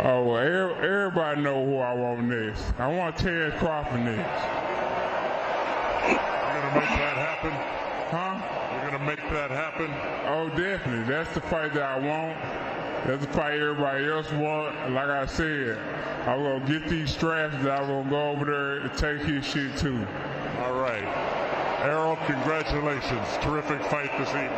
Oh, well, everybody know who I want next. I want Terrence Crawford next. You're gonna make that happen? Huh? You're gonna make that happen? Oh, definitely. That's the fight that I want. That's the fight everybody else want. Like I said, I'm going to get these straps that I'm going to go over there and take his shit too. All right. Errol, congratulations. Terrific fight this evening.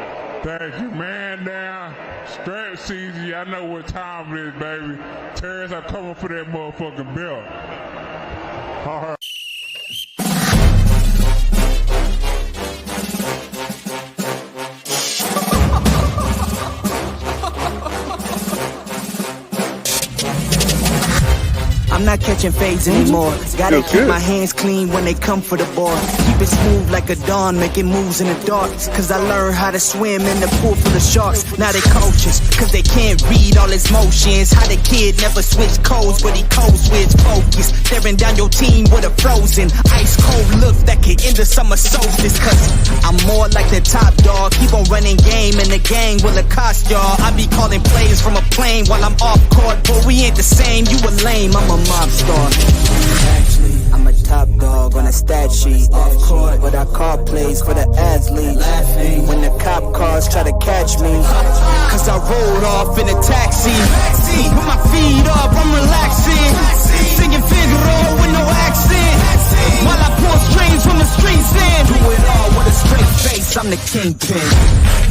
Thank you, man. Down. Strap season. Y'all know what time it is, baby. Terrence, I'm coming for that motherfucking belt. All right. I'm not catching fades anymore. Gotta keep my hands clean when they come for the ball. Keep it smooth like a dawn, making moves in the dark. Cause I learned how to swim in the pool full of sharks. Now they coaches, cause they can't read all his motions. How the kid never switch codes, but he codes with focus. Staring down your team with a frozen, ice cold look that could end the summer solstice. Cause I'm more like the top dog. Keep on running game and the gang will accost y'all. I be calling plays from a plane while I'm off court. But we ain't the same, you a lame, I'm a mob star. Actually, I'm a top dog on a stat sheet. Off court, but I call plays for the athlete. Laughing when the cop cars try to catch me. Cause I rolled off in a taxi. Put my feet up, I'm relaxing. Singing Figaro with no accent. While I pour strings from the streets in. Do it all with a straight face, I'm the kingpin.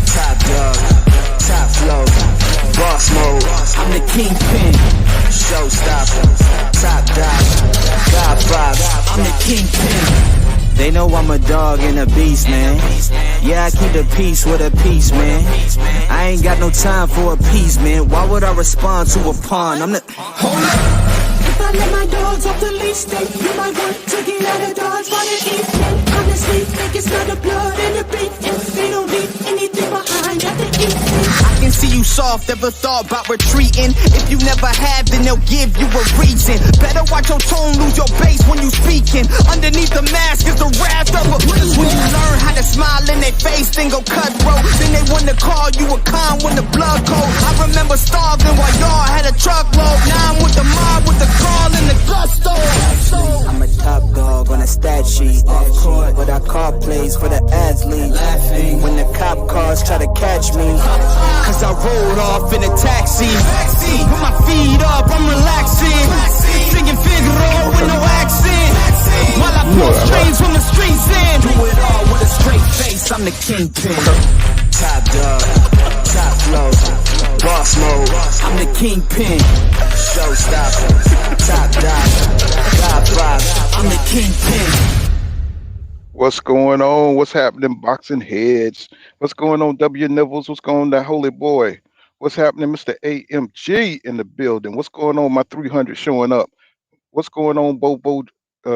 Top dog, top flow, boss mode, I'm the kingpin. Showstopper, top dog, God vibe, I'm the kingpin. They know I'm a dog and a beast, man. Yeah, I keep the peace with a peace, man. I ain't got no time for a peace, man. Why would I respond to a pawn? I'm the... Hold up! If I let my dogs off the leash, they you might want to get out of Dodge by the evening. Honestly, think it's not the blood and the beef. If they don't leave anything behind at the evening. I can see you soft, ever thought about retreating. If you never have, then they'll give you a reason. Better watch your tone, lose your bass when you speaking. Underneath the mask is the wrath of a beast. When you learn how to smile in their face, then go cutthroat. Then they want to call you a con when the blood cold. I remember starving while y'all had a truckload. Now I'm with the mob with the call and the gusto. I'm a top dog on a stat sheet. Off court, but I call plays for the athlete. Laughing when the cop cars try to catch me. Cause I rolled off in a taxi. Put my feet up, I'm relaxing. Singing Figaro with no accent. While I pour strings from the streets in. Do it all with a straight face, I'm the kingpin. Top dog, top flow, boss mode, I'm the kingpin. Showstopper, top dog, God vibe, I'm the kingpin. What's going on? What's happening, boxing heads? What's going on, W Nibbles? What's going on, that holy boy? What's happening, Mr. AMG in the building? What's going on, my 300 showing up? What's going on, Bobo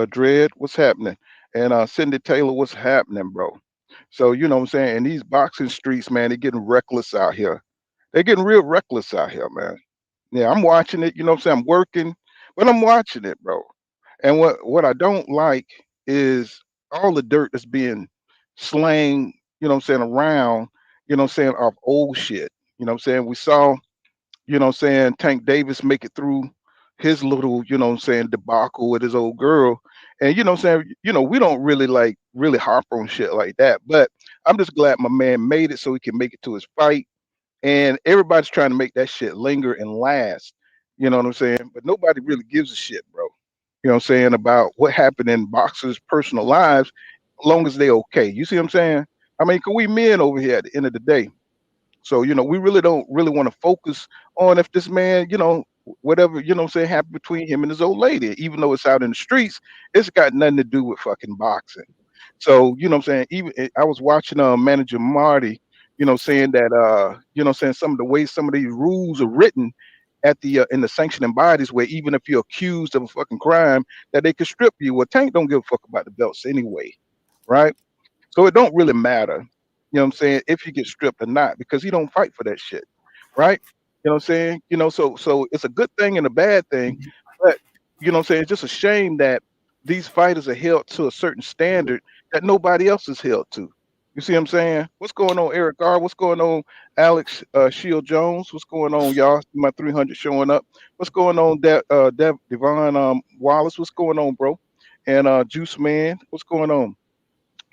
Dread? What's happening? And Cindy Taylor, what's happening, bro? So, you know what I'm saying? In these boxing streets, man, they're getting reckless out here. They're getting real reckless out here, man. Yeah, I'm watching it, you know what I'm saying? I'm working, but I'm watching it, bro. And what I don't like is all the dirt that's being slang, you know what I'm saying, around, you know what I'm saying, off old shit. You know what I'm saying? We saw, you know what I'm saying, Tank Davis make it through his little, you know what I'm saying, debacle with his old girl. And you know what I'm saying, you know, we don't really like really harp on shit like that. But I'm just glad my man made it so he can make it to his fight. And everybody's trying to make that shit linger and last. You know what I'm saying? But nobody really gives a shit, bro. You know what I'm saying, about what happened in boxers' personal lives, as long as they okay. You see what I'm saying? I mean, 'cause we men over here at the end of the day. So, you know, we really don't really want to focus on if this man, you know, whatever, you know what I'm saying, happened between him and his old lady. Even though it's out in the streets, it's got nothing to do with fucking boxing. So, you know what I'm saying? Even I was watching manager Marty, you know, saying that you know, saying some of the ways some of these rules are written at the in the sanctioning bodies, where even if you're accused of a fucking crime, that they could strip you. Well, Tank don't give a fuck about the belts anyway, right? So it don't really matter, you know what I'm saying, if you get stripped or not, because he don't fight for that shit, right? You know what I'm saying? You know, so it's a good thing and a bad thing, but you know what I'm saying, it's just a shame that these fighters are held to a certain standard that nobody else is held to. You see what I'm saying? What's going on, Eric R? What's going on, Alex Shield Jones? What's going on, y'all? My 300 showing up. What's going on, Devon Wallace? What's going on, bro? And Juice Man, what's going on?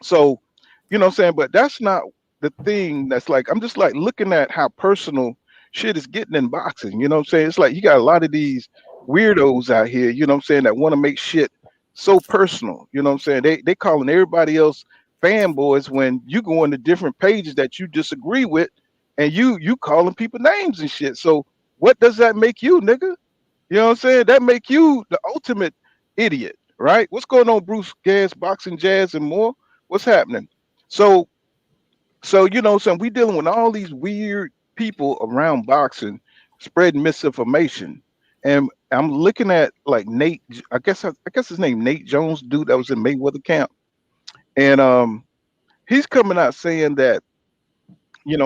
So, you know what I'm saying? But that's not the thing that's like, I'm just like looking at how personal shit is getting in boxing. You know what I'm saying? It's like you got a lot of these weirdos out here, you know what I'm saying, that want to make shit so personal. You know what I'm saying? They calling everybody else fanboys when you go into different pages that you disagree with and you calling people names and shit. So what does that make you, nigga? You know what I'm saying? That make you the ultimate idiot, right? What's going on, Bruce Gas, Boxing Jazz, and more? What's happening? So, so you know, so we dealing with all these weird people around boxing spreading misinformation, and I'm looking at like Nate. I guess his name Nate Jones, dude that was in Mayweather camp, and he's coming out saying that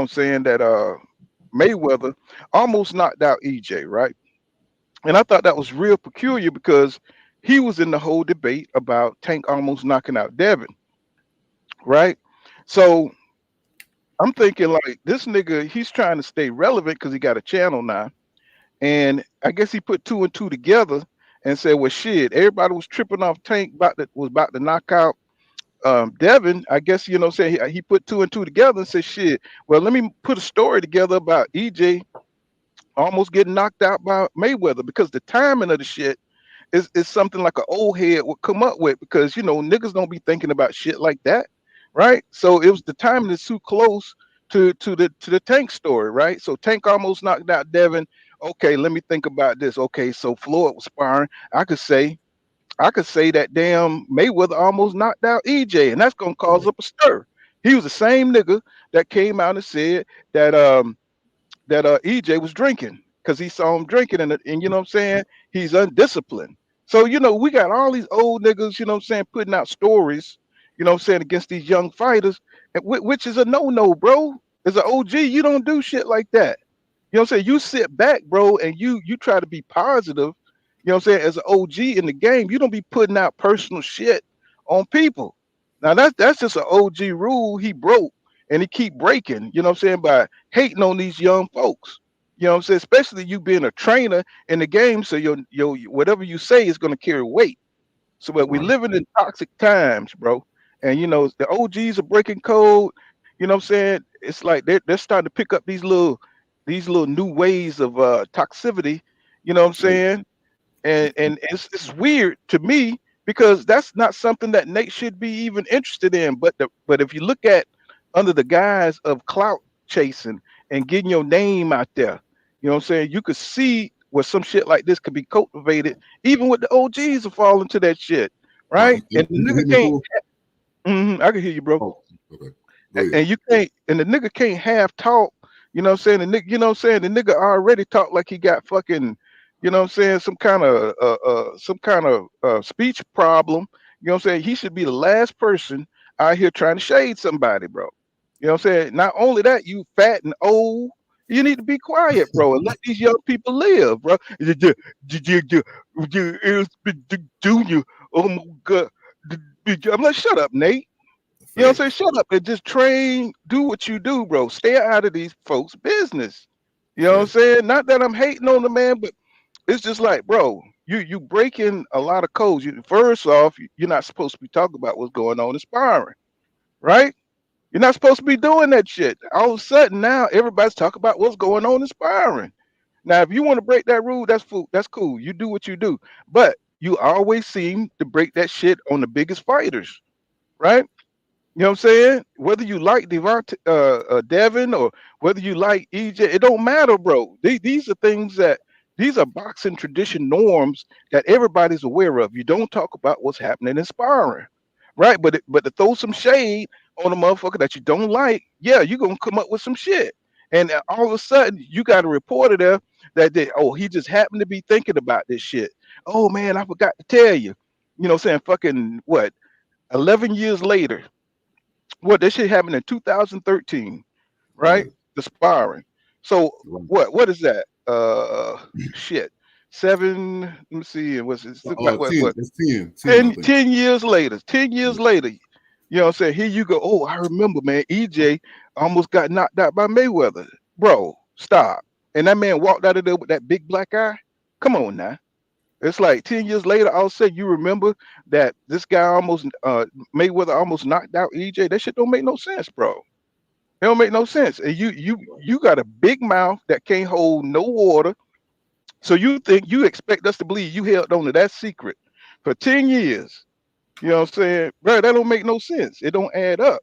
saying that Mayweather almost knocked out EJ, right? And I thought that was real peculiar because he was in the whole debate about Tank almost knocking out Devin, right? So I'm thinking like this nigga, he's trying to stay relevant because he got a channel now. And I guess he put two and two together and said, well, shit, everybody was tripping off Tank was about to knock out Devin. I guess, saying he put two and two together and said, shit, well, let me put a story together about EJ almost getting knocked out by Mayweather because the timing of the shit is something like an old head would come up with because niggas don't be thinking about shit like that, right? So it was the timing is too close to the Tank story, right? So Tank almost knocked out Devin. Okay, let me think about this. Okay, so Floyd was sparring. I could say that damn Mayweather almost knocked out EJ, and that's gonna cause Right. up a stir. He was the same nigga that came out and said that EJ was drinking because he saw him drinking and you know what I'm saying, he's undisciplined. So we got all these old niggas, you know what I'm saying, putting out stories, you know what I'm saying, against these young fighters, which is a no-no, bro. As an OG, you don't do shit like that. You know what I'm saying? You sit back, bro, and you try to be positive, you know what I'm saying, as an OG in the game, you don't be putting out personal shit on people. Now that's just an OG rule he broke and he keep breaking, you know what I'm saying, by hating on these young folks. You know what I'm saying? Especially you being a trainer in the game, so your whatever you say is gonna carry weight. So but we Right. living in toxic times, bro. And the OGs are breaking code. You know what I'm saying? It's like they're starting to pick up these little new ways of toxicity. You know what I'm Hey, saying? And it's weird to me because that's not something that Nate should be even interested in. But if you look at under the guise of clout chasing and getting your name out there, you know what I'm saying, you could see where some shit like this could be cultivated, even with the OGs are falling to that shit, right. right? And the Can you nigga hear me can't. cool? I can hear you, bro. Oh, okay. Go ahead. And you can't, and the nigga can't half talk. You know what I'm saying? The nigga, you know what I'm saying? The nigga already talk like he got fucking, you know what I'm saying, some kind of speech problem. You know what I'm saying? He should be the last person out here trying to shade somebody, bro. You know what I'm saying? Not only that, you fat and old. You need to be quiet, bro, and let these young people live, bro. Junior, oh my god. I'm like, shut up, Nate. You know what I'm saying? Facts. Shut up and just train, do what you do, bro. Stay out of these folks' business. You know what I'm Facts. saying? Not that I'm hating on the man, but it's just like, bro, you breaking a lot of codes. First off, you're not supposed to be talking about what's going on in sparring, right? You're not supposed to be doing that shit. All of a sudden now everybody's talking about what's going on in sparring. Now, if you want to break that rule, that's cool. You do what you do. But you always seem to break that shit on the biggest fighters, right? You know what I'm saying? Whether you like Devin or whether you like EJ, it don't matter, bro. These are things these are boxing tradition norms that everybody's aware of. You don't talk about what's happening in sparring, right? But to throw some shade on a motherfucker that you don't like, yeah, you're gonna come up with some shit. And all of a sudden, you got a reporter there oh, he just happened to be thinking about this shit. Oh man, I forgot to tell you. You know what I'm saying? Fucking what? 11 years later, what this shit happened in 2013, right? Right. The sparring. So Right. what is that? Shit. Seven. Let me see. Was it about what? 10. What? It's 10. 10, I 10, think. 10 years later. 10 years Yeah. later. You know what I'm saying? Here you go. Oh, I remember, man. EJ almost got knocked out by Mayweather. Bro, stop. And that man walked out of there with that big black eye. Come on now. It's like 10 years later, I'll say you remember that this guy almost Mayweather almost knocked out EJ. That shit don't make no sense, bro. It don't make no sense. And you got a big mouth that can't hold no water. So you expect us to believe you held on to that secret for 10 years. You know what I'm saying? Bro, that don't make no sense. It don't add up.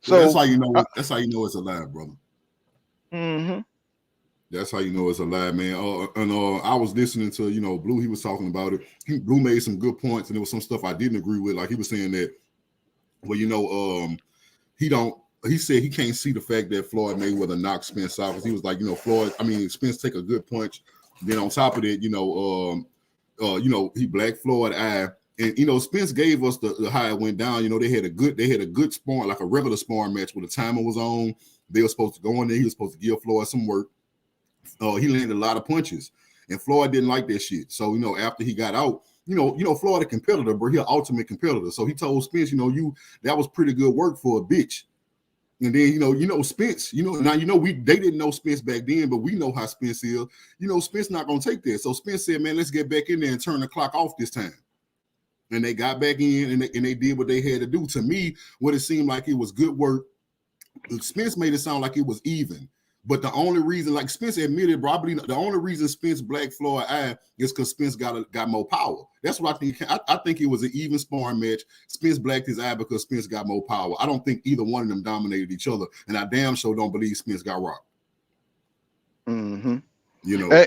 Well, that's So how you know. That's how you know it's a lie, brother. mm-hmm. That's how you know it's a lie, man. And I was listening to Blue. He was talking about it. Blue made some good points, and there was some stuff I didn't agree with. Like he was saying that, well, he don't. He said he can't see the fact that Floyd Mayweather knocked Spence out because he was like, Spence take a good punch. Then on top of it, he black Floyd eye. And Spence gave us the how it went down. They had a good sparring, like a regular sparring match where the timer was on. They were supposed to go in there. He was supposed to give Floyd some work. He landed a lot of punches, and Floyd didn't like that shit. So after he got out, Floyd a competitor, but he an ultimate competitor. So he told Spence, that was pretty good work for a bitch. And then Spence, now they didn't know Spence back then, but we know how Spence is. Spence not gonna take that. So Spence said, man, let's get back in there and turn the clock off this time. And they got back in and they did what they had to do. To me, what it seemed like it was good work. Spence made it sound like it was even. But the only reason, like Spence admitted, probably the only reason Spence black Floyd eye is because Spence got more power. That's what I think. I think it was an even sparring match. Spence blacked his eye because Spence got more power. I don't think either one of them dominated each other, and I damn sure don't believe Spence got rocked. Mm-hmm.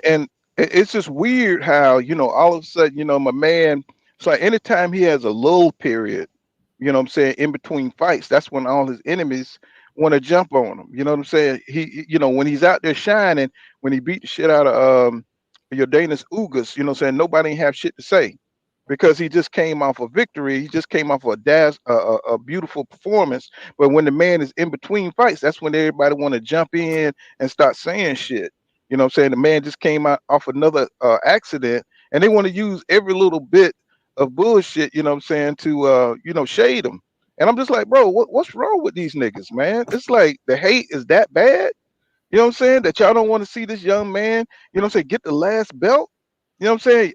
And it's just weird how all of a sudden my man. It's like anytime he has a lull period, what I'm saying, in between fights, that's when all his enemies want to jump on him. You know what I'm saying? He, when he's out there shining, when he beat the shit out of Jordanis Ugas, you know what I'm saying? Nobody ain't have shit to say because he just came off a victory. He just came off a beautiful performance. But when the man is in between fights, that's when everybody want to jump in and start saying shit. You know what I'm saying? The man just came out off another accident, and they want to use every little bit of bullshit, you know what I'm saying, to shade him. And I'm just like, bro, what's wrong with these niggas, man? It's like the hate is that bad. You know what I'm saying? That y'all don't want to see this young man, get the last belt. You know what I'm saying?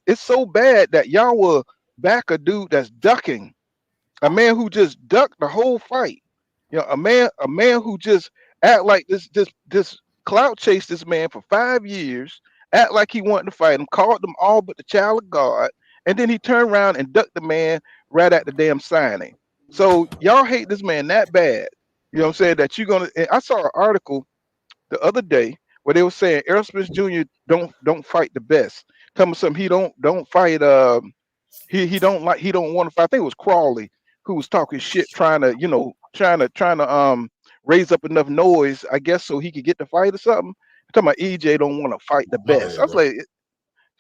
It's so bad that y'all will back a dude that's ducking, a man who just ducked the whole fight. A man who just act like this clout chased this man for 5 years, act like he wanted to fight him, called them all but the child of God, and then he turned around and ducked the man right at the damn signing. So y'all hate this man that bad, you know what I'm saying, that you're gonna. I saw an article the other day where they were saying Errol Spence Jr. don't fight the best. Tell me something. He don't fight. He don't want to fight. I think it was Crawley who was talking shit, trying to raise up enough noise, I guess, so he could get the fight or something. Talking about EJ don't want to fight the best. I was like,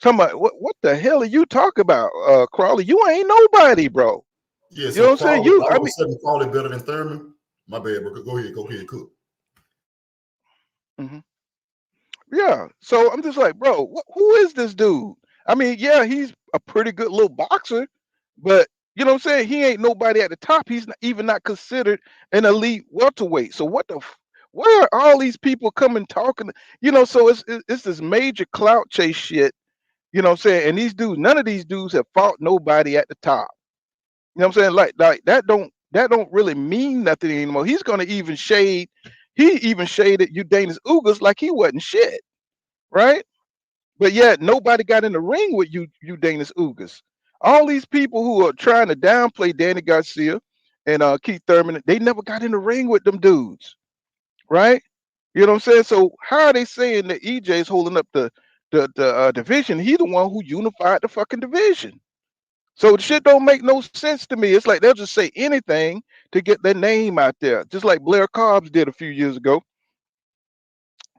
talking about what the hell are you talking about, Crawley? You ain't nobody, bro. Yeah, so you know what I'm saying? I mean, Crawley better than Thurman. My bad, bro. Go ahead, cook. Mm-hmm. Yeah. So I'm just like, bro, who is this dude? I mean, yeah, he's a pretty good little boxer, but you know what I'm saying? He ain't nobody at the top. He's not considered an elite welterweight. So where are all these people coming talking? So it's this major clout chase shit. You know what I'm saying? And these dudes, none of these dudes have fought nobody at the top. You know what I'm saying? Like that don't really mean nothing anymore. He's gonna even shade. He even shaded Jordanis Ugas like he wasn't shit, right? But yet nobody got in the ring with Jordanis Ugas. All these people who are trying to downplay Danny Garcia and Keith Thurman, they never got in the ring with them dudes, right? You know what I'm saying? So how are they saying that EJ is holding up the division? He the one who unified the fucking division. So the shit don't make no sense to me. It's like they'll just say anything to get their name out there, just like Blair Cobbs did a few years ago,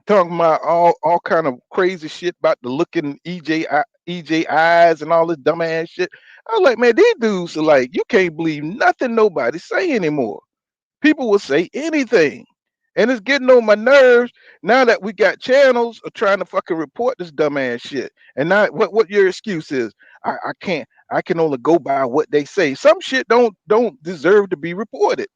talking about all kind of crazy shit about the looking EJ eyes and all this dumbass shit. I was like, man, these dudes are like, you can't believe nothing nobody say anymore. People will say anything. And it's getting on my nerves now that we got channels are trying to fucking report this dumbass shit. And now what your excuse is? I I can only go by what they say. Some shit don't deserve to be reported.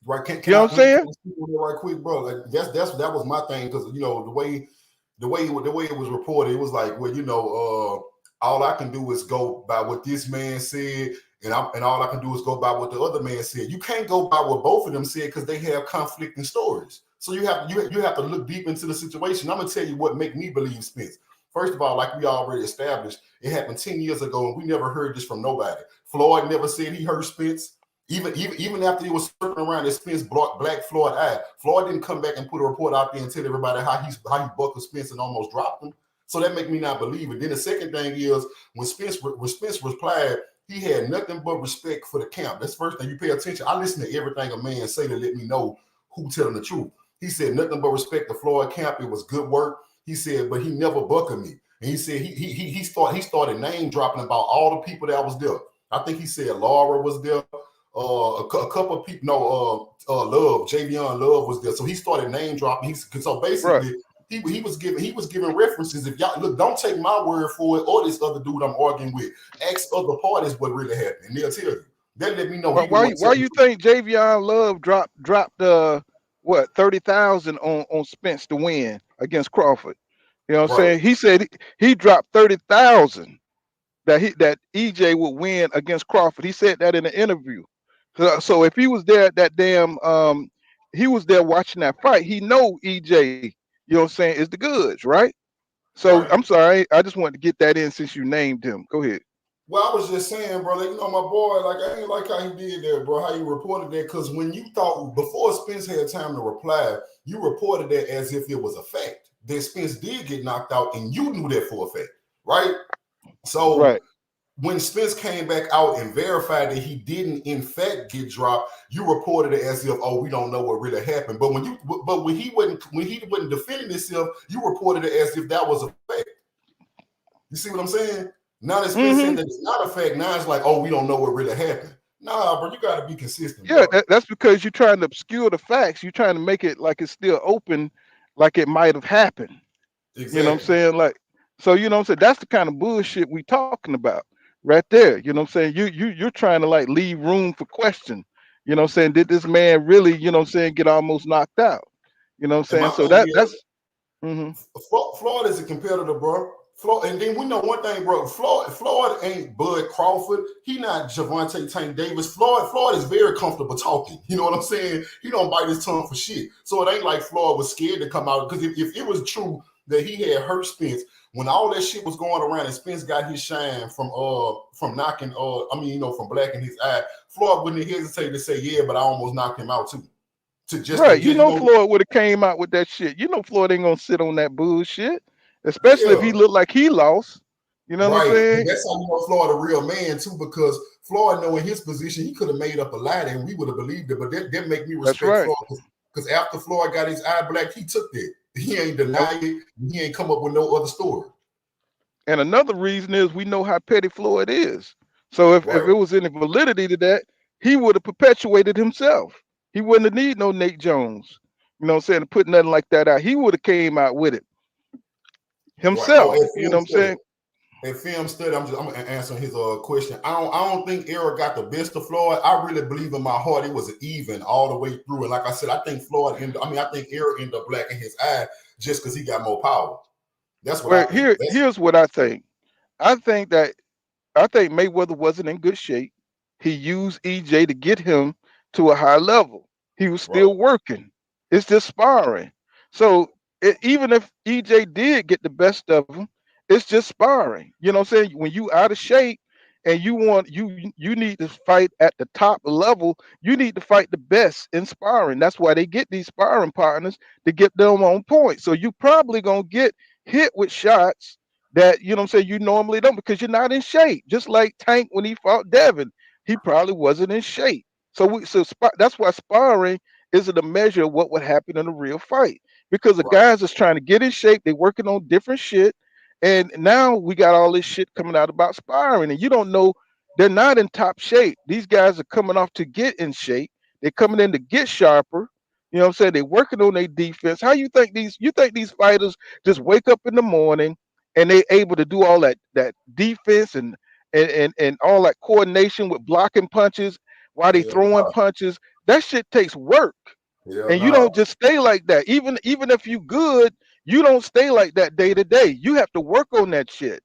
Right? You know what I'm saying? Can I speak on that right quick, bro? Like that was my thing because the way it was reported, it was like, well, all I can do is go by what this man said, and all I can do is go by what the other man said. You can't go by what both of them said because they have conflicting stories. So you have to look deep into the situation. I'm gonna tell you what make me believe Spence. First of all, like we already established, it happened 10 years ago, and we never heard this from nobody. Floyd never said he heard Spence. Even after he was circling around that Spence blocked Black Floyd eye, Floyd didn't come back and put a report out there and tell everybody how he buckled Spence and almost dropped him. So that make me not believe it. Then the second thing is when Spence replied, he had nothing but respect for the camp. That's the first thing. You pay attention. I listen to everything a man say to let me know who telling the truth. He said nothing but respect to Floyd camp. It was good work. He said, but he never buckled me. And he said he started name dropping about all the people that was there. I think he said Laura was there. A couple of people, Love, Javion Love was there. So he started name dropping. So basically, right. he was giving references. If y'all look, don't take my word for it or this other dude I'm arguing with. Ask other parties what really happened, and they'll tell you. That let me know. Why you think Javion Love dropped what 30,000 on Spence to win against Crawford? You know what I'm saying? He said he dropped 30,000 that EJ would win against Crawford. He said that in an interview. So if he was there at that damn he was there watching that fight, he know EJ, you know what I'm saying, is the goods, right? So I'm sorry, I just wanted to get that in since you named him. Go ahead. Well, I was just saying, bro, like, my boy, like, I ain't like how he did there, bro, how you reported that, because when you thought, before Spence had time to reply, you reported that as if it was a fact, that Spence did get knocked out, and you knew that for a fact, right? So when Spence came back out and verified that he didn't, in fact, get dropped, you reported it as if, oh, we don't know what really happened. But when he wasn't defending himself, you reported it as if that was a fact. You see what I'm saying? Now that Spence saying that it's not a fact, now it's like, oh, we don't know what really happened. Nah, bro, you got to be consistent. Yeah, that's because you're trying to obscure the facts. You're trying to make it like it's still open, like it might have happened. Exactly. You know what I'm saying? Like, so you know what I'm saying? That's the kind of bullshit we talking about right there. You know what I'm saying? You're trying to like leave room for question. You know what I'm saying? Did this man really, you know what I'm saying, get almost knocked out? You know what I'm saying? So that's Floyd is a competitor, bro. Floyd, and then we know one thing, bro. Floyd ain't Bud Crawford. He not Javante Tank Davis. Floyd is very comfortable talking. You know what I'm saying? He don't bite his tongue for shit. So it ain't like Floyd was scared to come out, because if it was true that he had hurt Spence when all that shit was going around and Spence got his shine from knocking from blacking his eye, Floyd wouldn't hesitate to say, yeah, but I almost knocked him out too. Floyd would have came out with that shit. You know Floyd ain't gonna sit on that bullshit. Especially if he looked like he lost. You know what I'm saying? And that's how you know Floyd a real man too, because Floyd, knowing his position, he could have made up a lie and we would have believed it. But that make me respect Floyd, because after Floyd got his eye black, he took that. He ain't denied it. He ain't come up with no other story. And another reason is we know how petty Floyd is. So if it was any validity to that, he would have perpetuated himself. He wouldn't have need no Nate Jones. You know what I'm saying? To put nothing like that out. He would have came out with it himself. You know what I'm saying? In film study, I'm answering his question. I don't think Errol got the best of Floyd. I really believe in my heart it was an even all the way through. And like I said, I think Errol ended up blacking his eye just because he got more power. That's what here's what I think. I think Mayweather wasn't in good shape. He used EJ to get him to a high level. He was still working. It's just sparring. So even if EJ did get the best of him, it's just sparring. You know what I'm saying? When you out of shape and you need to fight at the top level, you need to fight the best in sparring. That's why they get these sparring partners to get them on point. So you probably gonna get hit with shots that, you know what I'm saying, you normally don't, because you're not in shape. Just like Tank when he fought Devin, he probably wasn't in shape. So that's why sparring isn't a measure of what would happen in a real fight. Because the guys is trying to get in shape, they're working on different shit. And now we got all this shit coming out about sparring, and you don't know, they're not in top shape. These guys are coming off to get in shape. They're coming in to get sharper. You know what I'm saying? They're working on their defense. How you think these fighters just wake up in the morning and they able to do all that defense and and all that coordination with blocking punches while they Hell throwing no. punches. That shit takes work. Hell And you no. don't just stay like that. Even if you good, you don't stay like that day to day. You have to work on that shit.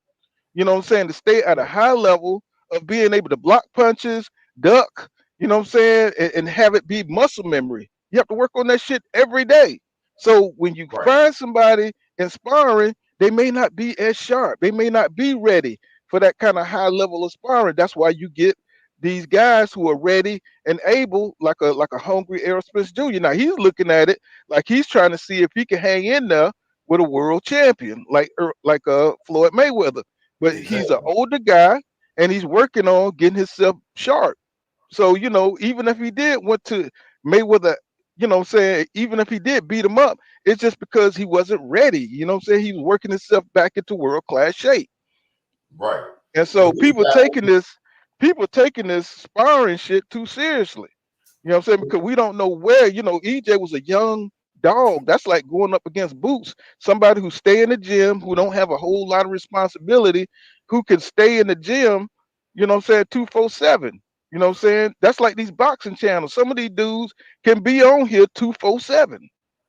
You know what I'm saying? To stay at a high level of being able to block punches, duck, you know what I'm saying, and have it be muscle memory. You have to work on that shit every day. So when you Right. find somebody inspiring, they may not be as sharp. They may not be ready for that kind of high level of sparring. That's why you get these guys who are ready and able, like a hungry Errol Spence Jr. Now he's looking at it like he's trying to see if he can hang in there with a world champion like Floyd Mayweather, but he's an Exactly. older guy and he's working on getting himself sharp. So, even if he did went to Mayweather, what I'm saying, even if he did beat him up, it's just because he wasn't ready. You know what I'm saying? He was working himself back into world class shape. Right. And But so this people taking this sparring shit too seriously. You know what I'm saying? Because we don't know where, EJ was a young dog. That's like going up against Boots, somebody who stay in the gym, who don't have a whole lot of responsibility, who can stay in the gym, 247. You know what I'm saying? That's like these boxing channels. Some of these dudes can be on here 247.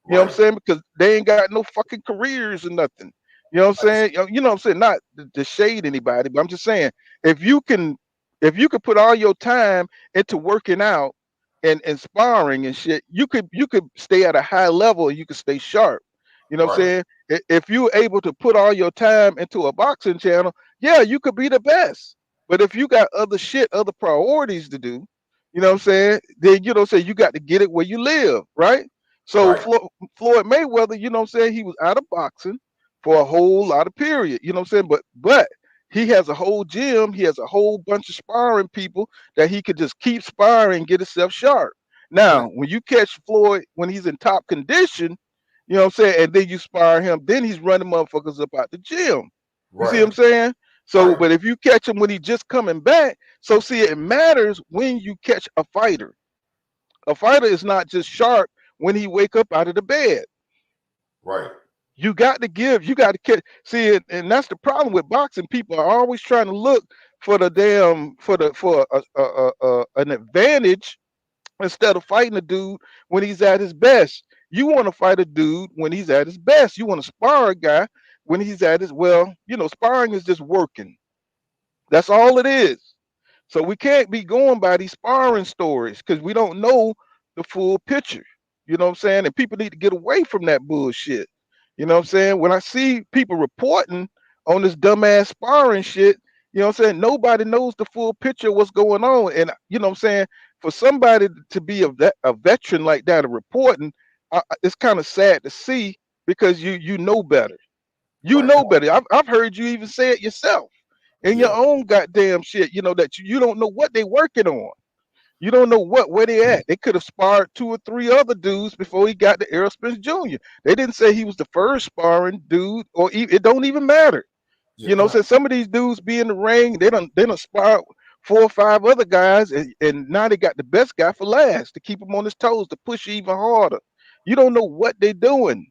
You know what I'm right. saying? Because they ain't got no fucking careers or nothing. You know what I'm saying? You know what I'm saying? Not to shade anybody, but I'm just saying if you can put all your time into working out and sparring and shit, you could stay at a high level and you could stay sharp. You know what I'm Right. saying? If you're able to put all your time into a boxing channel, yeah, you could be the best. But if you got other shit, other priorities to do, you know what I'm saying? Then you got to get it where you live, right? So Right. Floyd Mayweather, you know what I'm saying? He was out of boxing for a whole lot of period. You know what I'm saying? But he has a whole gym, he has a whole bunch of sparring people that he could just keep sparring and get himself sharp. But Now, when you catch Floyd when he's in top condition, you know what I'm saying, and then you spar him, then he's running motherfuckers up out the gym. You see what right. I'm saying? So, Right. but if you catch him when he's just coming back, so see, it matters when you catch a fighter. A fighter is not just sharp when he wake up out of the bed. Right. You got to catch. See, and that's the problem with boxing. People are always trying to look for the damn for an advantage instead of fighting a dude when he's at his best. You want to fight a dude when he's at his best. You want to spar a guy when he's at his well. Sparring is just working. That's all it is. So we can't be going by these sparring stories because we don't know the full picture. You know what I'm saying? And people need to get away from that bullshit. You know what I'm saying? When I see people reporting on this dumbass sparring shit, you know what I'm saying? Nobody knows the full picture of what's going on. And you know what I'm saying? For somebody to be a veteran like that of reporting, it's kind of sad to see because you know better. You Right. know better. I've heard you even say it yourself in your Yeah. own goddamn shit, that you don't know what they working on. You don't know where they at. They could have sparred 2 or 3 other dudes before he got to Errol Spence Jr. They didn't say he was the first sparring dude, or it don't even matter. Yeah. Can I? So some of these dudes be in the ring, they done sparred 4 or 5 other guys, and now they got the best guy for last to keep him on his toes to push even harder. You don't know what they doing.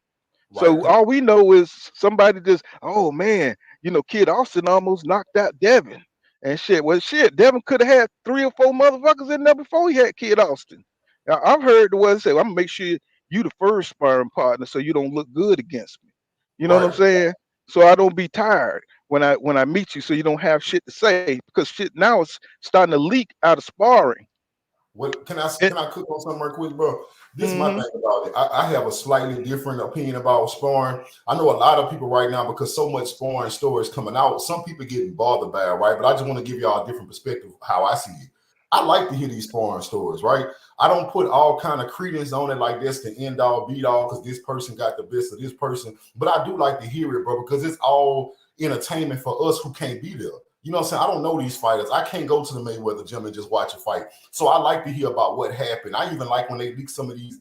Right. So all we know is somebody just, oh man, Kid Austin almost knocked out Devin and shit. Well, shit, Devin could have had 3 or 4 motherfuckers in there before he had Kid Austin. Now, I've heard the ones say, I'm gonna make sure you the first sparring partner so you don't look good against me. You know what I'm Right. saying? So I don't be tired when I meet you, so you don't have shit to say because shit now is starting to leak out of sparring. What can And, I cook on something real quick, bro? This is my mm-hmm, thing about it. I have a slightly different opinion about sparring. I know a lot of people right now because so much sparring stories coming out. Some people getting bothered by it, right? But I just want to give y'all a different perspective of how I see it. I like to hear these sparring stories, right? I don't put all kind of credence on it like this to end all, beat all, because this person got the best of this person. But I do like to hear it, bro, because it's all entertainment for us who can't be there. You know what I'm saying? I don't know these fighters. I can't go to the Mayweather gym and just watch a fight. So I like to hear about what happened. I even like when they leak some of these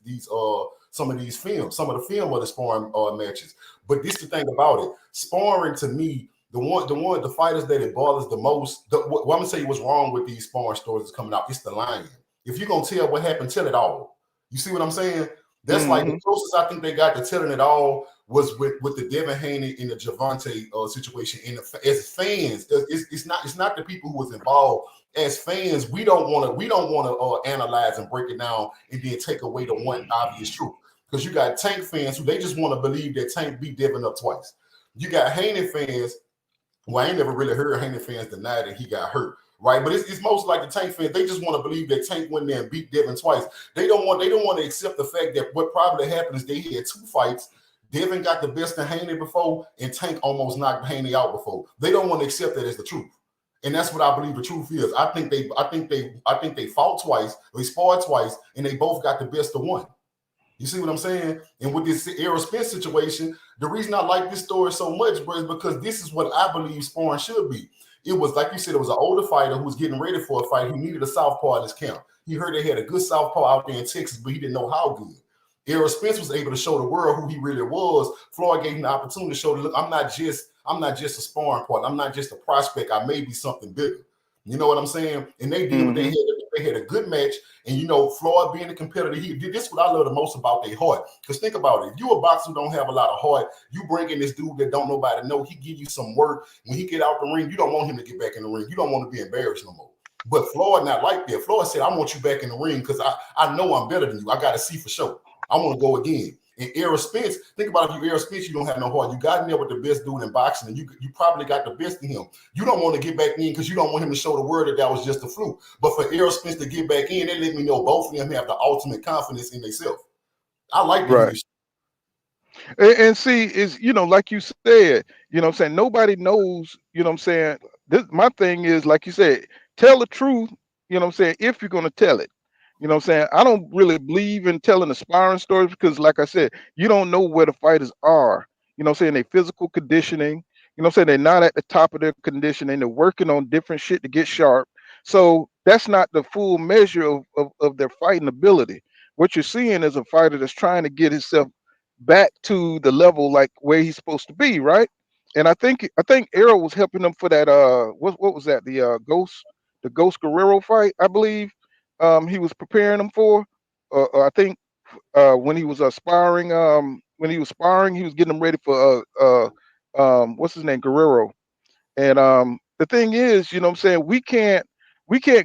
films, some of the film of the sparring matches. But this is the thing about it. Sparring to me, the fighters that it bothers the most, what I'm gonna say what's wrong with these sparring stories that's coming out, it's the lying. If you're gonna tell what happened, tell it all. You see what I'm saying? That's like the mm-hmm, closest I think they got to telling it all was with the Devin Haney and the Javante situation. And as fans, it's not the people who was involved. As fans, we don't want to analyze and break it down and then take away the one obvious truth. Because you got Tank fans who they just want to believe that Tank beat Devin up twice. You got Haney fans. Well, I ain't never really heard Haney fans deny that he got hurt, right? But it's most like the Tank fans. They just want to believe that Tank went there and beat Devin twice. They don't want to accept the fact that what probably happened is they had 2 fights. Devin got the best of Haney before, and Tank almost knocked Haney out before. They don't want to accept that as the truth, and that's what I believe the truth is. I think they fought twice, they sparred twice, and they both got the best of one. You see what I'm saying? And with this Errol Spence situation, the reason I like this story so much, bro, is because this is what I believe sparring should be. It was, like you said, it was an older fighter who was getting ready for a fight. He needed a southpaw in his camp. He heard they had a good southpaw out there in Texas, but he didn't know how good. Errol Spence was able to show the world who he really was. Floyd gave him the opportunity to show, look, I'm not just a sparring partner. I'm not just a prospect. I may be something bigger. You know what I'm saying? And they did what they had. They had a good match. And, you know, Floyd being a competitor, this is what I love the most about their heart. Because think about it. If you a boxer who don't have a lot of heart, you bring in this dude that don't nobody know. He give you some work. When he get out the ring, you don't want him to get back in the ring. You don't want to be embarrassed no more. But Floyd not like that. Floyd said, I want you back in the ring because I know I'm better than you. I got to see for sure. I want to go again. And Errol Spence, think about if you Errol Spence, you don't have no heart. You got in there with the best dude in boxing, and you probably got the best in him. You don't want to get back in because you don't want him to show the world that was just a fluke. But for Errol Spence to get back in, they let me know both of them have the ultimate confidence in themselves. I like that. Right. And see, is, you know, like you said, you know what I'm saying, nobody knows, you know what I'm saying. My thing is, like you said, tell the truth, you know what I'm saying, if you're going to tell it. You know what I'm saying? I don't really believe in telling aspiring stories because, like I said, you don't know where the fighters are. You know what I'm saying? They physical conditioning. You know what I'm saying? They're not at the top of their conditioning. They're working on different shit to get sharp. So that's not the full measure of their fighting ability. What you're seeing is a fighter that's trying to get himself back to the level like where he's supposed to be, right? And I think Errol was helping them for that what was that? The Ghost Guerrero fight, I believe. He was preparing them for. I think when he was sparring, he was getting them ready for what's his name, Guerrero. And the thing is, you know what I'm saying, we can't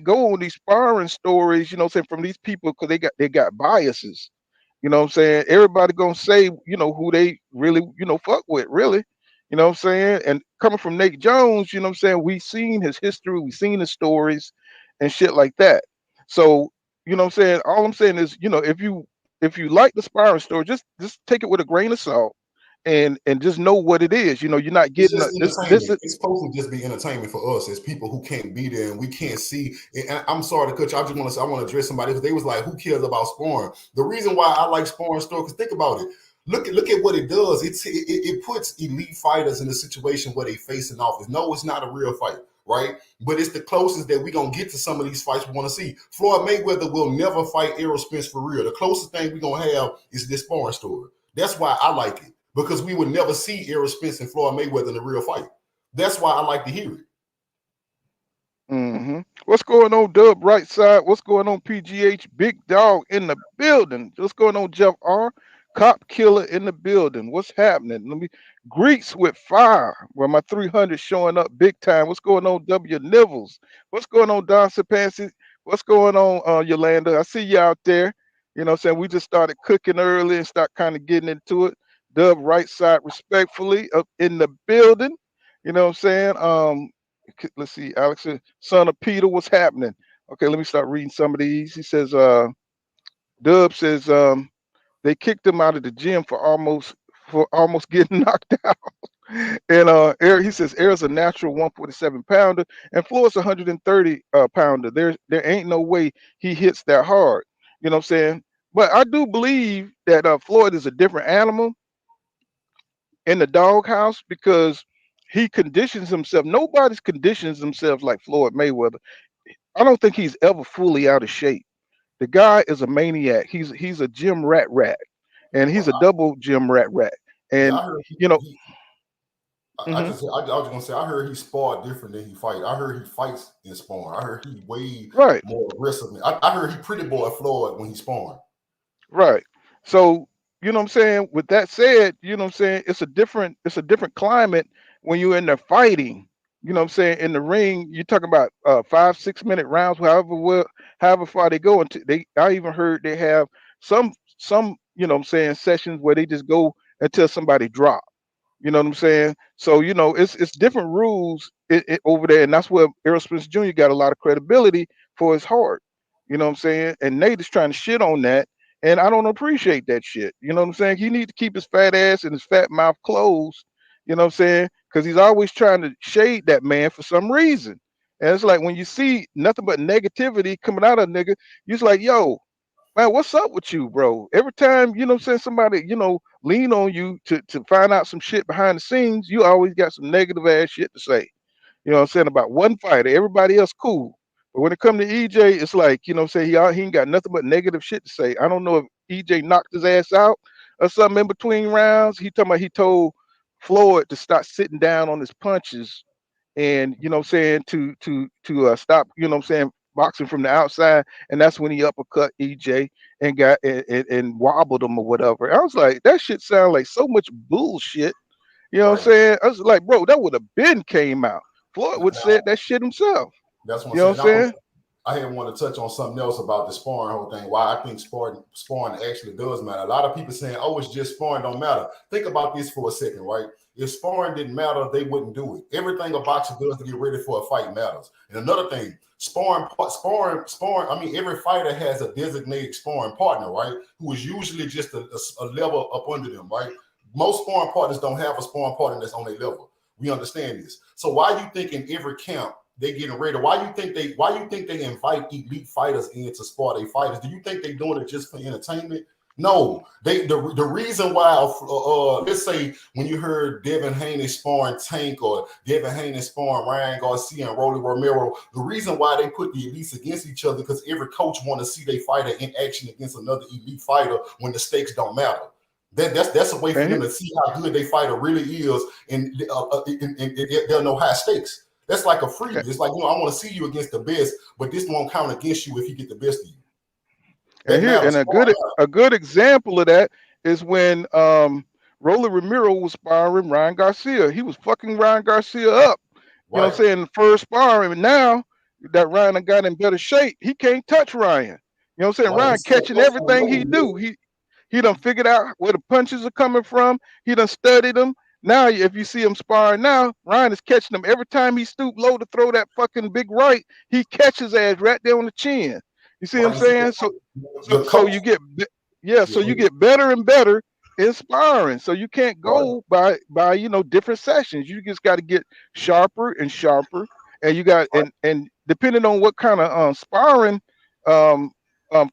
go on these sparring stories, you know what I'm saying, from these people because they got biases. You know what I'm saying? Everybody gonna say, you know, who they really, you know, fuck with, really. You know what I'm saying? And coming from Nate Jones, you know what I'm saying, we seen his history, we seen his stories and shit like that. So, you know what I'm saying? All I'm saying is, you know, if you like the sparring story, just take it with a grain of salt and just know what it is. You know, you're not It's getting just this entertainment. It's supposed to just be entertainment for us as people who can't be there and we can't see. And I'm sorry to cut you. I just want to say I want to address somebody because they was like, "Who cares about sparring?" The reason why I like sparring story because think about it. Look at what it does. It puts elite fighters in a situation where they facing off. No, it's not a real fight, right? But it's the closest that we gonna get to some of these fights we want to see. Floyd Mayweather will never fight Errol Spence for real. The closest thing we gonna have is this sparring story. That's why I like it. Because we would never see Errol Spence and Floyd Mayweather in a real fight. That's why I like to hear it. What's going on, Dub Right Side? What's going on, PGH? Big Dog in the building. What's going on, Jeff R? Cop Killer in the building. What's happening? Let me Greeks with fire. Where my 300 showing up big time. What's going on, W Nivels? What's going on, Don Sapansi? What's going on, Yolanda? I see you out there. You know what I'm saying? We just started cooking early and start kind of getting into it. Dub Right Side respectfully up in the building. You know what I'm saying? Let's see, Alex, son of Peter, what's happening? Okay, let me start reading some of these. He says, Dub says, they kicked him out of the gym for almost getting knocked out. And he says Errol's a natural 147 pounder and Floyd's 130 pounder. There ain't no way he hits that hard. You know what I'm saying? But I do believe that Floyd is a different animal in the doghouse because he conditions himself. Nobody's conditions themselves like Floyd Mayweather. I don't think he's ever fully out of shape. The guy is a maniac. He's a gym rat, and he's a double gym rat. And I heard you know, I was gonna say I heard he sparred different than he fight. I heard he fights in sparring. I heard he way more aggressive. I heard he pretty boy Floyd when he sparring. Right. So you know what I'm saying? With that said, you know what I'm saying? It's a different climate when you're in there fighting. You know what I'm saying? In the ring, you're talking about 5, 6 minute rounds, however far they go. Until I even heard they have some, you know what I'm saying, sessions where they just go until somebody drop. You know what I'm saying? So it's different rules over there, and that's where Errol Spence Jr. got a lot of credibility for his heart. You know what I'm saying? And Nate is trying to shit on that, and I don't appreciate that shit. You know what I'm saying? He need to keep his fat ass and his fat mouth closed. You know what I'm saying? Because he's always trying to shade that man for some reason. And it's like when you see nothing but negativity coming out of a nigga, you're just like, yo, man, what's up with you, bro? Every time, you know what I'm saying, somebody, lean on you to find out some shit behind the scenes, you always got some negative ass shit to say. You know what I'm saying, about one fighter. Everybody else cool. But when it comes to EJ, it's like, you know what I'm saying, he ain't got nothing but negative shit to say. I don't know if EJ knocked his ass out or something in between rounds. He told Floyd to stop sitting down on his punches and you know what I'm saying to stop, you know what I'm saying, boxing from the outside, and that's when he uppercut EJ and got and wobbled him or whatever. I was like, that shit sound like so much bullshit. You know what I'm Right. saying? I was like, bro, that would have been came out. Floyd would have said that shit himself. That's what I'm You know saying. what I'm saying? I had want to touch on something else about the sparring whole thing. Why I think sparring actually does matter. A lot of people saying, "Oh, it's just sparring don't matter." Think about this for a second, right? If sparring didn't matter, they wouldn't do it. Everything a boxer does to get ready for a fight matters. And another thing, sparring. I mean, every fighter has a designated sparring partner, right? Who is usually just a level up under them, right? Most sparring partners don't have a sparring partner that's on their level. We understand this. So why you think in every camp they getting ready? Why you think they invite elite fighters in to spar their fighters? Do you think they doing it just for entertainment? No, the reason why let's say when you heard Devin Haney sparring Tank or Devin Haney sparring Ryan Garcia and Rolly Romero, the reason why they put the elites against each other because every coach want to see their fighter in action against another elite fighter when the stakes don't matter. That's a way for them to see how good their fighter really is, and they'll know high stakes. That's like a freebie. It's like, I want to see you against the best, but this won't count against you if you get the best of you. And here, and a good example of that is when Rolly Romero was sparring Ryan Garcia. He was fucking Ryan Garcia up. You know what I'm saying? The first sparring, and now that Ryan done got in better shape, he can't touch Ryan. You know what I'm saying? Ryan catching everything he do. He done figured out where the punches are coming from. He done studied them. Now, if you see him sparring now, Ryan is catching them every time he stoop low to throw that fucking big right. He catches ass right there on the chin. You see what I'm saying? So you get so you get better and better in sparring. So you can't go by different sessions. You just got to get sharper and sharper, and you got and depending on what kind of sparring um,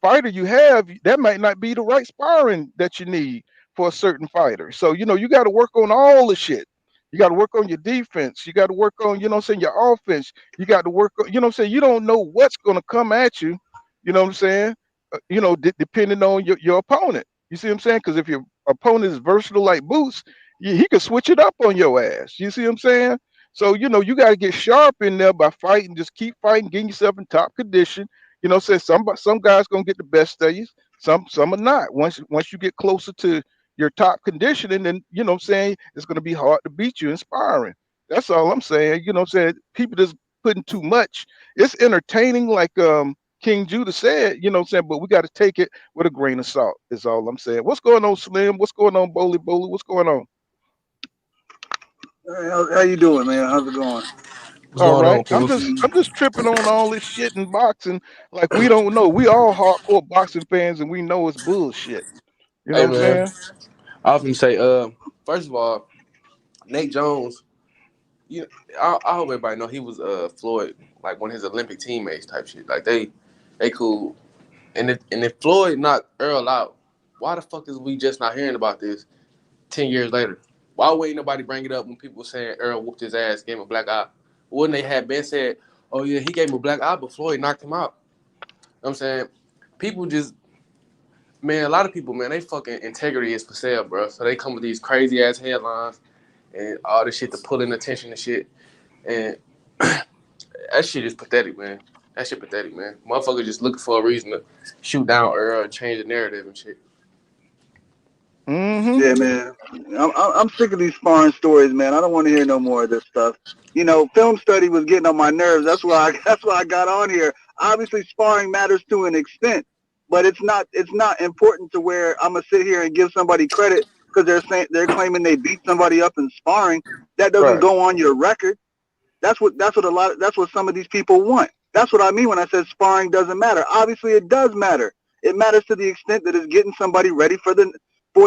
fighter you have, that might not be the right sparring that you need for a certain fighter. So you got to work on all the shit. You got to work on your defense. You got to work on, you know what I'm saying, your offense. You got to work on, you know what I'm saying, you don't know what's going to come at you, you know what I'm saying, depending on your opponent. You see what I'm saying? Because if your opponent is versatile like Boots, he could switch it up on your ass. You see what I'm saying? So, you got to get sharp in there by fighting. Just keep fighting, getting yourself in top condition. You know, say some guys gonna get the best of you, some are not. Once you get closer to your top conditioning, then you know what I'm saying, it's gonna be hard to beat you in sparring. That's all I'm saying. You know what I'm saying? People just putting too much. It's entertaining, like King Judah said, you know what I'm saying, but we got to take it with a grain of salt, is all I'm saying. What's going on, Slim? What's going on, Bowley? What's going on? How you doing, man? How's it going? All right. I'm just tripping on all this shit in boxing. Like we don't know. We all hardcore boxing fans and we know it's bullshit. You know Hey what I'm man, saying? I often say, first of all, Nate Jones, I hope everybody know he was Floyd, like one of his Olympic teammates type shit. Like they cool. And if Floyd knocked Errol out, why the fuck is we just not hearing about this 10 years later? Why wouldn't nobody bring it up when people were saying Errol whooped his ass, gave him a black eye? Wouldn't they have been said, oh yeah, he gave him a black eye, but Floyd knocked him out? You know what I'm saying? People just, man, a lot of people, man, they fucking integrity is for sale, bro. So they come with these crazy ass headlines and all this shit to pull in attention and shit. And that shit is pathetic, man. That shit pathetic, man. Motherfuckers just looking for a reason to shoot down or change the narrative and shit. Mm-hmm. Yeah, man. I'm sick of these sparring stories, man. I don't want to hear no more of this stuff. You know, film study was getting on my nerves. That's why I got on here. Obviously, sparring matters to an extent, but it's not important to where I'm gonna sit here and give somebody credit because they're claiming they beat somebody up in sparring. That doesn't Right. go on your record. That's what some of these people want. That's what I mean when I said sparring doesn't matter. Obviously, it does matter. It matters to the extent that it's getting somebody ready for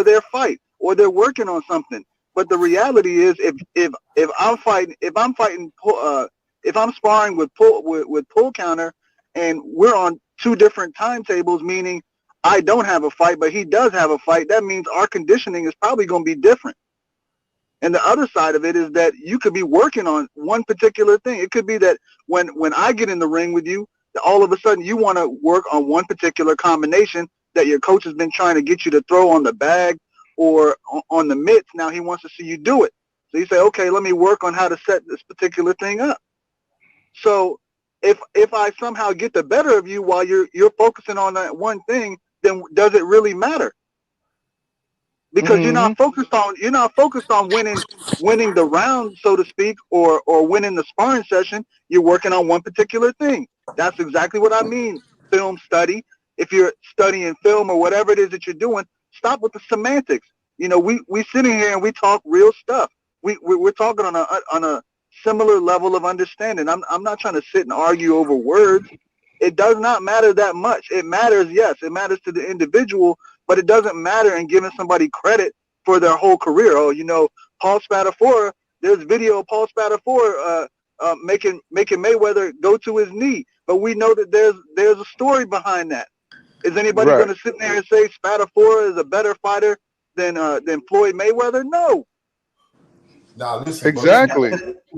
their fight or they're working on something. But the reality is, if I'm fighting, if I'm sparring with pull counter, and we're on two different timetables, meaning I don't have a fight, but he does have a fight. That means our conditioning is probably going to be different. And the other side of it is that you could be working on one particular thing. It could be that when I get in the ring with you, all of a sudden you want to work on one particular combination that your coach has been trying to get you to throw on the bag or on the mitts. Now he wants to see you do it. So you say, okay, let me work on how to set this particular thing up. So if I somehow get the better of you while you're focusing on that one thing, then does it really matter? Because you're not focused on winning the round, so to speak, or winning the sparring session. You're working on one particular thing. That's exactly what I mean. Film study. If you're studying film or whatever it is that you're doing, stop with the semantics. You know, we sitting here and we talk real stuff. We're talking on a similar level of understanding. I'm not trying to sit and argue over words. It does not matter that much. It matters, yes, it matters to the individual, but it doesn't matter in giving somebody credit for their whole career. Oh, you know, Paul Spadafora, there's video of Paul Spadafora making Mayweather go to his knee, but we know that there's a story behind that. Is anybody going to sit there and say Spadafora is a better fighter than Floyd Mayweather? No. Now listen, Exactly.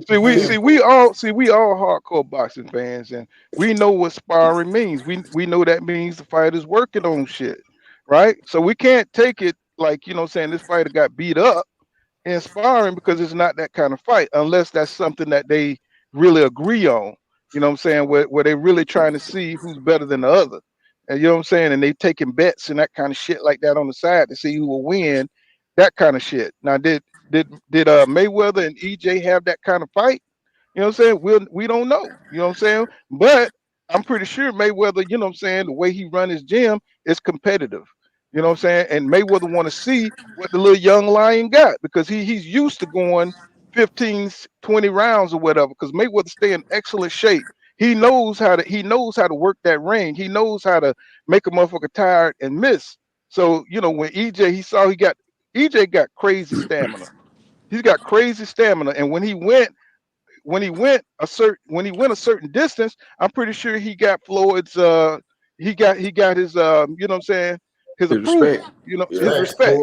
We all hardcore boxing fans, and we know what sparring means. We know that means the fighter's working on shit, right? So we can't take it like, you know, saying this fighter got beat up in sparring because it's not that kind of fight, unless that's something that they really agree on. You know what I'm saying? Where they're really trying to see who's better than the other. And you know what I'm saying? And they taking bets and that kind of shit like that on the side to see who will win, that kind of shit. Now, did Mayweather and EJ have that kind of fight? You know what I'm saying? We don't know. You know what I'm saying? But I'm pretty sure Mayweather, you know what I'm saying, the way he run his gym is competitive. You know what I'm saying? And Mayweather want to see what the little young lion got because he's used to going 15, 20 rounds or whatever. Because Mayweather stay in excellent shape. He knows how to work that ring. He knows how to make a motherfucker tired and miss. So, you know, when EJ got crazy stamina. He's got crazy stamina. And when he went a certain distance, I'm pretty sure he got Floyd's he got his you know what I'm saying, his approval, respect. you know, Yeah. his respect.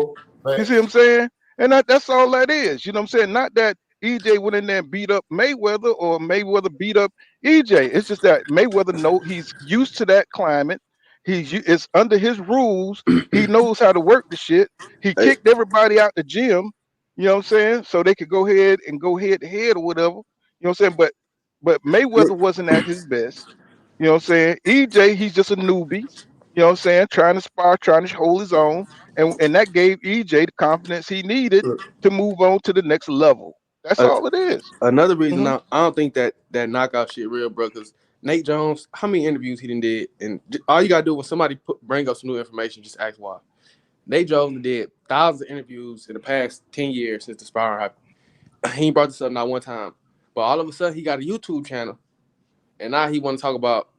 You see what I'm saying? And that's all that is. You know what I'm saying? Not that EJ went in there and beat up Mayweather or Mayweather beat up EJ. It's just that Mayweather he's used to that climate. It's under his rules. He knows how to work the shit. He kicked everybody out the gym. You know what I'm saying? So they could go ahead and go head to head or whatever. You know what I'm saying? But Mayweather wasn't at his best. You know what I'm saying? EJ, he's just a newbie. You know what I'm saying? Trying to spar, trying to hold his own. And that gave EJ the confidence he needed to move on to the next level. That's all it is. Another reason I don't think that knockout shit real, bro, because Nate Jones, how many interviews he done did? And all you got to do when somebody bring up some new information, just ask why. Nate Jones did thousands of interviews in the past 10 years since the sparring happened. He ain't brought this up not one time. But all of a sudden, he got a YouTube channel. And now he want to talk about,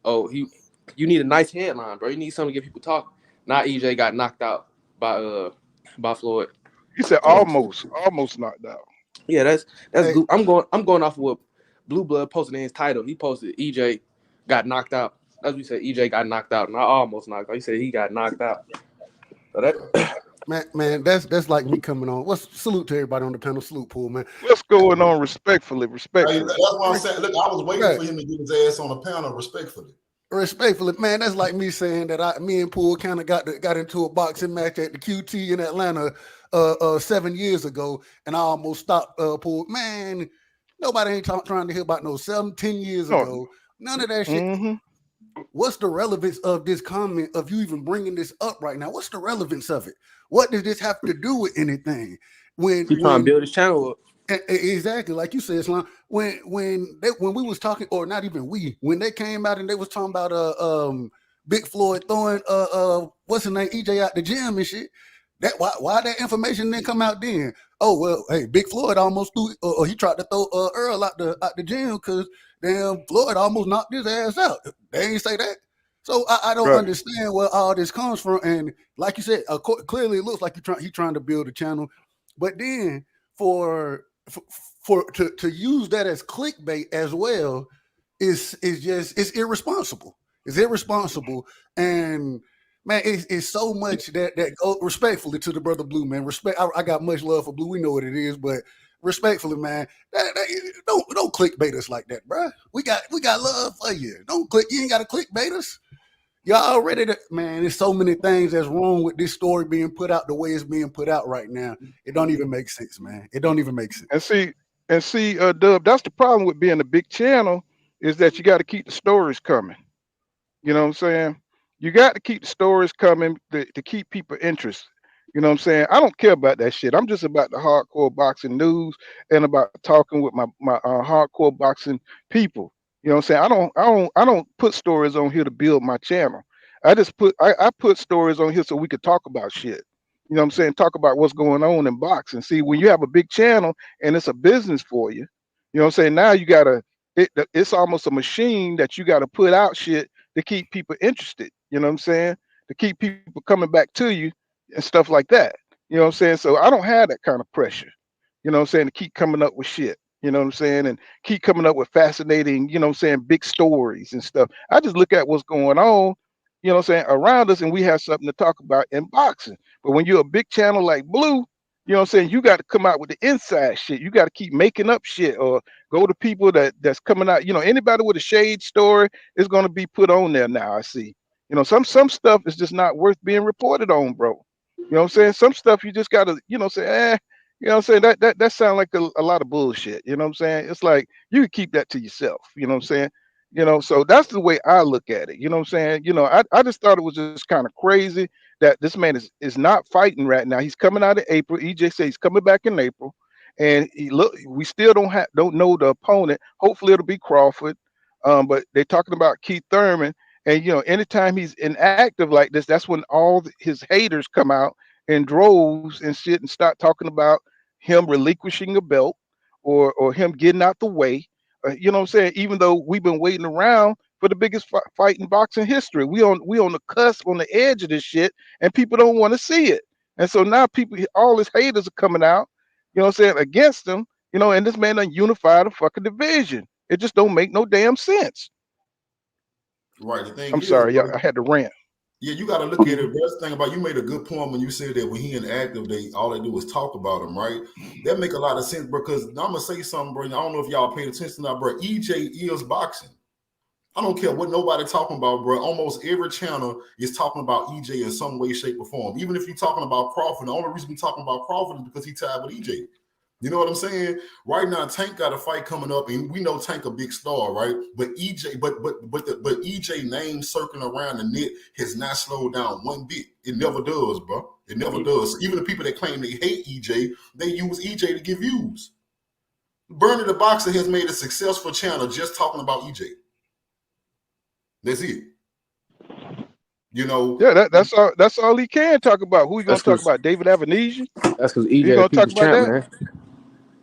you need a nice headline, bro. You need something to get people talking. Now EJ got knocked out by Floyd. He said almost knocked out. Yeah, that's good. I'm going off of what Blue Blood posted in his title. He posted EJ got knocked out. As we said, EJ got knocked out, not almost knocked out. He said he got knocked out. So that man, that's like me coming on. Salute to everybody on the panel. Salute, Pool, man. What's going on? Respectfully. Hey, that's what I'm saying. Look, I was waiting for him to get his ass on the panel respectfully, man. That's like me saying that me and Poole kind of got into a boxing match at the QT in Atlanta 7 years ago, and I almost stopped Poole. Man, nobody ain't trying to hear about no 10 years ago. None of that shit. what's the relevance of this comment of you even bringing this up right now? What's the relevance of it? What does this have to do with anything? He trying to build his channel up. Exactly, like you said, Islam. When we was talking, or not even when they came out and they was talking about Big Floyd throwing what's his name, EJ out the gym and shit. That why that information didn't come out then? Oh well, hey, Big Floyd almost threw, or he tried to throw Errol out the gym because damn Floyd almost knocked his ass out. They ain't say that. So I don't understand where all this comes from. And like you said, clearly it looks like he's trying to build a channel, but then to use that as clickbait as well is irresponsible. It's irresponsible. And man, it's so much that go respectfully to the brother Blue, man. Respect. I got much love for Blue. We know what it is, but respectfully, man, don't clickbait us like that, bro. We got love for you. Don't click. You ain't got to clickbait us. Y'all already, man. There's so many things that's wrong with this story being put out the way it's being put out right now. It don't even make sense, man. It don't even make sense. And see, Dub, that's the problem with being a big channel is that you got to keep the stories coming. You know what I'm saying? You got to keep the stories coming to keep people interest. You know what I'm saying? I don't care about that shit. I'm just about the hardcore boxing news and about talking with my hardcore boxing people. You know what I'm saying? I don't put stories on here to build my channel. I put stories on here so we could talk about shit. You know what I'm saying? Talk about what's going on in boxing. See, when you have a big channel and it's a business for you, you know what I'm saying? Now you gotta it's almost a machine that you gotta put out shit to keep people interested. You know what I'm saying? To keep people coming back to you and stuff like that. You know what I'm saying? So I don't have that kind of pressure. You know what I'm saying? To keep coming up with shit. You know what I'm saying? And keep coming up with fascinating, you know what I'm saying, big stories and stuff. I just look at what's going on, you know what I'm saying, around us, and we have something to talk about in boxing. But when you're a big channel like Blue, you know what I'm saying, you got to come out with the inside shit. You got to keep making up shit or go to people that's coming out. You know, anybody with a shade story is going to be put on there now, I see. You know, some stuff is just not worth being reported on, bro. You know what I'm saying? Some stuff you just got to, you know, say, you know what I'm saying? That sounds like a lot of bullshit. You know what I'm saying? It's like you can keep that to yourself. You know what I'm saying? You know, so that's the way I look at it. You know what I'm saying? You know, I just thought it was just kind of crazy that this man is not fighting right now. He's coming out in April. EJ says he's coming back in April. And we still don't know the opponent. Hopefully it'll be Crawford. But they're talking about Keith Thurman. And you know, anytime he's inactive like this, that's when all his haters come out in droves and shit and start talking about him relinquishing a belt or him getting out the way. You know what I'm saying? Even though we've been waiting around for the biggest fight in boxing history, we on the cusp, on the edge of this shit, and people don't want to see it. And so now all his haters are coming out, you know what I'm saying, against him, you know, and this man done unified a fucking division. It just don't make no damn sense. Right. The thing I'm sorry, I had to rant. Yeah, you got to look at it. That's the thing about, you made a good point when you said that when he inactive, all they do is talk about him, right? That make a lot of sense, bro, because I'm going to say something, bro. I don't know if y'all paid attention now, bro. EJ is boxing. I don't care what nobody talking about, bro. Almost every channel is talking about EJ in some way, shape, or form. Even if you're talking about Crawford, the only reason we're talking about Crawford is because he tied with EJ. You know what I'm saying? Right now, Tank got a fight coming up, and we know Tank a big star, right? But EJ, but EJ name circling around the net has not slowed down one bit. It never does, bro. It never does. Even the people that claim they hate EJ, they use EJ to give views. Bernie the Boxer has made a successful channel just talking about EJ. That's it. You know, yeah, that's all he can talk about. Who he gonna talk about? David Avenesian? That's because EJ gonna talk about that, man.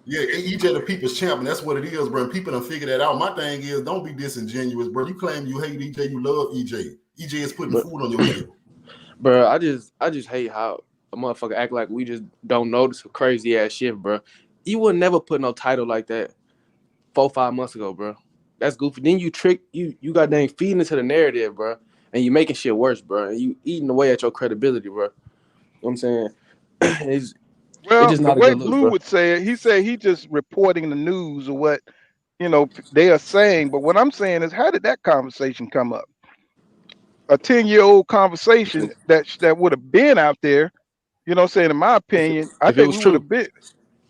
Yeah, EJ the people's champion. That's what it is, bro. People don't figure that out. My thing is, don't be disingenuous, bro. You claim you hate EJ, you love EJ. EJ is putting food on your table. Bro, I just hate how a motherfucker act like we just don't notice a crazy ass shit, bro. You would never put no title like that 4-5 months ago, bro. That's goofy. Then you goddamn feeding into the narrative, bro, and you making shit worse, bro. And you eating away at your credibility, bro. You know what I'm saying? It's just not the way a good Blue look, would say it, he said he just reporting the news or what, you know, they are saying. But what I'm saying is, how did that conversation come up? A 10-year-old conversation that would have been out there, you know what I'm saying, in my opinion. I think we would have been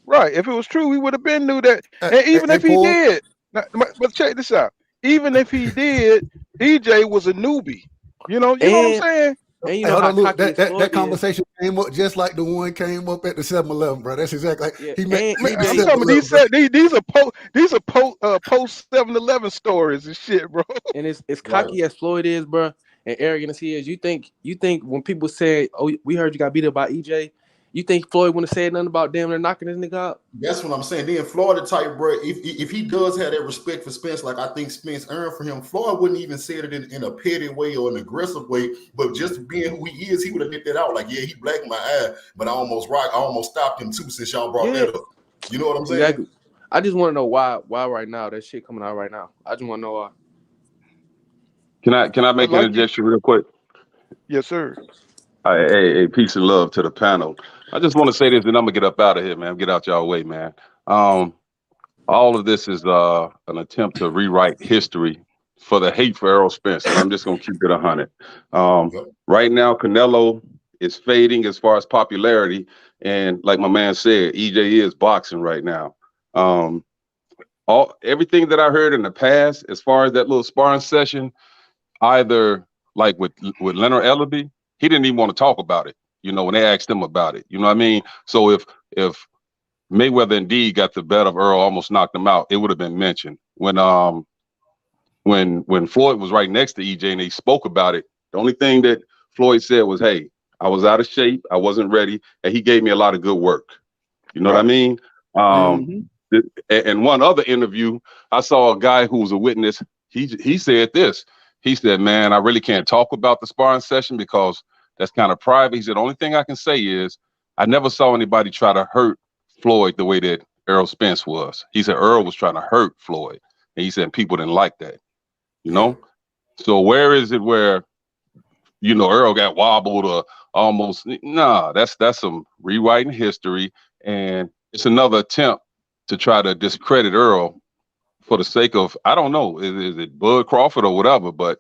right. If it was true, we would have been knew that. And even if he did, but check this out. even if he did, EJ was a newbie. You know what I'm saying? And you Hey, know hold how on, look, cocky his that Floyd is. conversation came up just like the one came up at the 7-Eleven, bro. That's exactly like Yeah, he met and Man, at the I'm EJ, talking about 7-Eleven, bro. these are post 7-Eleven stories and shit, bro. and as Right. cocky as Floyd is, bro, and arrogant as he is, you think when people say, "Oh, we heard you got beat up by EJ," you think Floyd wouldn't have said nothing about damn near knocking this nigga out? That's what I'm saying. Then Floyd, the type, bro, if he does have that respect for Spence, like I think Spence earned for him, Floyd wouldn't even say it in a petty way or an aggressive way, but just being who he is, he would have hit that out. Like, yeah, he blacked my eye, but I almost stopped him too since y'all brought Yeah, that up. You know what I'm saying? exactly. I just want to know why right now that shit coming out right now. I just want to know why. Can I But make an like you, injection real quick? yes, sir. Hey, peace and love to the panel. I just want to say this, and I'm gonna get up out of here, man. Get out y'all way, man. All of this is an attempt to rewrite history for the hate for Errol Spence, and I'm just gonna keep it 100. Yep. Right now, Canelo is fading as far as popularity, and like my man said, EJ is boxing right now. Everything that I heard in the past, as far as that little sparring session, either like with Leonard Ellaby, he didn't even want to talk about it. You know, when they asked him about it, you know what I mean? So if Mayweather indeed got the better of Errol, almost knocked him out, it would have been mentioned. When Floyd was right next to EJ and they spoke about it, the only thing that Floyd said was, "Hey, I was out of shape, I wasn't ready, and he gave me a lot of good work." You know what I mean? And one other interview, I saw a guy who was a witness. He said this. He said, "Man, I really can't talk about the sparring session because that's kind of private." He said, "The only thing I can say is I never saw anybody try to hurt Floyd the way that Errol Spence was." He said Earl was trying to hurt Floyd, and he said people didn't like that. You know, so where is it where Earl got wobbled or almost? Nah, that's some rewriting history, and it's another attempt to try to discredit Earl for the sake of, I don't know, is it Bud Crawford or whatever, but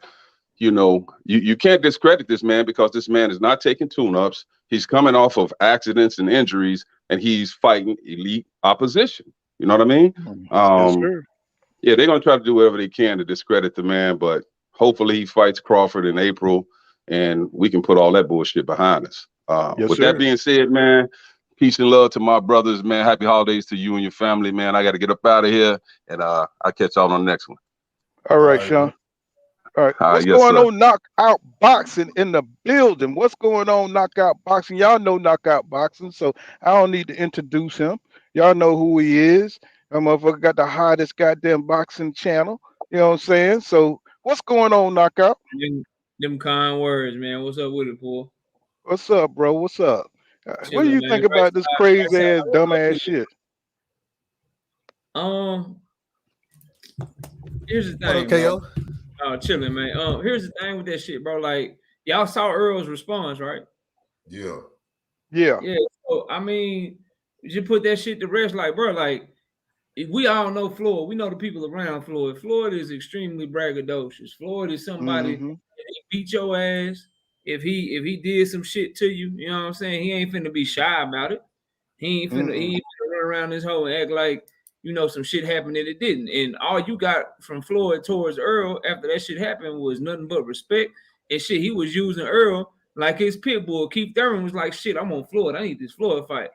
you can't discredit this man because this man is not taking tune-ups. He's coming off of accidents and injuries, and he's fighting elite opposition. You know what I mean? Yes, sir. Yeah, they're gonna try to do whatever they can to discredit the man, but hopefully he fights Crawford in April, and we can put all that bullshit behind us. Yes, With sir. that being said, man, peace and love to my brothers, man. Happy holidays to you and your family, man. I got to get up out of here, and I'll catch y'all on the next one. All right, Sean. All right. What's yes, going sir. on, Knockout Boxing in the building? What's going on, Knockout Boxing? Y'all know Knockout Boxing, so I don't need to introduce him. Y'all know who he is. That motherfucker got the hottest goddamn boxing channel. You know what I'm saying? So what's going on, Knockout? Them kind words, man. What's up with it, Paul? What's up, bro? What's up? What do Chilling, you man. think about this crazy ass, dumb ass shit? Here's the What thing, up, bro. KO? Oh, chilling, man. Here's the thing with that shit, bro. Like, y'all saw Earl's response, right? Yeah. Yeah. Yeah. So I mean, you put that shit to rest, like, bro, like, we all know Floyd. We know the people around Floyd. Floyd is extremely braggadocious. Floyd is somebody Mm-hmm. that he beat your ass. If he did some shit to you, you know what I'm saying? He ain't finna be shy about it. He ain't finna run around this hole and act like, some shit happened and it didn't. And all you got from Floyd towards Earl after that shit happened was nothing but respect and shit. He was using Earl like his pit bull. Keith Thurman was like, shit, I'm on Floyd. I need this Floyd fight.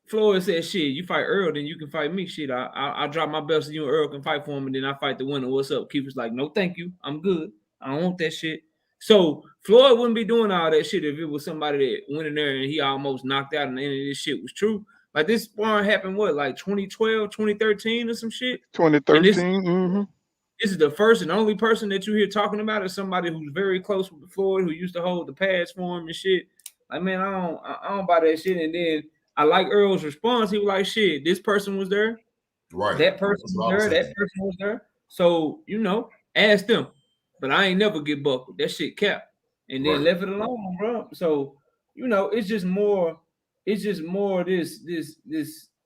Floyd said, shit, you fight Earl, then you can fight me. Shit, I drop my belt so you and Earl can fight for him, and then I fight the winner. What's up? Keith was like, no, thank you. I'm good. I don't want that shit. So Floyd wouldn't be doing all that shit if it was somebody that went in there and he almost knocked out and the end of this shit was true. Like, this sparring happened, what, like 2012, 2013 or some shit? 2013. This is the first and only person that you hear talking about is somebody who's very close with Floyd, who used to hold the pads for him and shit. Like, man, I don't buy that shit. And then I like Earl's response. He was like, shit, this person was there. Right. That person was there. That person was there. So, ask them. But I ain't never get buckled. That shit kept. And then left it alone, bro. So, it's just more this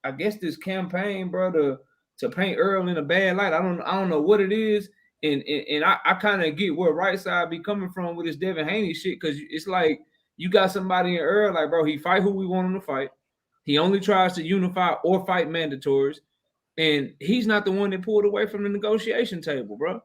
I guess this campaign, bro, to paint Earl in a bad light. I don't know what it is. And I kind of get where right side be coming from with this Devin Haney shit, because it's like you got somebody in Earl, like, bro, he fight who we want him to fight. He only tries to unify or fight mandatories. And he's not the one that pulled away from the negotiation table, bro.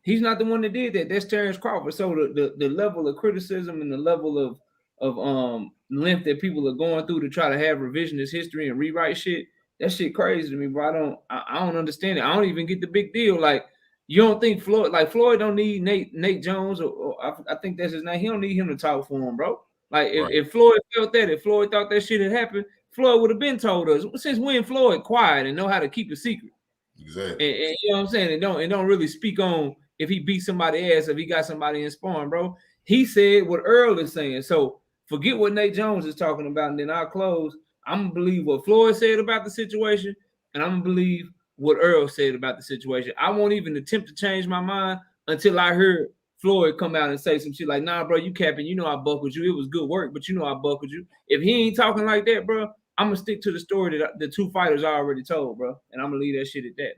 He's not the one that did that. That's Terrence Crawford. So the level of criticism and the level of length that people are going through to try to have revisionist history and rewrite shit, that shit crazy to me, bro. I don't understand it. I don't even get the big deal. Like, you don't think Floyd don't need Nate Jones or I think that's his name. He don't need him to talk for him, bro. Like if Floyd felt that, if Floyd thought that shit had happened, Floyd would have been told us. Since when Floyd quiet and know how to keep a secret? Exactly. And you know what I'm saying? And don't really speak on if he beat somebody ass, if he got somebody in sparring, bro. He said what Errol is saying. So forget what Nate Jones is talking about, and then I'll close. I'm gonna believe what Floyd said about the situation, and I'm gonna believe what Errol said about the situation. I won't even attempt to change my mind until I heard Floyd come out and say some shit like, nah, bro, you capping, you know I buckled you. It was good work, but you know I buckled you. If he ain't talking like that, bro, I'm gonna stick to the story that the two fighters already told, bro. And I'm gonna leave that shit at that.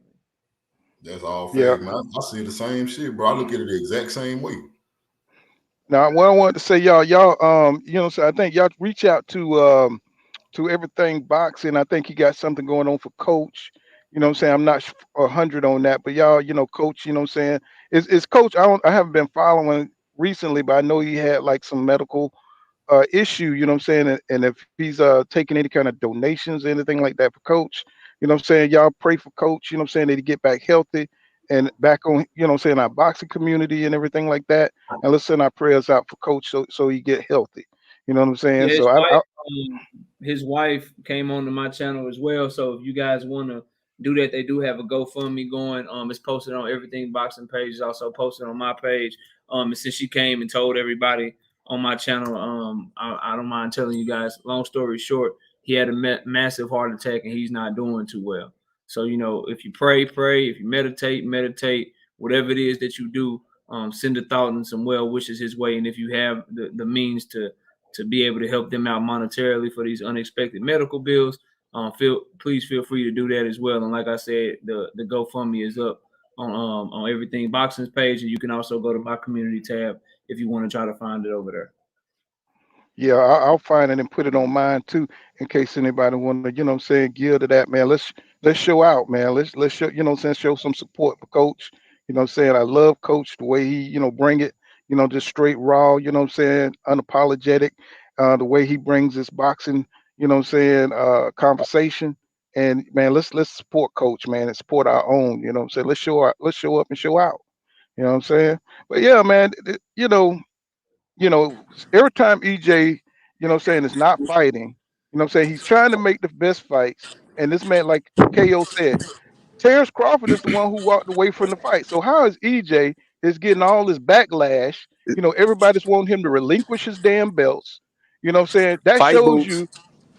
That's all fact, man. I see the same shit, bro. I look at it the exact same way. Now, what I wanted to say, y'all, you know, so I think y'all reach out to everything boxing. I think he got something going on for Coach. You know what I'm saying? I'm not 100 on that, but y'all, you know, Coach, you know what I'm saying? Is Coach, I haven't been following recently, but I know he had like some medical issue, you know what I'm saying? And if he's taking any kind of donations or anything like that for Coach, you know what I'm saying? Y'all pray for Coach, you know what I'm saying, that he get back healthy and back on, you know what I'm saying, our boxing community and everything like that. And let's send our prayers out for Coach so he get healthy. You know what I'm saying? Yeah, So his wife came onto my channel as well. So if you guys want to do that, they do have a GoFundMe going. It's posted on Everything Boxing page. It's also posted on my page. And since she came and told everybody on my channel, I don't mind telling you guys. Long story short, he had a massive heart attack and he's not doing too well. So you know, if you pray. If you meditate. Whatever it is that you do, send a thought and some well wishes his way. And if you have the means to be able to help them out monetarily for these unexpected medical bills, please feel free to do that as well. And like I said, the GoFundMe is up on Everything Boxing's page, and you can also go to my community tab if you want to try to find it over there. yeah, I'll find it and put it on mine too, in case anybody want to, you know what I'm saying, give to that, man. Let's show out, man. Let's show, you know what I'm saying, show some support for Coach. You know what I'm saying? I love Coach the way he, you know, bring it, you know, just straight raw, you know what I'm saying, unapologetic, the way he brings this boxing, you know what I'm saying, conversation. And man, let's support Coach, man, and support our own, you know what I'm saying. Let's show up and show out. You know what I'm saying? But yeah, man, you know, every time EJ, you know what I'm saying, is not fighting, you know what I'm saying, he's trying to make the best fights. And this man, like KO said, Terrence Crawford is the one who walked away from the fight. So how is EJ is getting all this backlash? You know, everybody's wanting him to relinquish his damn belts. You know what I'm saying? That Fight shows boots. you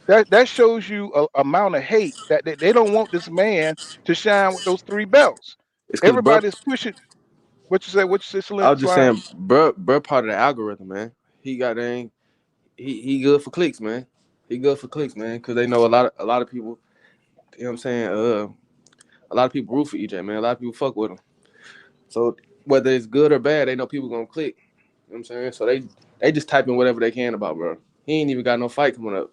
that shows you a amount of hate that they don't want this man to shine with those 3 belts. It's because bro. Everybody's pushing. What you say? What you say, I was just Slime? saying, bro, part of the algorithm, man. He got dang. He good for clicks, man. He good for clicks, man, because they know a lot of people. You know what I'm saying? A lot of people root for EJ, man. A lot of people fuck with him. So whether it's good or bad, they know people gonna click. You know what I'm saying? So they just type in whatever they can about, bro. He ain't even got no fight coming up.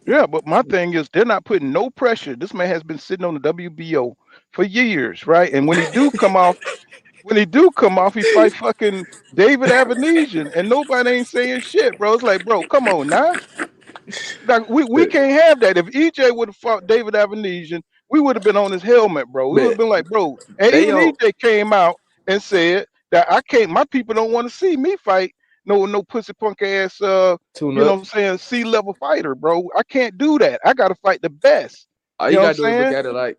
Yeah, but my thing is they're not putting no pressure. This man has been sitting on the WBO for years, right? And when he do come off, he fight fucking David Avenesian, and nobody ain't saying shit, bro. It's like, bro, come on now. Like we can't have that. If EJ would have fought David Avenesian, we would have been on his helmet, bro. We would Man, have been like, bro. And they even don't EJ came out and said that I can't. My people don't want to see me fight no pussy punk ass tune you know up. what I'm saying, C-level fighter, bro. I can't do that. I gotta fight the best. All You you know what I'm gotta do is look saying? at it like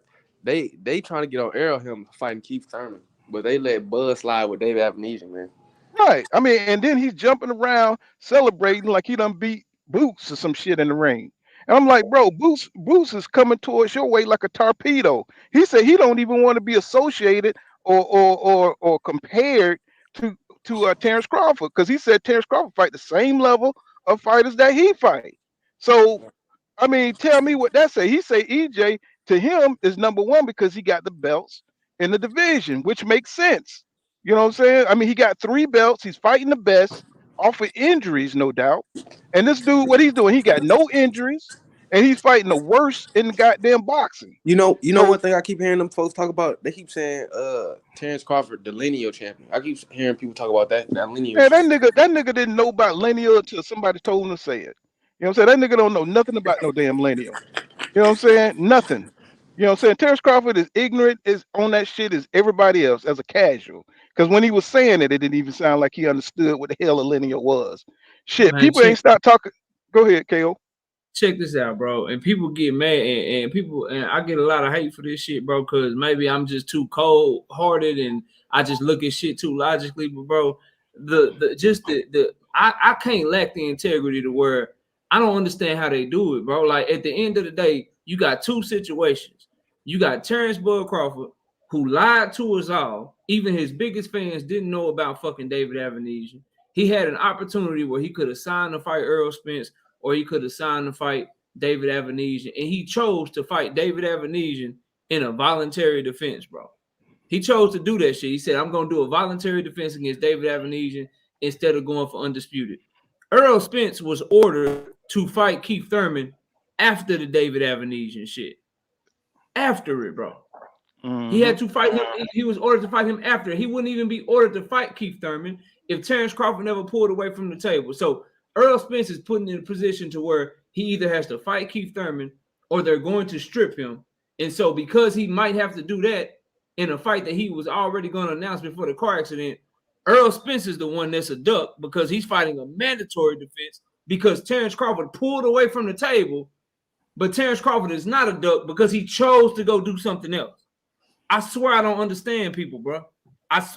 they trying to get on Errol him fighting Keith Thurman, but they let Bud slide with David Avenesian, man. Right. I mean, and then he's jumping around celebrating like he done beat Boots or some shit in the ring. And I'm like, bro, Boots is coming towards your way like a torpedo. He said he don't even want to be associated or compared to Terrence Crawford, because he said Terrence Crawford fight the same level of fighters that he fight. So I mean, tell me what that say. He say EJ to him is number 1 because he got the belts in the division, which makes sense. You know what I'm saying? I mean, he got 3 belts. He's fighting the best off of injuries, no doubt. And this dude, what he's doing, he got no injuries. and he's fighting the worst in the goddamn boxing. You know So one thing I keep hearing them folks talk about? They keep saying Terrence Crawford, the lineal champion. I keep hearing people talk about that lineal. man, that nigga didn't know about lineal until somebody told him to say it. You know what I'm saying? That nigga don't know nothing about no damn lineal. You know what I'm saying? Nothing. You know what I'm saying? Terrence Crawford is ignorant is on that shit as everybody else as a casual. Because when he was saying it, it didn't even sound like he understood what the hell a lineal was. Shit, Man, people ain't stopped talking. Go ahead, KO. check this out, bro. And people get mad, and people, and I get a lot of hate for this shit, bro, because maybe I'm just too cold hearted and I just look at shit too logically. But bro, I can't lack the integrity to where I don't understand how they do it, bro. Like at the end of the day, you got two situations. You got Terrence Bud Crawford, who lied to us all. Even his biggest fans didn't know about fucking David Avenesian. He had an opportunity where he could have signed to fight Errol Spence, or he could have signed to fight David Avenesian, and he chose to fight David Avenesian in a voluntary defense, bro. He chose to do that shit. He said, I'm going to do a voluntary defense against David Avenesian instead of going for undisputed. Errol Spence was ordered to fight Keith Thurman after the David Avenesian shit. After it, bro. He had to fight him. He was ordered to fight him after. He wouldn't even be ordered to fight Keith Thurman if Terrence Crawford never pulled away from the table. So Errol Spence is put in a position to where he either has to fight Keith Thurman or they're going to strip him. And so because he might have to do that in a fight that he was already going to announce before the car accident, Errol Spence is the one that's a duck because he's fighting a mandatory defense because Terrence Crawford pulled away from the table, but Terrence Crawford is not a duck because he chose to go do something else. I swear I don't understand people, bro.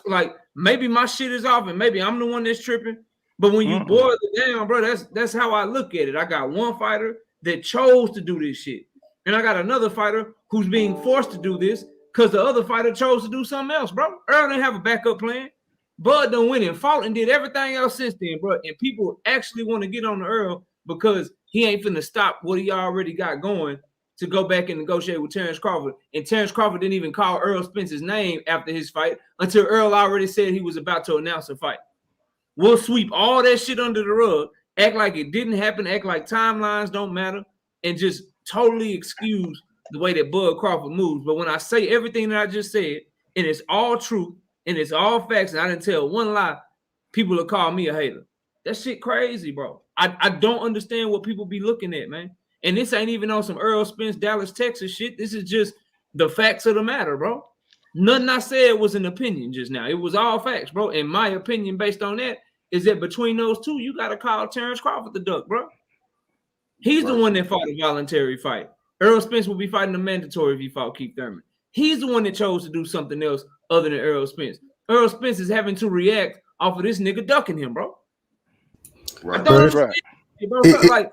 Like maybe my shit is off and maybe I'm the one that's tripping. But when you boil it down, bro, that's how I look at it. I got one fighter that chose to do this shit. And I got another fighter who's being forced to do this because the other fighter chose to do something else, bro. Earl didn't have a backup plan. Bud done went and fought and did everything else since then, bro. And people actually want to get on the Earl because he ain't finna stop what he already got going to go back and negotiate with Terrence Crawford. And Terrence Crawford didn't even call Errol Spence's name after his fight until Earl already said he was about to announce a fight. We'll sweep all that shit under the rug, act like it didn't happen, act like timelines don't matter, and just totally excuse the way that Bud Crawford moves. But when I say everything that I just said, and it's all truth, and it's all facts, and I didn't tell one lie, people will call me a hater. That shit crazy, bro. I don't understand what people be looking at, man. And this ain't even on some Errol Spence, Dallas, Texas shit. This is just the facts of the matter, bro. Nothing I said was an opinion just now. It was all facts, bro. And my opinion based on that is that between those two, you got to call Terrence Crawford the duck, bro. He's the one that fought a voluntary fight. Errol Spence will be fighting a mandatory if he fought Keith Thurman. He's the one that chose to do something else other than Errol Spence. Errol Spence is having to react off of this nigga ducking him, bro. Right. I don't understand it, bro. Like,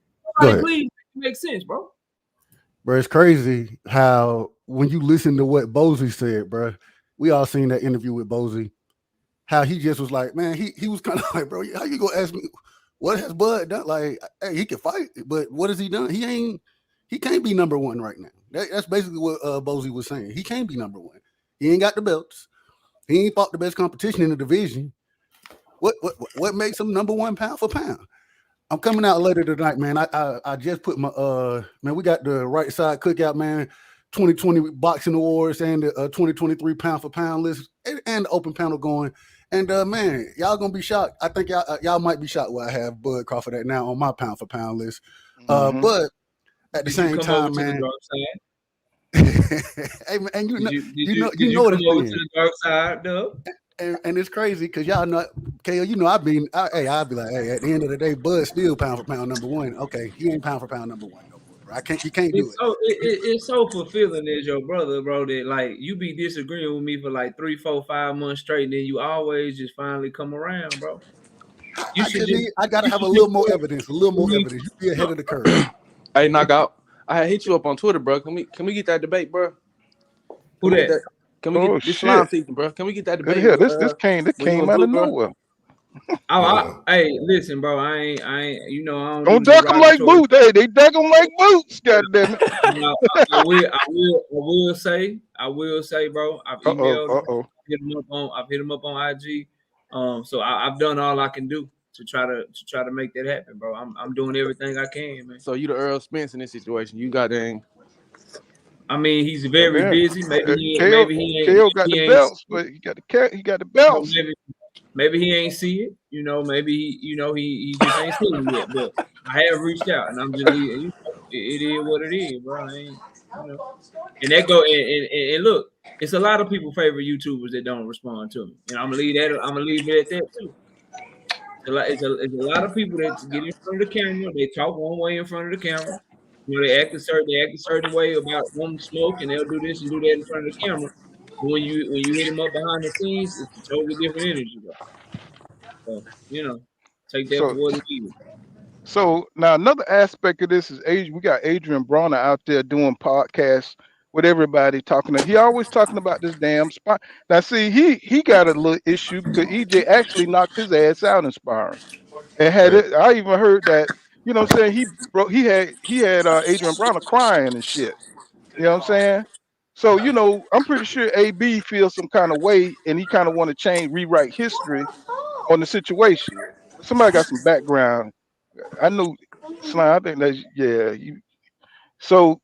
please make sense, bro. Bro, it's crazy how when you listen to what Bozy said, bro, we all seen that interview with Bozy, how he just was like, man, he was kind of like, bro, how you gonna ask me what has Bud done? Like, hey, he can fight, but what has he done? He can't be number one right now. That's basically what Bozy was saying. He can't be number one. He ain't got the belts. He ain't fought the best competition in the division. What makes him number one pound for pound? I'm coming out later tonight, man. I just put my man, we got the right side cookout, man, 2020 boxing awards and the 2023 pound for pound list and the open panel going. And man, y'all gonna be shocked. I think y'all might be shocked where I have Bud Crawford at now on my pound for pound list. But at the same time, man. Hey man, and you know what it's over to the dark side, though. And it's crazy because y'all know, KO, you know, I'd be like, hey, at the end of the day, Bud still pound for pound number one. Okay, he ain't pound for pound number one no more, bro. You can't do it. It's so fulfilling as your brother, bro, that like you be disagreeing with me for like 3, 4, 5 months straight, and then you always just finally come around, bro. I gotta have a little more evidence. You be ahead of the curve. Hey, Knockout, I hit you up on Twitter, bro. Can we get that debate, bro? Who that? Can we get this slime season, bro? Can we get that debate? Yeah, this came out of nowhere. Hey, listen, bro. I ain't. You know, I don't duck them like boots. They duck them like boots. Goddamn it. I will say, bro. I've emailed. I've hit him up on IG. So I've done all I can do to try to make that happen, bro. I'm doing everything I can, man. So you the Errol Spence in this situation. You got dang. I mean, he's very busy. Maybe KO got the he ain't belts, but he got the belts. Maybe he ain't see it. You know, maybe he just ain't seen it yet. But I have reached out, and I'm just leaving. You know, it is what it is, bro. I ain't, you know. And that go and look, it's a lot of people favorite YouTubers that don't respond to me, and I'm gonna leave it at that too. It's a lot of people that get in front of the camera. They talk one way in front of the camera. You know, they act a certain way about wanting smoke, and they'll do this and do that in front of the camera. But when you hit them up behind the scenes, it's a totally different energy, bro. So, you know, take that for what it is. So now another aspect of this is we got Adrian Bronner out there doing podcasts with everybody talking. He always talking about this damn spine. Now see, he got a little issue because EJ actually knocked his ass out in sparring. And had it, I even heard that, you know what I'm saying, he had Adrian Bronner crying and shit. You know what I'm saying? So, you know, I'm pretty sure AB feels some kind of way and he kind of want to rewrite history on the situation. Somebody got some background. I know Slime, I think that's so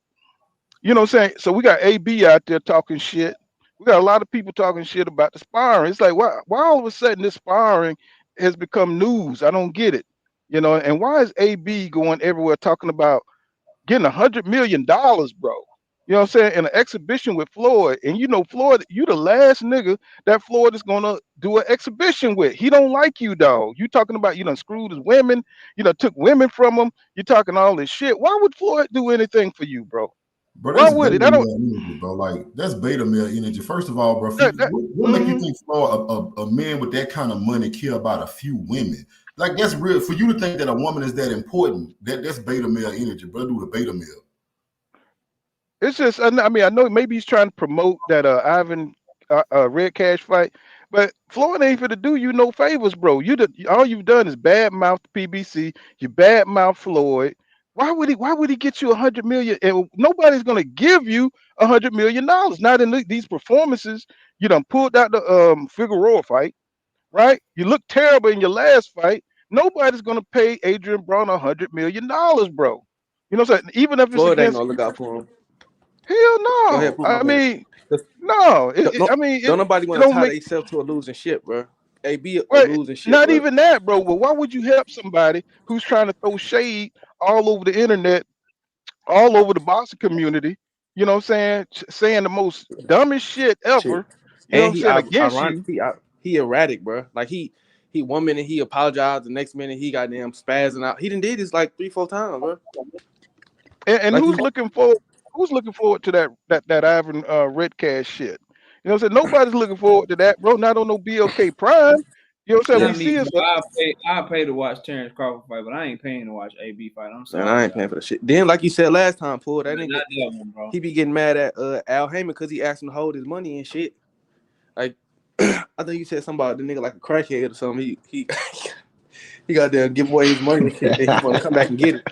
you know what I'm saying? So we got AB out there talking shit. We got a lot of people talking shit about the sparring. It's like why all of a sudden this sparring has become news? I don't get it. You know, and why is AB going everywhere talking about getting $100 million, bro? You know what I'm saying? In an exhibition with Floyd. And you know, Floyd, you the last nigga that Floyd is gonna do an exhibition with. He don't like you, dog. You talking about you done screwed his women, you know, took women from him, you talking all this shit. Why would Floyd do anything for you, bro? Bro, that's beta male energy, bro. Like that's beta male energy. First of all, bro, what make you think Floyd, a man with that kind of money, care about a few women? Like that's real. For you to think that a woman is that important, that's beta male energy, bro. Do the beta male. It's just, I mean, I know maybe he's trying to promote that Ivan Red Cash fight, but Floyd ain't finna do you no favors, bro. All you've done is bad mouth PBC. You bad mouth Floyd. Why would he get you $100 million? And nobody's gonna give you $100 million. Not in these performances. You done pulled out the Figueroa fight, right? You look terrible in your last fight. Nobody's gonna pay Adrian Brown $100 million, bro. You know what I'm saying? Even if it's Floyd against, ain't gonna look out for him. Hell no. Go ahead, I mean, no. Don't nobody want to tie themselves to a losing ship, bro. AB a losing ship. Not bro. even that, bro. Well, why would you help somebody who's trying to throw shade all over the internet, all over the boxing community? You know what I'm saying? Saying the most dumbest shit ever. You know what I'm saying? Against you. He erratic, bro. Like he 1 minute he apologized, the next minute he goddamn spazzing out. He done did this like 3-4 times, bro. And like who's looking forward to that Ivan Red Cash shit? You know what I'm saying? Nobody's looking forward to that, bro. Not on no BLK Prime. You know what I'm saying? I'll pay to watch Terrence Crawford fight, but I ain't paying to watch AB fight. I'm sorry. Man, I ain't paying for the shit. Then, like you said last time, Paul, that nigga, he be getting mad at Al Heyman because he asked him to hold his money and shit. Like, I think you said something about the nigga like a crackhead or something. He got there give away his money and shit, and he want to come back and get it.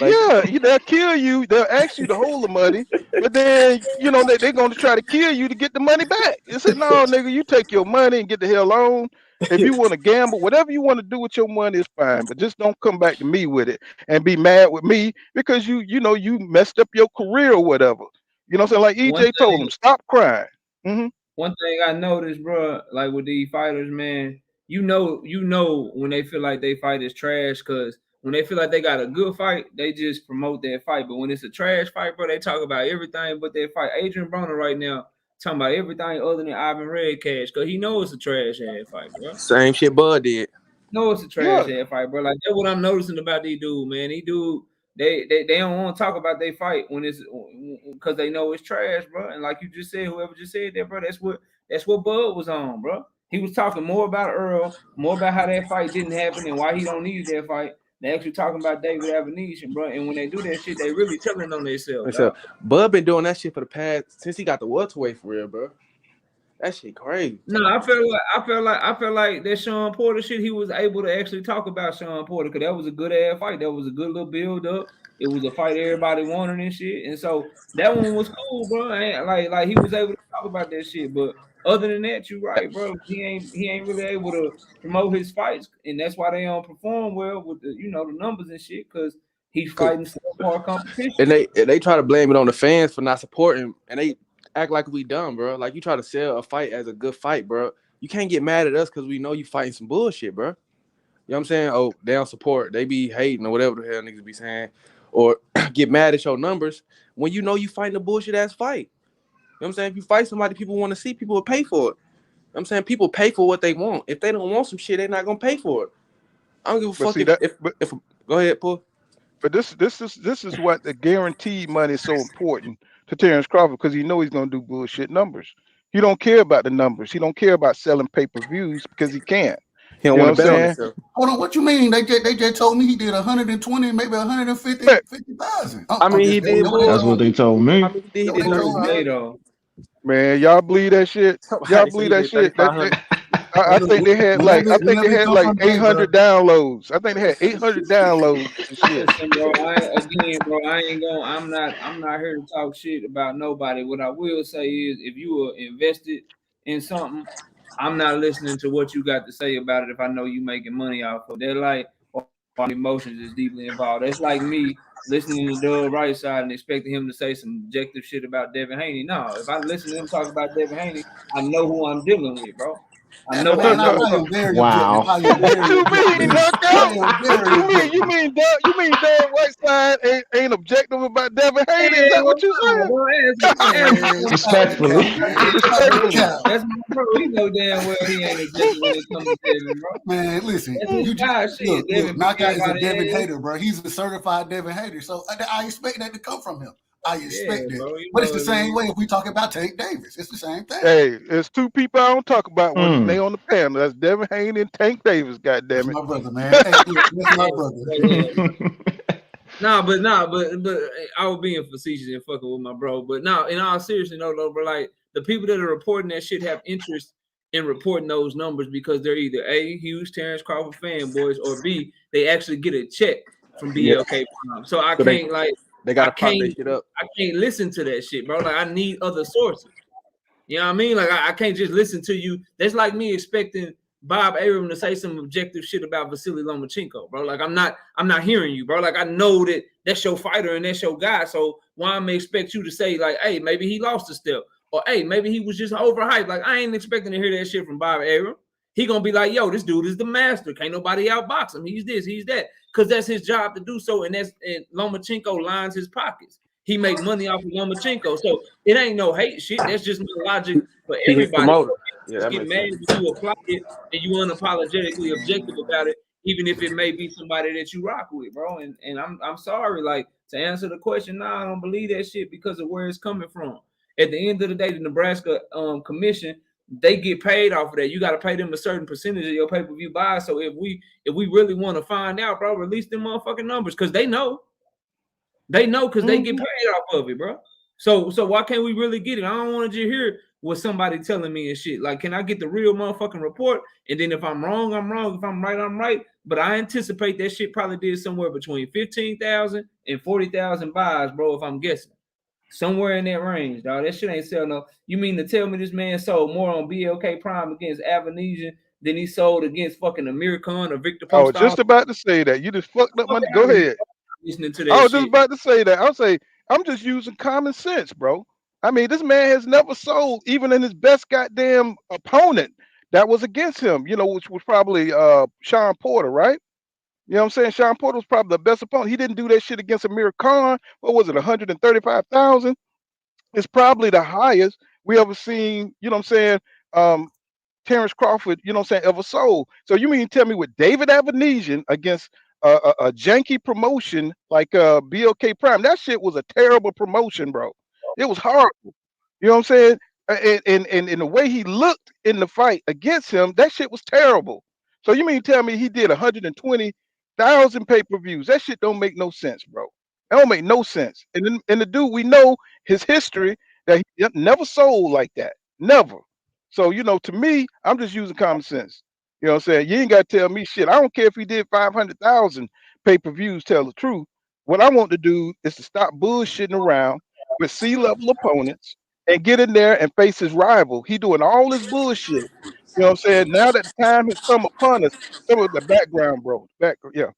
Like, yeah, they'll kill you. They'll ask you to hold the money, but then you know they're going to try to kill you to get the money back. They said, "No, nigga, you take your money and get the hell on. If you want to gamble, whatever you want to do with your money is fine, but just don't come back to me with it and be mad with me because you know you messed up your career or whatever." You know what I'm saying? Like EJ told him, "Stop crying." Mm-hmm. One thing I noticed, bro, like with these fighters, man, you know when they feel like they fight is trash because. When they feel like they got a good fight, they just promote that fight. But when it's a trash fight, bro, they talk about everything but their fight. Adrian Broner right now talking about everything other than Ivan Red Cash because he knows it's a trash ass fight, bro. Same shit Bud did. No, it's a trash ass fight, bro. Like that's what I'm noticing about these dudes, man. They don't want to talk about their fight when it's because they know it's trash, bro. And like you just said, whoever just said that, bro, that's what Bud was on, bro. He was talking more about Errol, more about how that fight didn't happen and why he don't need that fight. They actually talking about David Avenesian, bro. And when they do that shit, they really telling on themselves. Bud been doing that shit for the past since he got the welterweight for real, bro. That shit crazy. No, I feel like that Sean Porter shit. He was able to actually talk about Sean Porter because that was a good ass fight. That was a good little build up. It was a fight everybody wanted and shit. And so that one was cool, bro. Like he was able to talk about that shit. But other than that, you right, bro. He ain't really able to promote his fights, and that's why they don't perform well with the the numbers and shit, because he's fighting subpar competition. And they try to blame it on the fans for not supporting, and they act like we dumb, bro. Like, you try to sell a fight as a good fight, bro. You can't get mad at us because we know you fighting some bullshit, bro. You know what I'm saying? Oh, they don't support. They be hating or whatever the hell niggas be saying. Or get mad at your numbers when you know you fighting a bullshit ass fight. You know what I'm saying? If you fight somebody people want to see, people will pay for it. You know what I'm saying? People pay for what they want. If they don't want some shit, they're not gonna pay for it. I don't give a fuck if go ahead, Paul. But this is what the guaranteed money is so important to Terrence Crawford, because he know he's gonna do bullshit numbers. He don't care about the numbers. He don't care about selling pay-per-views because he can't. He don't want to bet on himself. Hold on, what you mean? They just told me he did 120, maybe 150,000. I mean, he did. That's what they told me. I mean, he did 30. Man, y'all believe that shit? Y'all believe that shit? I think they had like 800 downloads. I think they had 800 downloads and shit. Listen, bro, I'm not here to talk shit about nobody. What I will say is, if you are invested in something, I'm not listening to what you got to say about it if I know you making money off of it. Like, emotions is deeply involved. That's like me listening to Doug Right Side and expecting him to say some objective shit about Devin Haney. No, if I listen to him talk about Devin Haney, I know who I'm dealing with, bro. I know. Wow. What you mean, Knockout? You mean Doug Whiteside ain't objective about Devin Haney? Is that what you saying? Respectfully. That's my bro. He know damn well he ain't objective when it comes to Devin, bro. Man, listen, look, Knockout is a Devin hater, bro. He's a certified Devin hater, so I expect that to come from him. I expect it. Bro, but it's the same way if we talk about Tank Davis. It's the same thing. Hey, there's two people I don't talk about when they on the panel. That's Devin Haney and Tank Davis, goddammit. That's my brother, man. Hey, that's my brother. But I was being facetious and fucking with my bro. But no, in all seriousness, no, bro, like the people that are reporting that shit have interest in reporting those numbers because they're either A, huge Terrence Crawford fanboys, or B, they actually get a check from BLK Prime. So I can't they gotta prop that shit up. I can't listen to that shit, bro. Like, I need other sources. You know what I mean? Like, I can't just listen to you. That's like me expecting Bob Arum to say some objective shit about Vasily Lomachenko, bro. Like, I'm not hearing you, bro. Like, I know that that's your fighter and that's your guy. So why am I expect you to say, like, hey, maybe he lost a step, or hey, maybe he was just overhyped? Like, I ain't expecting to hear that shit from Bob Arum. He gonna be like, yo, this dude is the master. Can't nobody outbox him. He's this, he's that. Because that's his job to do so, and Lomachenko lines his pockets. He make money off of Lomachenko. So it ain't no hate shit. That's just my logic for everybody. Yeah, get mad if you apply it and you unapologetically objective about it, even if it may be somebody that you rock with, bro. And I'm sorry, like, to answer the question, nah, I don't believe that shit because of where it's coming from. At the end of the day, the Nebraska commission, they get paid off of that. You got to pay them a certain percentage of your pay-per-view buy. So if we really want to find out, bro, release them motherfucking numbers, because they know. They know because they get paid off of it, bro. So why can't we really get it? I don't want to just hear what somebody telling me and shit. Like, can I get the real motherfucking report? And then if I'm wrong, I'm wrong. If I'm right, I'm right. But I anticipate that shit probably did somewhere between 15,000 and 40,000 buys, bro, if I'm guessing. Somewhere in that range, dog. That shit ain't selling no. You mean to tell me this man sold more on BLK Prime against Avanesian than he sold against fucking Amir Khan or Victor Postol? I was just about to say that. You just fucked up money. Go ahead. Listening to that I was shit. just about to say that. I'll say, I'm just using common sense, bro. I mean, this man has never sold, even in his best goddamn opponent that was against him, you know, which was probably Sean Porter, right? You know what I'm saying? Sean Porter was probably the best opponent. He didn't do that shit against Amir Khan. What was it, 135,000? It's probably the highest we ever seen, you know what I'm saying, Terrence Crawford, you know what I'm saying, ever sold. So you mean tell me with David Avanesian against a janky promotion like BLK Prime, that shit was a terrible promotion, bro. It was horrible. You know what I'm saying? And the way he looked in the fight against him, that shit was terrible. So you mean tell me he did 120,000 pay-per-views? That shit don't make no sense, bro. That don't make no sense. And the dude, we know his history that he never sold like that. Never. So, you know, to me, I'm just using common sense. You know what I'm saying? You ain't got to tell me shit. I don't care if he did 500,000 pay-per-views, tell the truth. What I want to do is to stop bullshitting around with C-level opponents and get in there and face his rival. He doing all this bullshit. You know what I'm saying? Now that the time has come upon us, some of the background, bro. Yeah.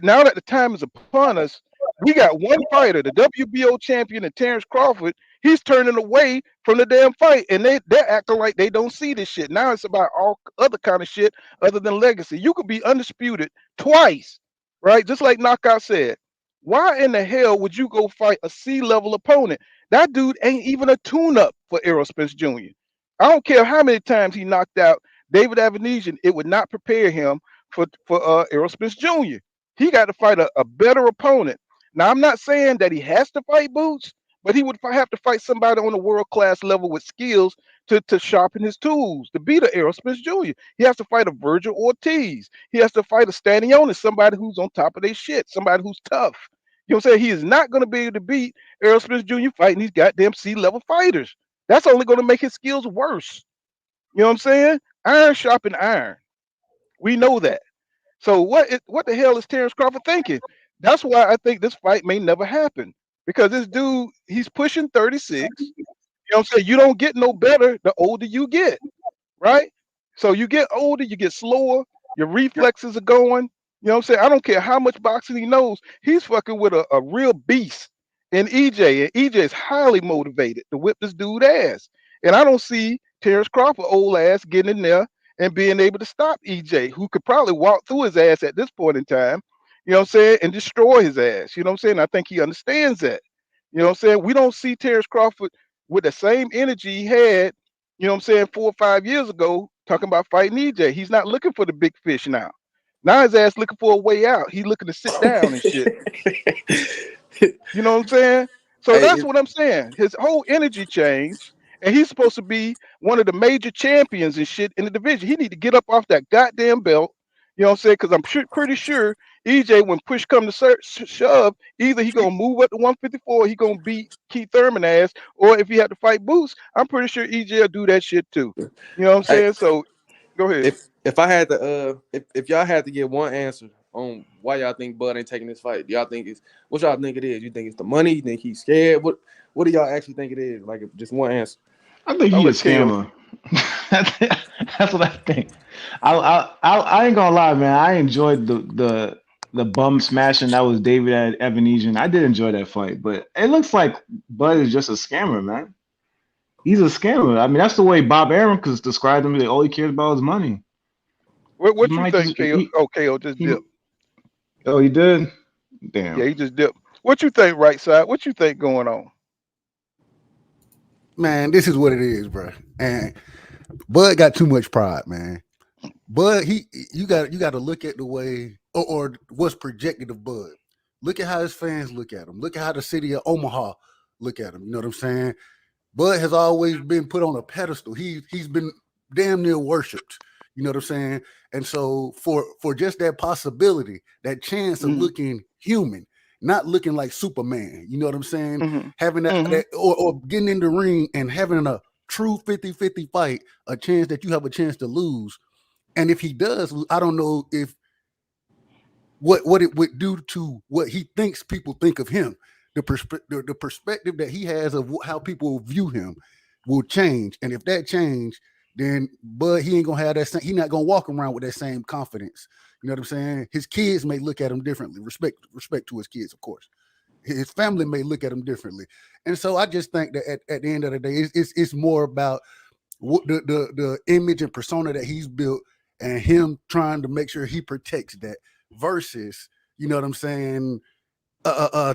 Now that the time is upon us, we got one fighter, the WBO champion, and Terrence Crawford. He's turning away from the damn fight, and they're acting like they don't see this shit. Now it's about all other kind of shit other than legacy. You could be undisputed twice, right? Just like Knockout said. Why in the hell would you go fight a C-level opponent? That dude ain't even a tune-up for Errol Spence Jr. I don't care how many times he knocked out David Avenesian, it would not prepare him for Errol Spence Jr. He got to fight a better opponent. Now, I'm not saying that he has to fight Boots, but he would have to fight somebody on a world-class level with skills to sharpen his tools, to beat a Errol Spence Jr. He has to fight a Virgil Ortiz. He has to fight a Stanionis, somebody who's on top of their shit, somebody who's tough. You know what I'm saying? He is not going to be able to beat Errol Spence Jr. fighting these goddamn C-level fighters. That's only going to make his skills worse. You know what I'm saying? Iron sharpen iron. We know that. So what the hell is Terrence Crawford thinking? That's why I think this fight may never happen. Because this dude, he's pushing 36. You know what I'm saying? You don't get no better the older you get, right? So you get older, you get slower, your reflexes are going. You know what I'm saying? I don't care how much boxing he knows. He's fucking with a real beast in EJ. And EJ is highly motivated to whip this dude ass. And I don't see Terrence Crawford old ass getting in there and being able to stop EJ, who could probably walk through his ass at this point in time, you know what I'm saying, and destroy his ass. You know what I'm saying? I think he understands that. You know what I'm saying? We don't see Terrence Crawford with the same energy he had, you know what I'm saying, 4 or 5 years ago, talking about fighting EJ. He's not looking for the big fish now. Now his ass looking for a way out. He's looking to sit down and shit. You know what I'm saying? So that's what I'm saying. His whole energy changed. And he's supposed to be one of the major champions and shit in the division. He need to get up off that goddamn belt. You know what I'm saying? Because I'm pretty sure EJ, when push come to shove, either he gonna move up to 154, he gonna beat Keith Thurman ass, or if he had to fight Boots, I'm pretty sure EJ will do that shit too. You know what I'm saying? So go ahead. If I had to if y'all had to get one answer on why y'all think Bud ain't taking this fight, do y'all think it's what y'all think it is? You think it's the money? You think he's scared? What do y'all actually think it is? Like just one answer. I think he's a scammer. That's what I think. I ain't gonna lie, man. I enjoyed the bum smashing that was David Avenesian. I did enjoy that fight, but it looks like Bud is just a scammer, man. He's a scammer. I mean, that's the way Bob Arum described him. That all he cares about is money. What you think, KO? KO just dipped. Oh, he did? Damn. Yeah, he just dipped. What you think, right side? What you think going on? Man, this is what it is, bro. And Bud got too much pride, man. Bud, you got to look at the way or what's projected of Bud. Look at how his fans look at him. Look at how the city of Omaha look at him. You know what I'm saying? Bud has always been put on a pedestal. He's been damn near worshipped. You know what I'm saying? And so for just that possibility, that chance of looking human, not looking like Superman, you know what I'm saying? Having that or getting in the ring and having a true 50-50 fight, a chance that you have a chance to lose. And if he does, I don't know if what it would do to what he thinks people think of him. The perspective that he has of how people view him will change. And if that change, then Bud, he ain't gonna have that same, he not gonna walk around with that same confidence. You know what I'm saying? His kids may look at him differently. Respect to his kids, of course. His family may look at him differently. And so I just think that at the end of the day, it's more about the image and persona that he's built and him trying to make sure he protects that versus, you know what I'm saying,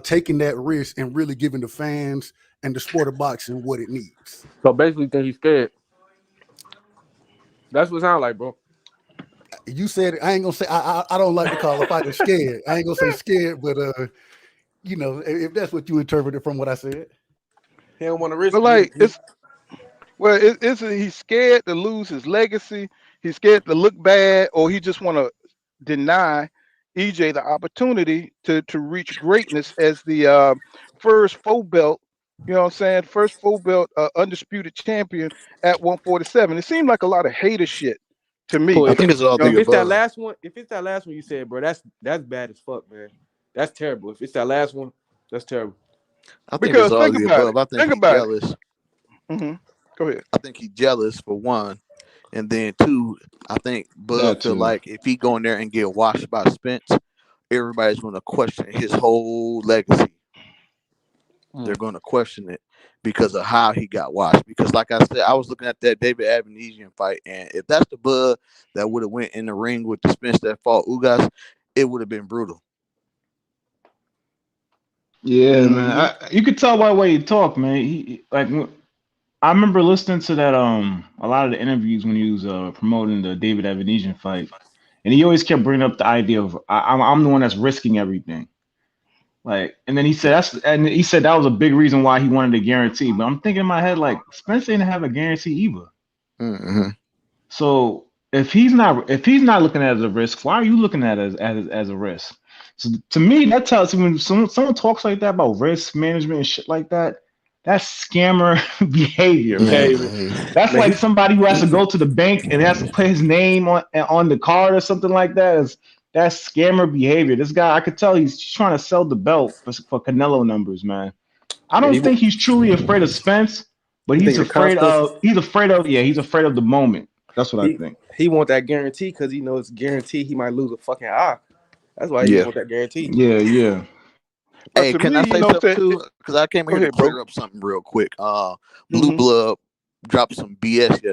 taking that risk and really giving the fans and the sport of boxing what it needs. So basically, think he's scared. That's what it sounds like, bro. You said it. I ain't gonna say I don't like to call a fighter scared. I ain't gonna say scared, but you know, if that's what you interpreted from what I said, he don't want to risk. But like it's he's scared to lose his legacy. He's scared to look bad, or he just want to deny EJ the opportunity to reach greatness as the first full belt. You know what I'm saying? First full belt undisputed champion at 147. It seemed like a lot of hater shit to me. I think it's all if it's that last one, you said, bro, that's bad as fuck, man. That's terrible. If it's that last one, that's terrible. I think it's all the above. I think he's jealous. Mm-hmm. Go ahead. I think he's jealous for one, and then two, I think Bud That feel too. like if he go in there and get washed by Spence, everybody's going to question his whole legacy. They're going to question it because of how he got washed. Because, like I said, I was looking at that David Avenesian fight, and if that's the Bud that would have went in the ring with the Spence that fought Ugas, it would have been brutal. Yeah, man. You could tell by the way he talk, man. I remember listening to that a lot of the interviews when he was promoting the David Avenesian fight, and he always kept bringing up the idea of I'm the one that's risking everything. Like, and then he said that was a big reason why he wanted a guarantee. But I'm thinking in my head like Spence didn't have a guarantee either. Mm-hmm. So if he's not looking at it as a risk, why are you looking at it as a risk? So to me, that tells me when someone talks like that about risk management and shit like that, that's scammer behavior, man. That's like somebody who has to go to the bank and has to put his name on the card or something like that. That's scammer behavior. This guy, I could tell he's trying to sell the belt for Canelo numbers, man. I don't think he's truly afraid of Spence, but he's afraid of the moment. That's what I think. He want that guarantee because he knows guaranteed he might lose a fucking eye. That's why he want that guarantee. Yeah. Hey, can I say something too? Because I came here to clear up something real quick. Blue Blood dropped some BS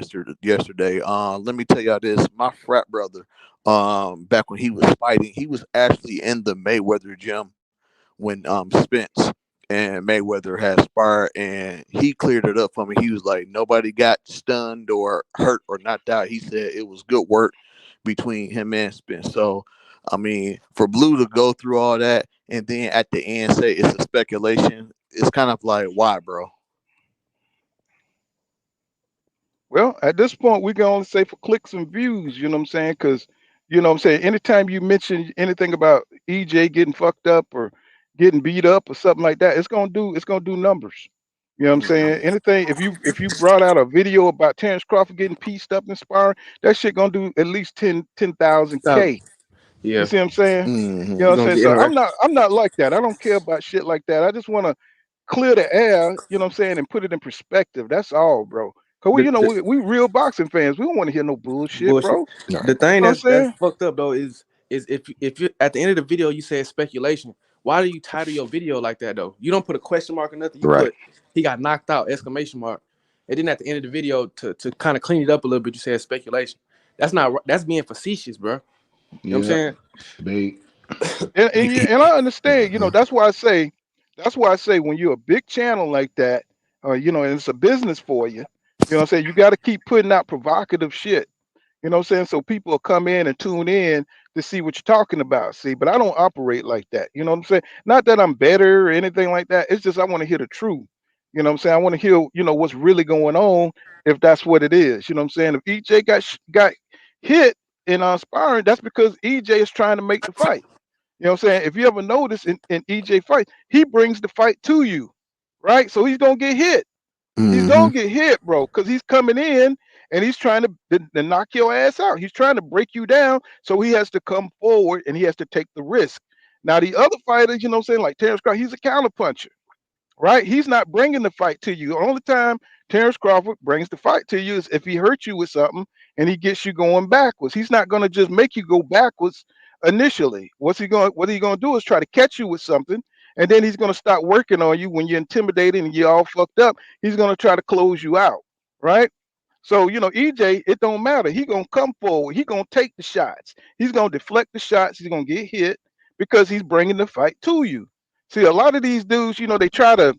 yesterday. Let me tell y'all this. My frat brother, back when he was fighting, he was actually in the Mayweather gym when Spence and Mayweather had sparred, and he cleared it up for me. He was like, nobody got stunned or hurt or knocked out. He said it was good work between him and Spence. So, I mean, for Blue to go through all that and then at the end say it's a speculation, it's kind of like, why, bro? Well, at this point, we can only say for clicks and views, you know what I'm saying? Because, you know what I'm saying, anytime you mention anything about EJ getting fucked up or getting beat up or something like that, it's gonna do numbers. You know what I'm saying? Anything if you brought out a video about Terrence Crawford getting pieced up and sparring, that shit gonna do at least 10,000 K. Yeah. You see what I'm saying? Mm-hmm. You know what I'm saying? So I'm not like that. I don't care about shit like that. I just want to clear the air, you know what I'm saying, and put it in perspective. That's all, bro. Cause we real boxing fans. We don't want to hear no bullshit, bro. The thing You know that's fucked up though is if you at the end of the video you say speculation, why do you title your video like that though? You don't put a question mark or nothing. You put he got knocked out exclamation mark, and then at the end of the video to kind of clean it up a little bit, you say speculation. That's being facetious, bro. You know what I'm saying? Bait. And I understand. You know that's why I say when you're a big channel like that, you know, and it's a business for you. You know what I'm saying? You got to keep putting out provocative shit. You know what I'm saying? So people will come in and tune in to see what you're talking about. See, but I don't operate like that. You know what I'm saying? Not that I'm better or anything like that. It's just I want to hear the truth. You know what I'm saying? I want to hear, you know, what's really going on if that's what it is. You know what I'm saying? If EJ got hit in sparring, that's because EJ is trying to make the fight. You know what I'm saying? If you ever notice in EJ fight, he brings the fight to you, right? So he's going to get hit. He's gonna get hit, bro, because he's coming in and he's trying to knock your ass out. He's trying to break you down, so he has to come forward and he has to take the risk. Now, the other fighters, you know what I'm saying, like Terrence Crawford, he's a counterpuncher, right? He's not bringing the fight to you. The only time Terrence Crawford brings the fight to you is if he hurts you with something and he gets you going backwards. He's not gonna just make you go backwards initially. What he's gonna do is try to catch you with something, and then he's gonna start working on you when you're intimidated and you're all fucked up. He's gonna try to close you out, right? So, you know, EJ, it don't matter. He gonna come forward. He gonna take the shots. He's gonna deflect the shots. He's gonna get hit because he's bringing the fight to you. See, a lot of these dudes, you know, they try to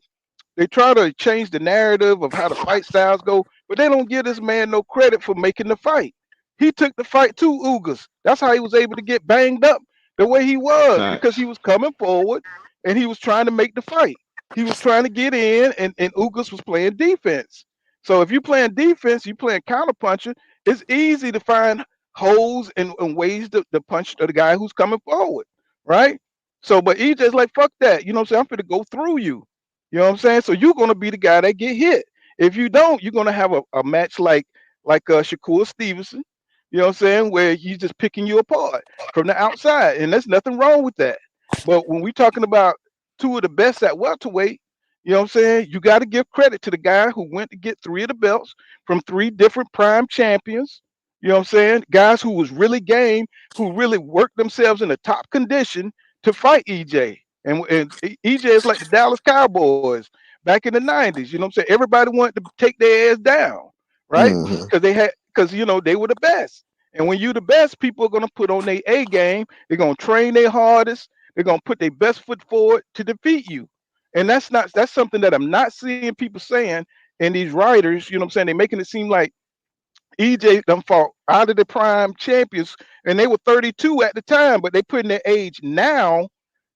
change the narrative of how the fight styles go, but they don't give this man no credit for making the fight. He took the fight to Ugas. That's how he was able to get banged up the way he was, because he was coming forward and he was trying to make the fight. He was trying to get in, and Ugas was playing defense. So if you're playing defense, you're playing counterpuncher, it's easy to find holes and ways to punch the guy who's coming forward, right? So, but EJ's like, fuck that. You know what I'm saying? I'm finna go through you. You know what I'm saying? So you're gonna be the guy that get hit. If you don't, you're gonna have a match like Shakur Stevenson. You know what I'm saying? Where he's just picking you apart from the outside, and there's nothing wrong with that. But when we're talking about two of the best at welterweight, You know what I'm saying? You got to give credit to the guy who went to get 3 of the belts from 3 different prime champions. You know what I'm saying? Guys who was really game, who really worked themselves in the top condition to fight EJ. And EJ is like the Dallas Cowboys back in the 90s. You know what I'm saying? Everybody wanted to take their ass down, right? Because they were the best. And when you the best, people are gonna put on their A game. They're gonna train their hardest. They're gonna put their best foot forward to defeat you. And that's something that I'm not seeing people saying. And these writers, you know what I'm saying, they're making it seem like EJ them fought out of the prime champions, and they were 32 at the time, but they put in their age now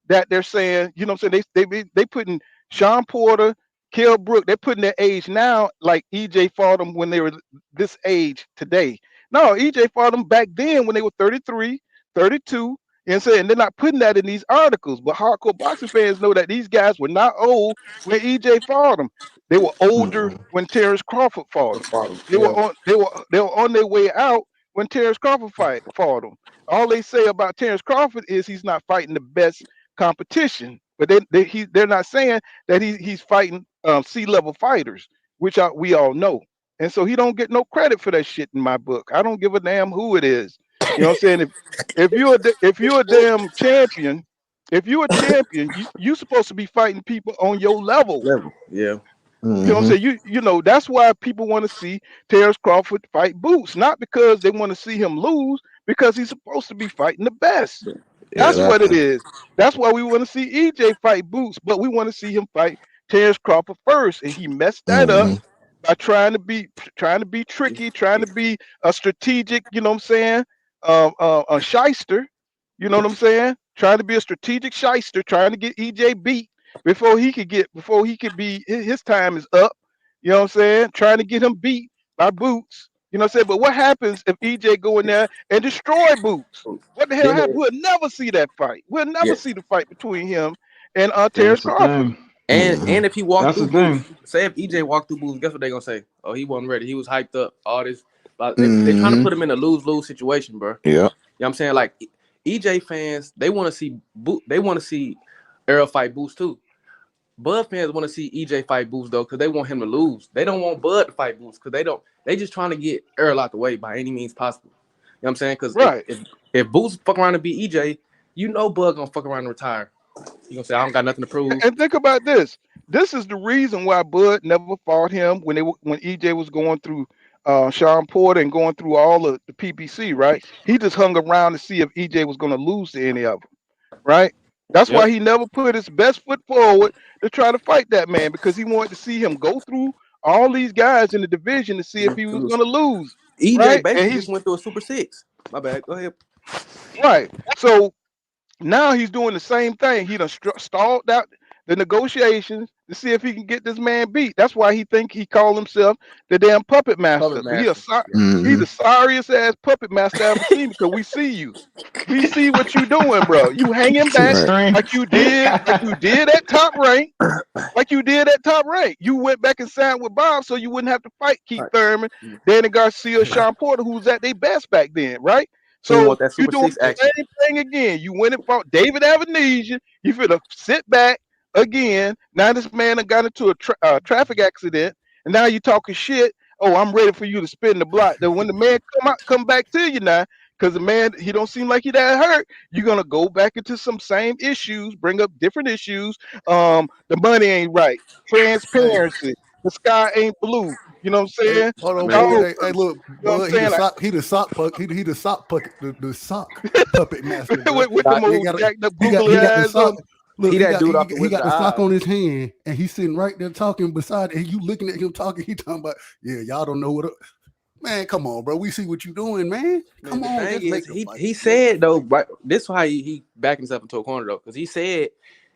that they're saying, you know what I'm saying, they putting Sean Porter, Kell Brook, they're putting their age now like EJ fought them when they were this age today. No, EJ fought them back then when they were 33, 32. And saying they're not putting that in these articles, but hardcore boxing fans know that these guys were not old when EJ fought them. They were older when Terrence Crawford fought them. They were on their way out when Terrence Crawford fought them. All they say about Terrence Crawford is he's not fighting the best competition, but they're not saying that he's fighting C-level fighters, which we all know. And so he don't get no credit for that shit in my book. I don't give a damn who it is. You know what I'm saying? If you're a damn champion, if you're a champion, you're supposed to be fighting people on your level. Yeah. You know what I'm saying? That's why people want to see Terrence Crawford fight Boots, not because they want to see him lose, because he's supposed to be fighting the best. That's what it is. That's why we want to see EJ fight Boots, but we want to see him fight Terrence Crawford first, and he messed that up by trying to be tricky, trying to be a strategic. You know what I'm saying? A shyster. You know what I'm saying? Trying to be a strategic shyster, trying to get EJ beat before he could be his time is up. You know what I'm saying? Trying to get him beat by Boots. You know what I'm saying? But what happens if EJ go in there and destroy Boots? What the hell happens? We'll never see that fight. We'll never see the fight between him and Terrence Crawford. And if he walked That's through the thing. Boots, say if EJ walked through Boots, guess what they're gonna say? Oh, he wasn't ready. He was hyped up. All this. But they're trying to put him in a lose-lose situation, bro. Yeah. You know what I'm saying? Like EJ fans, they want to see Errol fight Boots too. Bud fans want to see EJ fight Boots though, because they want him to lose. They don't want Bud to fight Boots because they just trying to get Errol out the way by any means possible. You know what I'm saying? Because if Boots fuck around and beat EJ, you know Bud gonna fuck around and retire. You gonna say I don't got nothing to prove. And think about this. This is the reason why Bud never fought him when EJ was going through Sean Porter and going through all of the PBC, right? He just hung around to see if EJ was going to lose to any of them, right? That's why he never put his best foot forward to try to fight that man, because he wanted to see him go through all these guys in the division to see if he was going to lose. EJ right? basically just went through a Super 6. My bad. Go ahead. Right. So now he's doing the same thing. He done stalled out the negotiations to see if he can get this man beat. That's why he called himself the damn puppet master. He's the sorriest ass puppet master I ever seen, because we see you. We see what you doing, bro. You hanging back like you did at top rank. Like you did at top rank. You went back and signed with Bob so you wouldn't have to fight Keith Thurman, Danny Garcia, Sean Porter, who was at their best back then, right? So you doing the same thing again. You went and fought David Avenesia. You finna sit back again. Now this man got into a traffic accident, and now you talking shit. Oh, I'm ready for you to spin the block. Then when the man come back to you now, because the man, he don't seem like he that hurt, you're gonna go back into some same issues, bring up different issues. The money ain't right, transparency, the sky ain't blue. You know what I'm saying? Hold on, boy. Hey, look, boy, he the sock puppet master. with the old jacked up googly eyes on. Look, he got the sock on his hand, and he's sitting right there talking beside it, and you looking at him talking. He talking about, yeah, y'all don't know what. Man, come on, bro. We see what you doing, man. Come on. He said though, right? This is why he backed himself into a corner though, because he said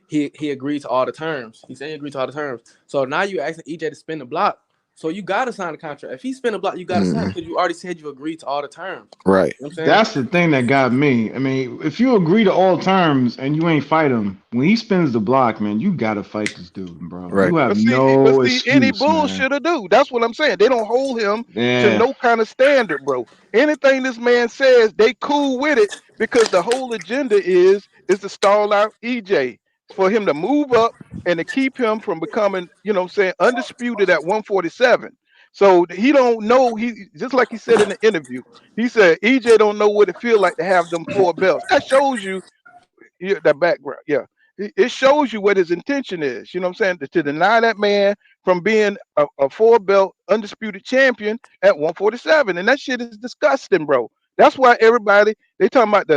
he agreed to all the terms. He said he agreed to all the terms. So now you asking EJ to spin the block. So you gotta sign the contract. If he spin a block, you gotta sign, because you already said you agreed to all the terms. Right. You know what I'm saying? That's the thing that got me. I mean, if you agree to all terms and you ain't fight him, when he spins the block, man, you gotta fight this dude, bro. Right. You have no excuse, any bullshit to do. That's what I'm saying. They don't hold him to no kind of standard, bro. Anything this man says, they cool with it, because the whole agenda is to stall out EJ. for him to move up and to keep him from becoming, undisputed at 147. So he don't know. He just like he said in the interview. He said EJ don't know what it feel like to have them 4 belts. That shows you that background. Yeah, it shows you what his intention is. You know what I'm saying? To deny that man from being a 4 belt undisputed champion at 147, and that shit is disgusting, bro. That's why everybody they talking about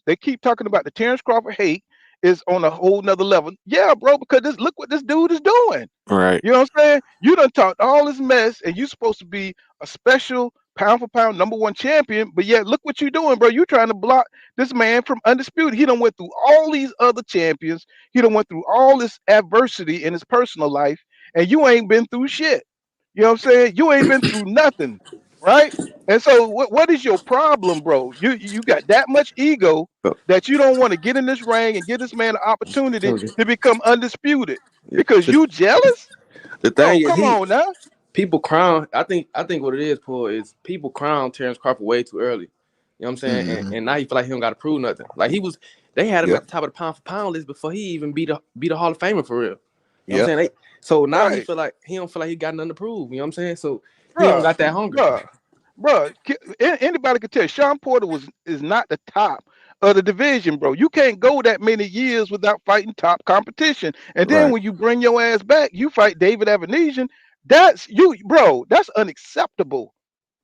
they keep talking about the Terrence Crawford hate is on a whole nother level. Yeah, bro, because look what this dude is doing. Right. You know what I'm saying? You done talked all this mess, and you supposed to be a special pound for pound #1 champion, but yet look what you doing, bro. You trying to block this man from undisputed. He done went through all these other champions. He done went through all this adversity in his personal life, and you ain't been through shit. You know what I'm saying? You ain't been through nothing, right? And so, what is your problem, bro? You got that much ego that you don't want to get in this ring and give this man an opportunity to become undisputed because you jealous? The Bro, thing is, come on now. people crown. I think what it is, Paul, is people crown Terrence Crawford way too early. You know what I'm saying? And now he feel like he don't got to prove nothing. Like they had him at the top of the pound for pound list before he even beat a Hall of Famer for real. You know what I'm saying? So now he feel like he don't feel like he got nothing to prove. You know what I'm saying? So he don't got that hunger. Bro, anybody could tell Sean Porter is not the top of the division, bro. You can't go that many years without fighting top competition. And then when you bring your ass back, you fight David Avenesian. That's unacceptable.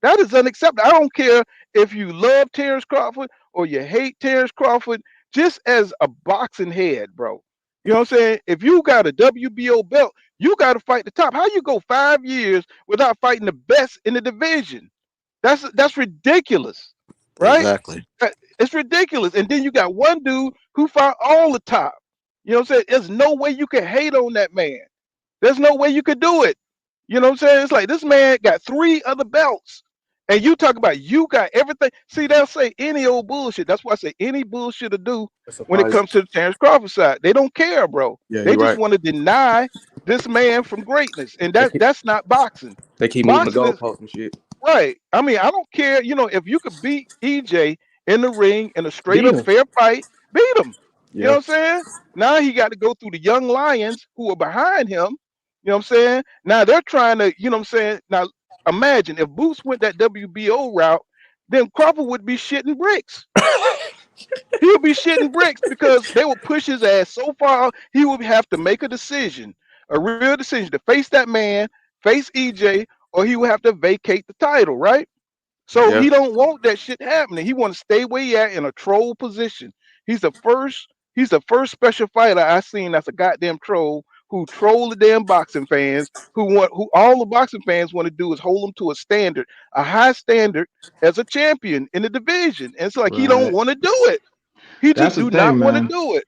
That is unacceptable. I don't care if you love Terrence Crawford or you hate Terrence Crawford, just as a boxing head, bro. You know what I'm saying? If you got a WBO belt, you got to fight the top. How you go 5 years without fighting the best in the division? That's ridiculous, right? Exactly. It's ridiculous. And then you got one dude who fought all the top. You know what I'm saying? There's no way you can hate on that man. There's no way you could do it. You know what I'm saying? It's like this man got 3 other belts. And you talk about you got everything. See, they'll say any old bullshit. That's why I say any bullshit to do when it comes to the Terrence Crawford side. They don't care, bro. Yeah, they just right. want to deny this man from greatness. And that's not boxing. They keep moving the goalposts and shit. Right. I mean, I don't care. If you could beat EJ in the ring in a straight up fair fight, beat him. You know what I'm saying? Now he got to go through the young lions who are behind him. You know what I'm saying? Now they're trying to, you know what I'm saying? Now imagine if Boots went that WBO route, then Crawford would be shitting bricks. He would be shitting bricks because they would push his ass so far, he would have to make a decision, a real decision to face that man, face EJ, or he would have to vacate the title, right? So he don't want that shit happening. He want to stay where he at in a troll position. He's the first special fighter I seen that's a goddamn troll who troll the damn boxing fans, who all the boxing fans want to do is hold him to a standard, a high standard as a champion in the division. And it's like he don't want to do it. He just do not want to do it.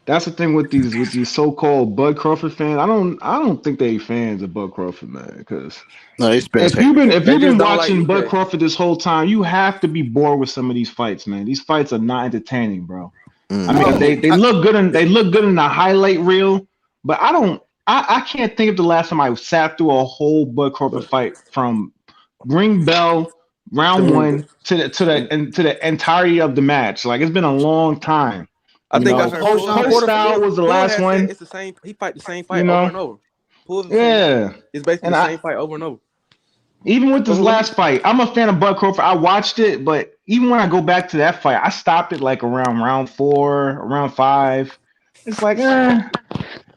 That's the thing with these so-called Bud Crawford fans. I don't think they fans of Bud Crawford, man. Because if you've been watching Bud Crawford this whole time, you have to be bored with some of these fights, man. These fights are not entertaining, bro. I mean, they look good in the highlight reel, but I can't think of the last time I sat through a whole Bud Crawford fight from ring bell round 1 to the entirety of the match. Like, it's been a long time. I think Post style was the last one. It's the same. He fight the same fight over and over. It's basically the same fight over and over. Even with this last fight, I'm a fan of Bud Crawford. I watched it, but even when I go back to that fight, I stopped it like around round 4, around 5. It's like,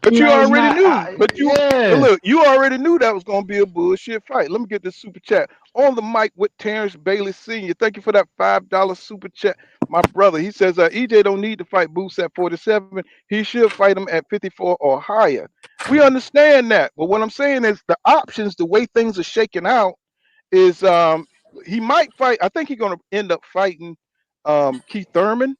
But you already knew. Look, you already knew that was gonna be a bullshit fight. Let me get this super chat on the mic with Terrence Bailey Sr. Thank you for that $5 super chat, my brother. He says EJ don't need to fight Boots at 47. He should fight him at 54 or higher. We understand that, but what I'm saying is the options, the way things are shaking out, is he might fight. I think he's gonna end up fighting Keith Thurman.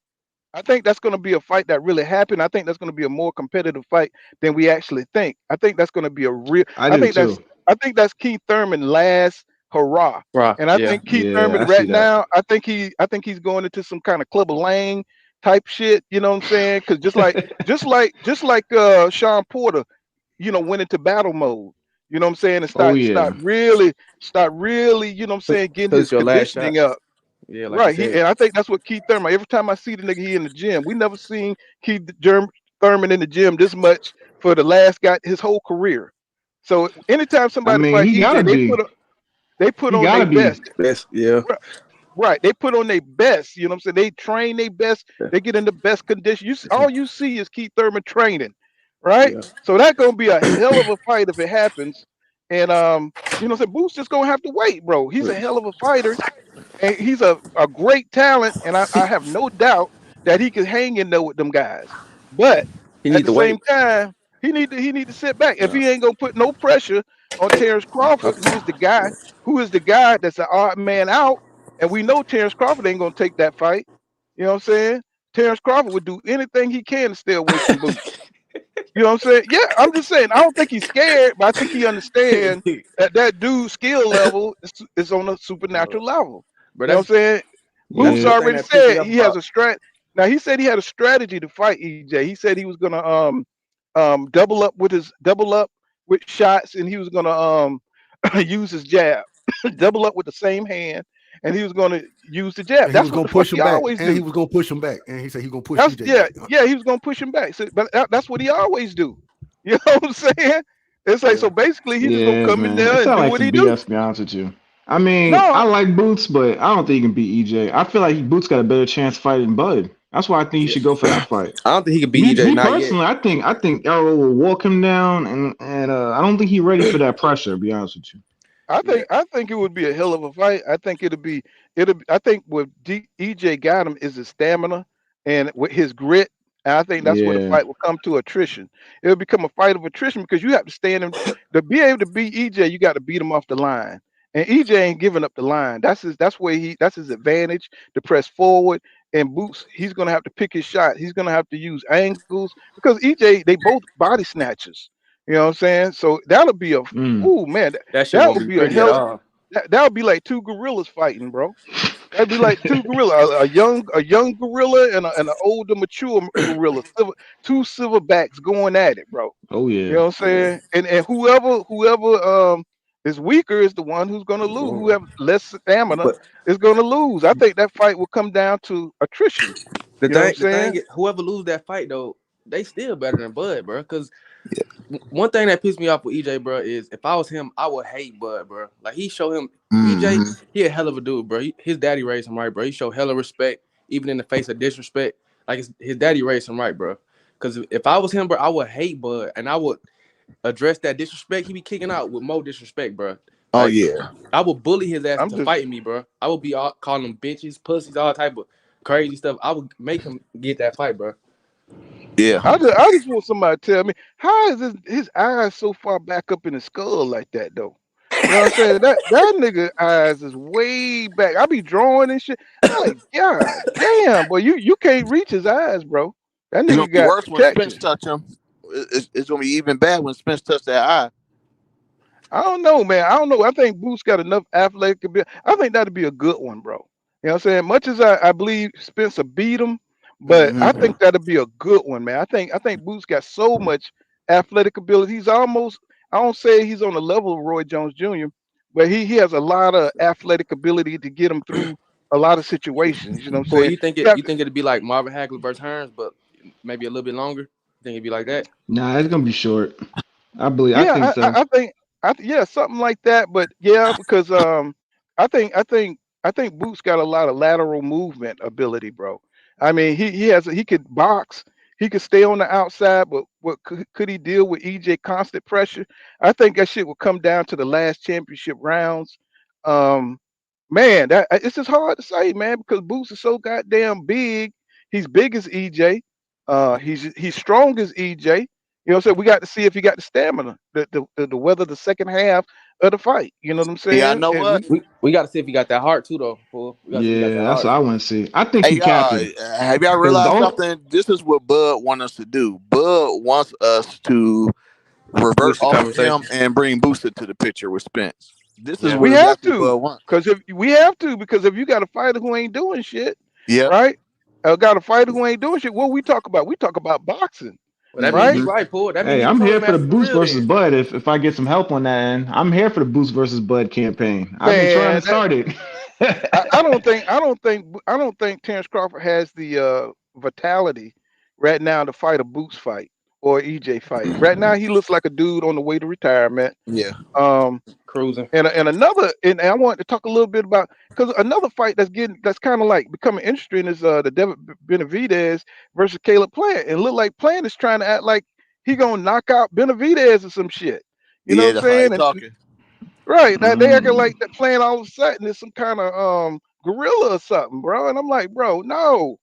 I think that's going to be a fight that really happened. I think that's going to be a more competitive fight than we actually think. I think that's going to be a real. I think that's Keith Thurman last hurrah. And I think Keith Thurman now. I think he's going into some kind of Clubber Lang type shit. You know what I'm saying? Because just like Sean Porter, went into battle mode. You know what I'm saying? And start really. You know what I'm saying? Getting his conditioning up. Yeah, and I think that's what Keith Thurman. Every time I see the nigga, he in the gym. We never seen Keith Thurman in the gym this much for the last guy his whole career. So anytime somebody fight he gotta EJ, be. they put He on gotta their be. best. Yeah. Right. They put on their best. You know what I'm saying? They train their best. They get in the best condition. All you see is Keith Thurman training, right? Yeah. So that's gonna be a hell of a fight if it happens. And you know what I'm saying? Boots just gonna have to wait, bro. He's a hell of a fighter, and he's a great talent, and I have no doubt that he could hang in there with them guys. But He at need the to wait. same time, he need to sit back. If he ain't gonna put no pressure on Terrence Crawford, who is the guy that's an odd man out, and we know Terrence Crawford ain't gonna take that fight. You know what I'm saying? Terrence Crawford would do anything he can to stay away from Boots. You know what I'm saying? Yeah, I'm just saying. I don't think he's scared, but I think he understands that dude's skill level is on a supernatural level. But You know what I'm saying? that's Boots one thing already that pissed me said off he has about. a strat. Now he said he had a strategy to fight EJ. He said he was gonna double up with shots, and he was gonna use his jab, double up with the same hand, and he was gonna use the jab. And he That's was what gonna the fuck push he him back. always And he do. was gonna push him back. And he said he gonna push That's EJ back. he was gonna push him back. So, but that's what he always do. You know what I'm saying? It's like so basically he just gonna Yeah, come in man. It there and sounds do like what some he do. BS, to be honest with you. I mean, I No, like Boots, but I don't think he can beat EJ. I feel like Boots got a better chance fighting Bud. That's why I think he should go for that fight. I don't think he could Me, beat EJ. me Not yet. personally, I think Errol will walk him down, and I don't think he's ready for that pressure. To be honest with you. I think it would be a hell of a fight. I think I think what EJ got him is his stamina and with his grit. And I think that's where the Yeah. fight will come to attrition. It'll become a fight of attrition because you have to stand him to be able to beat EJ. You got to beat him off the line, and EJ ain't giving up the line. That's his advantage to press forward. And Boots, he's gonna have to pick his shot. He's gonna have to use angles because EJ they both body snatchers. You know what I'm saying? So that'll be a Mm. oh man, That shit that won't would be be a pretty at hell. all. That would be like two gorillas fighting, bro. That'd be like two gorillas, a young gorilla and an older mature gorilla, two silverbacks going at it, bro. Oh You yeah. know what I'm saying? And whoever is weaker is the one who's gonna lose. Whoever less stamina But is gonna lose. I think that fight will come down to attrition. the You know what I'm thing saying? is, whoever lose that fight though, they still better than Bud, bro. Because one thing that pissed me off with EJ, bro, is if I was him, I would hate Bud, bro. Like he showed him EJ, he a hell of a dude, bro. His daddy raised him right, bro. He showed hella respect, even in the face of disrespect. Like his daddy raised him right, bro. Because if I was him, bro, I would hate Bud, and I would address that disrespect he be kicking out with more disrespect, bro. Oh Like yeah. I would bully his ass I'm into just fighting me, bro. I would be calling them bitches, pussies, all type of crazy stuff. I would make him get that fight, bro. Yeah. I just want somebody to tell me how is his eyes so far back up in his skull like that though? You know what I'm saying? That nigga eyes is way back. I be drawing and shit. I'm like, God damn, boy, you can't reach his eyes, bro. That It's gonna nigga be got worse when Spence protection. touch him. It's gonna be even bad when Spence touch that eye. I don't know, man. I don't know. I think Boots got enough athletic ability. I think that'd be a good one, bro. You know what I'm saying? Much as I believe Spencer beat him, but I think that'd be a good one, man. I think Boots got so much athletic ability. He's almost, I don't say he's on the level of Roy Jones Jr., but he has a lot of athletic ability to get him through a lot of situations. You know what I'm Boy, saying? you think it'd be like Marvin Hagler versus Hearns, but maybe a little bit longer? You think it'd be like that? Nah, it's gonna be short. I Yeah, think so. I think yeah, something like that. But yeah, because I think I think I think Boots got a lot of lateral movement ability, bro. I mean, he could box, he could stay on the outside, but what could he deal with EJ constant pressure? I think that shit will come down to the last championship rounds. Um, man, it's just hard to say, man, because Boots is so goddamn big. He's big as EJ. He's strong as EJ. You know what I'm saying? We got to see if he got the stamina, the weather the second half of the fight. You know what I'm Yeah, I saying? know And what. We got to see if he got that heart too, though. Fool. We got to see if he got Yeah, that that's what heart. I want to see. I think Hey he capped y'all, him have y'all because the realized only something? This is what Bud wants us to do. Bud wants us to revert Switch the off of him conversation. and bring Booster to the picture with Spence. This is Yeah. what we have exactly to, Bud wants. because if you got a fighter who ain't doing shit, Yep. right? Got a fighter who ain't doing shit. What we talk about? We talk about boxing, Well, that mean right? he right, Paul. That mean Hey, he the I'm total here for the master for Boost real versus then. Bud. If I get some help on that end, I'm here for the Boost versus Bud campaign. I've been trying Man, to start it. I don't think Terrence Crawford has the vitality right now to fight a Boots fight or EJ fight. Right now, he looks like a dude on the way to retirement. Yeah. Cruising. And another, and I want to talk a little bit about because another fight that's kind of like becoming interesting is the David Benavidez versus Caleb Plant, and look like Plant is trying to act like he gonna knock out Benavidez or some shit. You know Yeah, what I'm that's how they saying? And talking. right now they acting like that Plant all of a sudden is some kind of gorilla or something, bro. And I'm like, bro, no.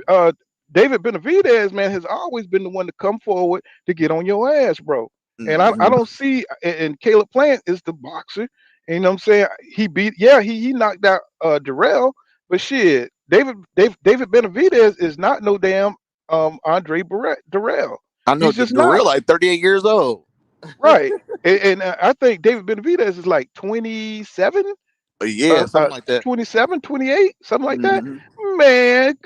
Uh, David Benavidez, man, has always been the one to come forward to get on your ass, bro. And I Mhm. don't see, and Caleb Plant is the boxer. And you know what I'm saying? He beat, yeah, he knocked out Darrell, but shit, David Benavidez is not no damn Andre Darrell. I know He's just not. Darrell like 38 years old. Right. And I think David Benavidez is like 27, Yeah, something like that. 27, 28, something like that. Mhm. Man,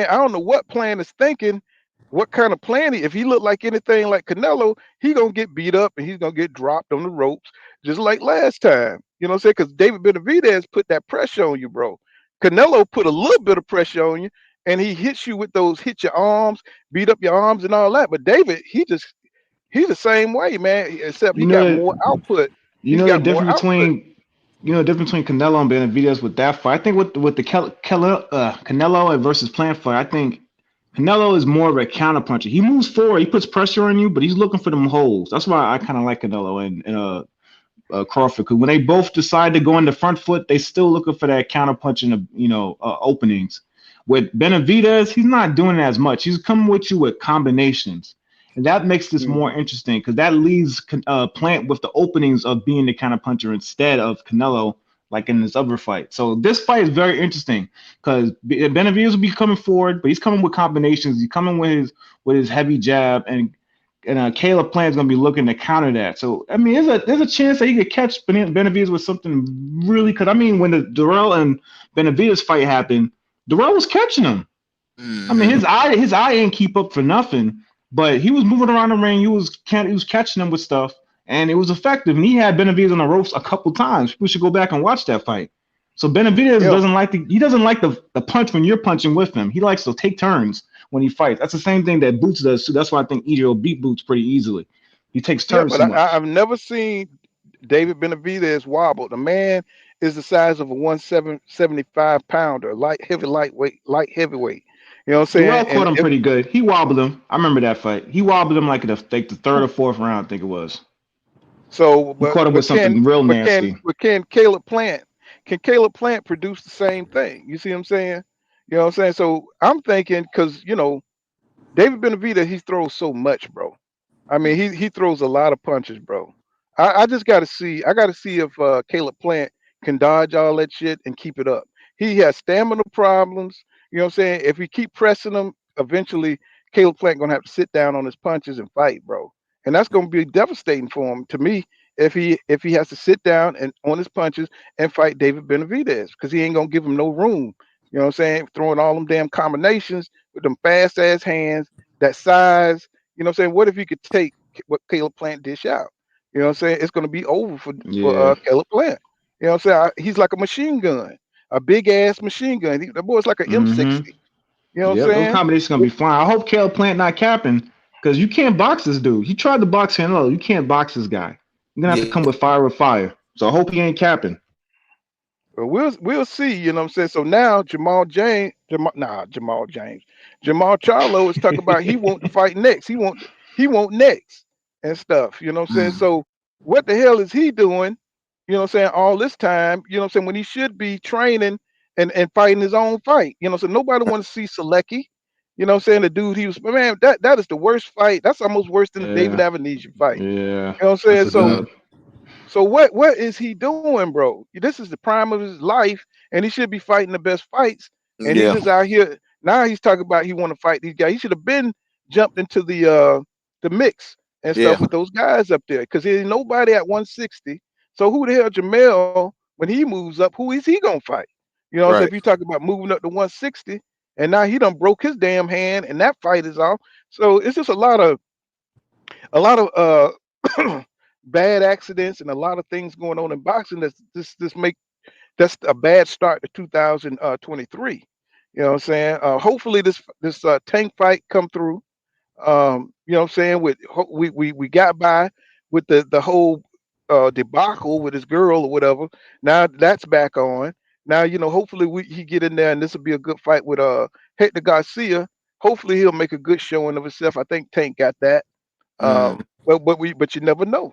I don't know what Plan is thinking. What kind of plan? If he looked like anything like Canelo, he gonna get beat up and he's gonna get dropped on the ropes just like last time. You know what I'm saying? Because David Benavidez put that pressure on you, bro. Canelo put a little bit of pressure on you, and he hits you with those hit your arms, beat up your arms, and all that. But David, he's the same way, man. Except he You know got more that output. you He's know the got more difference output. between the difference between Canelo and Benavidez with that fight. I think with the Canelo and versus Plant fight, I think Canelo is more of a counterpuncher. He moves forward, he puts pressure on you, but he's looking for them holes. That's why I kind of like Canelo and Crawford, because when they both decide to go in the front foot, they still looking for that counterpunching of openings. With Benavidez, he's not doing it as much. He's coming with you with combinations, and that makes this more interesting because that leaves Plant with the openings of being the counterpuncher instead of Canelo, like in this other fight. So this fight is very interesting because Benavidez will be coming forward, but he's coming with combinations. He's coming with his heavy jab, and Caleb Plant is going to be looking to counter that. So I mean, there's a chance that he could catch Benavidez with something really. Because I mean, when the Darrell and Benavidez fight happened, Darrell was catching him. I mean, his eye ain't keep up for nothing, but he was moving around the ring. He was catching him with stuff, and it was effective. And he had Benavidez on the ropes a couple times. People should go back and watch that fight. So Benavidez doesn't like the punch when you're punching with him. He likes to take turns when he fights. That's the same thing that Boots does too. That's why I think EJ will beat Boots pretty easily. He takes Yeah, turns but too much. I've never seen David Benavidez wobble. The man is the size of a 175 pounder, light heavyweight. You know what I'm Darrell saying? caught him pretty good. He wobbled him. I remember that fight. He wobbled him like the third or fourth round, I think it was. So, He caught him with something real nasty. Can Caleb Plant produce the same thing? You see what I'm saying? You know what I'm saying? So I'm thinking because David Benavidez, he throws so much, bro. I mean, he throws a lot of punches, bro. I just got to see. I got to see if Caleb Plant can dodge all that shit and keep it up. He has stamina problems. You know what I'm saying? If we keep pressing him, eventually Caleb Plant gonna have to sit down on his punches and fight, bro. And that's gonna be devastating for him. To me, if he has to sit down and on his punches and fight David Benavidez, because he ain't gonna give him no room. You know what I'm saying? Throwing all them damn combinations with them fast ass hands, that size. You know what I'm saying? What if he could take what Caleb Plant dish out? You know what I'm saying? It's going to be over for Yeah. Caleb Plant. You know what I'm saying? He's like a machine gun, a big ass machine gun. The boy's like an M60. You know what I'm Yep, those saying? combinations gonna be fine. I hope Caleb Plant not capping because you can't box this dude. He tried to box Canelo. You can't box this guy. You're gonna have to come with fire with fire. So I hope he ain't capping. Well, we'll see. You know what I'm saying? So now Jamal James, Jamal Charlo is talking about he want to fight next. He want next and stuff. You know what I'm saying? So what the hell is he doing? You know what I'm saying? All this time, you know what I'm saying? When he should be training and fighting his own fight. You know, so nobody want to see Selecki. You know what I'm saying? The dude he was, man, that is the worst fight. That's almost worse than the David Yeah, Avenesian fight. yeah. You know what I'm That's saying? a So dub. so what is he doing, bro? This is the prime of his life, and he should be fighting the best fights. And he Yeah. just out here now. He's talking about he want to fight these guys. He should have been jumped into the mix and Yeah. stuff with those guys up there, because there ain't nobody at 160. So who the hell Jamel when he moves up? Who is he gonna fight? You know, so Right. if you talk about moving up to 160, and now he done broke his damn hand, and that fight is off. So it's just a lot of bad accidents and a lot of things going on in boxing that's a bad start to 2023. You know what I'm saying? Hopefully this Tank fight come through. You know what I'm saying? We got by with the whole debacle with his girl or whatever. Now that's back on. Now, hopefully he get in there and this will be a good fight with Hector Garcia. Hopefully he'll make a good showing of himself. I think Tank got that. Mm, But you never know.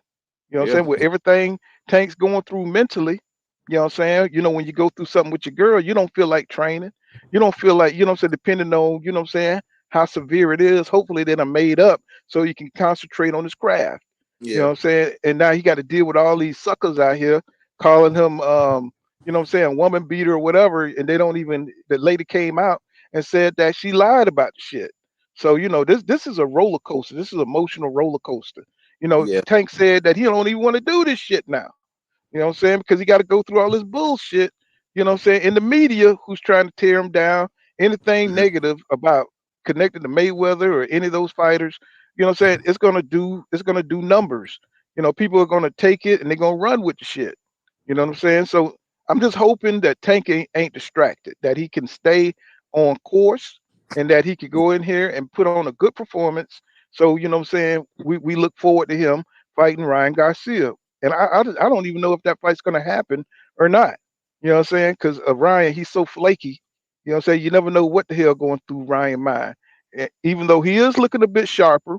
You know what I'm yeah, saying? With everything Tank's going through mentally, you know what I'm saying? When you go through something with your girl, you don't feel like training. You don't feel like, what I'm saying, depending on, what I'm saying, how severe it is, hopefully they done made up so you can concentrate on his craft. You know yeah, what I'm saying? And now he got to deal with all these suckers out here calling him what I'm saying, woman beater or whatever, and they don't even the lady came out and said that she lied about the shit. So, this is a roller coaster. This is an emotional roller coaster. yeah, Tank said that he don't even want to do this shit now. You know what I'm saying? Because he got to go through all this bullshit, what I'm saying, in the media who's trying to tear him down, anything mhm, negative about connected to Mayweather or any of those fighters, what I'm saying, it's gonna do numbers. People are gonna take it and they're gonna run with the shit. You know what I'm saying? So I'm just hoping that Tank ain't distracted, that he can stay on course and that he could go in here and put on a good performance. So, what I'm saying, we look forward to him fighting Ryan Garcia. And I don't even know if that fight's gonna happen or not. You know what I'm saying? Because Ryan, he's so flaky. You know what I'm saying? You never know what the hell going through Ryan's mind. Even though he is looking a bit sharper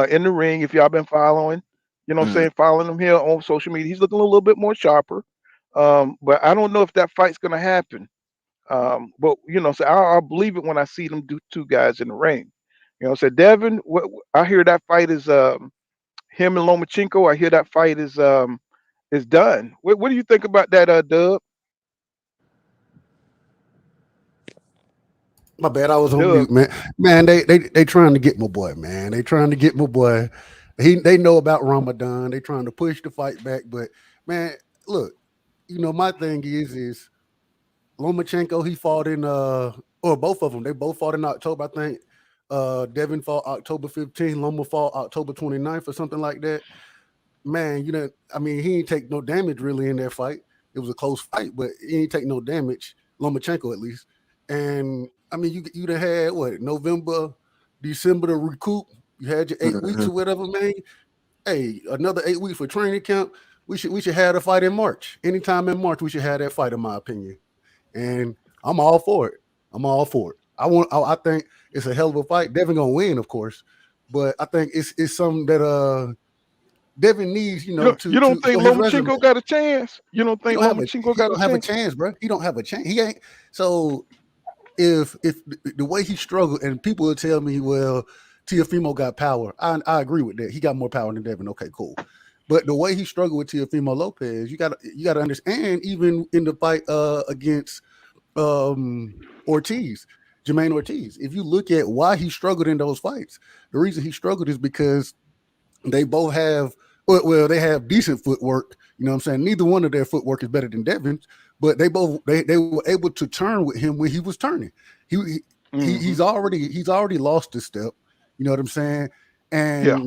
in the ring, if y'all been following, what I'm mm. saying, following him here on social media, he's looking a little bit more sharper. But I don't know if that fight's gonna happen. But so I'll believe it when I see them do two guys in the ring. So Devin, I hear that fight is him and Lomachenko. I hear that fight is done. What do you think about that, Dub? My bad, I was on Dub. mute, man. Man, they trying to get my boy, man. They trying to get my boy. They know about Ramadan. They trying to push the fight back, but man, look, my thing is Lomachenko. He fought in or both of them. They both fought in October, I think. Devin fought October 15th. Loma fought October 29th or something like that. Man, I mean, he ain't take no damage really in that fight. It was a close fight, but he ain't take no damage. Lomachenko at least. And I mean, you done had what November, December to recoup. You had your 8 weeks or Mhm. whatever, man. Hey, another 8 weeks for training camp. We should have a fight in March. Anytime in March, we should have that fight, in my opinion. And I'm all for it. I'm all for it. I think it's a hell of a fight. Devin gonna win, of course, but I think it's something that Devin needs, You don't to think for his resume. Lomachenko got a chance? You don't He think don't have a Lomachenko he got a don't have a chance? chance, bro. He don't have a chance. He ain't so if the way he struggled, and people will tell me, well, Teofimo got power. I agree with that. He got more power than Devin. Okay, cool. But the way he struggled with Teofimo Lopez, you got to understand. Even in the fight against Ortiz, Jermaine Ortiz, if you look at why he struggled in those fights, the reason he struggled is because they both have they have decent footwork. You know what I'm saying? Neither one of their footwork is better than Devin's, but they were able to turn with him when he was turning. He, Hmm. he's already lost a step. You know what I'm saying? Yeah.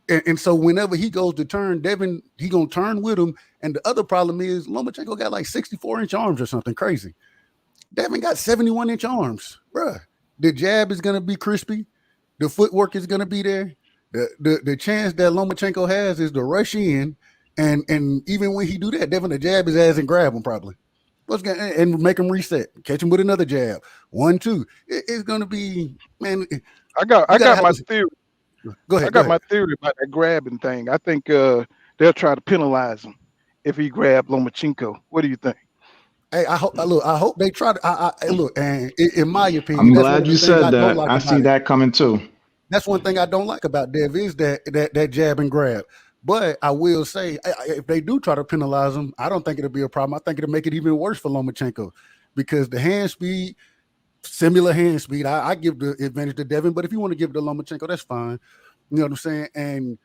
And so whenever he goes to turn, Devin, he gonna turn with him. And the other problem is Lomachenko got like 64-inch arms or something crazy. Devin got 71-inch arms, bruh. The jab is gonna be crispy. The footwork is gonna be there. The chance that Lomachenko has is to rush in, and even when he do that, Devin to jab his ass and grab him probably. And make him reset, catch him with another jab, 1-2. It's gonna be, man. I You gotta got have my a. theory. Go I ahead, go got ahead. my theory about that grabbing thing. I think they'll try to penalize him if he grab Lomachenko. What do you think? Hey, I hope they try to. Look, and in my opinion, I'm that's one glad of the you things said I don't that. like I see about it. that coming too. That's one thing I don't like about Dev is that jab and grab. But I will say, if they do try to penalize him, I don't think it'll be a problem. I think it'll make it even worse for Lomachenko because the hand speed, similar hand speed. I give the advantage to Devin, but if you want to give it to Lomachenko, that's fine. You know what I'm saying? And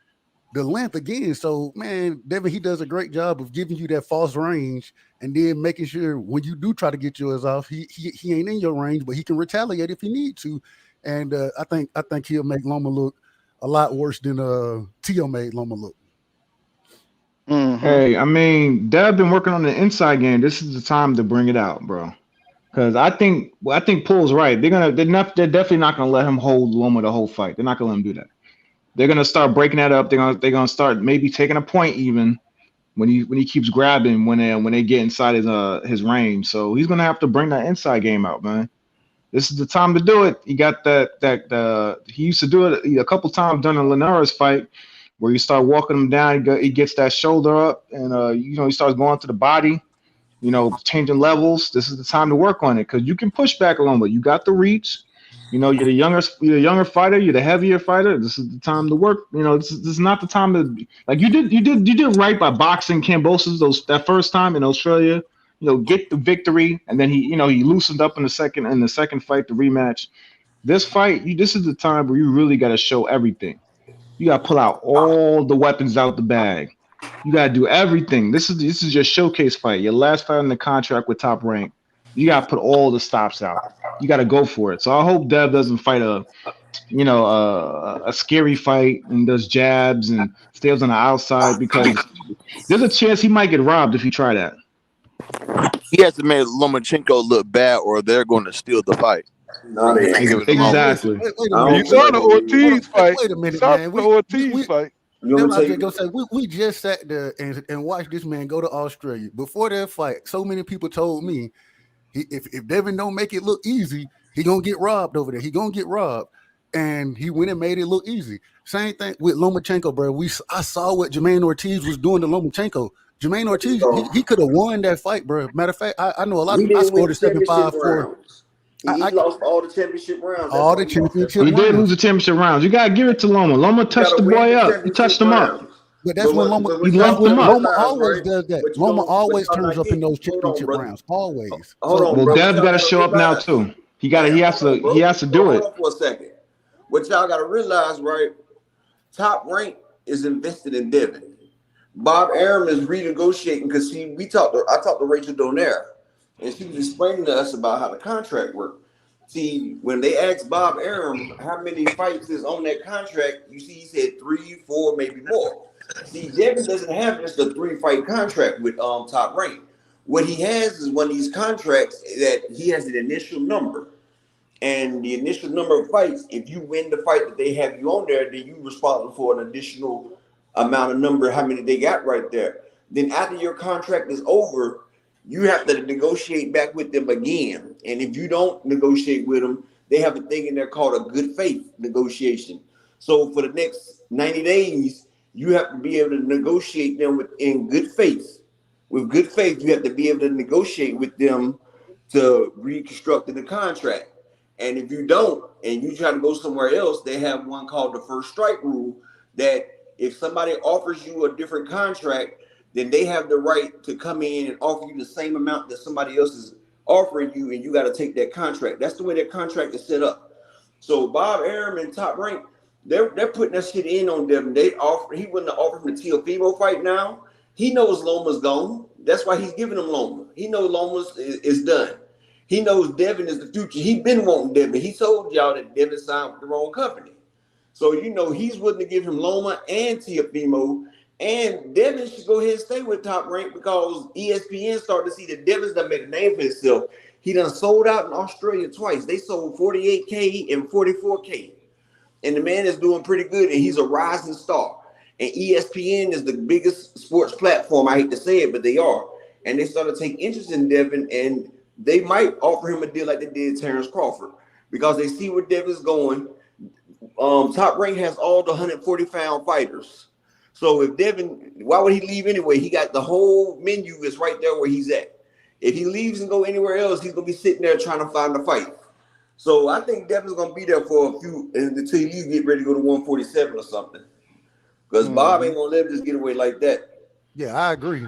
the length again. So, man, Devin, he does a great job of giving you that false range and then making sure when you do try to get yours off, he ain't in your range, but he can retaliate if he need to. And I think he'll make Loma look a lot worse than Tio made Loma look. Hmm. Hey, I mean, Dad been working on the inside game. This is the time to bring it out, bro. Because I think Pool's right. They're definitely not gonna let him hold Loma the whole fight. They're not gonna let him do that. They're gonna start breaking that up. They're gonna start maybe taking a point even when he keeps grabbing when they get inside his range. So he's gonna have to bring that inside game out, man. This is the time to do it. He got that he used to do it a couple times during the Linares fight where you start walking him down. He gets that shoulder up and he starts going to the body. Changing levels. This is the time to work on it because you can push back a little bit. You got the reach. You're the younger fighter. You're the heavier fighter. This is the time to work. This is not the time to you did right by boxing Kambosos that first time in Australia. Get the victory, and then he loosened up in the second fight, the rematch. This fight, this is the time where you really got to show everything. You got to pull out all the weapons out the bag. You got to do everything. This is your showcase fight, your last fight in the contract with Top Rank. You got to put all the stops out. You got to go for it. So I hope Dev doesn't fight a scary fight and does jabs and stays on the outside because there's a chance he might get robbed if he try that. He has to make Lomachenko look bad, or they're going to steal the fight. Exactly. You saw the Ortiz fight. Wait a minute, man. We just sat there and watched this man go to Australia. Before that fight, so many people told me if Devin don't make it look easy, he gonna get robbed over there. He gonna get robbed, and he went and made it look easy. Same thing with Lomachenko, bro. I saw what Jermaine Ortiz was doing to Lomachenko. Jermaine Ortiz, he could have won that fight, bro. Matter of fact, I know a lot of I scored a 7-5-4. He lost all the championship rounds. All the championship rounds. He did rounds. lose the championship rounds. You gotta give it to Loma. Loma touched the boy up. He touched him up. But that's when Loma always does that. Loma always turns up in those championship rounds. Always. Well, Dev's got to show up now too. He has to do it. Hold on for a second. What y'all got to realize, right? Top Rank is invested in Devin. Bob Arum is renegotiating because I talked to Rachel Donaire, and she was explaining to us about how the contract worked. See, when they asked Bob Arum how many fights is on that contract, you see he said 3, 4, maybe more. See, Devin doesn't have just a 3-fight contract with Top Rank. What he has is one of these contracts that he has an initial number. And the initial number of fights, if you win the fight that they have you on there, then you're responsible for an additional amount of number, how many they got right there. Then after your contract is over, you have to negotiate back with them again. And if you don't negotiate with them, they have a thing in there called a good faith negotiation. So for the next 90 days, you have to be able to negotiate them in good faith. With good faith, you have to be able to negotiate with them to reconstruct the contract. And if you don't, and you try to go somewhere else, they have one called the first strike rule that if somebody offers you a different contract, then they have the right to come in and offer you the same amount that somebody else is offering you, and you got to take that contract. That's the way that contract is set up. So Bob Arum and Top Rank, they're putting that shit in on Devin. He wouldn't have offered him the Teofimo fight now. He knows Loma's gone. That's why he's giving him Loma. He knows Loma's is done. He knows Devin is the future. He's been wanting Devin. He told y'all that Devin signed with the wrong company. So, he's willing to give him Loma and Teofimo. And Devin should go ahead and stay with Top Rank because ESPN started to see that Devin's done made a name for himself. He done sold out in Australia twice. They sold 48K and 44K. And the man is doing pretty good, and he's a rising star. And ESPN is the biggest sports platform. I hate to say it, but they are. And they started to take interest in Devin, and they might offer him a deal like they did Terrence Crawford because they see where Devin's going. Top Rank has all the 140-pound fighters. So if Devin, why would he leave anyway? He got the whole menu is right there where he's at. If he leaves and go anywhere else, he's going to be sitting there trying to find a fight. So I think Devin's going to be there for a few until you get ready to go to 147 or something. Because Bob ain't going to let him just get away like that. Yeah, I agree.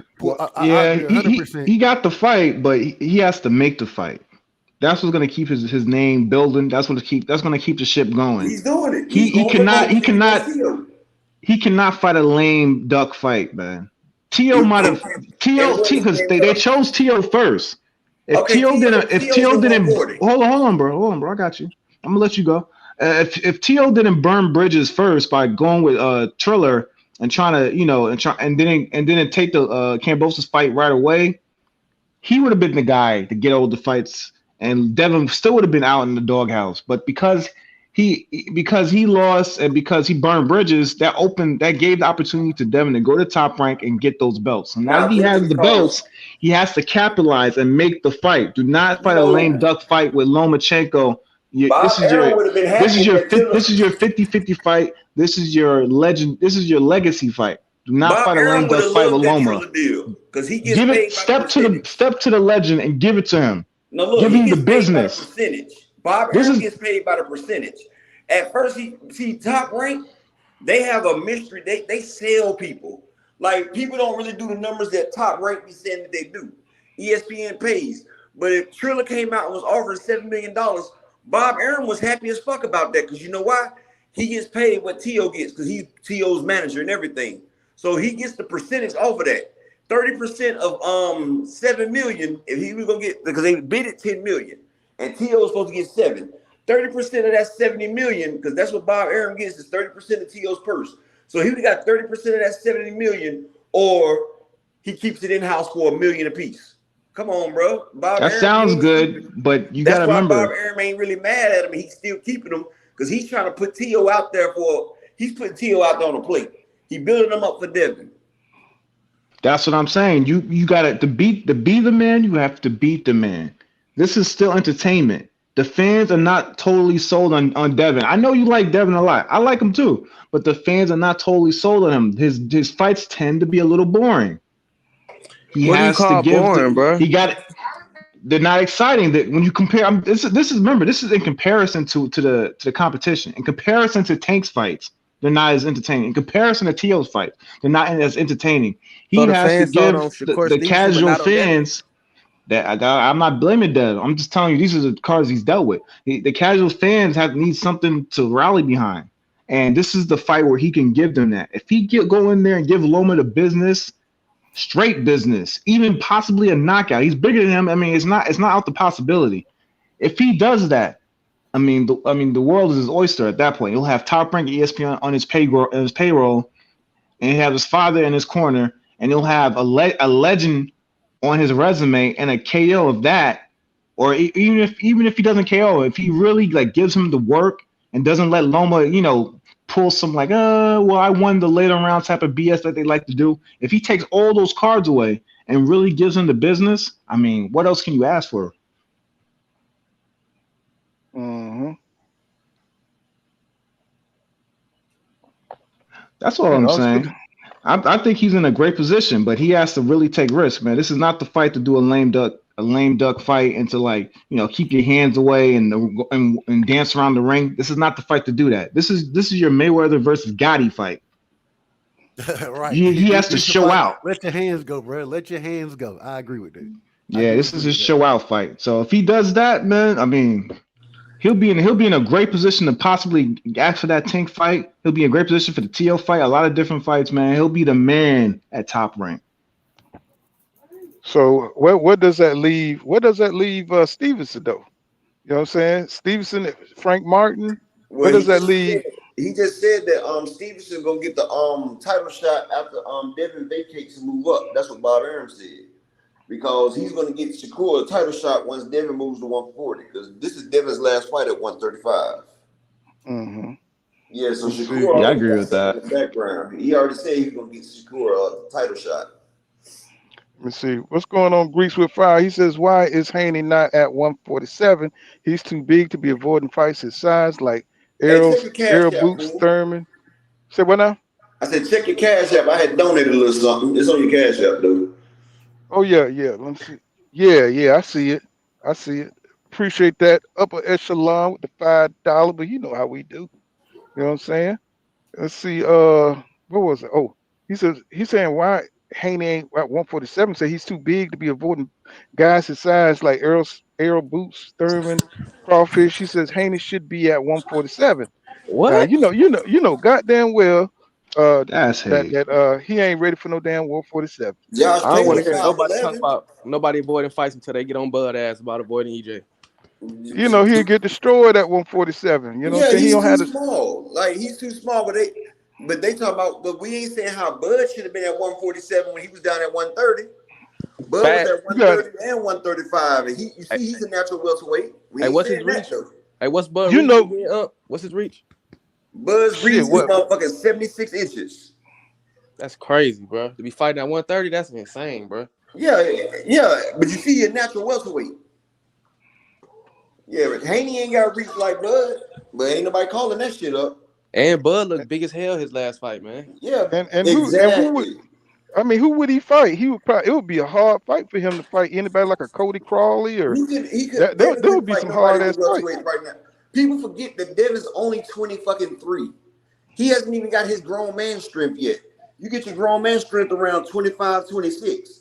He got the fight, but he has to make the fight. That's what's going to keep his name building. That's going to keep the ship going. He's doing it. He cannot fight a lame duck fight, man. T.O. might have because they chose T.O. first. If T.O. didn't hold on, bro. I got you. I'm gonna let you go. If T.O. didn't burn bridges first by going with Triller and trying to and didn't take the Kambosos fight right away, he would have been the guy to get all the fights and Devin still would have been out in the doghouse. But because he lost and because he burned bridges, that gave the opportunity to Devin to go to Top Rank and get those belts. So now that he has the belts, he has to capitalize and make the fight. Do not fight a lame duck fight with Lomachenko. This is your 50-50 fight. This is your legend. This is your legacy fight. Do not fight a lame duck fight with Loma. Because he gets paid step to the legend and give it to him. No, look, give him the business. Percentage. Bob Arum gets paid by the percentage. At first, Top Rank, they have a mystery. They sell people. Like, people don't really do the numbers that Top Rank be saying that they do. ESPN pays. But if Triller came out and was offering $7 million, Bob Arum was happy as fuck about that. Because you know why? He gets paid what T.O. gets because he's T.O.'s manager and everything. So he gets the percentage off of that. 30% of $7 million, if he was gonna get, because they bid it $10 million, and T.O. was supposed to get 7. 30% of that $70 million, because that's what Bob Arum gets, is 30% of T.O.'s purse. So he would have got 30% of that $70 million, or he keeps it in-house for $1 million apiece. Come on, bro. Bob that Arum sounds good, but you gotta remember. That's why Bob Arum ain't really mad at him. He's still keeping him because he's trying to put T.O. out there he's putting T.O. out there on the plate. He building them up for Devin. That's what I'm saying. You got to be the man. You have to beat the man. This is still entertainment. The fans are not totally sold on Devin. I know you like Devin a lot. I like him too, but the fans are not totally sold on him. His fights tend to be a little boring. What do you call boring, bro? They're not exciting. That when you compare, this is in comparison to the competition. In comparison to Tank's fights, they're not as entertaining. In comparison to T.O.'s fights, they're not as entertaining. He has to give the casual fans that I'm not blaming Dev. I'm just telling you these are the cards he's dealt with. The casual fans need something to rally behind, and this is the fight where he can give them that. If he go in there and give Loma the business, straight business, even possibly a knockout, he's bigger than him. I mean, it's not out the possibility. If he does that, I mean, the world is his oyster at that point. He'll have Top Rank ESPN on his payroll, and he'll have his father in his corner, and he'll have a legend on his resume and a KO of that. Or even if he doesn't KO, if he really gives him the work and doesn't let Loma, pull some I won the later round type of BS that they like to do. If he takes all those cards away and really gives him the business, I mean, what else can you ask for? Mm-hmm. That's all I'm saying. I think he's in a great position, but he has to really take risks, man. This is not the fight to do a lame duck fight and to keep your hands away and dance around the ring. This is not the fight to do that. This is your Mayweather versus Gotti fight. Right. He has to show out. Let your hands go, bro. Let your hands go. I agree with that. Yeah, this is his show out fight. So if he does that, man, I mean, he'll be in a great position to possibly ask for that Tank fight. He'll be in a great position for the T.O. fight. A lot of different fights, man. He'll be the man at Top Rank. So what does that leave? What does that leave Stevenson though? You know what I'm saying? Stevenson, Frank Martin. What does that leave? He just said that Stevenson gonna get the title shot after Devin vacates and move up. That's what Bob Arum said. Because he's going to get Shakur a title shot once Devin moves to 140. Because this is Devin's last fight at 135. Mm-hmm. Yeah, so Shakur. Yeah, I agree with that. In the background, he already said he's going to get Shakur a title shot. Let me see what's going on. Grease with fire. He says, "Why is Haney not at 147? He's too big to be avoiding fights his size, like Errol Boots, Thurman." Say what now? I said, check your cash app. I had donated a little something. It's on your cash app, dude. Oh yeah. Let me see. Yeah. I see it. Appreciate that upper echelon with the $5, but you know how we do. You know what I'm saying? Let's see. What was it? Oh, he's saying why Haney ain't at 147. Say he's too big to be avoiding guys his size like Errol Boots, Thurman, Crawfish. He says Haney should be at 147. What? You know, goddamn well. That's that he ain't ready for no damn 147. Yeah, I don't want to hear nobody talk about nobody avoiding fights until they get on Bud ass about avoiding EJ. You know, he'll get destroyed at 147. You know, yeah, he's too small. Like he's too small, but they talk about. But we ain't saying how Bud should have been at 147 when he was down at 130. Bud was at 130 and 135, and he's a natural welterweight. Hey, what's his reach? Hey, what's Bud You reach know, again up? What's his reach? Bud's reach is motherfucking 76 inches. That's crazy, bro. To be fighting at 130, that's insane, bro. Yeah, but you see, a natural welterweight. Yeah, Haney ain't got reach like Bud, but ain't nobody calling that shit up. And Bud looked big as hell his last fight, man. Yeah, and exactly. who would? I mean, who would he fight? He would probably. It would be a hard fight for him to fight anybody like a Cody Crawley or. He could. There would be some hard ass fights right now. People forget that Devin's only 23. He hasn't even got his grown man strength yet. You get your grown man strength around 25, 26.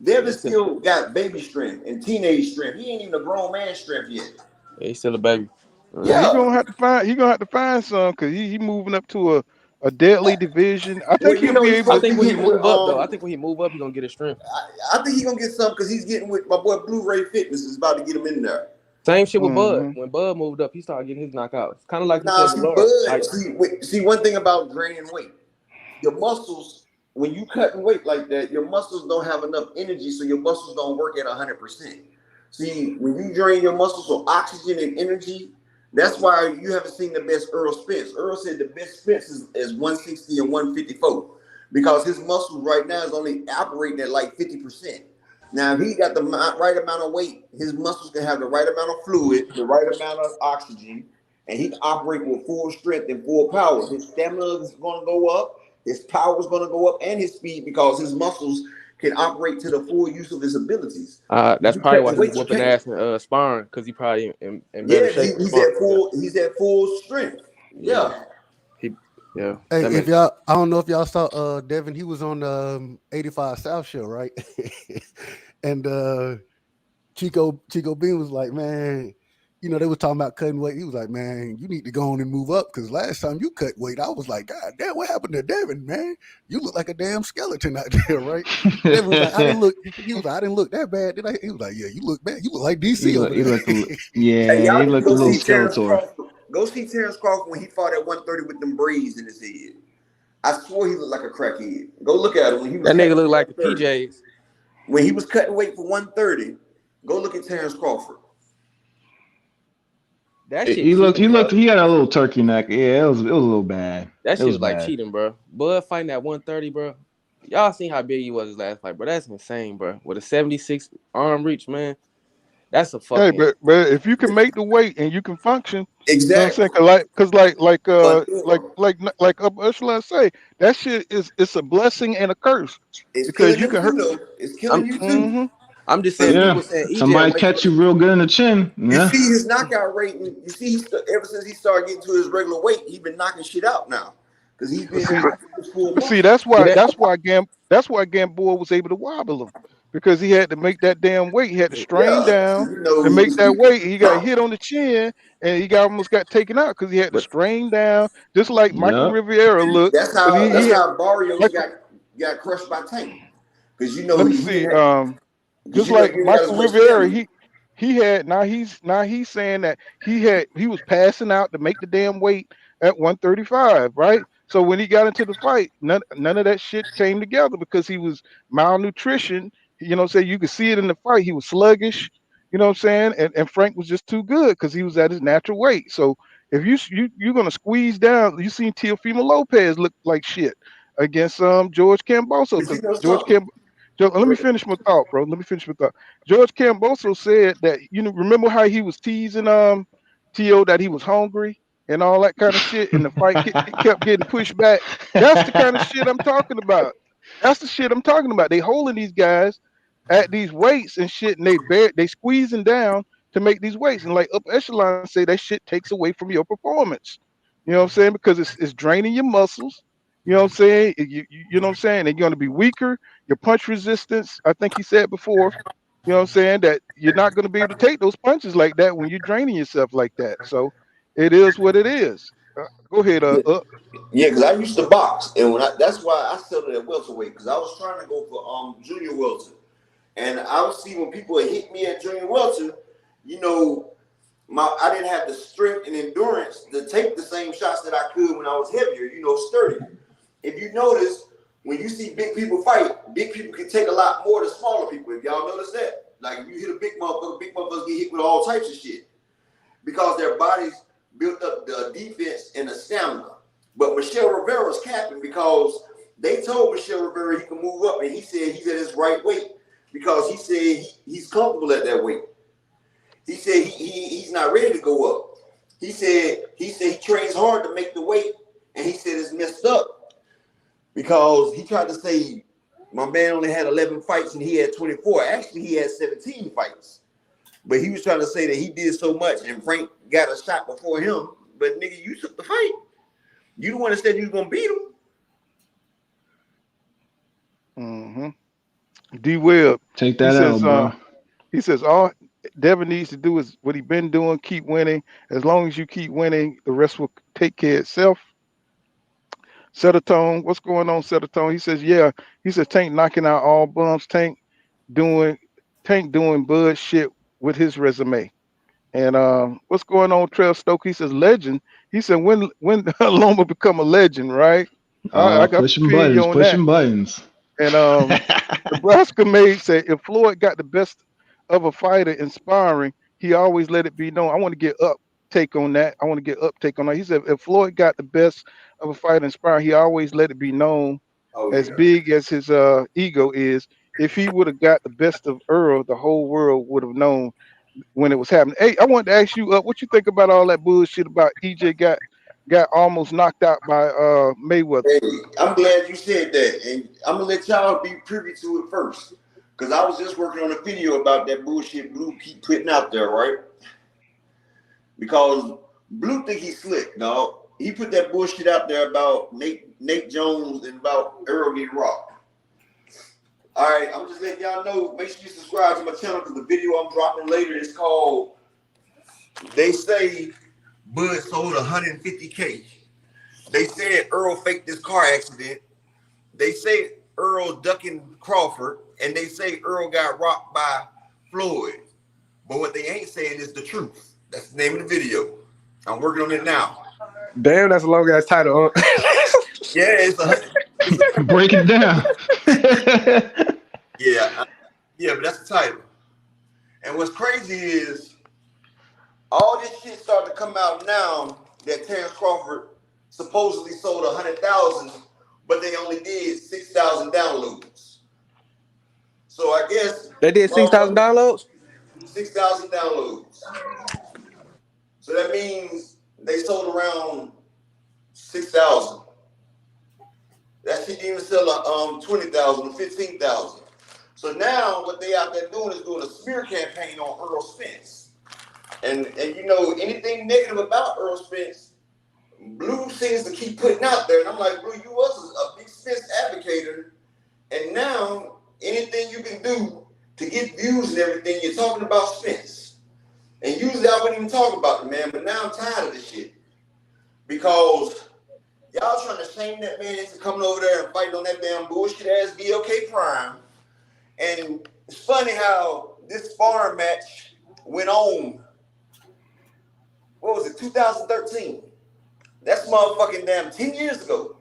Devin still got baby strength and teenage strength. He ain't even a grown man strength yet. Yeah, he's still a baby. Yeah, he's gonna have to find some because he moving up to a deadly division. I think he'll be able. I think when he move up though, I think when he move up, he's gonna get his strength. I think he's gonna get some because he's getting with my boy Blu-ray Fitness is about to get him in there. Same shit with Bud. When Bud moved up, he started getting his knockouts. Kind of like see, one thing about draining weight, your muscles, when you cutting weight like that, your muscles don't have enough energy, so your muscles don't work at 100%. See, when you drain your muscles of oxygen and energy, that's why you haven't seen the best Errol Spence. Errol said the best Spence is 160 and 154 because his muscles right now is only operating at like 50%. Now, if he got the right amount of weight, his muscles can have the right amount of fluid, the right amount of oxygen, and he can operate with full strength and full power. His stamina is going to go up, his power is going to go up, and his speed because his muscles can operate to the full use of his abilities. That's probably why he's whooping ass and sparring because he probably in better shape. He's at full strength. Yeah. Yeah. Hey, if y'all, I don't know if y'all saw Devin, he was on the 85 South show, right? And Chico Bean was like, man, you know, they were talking about cutting weight. He was like, man, you need to go on and move up because last time you cut weight, I was like, God damn, what happened to Devin, man? You look like a damn skeleton out there, right? Devin was like, I didn't look that bad, did I? He was like, yeah, you look bad. You look like DC. He looked a little skeletal. Go see Terrence Crawford when he fought at 130 with them braids in his head. I swore he looked like a crackhead. Go look at him. When he was that nigga looked like the PJs. When he was cutting weight for 130, go look at Terrence Crawford. That shit he had a little turkey neck. Yeah, it was a little bad. That shit was like cheating, bro. Bud fighting at 130, bro. Y'all seen how big he was his last fight, bro. That's insane, bro. With a 76 arm reach, man. That's a fucking. Hey, but if you can make the weight and you can function, exactly. You know what I'm saying? Like Ursula say, that shit it's a blessing and a curse because you can hurt. It's killing you too. I'm just saying. Yeah. Somebody catch you real good in the chin. You see his knockout rate. You see, ever since he started getting to his regular weight, he's been knocking shit out now because he's been. See, that's why Gamboa was able to wobble him. Because he had to make that damn weight. He had to strain down to make that weight. He got hit on the chin and he almost got taken out because he had to strain down, just like Michael Rivera looked. That's how Barrios got crushed by Tank. Because let me see. Just like Michael Rivera, he had he's saying that he was passing out to make the damn weight at 135, right? So when he got into the fight, none of that shit came together because he was malnutrition. You know what I'm saying? You could see it in the fight. He was sluggish, you know what I'm saying? And Frank was just too good because he was at his natural weight. So if you're gonna squeeze down, you seen Teofimo Lopez look like shit against George Camboso. Let me finish my thought, bro. George Camboso said that, you know, remember how he was teasing Tio that he was hungry and all that kind of shit, and the fight kept getting pushed back. That's the kind of shit I'm talking about. They holding these guys at these weights and shit, and they squeezing down to make these weights. And like Up Echelon say, that shit takes away from your performance. You know what I'm saying? Because it's draining your muscles. You know what I'm saying? You know what I'm saying? And you're gonna be weaker. Your punch resistance, I think he said before. You know what I'm saying? That you're not gonna be able to take those punches like that when you're draining yourself like that. So it is what it is. Go ahead, Yeah, because I used to box, and that's why I settled at welterweight because I was trying to go for junior welter, and I would see when people would hit me at junior welter, you know, I didn't have the strength and endurance to take the same shots that I could when I was heavier, you know, sturdy. If you notice, when you see big people fight, big people can take a lot more than smaller people. If y'all notice that, like if you hit a big motherfuckers get hit with all types of shit because their bodies built up the defense and the stamina. But Michelle Rivera's capping because they told Michelle Rivera he can move up, and he said he's at his right weight because he said he's comfortable at that weight. He said he's not ready to go up. He said he trains hard to make the weight, and he said it's messed up because he tried to say my man only had 11 fights and he had 24. Actually, he had 17 fights, but he was trying to say that he did so much and Frank got a shot before him. But nigga, you took the fight. You the one that said you was gonna beat him. D-Web. Take that out, bro. He says all Devin needs to do is what he been doing, keep winning. As long as you keep winning, the rest will take care of itself. Set a tone. What's going on, set a tone? He says, yeah. He says Tank knocking out all bums. Tank doing bud shit with his resume. And what's going on, Trail Stoke? He says legend. He said when Loma become a legend, right? I got pushing buttons. And Nebraska made say if Floyd got the best of a fighter inspiring, he always let it be known. I want to get uptake on that. He said if Floyd got the best of a fighter inspiring, he always let it be known. As big as his ego is, if he would have got the best of Errol, the whole world would have known when it was happening. Hey, I wanted to ask you what you think about all that bullshit about EJ got almost knocked out by Mayweather. Hey, I'm glad you said that, and I'm gonna let y'all be privy to it first, because I was just working on a video about that bullshit Blue keep putting out there, right? Because Blue think he's slick, dog. He put that bullshit out there about Nate Jones and about Errol getting rocked. All right, I'm just letting y'all know. Make sure you subscribe to my channel because the video I'm dropping later is called "They Say Bud Sold 150K." They said Errol faked this car accident. They say Errol ducking Crawford, and they say Errol got rocked by Floyd. But what they ain't saying is the truth. That's the name of the video. I'm working on it now. Damn, that's a long ass title. Yeah, it's break it down. Yeah, but that's the title. And what's crazy is all this shit started to come out now that Terrence Crawford supposedly sold 100,000, but they only did 6,000 downloads. So I guess they did 6,000 downloads. 6,000 downloads. So that means they sold around 6,000. That shit didn't even sell 20,000 or 15,000. So now what they out there doing is doing a smear campaign on Errol Spence. And you know, anything negative about Errol Spence, Blue seems to keep putting out there. And I'm like, Blue, you was a big Spence advocator. And now anything you can do to get views and everything, you're talking about Spence. And usually I wouldn't even talk about the man, but now I'm tired of this shit. Because y'all trying to shame that man into coming over there and fighting on that damn bullshit ass BLK Prime. And it's funny how this sparring match went on, what was it, 2013? That's motherfucking damn 10 years ago.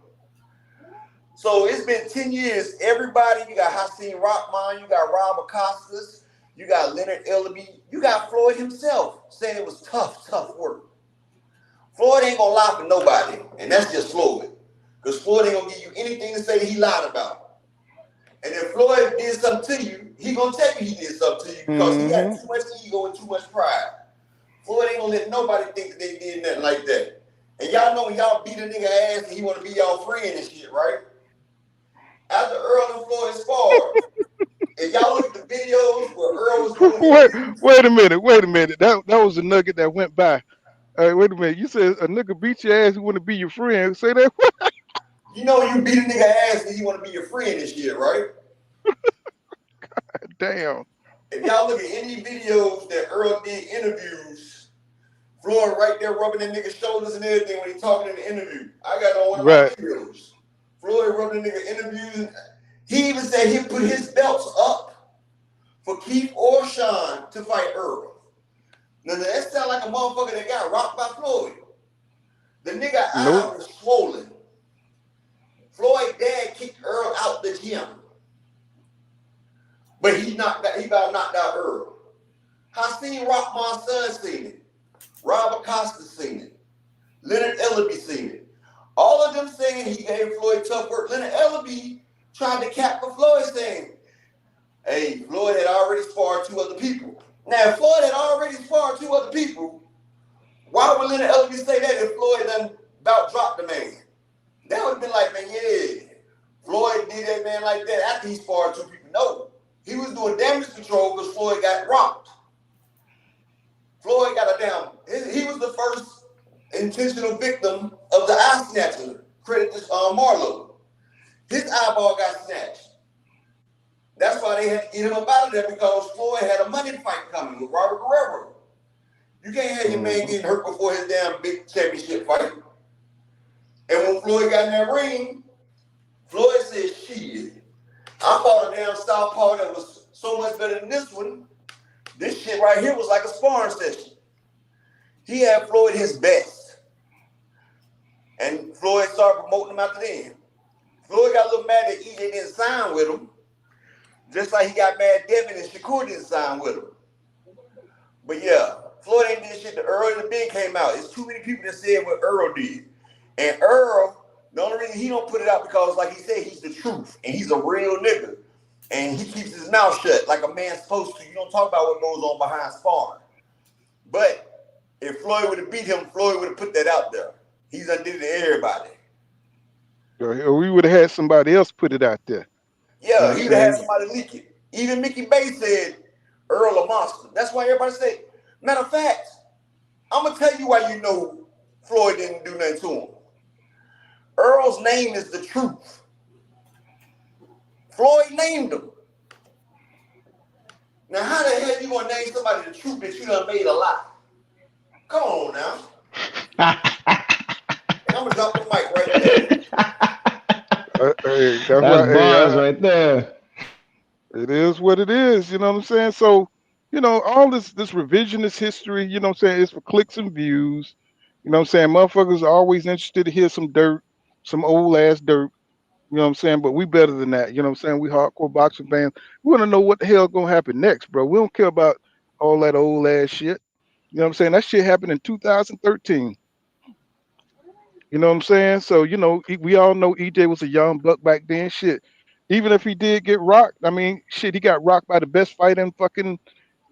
So it's been 10 years. Everybody, you got Hakeem Rockman, you got Rob Acostas, you got Leonard Ellaby, you got Floyd himself saying it was tough work. Floyd ain't gonna lie for nobody, and that's just Floyd. Because Floyd ain't gonna give you anything to say that he lied about. And if Floyd did something to you, he gonna tell you he did something to you because he got too much ego and too much pride. Floyd ain't gonna let nobody think that they did nothing like that. And y'all know when y'all beat a nigga ass and he wanna be y'all friend and shit, right? After Earl and Floyd sparred, if y'all look at the videos where Earl was doing wait a minute. That was a nugget that went by. Wait a minute. You said a nigga beat your ass, he want to be your friend. Say that. You know you beat a nigga ass and he want to be your friend and shit, right? God damn. If y'all look at any videos that Earl did interviews, Floyd right there rubbing that nigga's shoulders and everything when he talking in the interview. I got on one of my videos. Floyd rubbing the nigga interviews. He even said he'd put his belts up for Keith or Sean to fight Errol. Now that sound like a motherfucker that got rocked by Floyd. The nigga eye was swollen. Floyd dad kicked Errol out the gym. but he about knocked out Errol. Hakeem Rockman's son seen it. Rob Acosta seen it. Leonard Ellaby seen it. All of them saying he gave Floyd tough work. Leonard Ellaby tried to cap for Floyd, saying, hey, Floyd had already sparred 2 other people. Now, if Floyd had already sparred 2 other people, why would Leonard Ellaby say that if Floyd done about dropped the man? That would have been like, man, yeah, Floyd did that man like that after he sparred 2 people. No, he was doing damage control because Floyd got rocked. Floyd got a down. He was the first intentional victim of the eye snatcher. Credit to Marlowe. His eyeball got snatched. That's why they had to get him up out of there, because Floyd had a money fight coming with Robert Guerrero. You can't have your man getting hurt before his damn big championship fight. And when Floyd got in that ring, Floyd said, shit, I fought a damn southpaw that was so much better than this one. This shit right here was like a sparring session. He had Floyd his best. And Floyd started promoting him after then. Floyd got a little mad that EJ didn't sign with him. Just like he got mad Devin and Shakur didn't sign with him. But yeah, Floyd ain't did shit. The Earl and the Big came out. It's too many people that said what Earl did. And Earl, the only reason he don't put it out because, like he said, he's the truth. And he's a real nigga. And he keeps his mouth shut like a man's supposed to. You don't talk about what goes on behind sparring. But if Floyd would have beat him, Floyd would have put that out there. He's undid it to everybody. Or we would have had somebody else put it out there. Yeah, he would have had somebody leak it. Even Mickey Bay said Earl a monster. That's why everybody say. Matter of fact, I'm gonna tell you why you know Floyd didn't do nothing to him. Earl's name is the truth. Floyd named him. Now, how the hell you gonna name somebody the truth that you done made a lie? Come on now. I'm gonna drop the mic right there. That's bars right there. It is what it is. You know what I'm saying? So, you know, all this revisionist history, you know what I'm saying, it's for clicks and views. You know what I'm saying? Motherfuckers are always interested to hear some dirt, some old ass dirt. You know what I'm saying? But we better than that. You know what I'm saying? We hardcore boxing fans. We want to know what the hell gonna happen next, bro. We don't care about all that old ass shit. You know what I'm saying? That shit happened in 2013. You know what I'm saying? So, you know, we all know EJ was a young buck back then. Shit. Even if he did get rocked, I mean, shit, he got rocked by the best fighter in fucking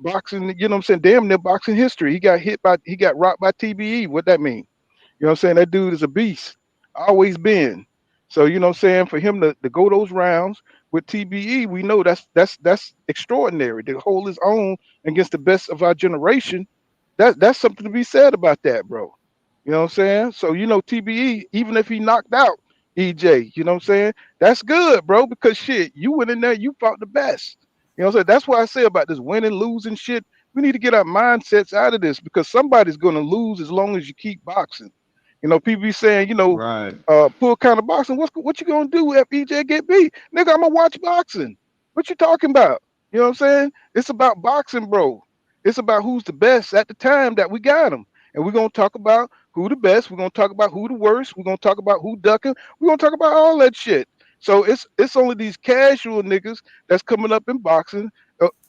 boxing, you know what I'm saying? Damn near boxing history. He got rocked by TBE. What that mean? You know what I'm saying? That dude is a beast. Always been. So, you know what I'm saying? For him to go those rounds with TBE, we know that's extraordinary. To hold his own against the best of our generation, that's something to be said about that, bro. You know what I'm saying? So, you know, TBE, even if he knocked out EJ, you know what I'm saying? That's good, bro, because shit, you went in there, you fought the best. You know what I'm saying? That's why I say about this winning, losing shit. We need to get our mindsets out of this, because somebody's going to lose as long as you keep boxing. You know, people be saying, you know, pull counter boxing. What you going to do if EJ get beat? Nigga, I'm going to watch boxing. What you talking about? You know what I'm saying? It's about boxing, bro. It's about who's the best at the time that we got him. And we're going to talk about who the best. We're going to talk about who the worst. We're going to talk about who ducking. We're going to talk about all that shit. So it's only these casual niggas that's coming up in boxing,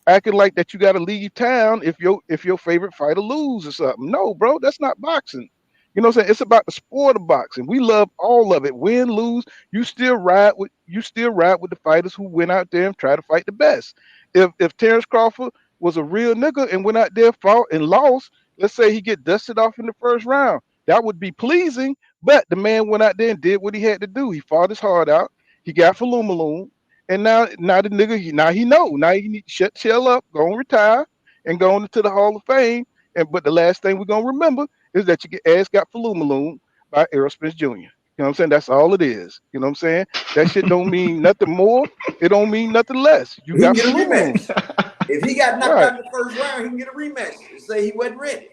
acting like that you got to leave town if your favorite fighter lose or something. No, bro, that's not boxing. You know what I'm saying? It's about the sport of boxing. We love all of it. Win, lose, you still ride with the fighters who went out there and try to fight the best. If Terrence Crawford was a real nigga and went out there, fought and lost, let's say he get dusted off in the first round, that would be pleasing. But the man went out there and did what he had to do. He fought his heart out. He got Falumaloon, and now the nigga he know. Now he need to chill up, go and retire, and go into the Hall of Fame. But the last thing we're gonna remember is that your ass got Falumaloon by Errol Spence Jr. You know what I'm saying? That's all it is. You know what I'm saying? That shit don't mean nothing more. It don't mean nothing less. You got get a rematch. If he got knocked out in the first round, he can get a rematch and say he wasn't ready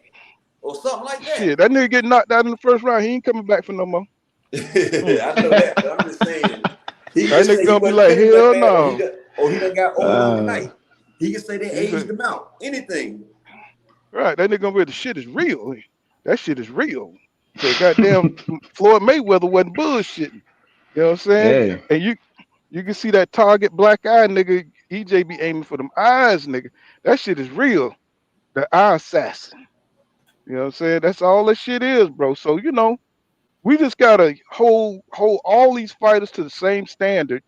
or something like that. Shit, that nigga get knocked out in the first round. He ain't coming back for no more. I know that, but I'm just saying. That nigga gonna be like, hell no. Or he done got old overnight. He can say they aged him out. Anything. Right, that nigga gonna be the shit is real. That shit is real. So goddamn Floyd Mayweather wasn't bullshitting. You know what I'm saying? Hey. And you can see that target black eye nigga EJ be aiming for them eyes, nigga. That shit is real. The eye assassin. You know what I'm saying? That's all that shit is, bro. So we just gotta hold all these fighters to the same standard,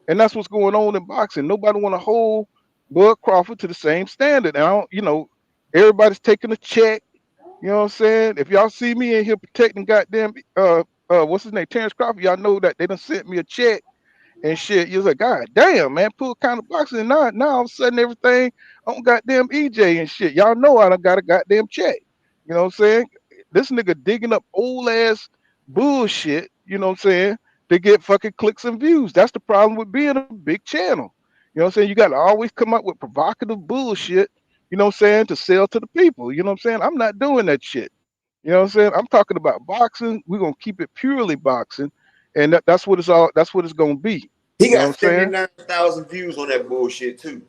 and that's what's going on in boxing. Nobody want to hold Bud Crawford to the same standard. And I don't, everybody's taking a check. You know what I'm saying? If y'all see me in here protecting goddamn what's his name, Terrence Crawford, y'all know that they done sent me a check and shit. You was like, God damn, man, pull kind of boxing. And now all of a sudden everything on goddamn EJ and shit. Y'all know I done got a goddamn check. You know what I'm saying? This nigga digging up old ass bullshit, you know what I'm saying, to get fucking clicks and views. That's the problem with being a big channel. You know what I'm saying? You got to always come up with provocative bullshit, you know what I'm saying, to sell to the people. You know what I'm saying? I'm not doing that shit. You know what I'm saying? I'm talking about boxing. We're gonna keep it purely boxing, and that's what it's gonna be. He You know what I'm got saying? 79,000 views on that bullshit too.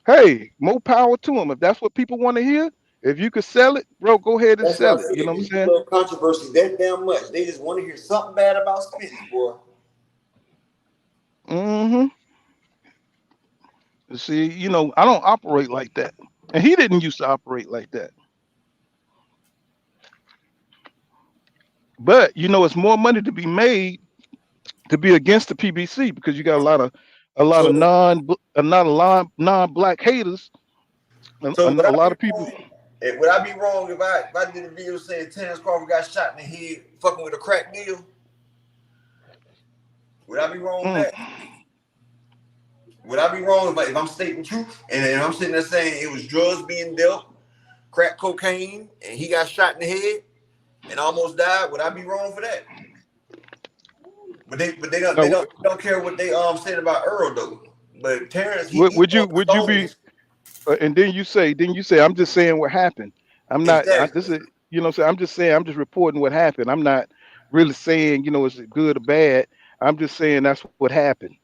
Hey, more power to them. If that's what people want to hear, if you could sell it, bro, go ahead and That's what sell I it. said. You know what I'm People saying? love controversy that damn much. They just want to hear something bad about Spence, boy. Mm-hmm. See, I don't operate like that. And he didn't used to operate like that. But it's more money to be made to be against the PBC because you got a lot of So, non-black haters. A so would I lot be of people. wrong? Would I be wrong if I did a video saying Terrence Crawford got shot in the head fucking with a crack deal? Would I be wrong with Mm. that? Would I be wrong if I'm stating truth and I'm sitting there saying it was drugs being dealt, crack cocaine, and he got shot in the head and almost died? Would I be wrong for that? But they Now, don't care what they said about Errol though. But Terrence, he would you be? stones. And then you say, I'm just saying what happened. I'm not. Exactly. This is So I'm just saying. I'm just reporting what happened. I'm not really saying is it good or bad. I'm just saying that's what happened.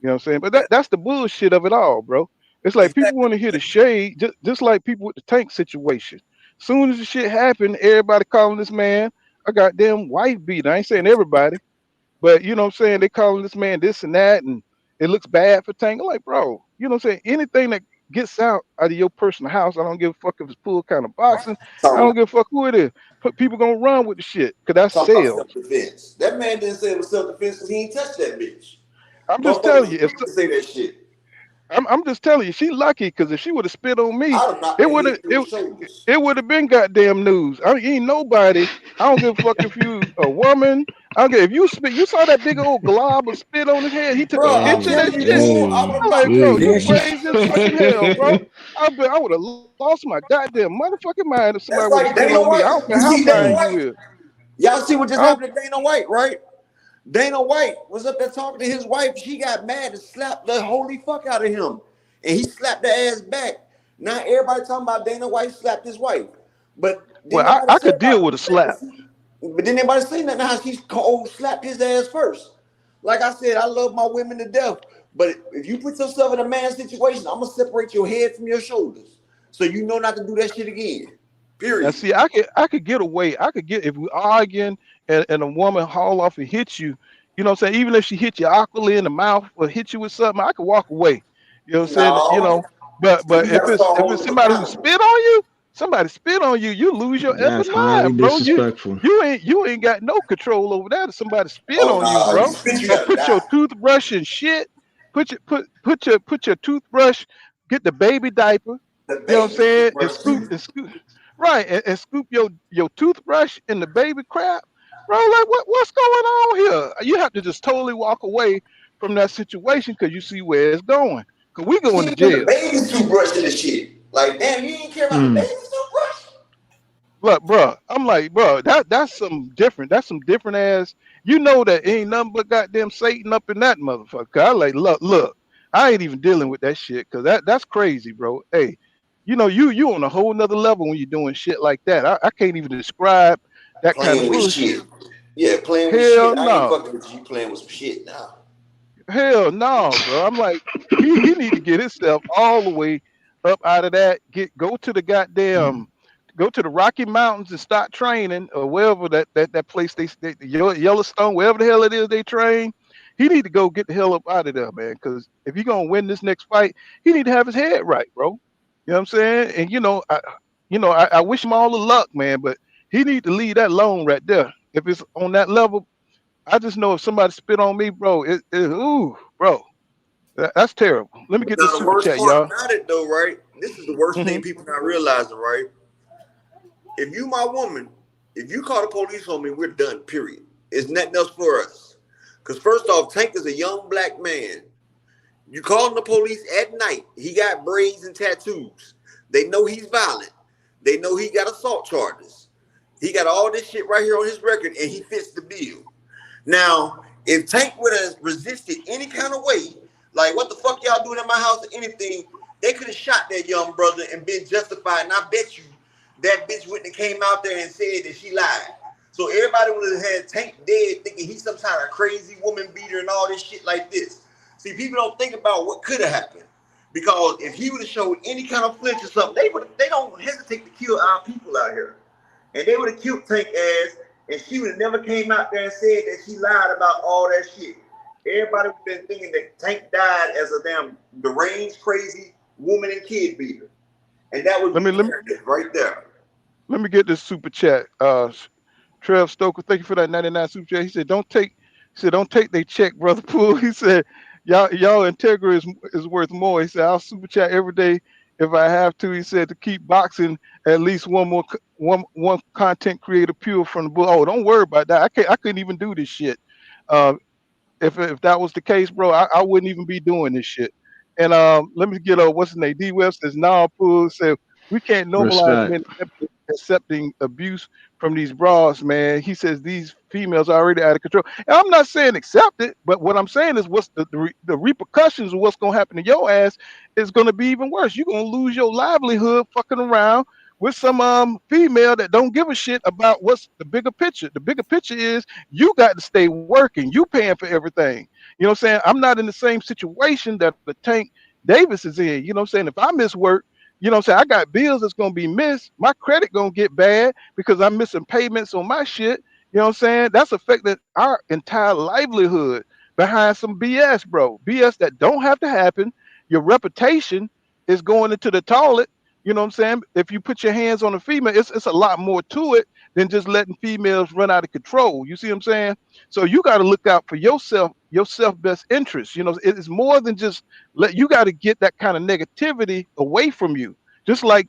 You know what I'm saying? But that's the bullshit of it all, bro. It's like people Exactly. want to hear the shade, just like people with the tank situation. Soon as the shit happened, everybody calling this man a goddamn wife beater. I ain't saying everybody, but you know what I'm saying? They calling this man this and that, and it looks bad for Tank. I'm like, bro, you know what I'm saying? Anything that gets out of your personal house, I don't give a fuck if it's pool kind of boxing. I Talking don't give a fuck who it is. People gonna run with the shit because that's about sales. self-defense. That man didn't say it was self-defense because he ain't touched that bitch. I'm just Motherfuckers telling was you, if quick to say that shit. I'm just telling you, she lucky because if she would have spit on me, I'd have knocked it that would head have through his shoulders. it would have been goddamn news. I mean, ain't nobody. I don't give a fuck if you a woman. I don't care if you spit. You saw that big old glob of spit on his head. He took a Bro, I'm picture of that telling Hey, you, shit. fool, I would hey, have I'm knocked like, that bro, you head. Jesus. crazy as fucking hell, bro. I would have lost my goddamn motherfucking mind if somebody That's would have like spit Dana on me. I White. don't care You how see Dana fine White? you is. Y'all see what just I don't, happened to Dana White, right? Dana White was up there talking to his wife. She got mad and slapped the holy fuck out of him. And he slapped her ass back. Now everybody talking about Dana White slapped his wife. But didn't well, nobody I say could deal about with a slap. but didn't anybody say nothing how she cold slapped his ass first? Like I said, I love my women to death. But if you put yourself in a man's situation, I'm gonna separate your head from your shoulders. So you know not to do that shit again. Now, Period. see, I could get away. I could get if we arguing and a woman haul off and hit you. You know what I'm saying? Even if she hit you awkwardly in the mouth or hit you with something, I could walk away. You know what I'm saying? No. But You if gotta it's start if it's holding them somebody who accountable. spit on you, somebody spit on you, you lose your That's effing highly mind, bro. You disrespectful. you ain't got no control over that. If somebody spit Oh on you, no, you bro, spit, you or gotta put your die. toothbrush and shit, put your toothbrush, get the baby diaper. The You know what I'm baby saying? And toothbrush scoop too. and scoop. Right, and scoop your toothbrush in the baby crap, bro. Like what's going on here? You have to just totally walk away from that situation because you see where it's going. Cause we going to He put the jail. baby's toothbrush in the shit. Like, damn, you ain't care about the Mm. baby's toothbrush? Look, bro, I'm like, bro, that's some different. That's some different ass. You know that ain't nothing but goddamn Satan up in that motherfucker. I like, look, I ain't even dealing with that shit because that's crazy, bro. Hey, you on a whole nother level when you're doing shit like that. I can't even describe that kind of Playing with bullshit. shit. Yeah, playing with Hell shit. I ain't no. fucking with you. You playing with some shit now. Hell no, bro. I'm like, he need to get himself all the way up out of that. Go to the goddamn, go to the Rocky Mountains and start training, or wherever that place they Yellowstone, wherever the hell it is they train. he need to go get the hell up out of there, man. Because if he gonna win this next fight, he need to have his head right, bro. You know what I'm saying? And I wish him all the luck, man. But he need to leave that alone right there. If it's on that level, I just know if somebody spit on me, bro, ooh, bro, that's terrible. Let me But get now this the super worst chat, part y'all. about it, though, right? This is the worst thing Mhm. people not realizing, right? If you my woman, if you call the police on me, we're done. Period. It's nothing else for us. Because first off, Tank is a young black man. You calling the police at night. He got braids and tattoos. They know he's violent. They know he got assault charges. He got all this shit right here on his record, and he fits the bill. Now, if Tank would have resisted any kind of way, like what the fuck y'all doing at my house or anything, they could have shot that young brother and been justified. And I bet you that bitch wouldn't have came out there and said that she lied. So everybody would have had Tank dead thinking he's some kind of crazy woman beater and all this shit like this. See, people don't think about what could have happened. Because if he would have showed any kind of flinch or something, they don't hesitate to kill our people out here. And they would have killed Tank ass, and she would have never came out there and said that she lied about all that shit. Everybody would have been thinking that Tank died as a damn deranged, crazy woman and kid beater. And that would be right there. Let me get this super chat. Trev Stoker, thank you for that 99 super chat. He said, don't take they check, brother Poole. He said, y'all integrity is worth more. He said, I'll super chat every day if I have to. He said to keep boxing at least one content creator pure from the book. Oh, don't worry about that. I couldn't even do this shit. If that was the case, bro, I wouldn't even be doing this shit. And let me get what's his name? D West says now Poole said we can't normalize Respect. men accepting abuse from these bras, man. He says these females are already out of control. And I'm not saying accept it, but what I'm saying is what's the repercussions of what's gonna happen to your ass is gonna be even worse. You're gonna lose your livelihood fucking around with some female that don't give a shit about what's the bigger picture. The bigger picture is you got to stay working. You paying for everything. You know what I'm saying? I'm not in the same situation that the Tank Davis is in. You know what I'm saying? If I miss work, you know what I'm saying? I got bills that's gonna be missed. My credit gonna get bad because I'm missing payments on my shit. You know what I'm saying? That's affected our entire livelihood behind some BS, bro. BS that don't have to happen. Your reputation is going into the toilet. You know what I'm saying? If you put your hands on a female, it's a lot more to it than just letting females run out of control. You see what I'm saying? So you got to look out for yourself best interest. You know, it's more than just you got to get that kind of negativity away from you. Just like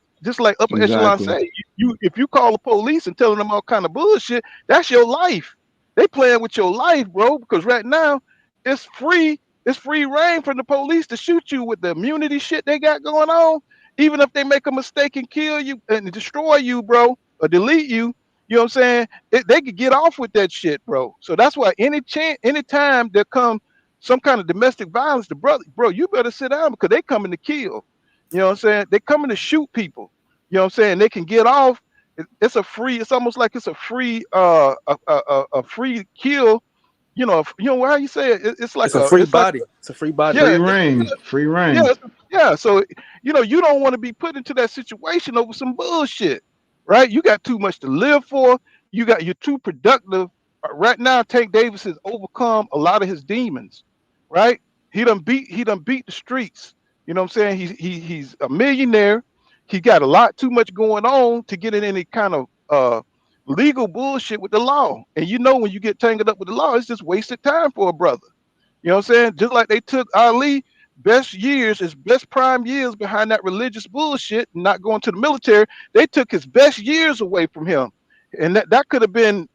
upper echelon Exactly. say, you if you call the police and telling them all kind of bullshit, that's your life. They playing with your life, bro. Because right now it's free reign from the police to shoot you with the immunity shit they got going on. Even if they make a mistake and kill you and destroy you, bro, or delete you, you know what I'm saying? They could get off with that shit, bro. So that's why anytime there come some kind of domestic violence, the brother, bro, you better sit down because they coming to kill. You know what I'm saying? They coming to shoot people. You know what I'm saying? They can get off. It's almost like it's a free a free kill. How you say it? It's like It's a free body. It's a free body. yeah, Free reign. Free reign. yeah. So you don't want to be put into that situation over some bullshit, right? You got too much to live for. You're too productive. Right now, Tank Davis has overcome a lot of his demons, right? He done beat the streets. You know what I'm saying? He's a millionaire. He got a lot too much going on to get in any kind of legal bullshit with the law. And when you get tangled up with the law, it's just wasted time for a brother. You know what I'm saying? Just like they took Ali his best prime years behind that religious bullshit, not going to the military. They took his best years away from him. And that could have been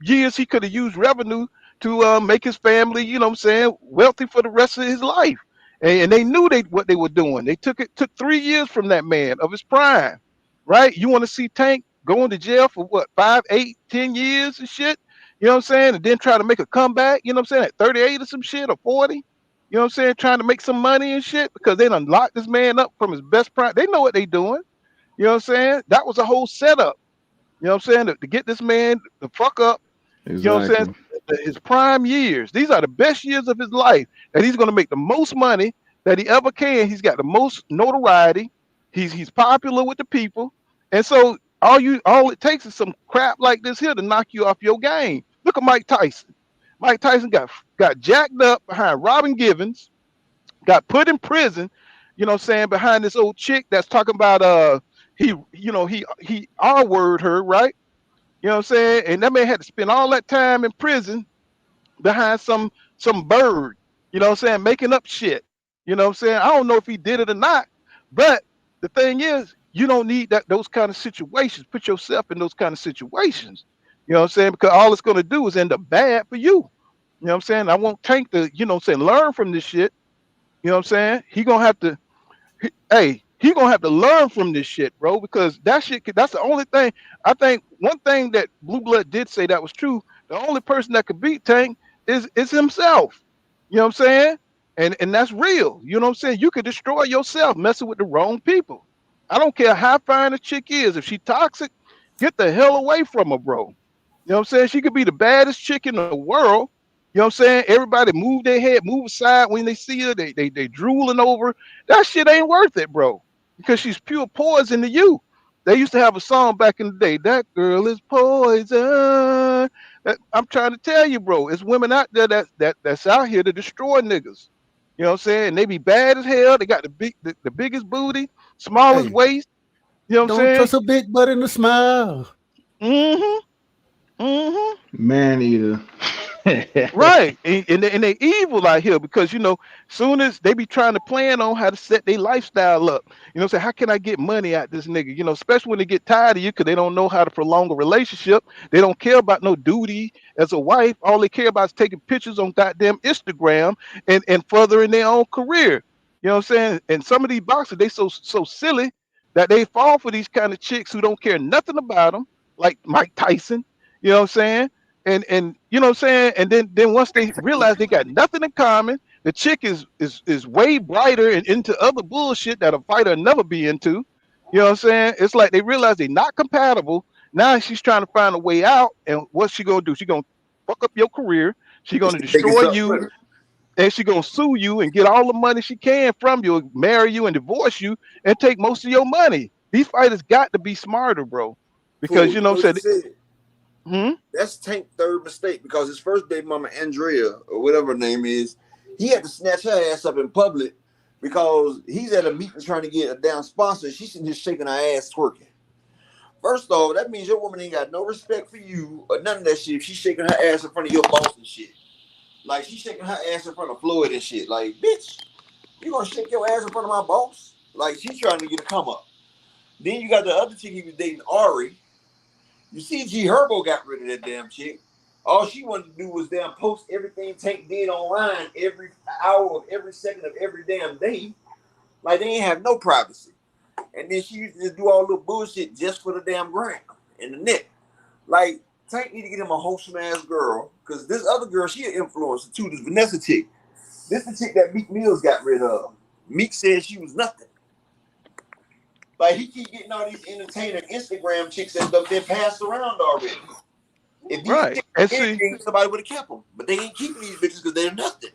years he could have used revenue to make his family, you know what I'm saying, wealthy for the rest of his life. And they knew what they were doing. They took 3 years from that man of his prime, right? You want to see Tank going to jail for what, 5, 8, 10 years and shit? You know what I'm saying? And then try to make a comeback, you know what I'm saying, at 38 or some shit or 40. You know what I'm saying? Trying to make some money and shit because they done locked this man up from his best prime. They know what they doing. You know what I'm saying? That was a whole setup. You know what I'm saying? To get this man the fuck up. You know what I'm Exactly. saying? His prime years. These are the best years of his life. And he's going to make the most money that he ever can. He's got the most notoriety. He's popular with the people. And so all it takes is some crap like this here to knock you off your game. Look at Mike Tyson. Mike Tyson got jacked up behind Robin Givens, got put in prison, you know what I'm saying, behind this old chick that's talking about he R-word her, right? You know what I'm saying? And that man had to spend all that time in prison behind some bird, you know what I'm saying, making up shit. You know what I'm saying? I don't know if he did it or not, but the thing is, you don't need those kind of situations. Put yourself in those kind of situations. You know what I'm saying? Because all it's gonna do is end up bad for you. You know what I'm saying? I want Tank to, you know what I'm saying, learn from this shit. You know what I'm saying? He gonna have to he gonna have to learn from this shit, bro, because that shit that's the only thing. I think one thing that Blue Blood did say that was true. The only person that could beat Tank is himself. You know what I'm saying? And that's real. You know what I'm saying? You could destroy yourself messing with the wrong people. I don't care how fine a chick is. If she toxic, get the hell away from her, bro. You know what I'm saying? She could be the baddest chick in the world. You know what I'm saying? Everybody move their head, move aside when they see her. They drooling over. That shit ain't worth it, bro. Because she's pure poison to you. They used to have a song back in the day. That girl is poison. I'm trying to tell you, bro. It's women out there that's out here to destroy niggas. You know what I'm saying? They be bad as hell. They got the biggest booty, smallest Hey, waist. You know what I'm don't saying? trust a big butt in the smile. Mm-hmm. Mm-hmm. Man eater. Right, and they evil out here because, you know, soon as they be trying to plan on how to set their lifestyle up, you know, say how can I get money out this nigga, you know, especially when they get tired of you because they don't know how to prolong a relationship. They don't care about no duty as a wife. All they care about is taking pictures on goddamn Instagram and furthering their own career. You know what I'm saying? And some of these boxers, they so silly that they fall for these kind of chicks who don't care nothing about them, like Mike Tyson. You know what I'm saying? And you know what I'm saying, and then once they realize they got nothing in common, the chick is way brighter and into other bullshit that a fighter never be into. You know what I'm saying? It's like they realize they're not compatible. Now she's trying to find a way out, and what's she gonna do? She gonna fuck up your career. She gonna Taking destroy something with you, her. and she gonna sue you and get all the money she can from you, marry you and divorce you, and take most of your money. These fighters got to be smarter, bro, because Fool, you you know know what what I'm you saying. said? Hmm? That's Tank's third mistake because his first baby mama, Andrea, or whatever her name is, he had to snatch her ass up in public because he's at a meeting trying to get a damn sponsor. She's sitting here shaking her ass twerking. First off, that means your woman ain't got no respect for you or none of that shit if she's shaking her ass in front of your boss and shit. Like, she's shaking her ass in front of Floyd and shit. Like, bitch, you gonna shake your ass in front of my boss? Like, she's trying to get a come up. Then you got the other chick he was dating, Ari. You see, G Herbo got rid of that damn chick. All she wanted to do was damn post everything Tank did online every hour of every second of every damn day. Like, they ain't have no privacy. And then she used to just do all the bullshit just for the damn gram and the net. Like, Tank need to get him a wholesome ass girl. Because this other girl, she an influencer too, this Vanessa chick. This the chick that Meek Mills got rid of. Meek said she was nothing. Like, he keep getting all these entertainer Instagram chicks that have been passed around already. If these Right. chicks And were see, anything, somebody would have kept them. But they ain't keeping these bitches because they're nothing.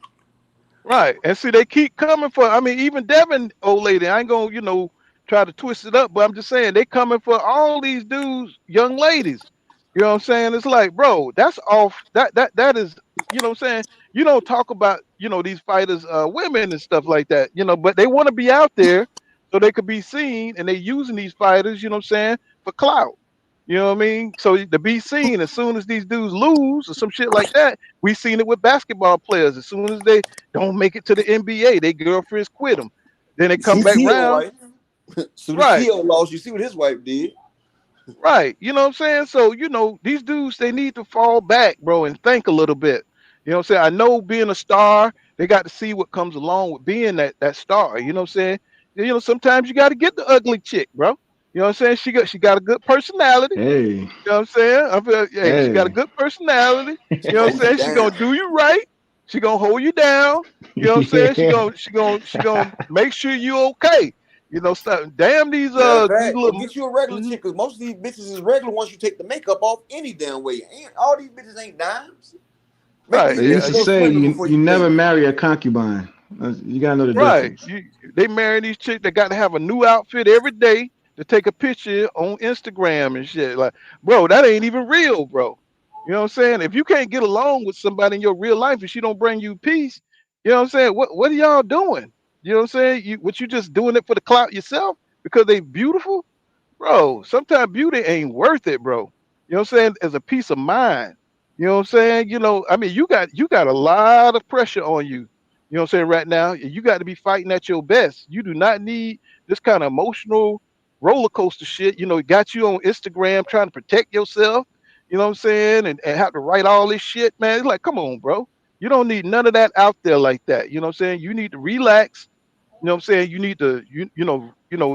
right. And see, they keep coming for, I mean, even Devin, old lady, I ain't gonna, you know, try to twist it up, but I'm just saying they coming for all these dudes, young ladies. You know what I'm saying? It's like, bro, that's off. That is, you know what I'm saying? You don't talk about, you know, these fighters, women and stuff like that, you know, but they want to be out there so they could be seen, and they using these fighters, you know what I'm saying, for clout. You know what I mean? So to be seen as soon as these dudes lose or some shit like that, we seen it with basketball players. As soon as they don't make it to the NBA, their girlfriends quit them. Then they come See back Keo round. wife. Soon as Right, Keo lost, you see what his wife did. right. You know what I'm saying? So, you know, these dudes, they need to fall back, bro, and think a little bit. You know what I'm saying? I know being a star, they got to see what comes along with being that star. You know what I'm saying? You know, sometimes you got to get the ugly chick, bro. You know what I'm saying? She got a good personality. Hey, You know what I'm saying? I feel, hey, she got a hey. good personality. You know what I'm Hold you saying? She down. gonna do you right. She gonna hold you down. You know what I'm saying? She Yeah. gonna she gonna make sure you okay. You know, stop. Damn Matter of these fact, or little. get you a regular Mhm. chick, because most of these bitches is regular once you take the makeup off any damn way. Ain't all these bitches ain't dimes. Make Right, these They bitches used yeah, to go say swimming you before you you date never them. marry a concubine. You gotta know the right. difference. They marry these chicks that got to have a new outfit every day to take a picture on Instagram and shit. Like, bro, that ain't even real, bro. You know what I'm saying? If you can't get along with somebody in your real life and she don't bring you peace, you know what I'm saying? What are y'all doing? You know what I'm saying? You just doing it for the clout yourself because they beautiful? Bro, sometimes beauty ain't worth it, bro. You know what I'm saying? As a peace of mind. You know what I'm saying? I mean, you got a lot of pressure on you. You know what I'm saying right now? You got to be fighting at your best. You do not need this kind of emotional roller coaster shit. It got you on Instagram trying to protect yourself. You know what I'm saying? And have to write all this shit, man. It's like, come on, bro. You don't need none of that out there like that. You know what I'm saying? You need to relax. You know what I'm saying? You need to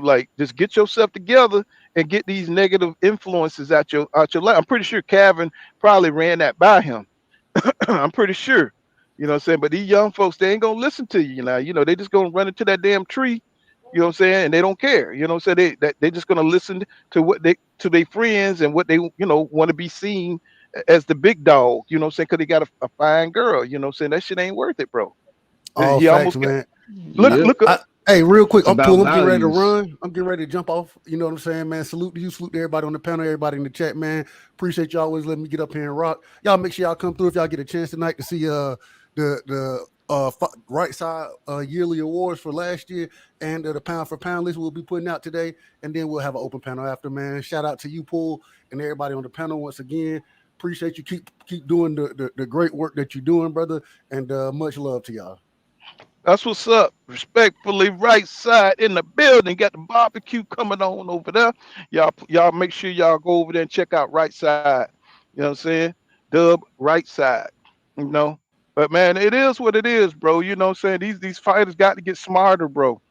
like just get yourself together and get these negative influences out your life. I'm pretty sure Calvin probably ran that by him. I'm pretty sure. You know what I'm saying? But these young folks, they ain't gonna listen to you now. They just gonna run into that damn tree, you know what I'm saying? And they don't care. You know what I'm saying? They just gonna listen to their friends and what they want to be seen as the big dog, you know what I'm saying? Because they got a fine girl, you know what I'm saying? That shit ain't worth it, bro. All He facts, almost got man. look up. Hey, real quick, It's I'm about getting ready to values. run. I'm getting ready to jump off. You know what I'm saying, man? Salute to you, salute to everybody on the panel, everybody in the chat, man. Appreciate y'all always letting me get up here and rock. Y'all make sure y'all come through if y'all get a chance tonight to see the right side yearly awards for last year and the pound for pound list we'll be putting out today, and then we'll have an open panel after, man. Shout out to you, Paul, and everybody on the panel once again. Appreciate you. Keep doing the great work that you're doing, brother, and much love to y'all. That's what's up. Respectfully, right side in the building. Got the barbecue coming on over there. Y'all make sure y'all go over there and check out right side. You know what I'm saying? Dub right side. You know. But man, it is what it is, bro. You know what I'm saying? These fighters got to get smarter, bro.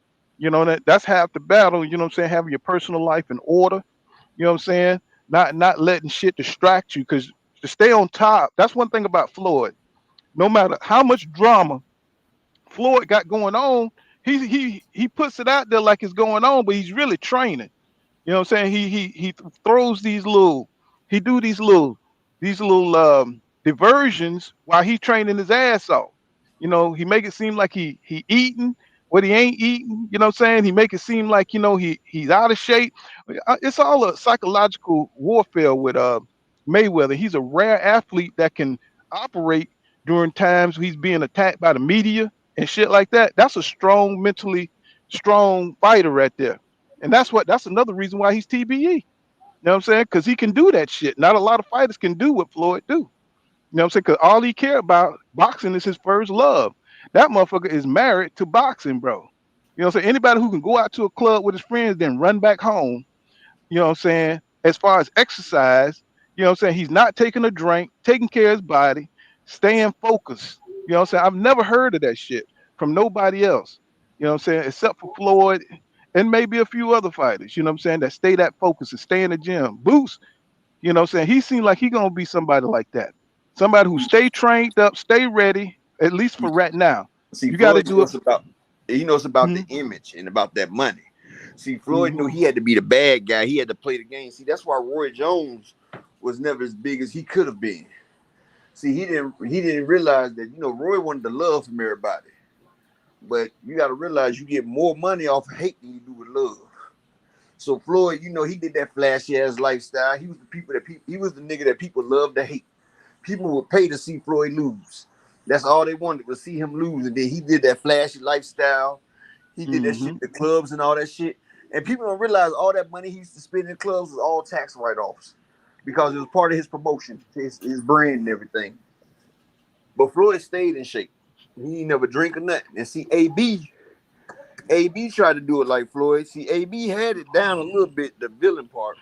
That's half the battle. You know what I'm saying? Having your personal life in order. You know what I'm saying? Not letting shit distract you, because to stay on top. That's one thing about Floyd. No matter how much drama Floyd got going on, he puts it out there like it's going on, but he's really training. You know what I'm saying? He throws he do these little diversions while he's training his ass off. He make it seem like he eating what he ain't eating. You know what I'm saying? He make it seem like he's out of shape. It's all a psychological warfare with Mayweather. He's a rare athlete that can operate during times he's being attacked by the media and shit like that. That's a mentally strong fighter right there. And that's another reason why he's TBE. You know what I'm saying? Because he can do that shit. Not a lot of fighters can do what Floyd do. You know what I'm saying? Because all he care about, boxing is his first love. That motherfucker is married to boxing, bro. You know what I'm saying? Anybody who can go out to a club with his friends, then run back home, you know what I'm saying? As far as exercise, you know what I'm saying? He's not taking a drink, taking care of his body, staying focused. You know what I'm saying? I've never heard of that shit from nobody else. You know what I'm saying? Except for Floyd and maybe a few other fighters, you know what I'm saying, that stay that focus and stay in the gym. Boost, you know what I'm saying? He seemed like he gonna be somebody like that. Somebody who stay trained up, stay ready, at least for right now. See, You gotta Floyd do it. knows about the Mhm, image and about that money. See, Floyd mhm. knew he had to be the bad guy. He had to play the game. See, that's why Roy Jones was never as big as he could have been. See, he didn't realize that, Roy wanted the love from everybody. But you got to realize you get more money off of hate than you do with love. So Floyd, he did that flashy ass lifestyle. He was he was the nigga that people loved to hate. People would pay to see Floyd lose. That's all they wanted, was see him lose. And then he did that flashy lifestyle. He did that shit in the clubs and all that shit. And people don't realize all that money he used to spend in clubs was all tax write-offs, because it was part of his promotion, his brand and everything. But Floyd stayed in shape. He never drink or nothing. And see, AB tried to do it like Floyd. See, AB had it down a little bit, the villain part.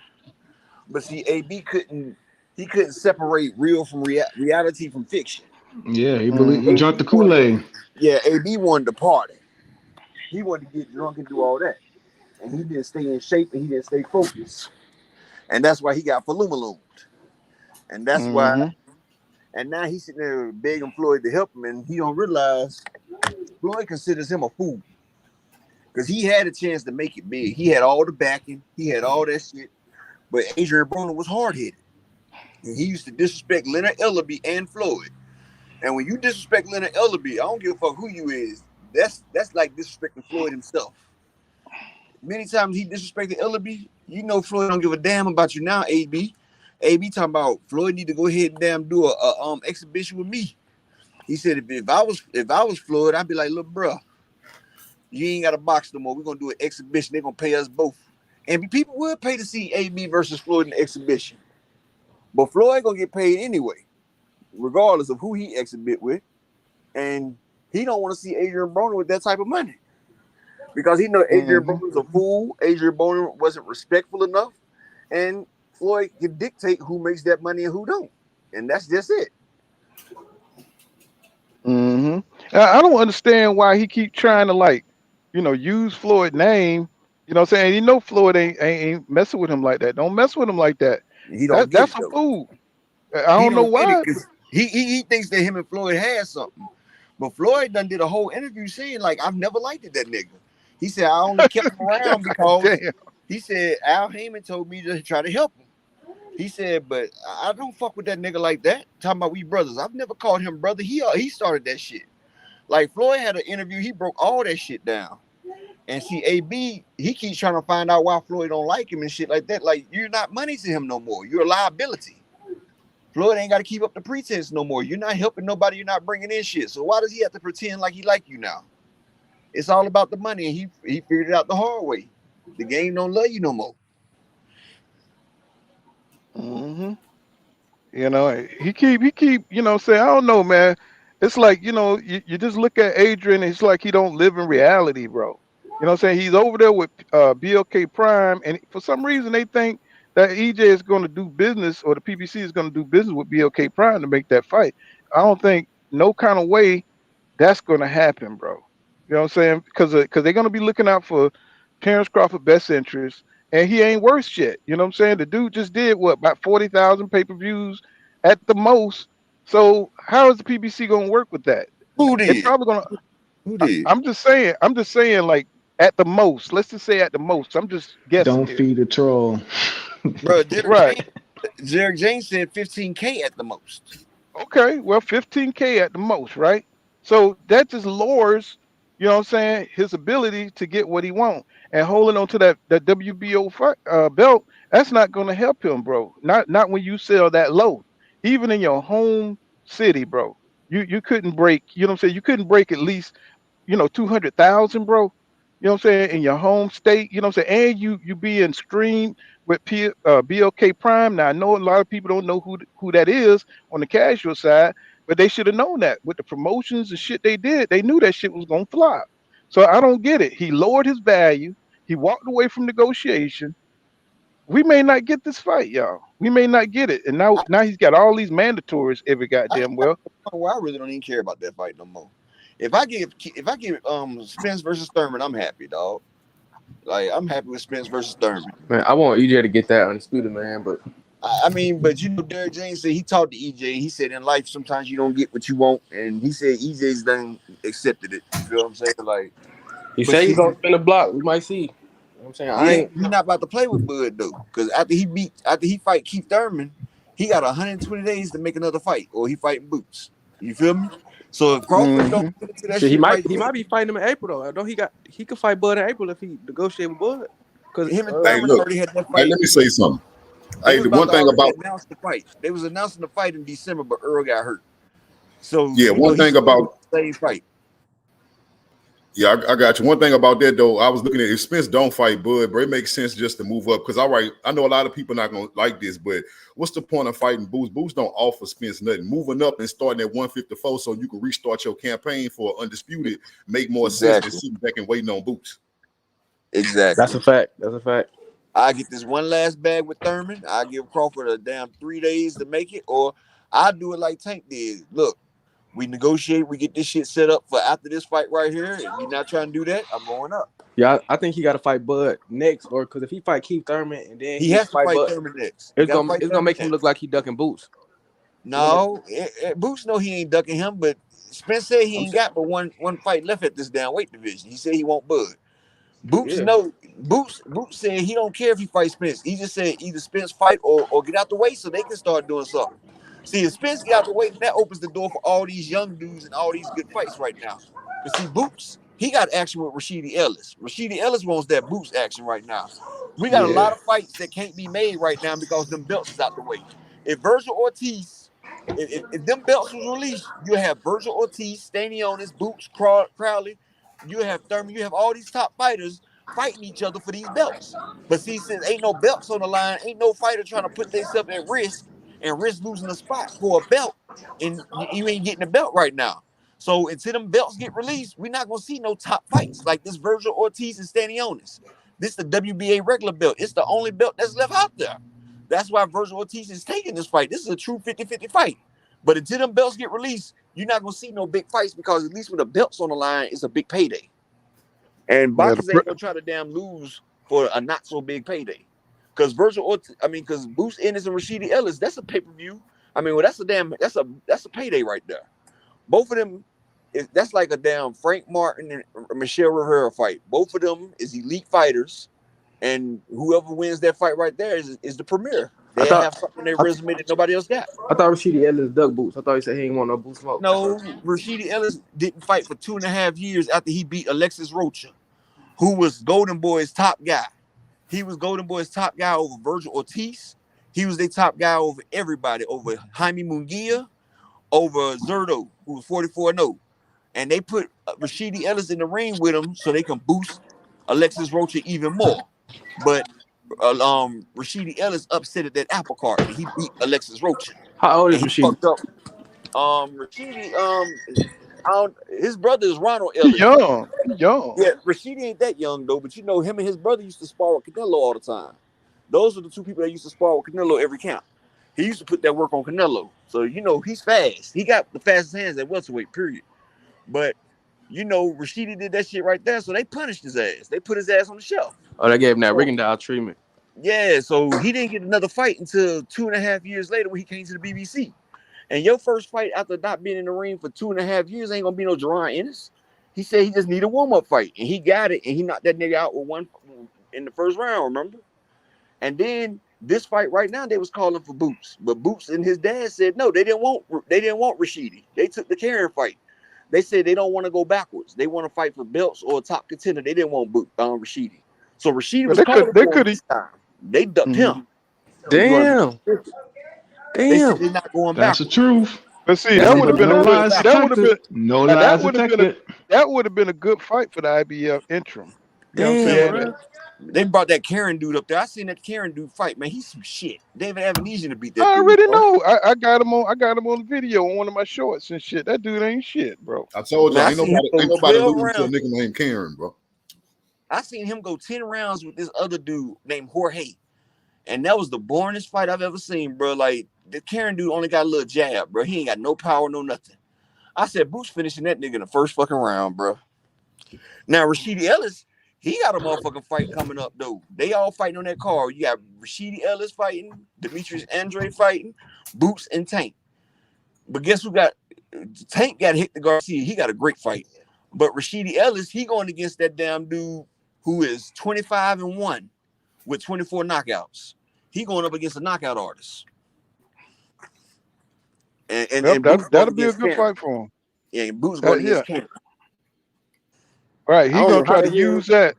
But see, AB couldn't separate real from reality from fiction. Yeah, he Mhm. drank the Kool-Aid. AB wanted to party. He wanted to get drunk and do all that. And he didn't stay in shape and he didn't stay focused. And that's why he got faloomaloomed. And that's why, Mhm. and now he's sitting there begging Floyd to help him, and he don't realize Floyd considers him a fool. Because he had a chance to make it big. He had all the backing. He had all that shit. But Adrian Broner was hard-headed. And he used to disrespect Leonard Ellerby and Floyd. And when you disrespect Leonard Ellerby, I don't give a fuck who you is. That's like disrespecting Floyd himself. Many times he disrespected Ellerby. Floyd don't give a damn about you now, AB. AB talking about Floyd need to go ahead and damn do a exhibition with me. He said if I was Floyd, I'd be like, look, bro, you ain't got to box no more. We're gonna do an exhibition. They're gonna pay us both, and people will pay to see AB versus Floyd in the exhibition. But Floyd gonna get paid anyway, regardless of who he exhibit with, and he don't want to see Adrian Broner with that type of money because he know Adrian Broner's a fool. Adrian Broner wasn't respectful enough, and Floyd can dictate who makes that money and who don't, and that's just it. I don't understand why he keep trying to use Floyd name. You know what I'm saying? You know Floyd ain't messing with him like that. Don't mess with him like that. He don't That's get it, a fool. I don't know why. He thinks that him and Floyd had something. But Floyd done did a whole interview saying, like, I've never liked that nigga. He said, I only kept him around because he said Al Heyman told me to try to help him. He said, but I don't fuck with that nigga like that. Talking about we brothers. I've never called him brother. He started that shit. Like Floyd had an interview, he broke all that shit down. And see, AB, he keeps trying to find out why Floyd don't like him and shit like that. Like, you're not money to him no more. You're a liability. Floyd ain't got to keep up the pretense no more. You're not helping nobody. You're not bringing in shit. So why does he have to pretend like he like you now? It's all about the money, and he figured it out the hard way. The game don't love you no more. You know, he keep, saying, I don't know, man. It's like, you just look at Adrian, and it's like he don't live in reality, bro. You know what I'm saying? He's over there with BLK Prime, and for some reason they think that EJ is going to do business, or the PBC is going to do business with BLK Prime to make that fight. I don't think no kind of way that's going to happen, bro. You know what I'm saying? Because they're going to be looking out for Terrence Crawford best interest, and he ain't worth shit. You know what I'm saying? The dude just did about 40,000 pay-per-views at the most. So how is the PBC going to work with that? Who did? They're probably going to. Who did? I'm just saying, like, at the most. Let's just say at the most. I'm just guessing. Don't feed the troll. Bro, Derek James said 15K at the most. Okay, well, 15K at the most, right? So that just lowers, you know what I'm saying, his ability to get what he wants. And holding on to that WBO belt, that's not going to help him, bro. Not when you sell that low. Even in your home city, bro. You couldn't break, you know what I'm saying? You couldn't break at least, 200,000, bro. You know what I'm saying? In your home state, you know what I'm saying? And you being streamed with BLK Prime. Now, I know a lot of people don't know who that is on the casual side, but they should have known that with the promotions and shit they did. They knew that shit was going to flop. So I don't get it. He lowered his value. He walked away from negotiation. We may not get this fight, y'all. We may not get it. And now he's got all these mandatories every goddamn well. I really don't even care about that fight no more. If I give Spence versus Thurman, I'm happy, dog. Like, I'm happy with Spence versus Thurman. Man, I want EJ to get that undisputed, man. But but Derek James said he talked to EJ. He said in life sometimes you don't get what you want, and he said EJ's done accepted it. You feel what I'm saying? Like, he said he's gonna spin the block. We might see. You know what I'm saying? He's not about to play with Bud though, because after he fight Keith Thurman, he got 120 days to make another fight, or he fighting Boots. You feel me? So if Crawford don't get into that shit, he might be fighting him in April though. Don't he could fight Bud in April if he negotiate with Bud. Because him and Thurman already had that fight. Let me say something. Hey, the one thing about they was announcing the fight in December, but Errol got hurt. So yeah, one thing about same fight. Yeah, I got you. One thing about that though, I was looking at if Spence don't fight Bud, bro, it makes sense just to move up. Because I know a lot of people not gonna like this, but what's the point of fighting Boots? Boots don't offer Spence nothing. Moving up and starting at 154 so you can restart your campaign for undisputed make more sense than sitting back and waiting on Boots. Exactly. That's a fact. That's a fact. I get this one last bag with Thurman. I give Crawford a damn 3 days to make it, or I do it like Tank did. Look, we negotiate, we get this shit set up for after this fight right here. If you're not trying to do that, I'm going up. Yeah, I think he got to fight Bud next, or because if he fight Keith Thurman and then he has to fight Bud, Thurman next. It's gonna make him look like he ducking Boots. No, Boots know he ain't ducking him, but Spence said he ain't got but one fight left at this down weight division. He said he won't Bud. Boots Boots said he don't care if he fights Spence. He just said either Spence fight or get out the way so they can start doing something. See, if Spence get out the way, that opens the door for all these young dudes and all these good fights right now. But see, Boots He got action with Rashidi Ellis. Rashidi Ellis wants that Boots action right now. We got a Yeah. lot of fights that can't be made right now because them belts is out the way. If Virgil Ortiz, if them belts was released, you have Virgil Ortiz, Stanionis, Boots, Crowley, you have Thurman, you have all these top fighters fighting each other for these belts. But see, since ain't no belts on the line, ain't no fighter trying to put themselves at risk and risk losing a spot for a belt, and you ain't getting the belt right now. So until them belts get released, we're not gonna see no top fights like this Virgil Ortiz and Stanionis. This is the WBA regular belt. It's the only belt that's left out there. That's why Virgil Ortiz is taking this fight. This is a true 50-50 fight. But until them belts get released, you're not gonna see no big fights because at least when the belt's on the line, it's a big payday. And boxers ain't gonna try to damn lose for a not so big payday. Because because Boots Ennis and Rashidi Ellis, that's a pay-per-view. I mean, well, that's a payday right there. Both of them, that's like a damn Frank Martin and Michelle Rivera fight. Both of them is elite fighters, and whoever wins that fight right there is the premier. They have something in their resume that nobody else got. I thought Rashidi Ellis duck Boots. I thought he said he ain't want no Boots smoke. No, Rashidi Ellis didn't fight for 2.5 years after he beat Alexis Rocha, who was Golden Boy's top guy. He was Golden Boy's top guy over Virgil Ortiz. He was their top guy over everybody, over Jaime Munguia, over Zerto, who was 44-0. And they put Rashidi Ellis in the ring with him so they can boost Alexis Rocha even more. But Rashidi Ellis upset at that apple cart and he beat Alexis Rocha. How old is Rashidi? Rashidi, his brother is Ronald Ellis. Young. Yeah, Rashidi ain't that young though, but you know him and his brother used to spar with Canelo all the time. Those are the two people that used to spar with Canelo every count. He used to put that work on Canelo. So, you know, he's fast. He got the fastest hands at welterweight, period. But, you know, Rashidi did that shit right there, so they punished his ass. They put his ass on the shelf. Oh, they gave him that Rigondeaux treatment. Yeah, so he didn't get another fight until 2.5 years later when he came to the BBC. And your first fight after not being in the ring for 2.5 years ain't gonna be no Jerron Ennis. He said he just need a warm-up fight, and he got it, and he knocked that nigga out with one in the first round, remember? And then this fight right now, they was calling for Boots, but Boots and his dad said no. They didn't want Rashidi. They took the Karen fight. They said they don't want to go backwards. They want to fight for belts or a top contender. They didn't want Rashidi. So Rashidi was calling for him this time. They ducked him. Damn. They said they're not going back. That's the truth. But see, that would have been a good fight for the IBF interim. You know what I'm saying? They brought that Karen dude up there. I seen that Karen dude fight, man. He's some shit. David Avenesian to beat that. I already know. I got him on the video on one of my shorts and shit. That dude ain't shit, bro. I told you, ain't nobody losing to a nigga named Karen, bro. I seen him go 10 rounds with this other dude named Jorge. And that was the boringest fight I've ever seen, bro. Like, the Karen dude only got a little jab, bro. He ain't got no power, no nothing. I said, Bruce finishing that nigga in the first fucking round, bro. Now, Rashidi Ellis, he got a motherfucking fight coming up, though. They all fighting on that card. You got Rashidi Ellis fighting, Demetrius Andre fighting, Boots and Tank. But guess who got – Tank got Hector Garcia. He got a great fight. But Rashidi Ellis, he going against that damn dude who is 25-1 with 24 knockouts. He going up against a knockout artist. And that'll be a good fight for him. Yeah, and Boots going against Cameron. Right, he's gonna try to use that.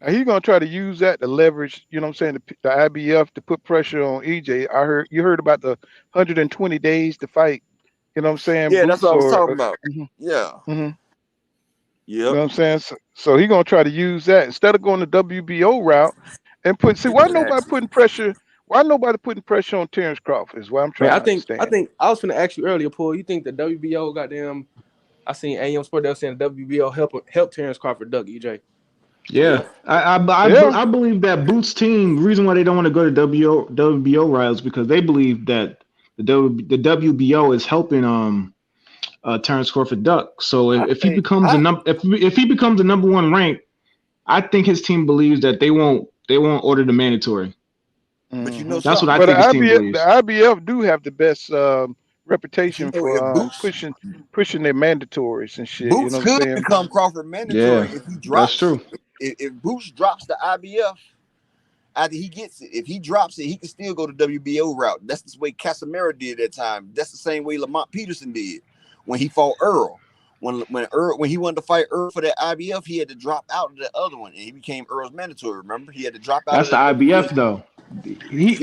He's gonna try to use that to leverage, you know what I'm saying, the IBF to put pressure on EJ. You heard about the 120 days to fight. You know what I'm saying? Yeah, that's what I was talking about. Yeah. Mm-hmm. You know what I'm saying? So he's gonna try to use that instead of going the WBO route and why nobody putting pressure? Why nobody putting pressure on Terrence Crawford is what I'm trying to understand. I think I was gonna ask you earlier, Paul. You think the WBO goddamn? I seen AM Sport they were saying the WBO help Terrence Crawford duck EJ. Yeah, I believe that Boots team. The reason why they don't want to go to WBO route is because they believe that the WBO is helping Terrence Crawford duck. So if he becomes the number one rank, I think his team believes that they won't order the mandatory. But you know, that's what I think his team believes. The IBF do have the best reputation for pushing their mandatories and shit. Boots you know what I'm saying? become Crawford mandatory if he drops. That's true. If Boots drops the IBF after he gets it, if he drops it, he can still go to WBO route. That's the way Casemiro did that time. That's the same way Lamont Peterson did when he fought Errol. when he wanted to fight Errol for that IBF, he had to drop out of the other one, and he became Earl's mandatory. Remember, he had to drop out That's of the the IBF WBO. though.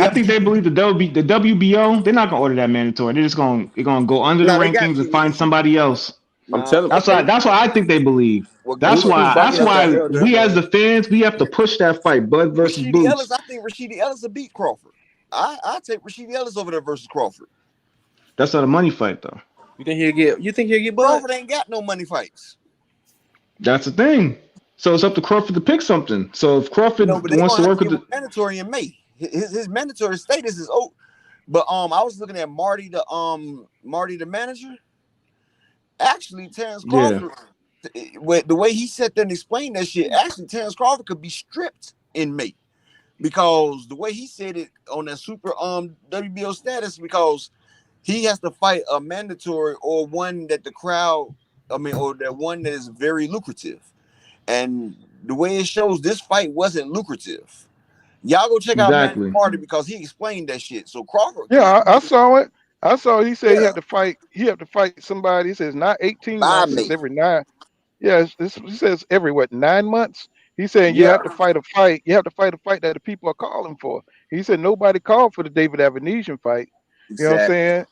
I think they believe the WBO. They're not gonna order that mandatory. They're just gonna go under the No, they got rankings and to. find somebody else. I'm telling That's why. That's why I think they believe. Well, That's guess what? why. That's Speaking of that, why we as the fans we have to push that fight, Bud versus Rashidi Ellis, Boots. I think Rashidi Ellis will beat Crawford. I take Rashidi Ellis over there versus Crawford. That's not a money fight though. You think he'll get Bud? Crawford ain't got no money fights. That's the thing. So it's up to Crawford to pick something. So if Crawford No, but they wants gonna to have work to with give him mandatory in May. His mandatory status is old. But I was looking at Marty the manager. Actually, Terrence Crawford, with the way he sat there and explained that shit, actually Terrence Crawford could be stripped in May. Because the way he said it on that super WBO status, because he has to fight a mandatory or one that the crowd, or that one that is very lucrative. And the way it shows, this fight wasn't lucrative. Y'all go check out Man's Party because he explained that shit. So Crawford, Yeah, I saw it. I saw. He said he had to fight. He had to fight somebody. He says not 18 months. It's every 9. Yeah, he says every 9 months. He's saying you have to fight a fight. You have to fight a fight that the people are calling for. He said nobody called for the David Avenesian fight. You know what I'm saying?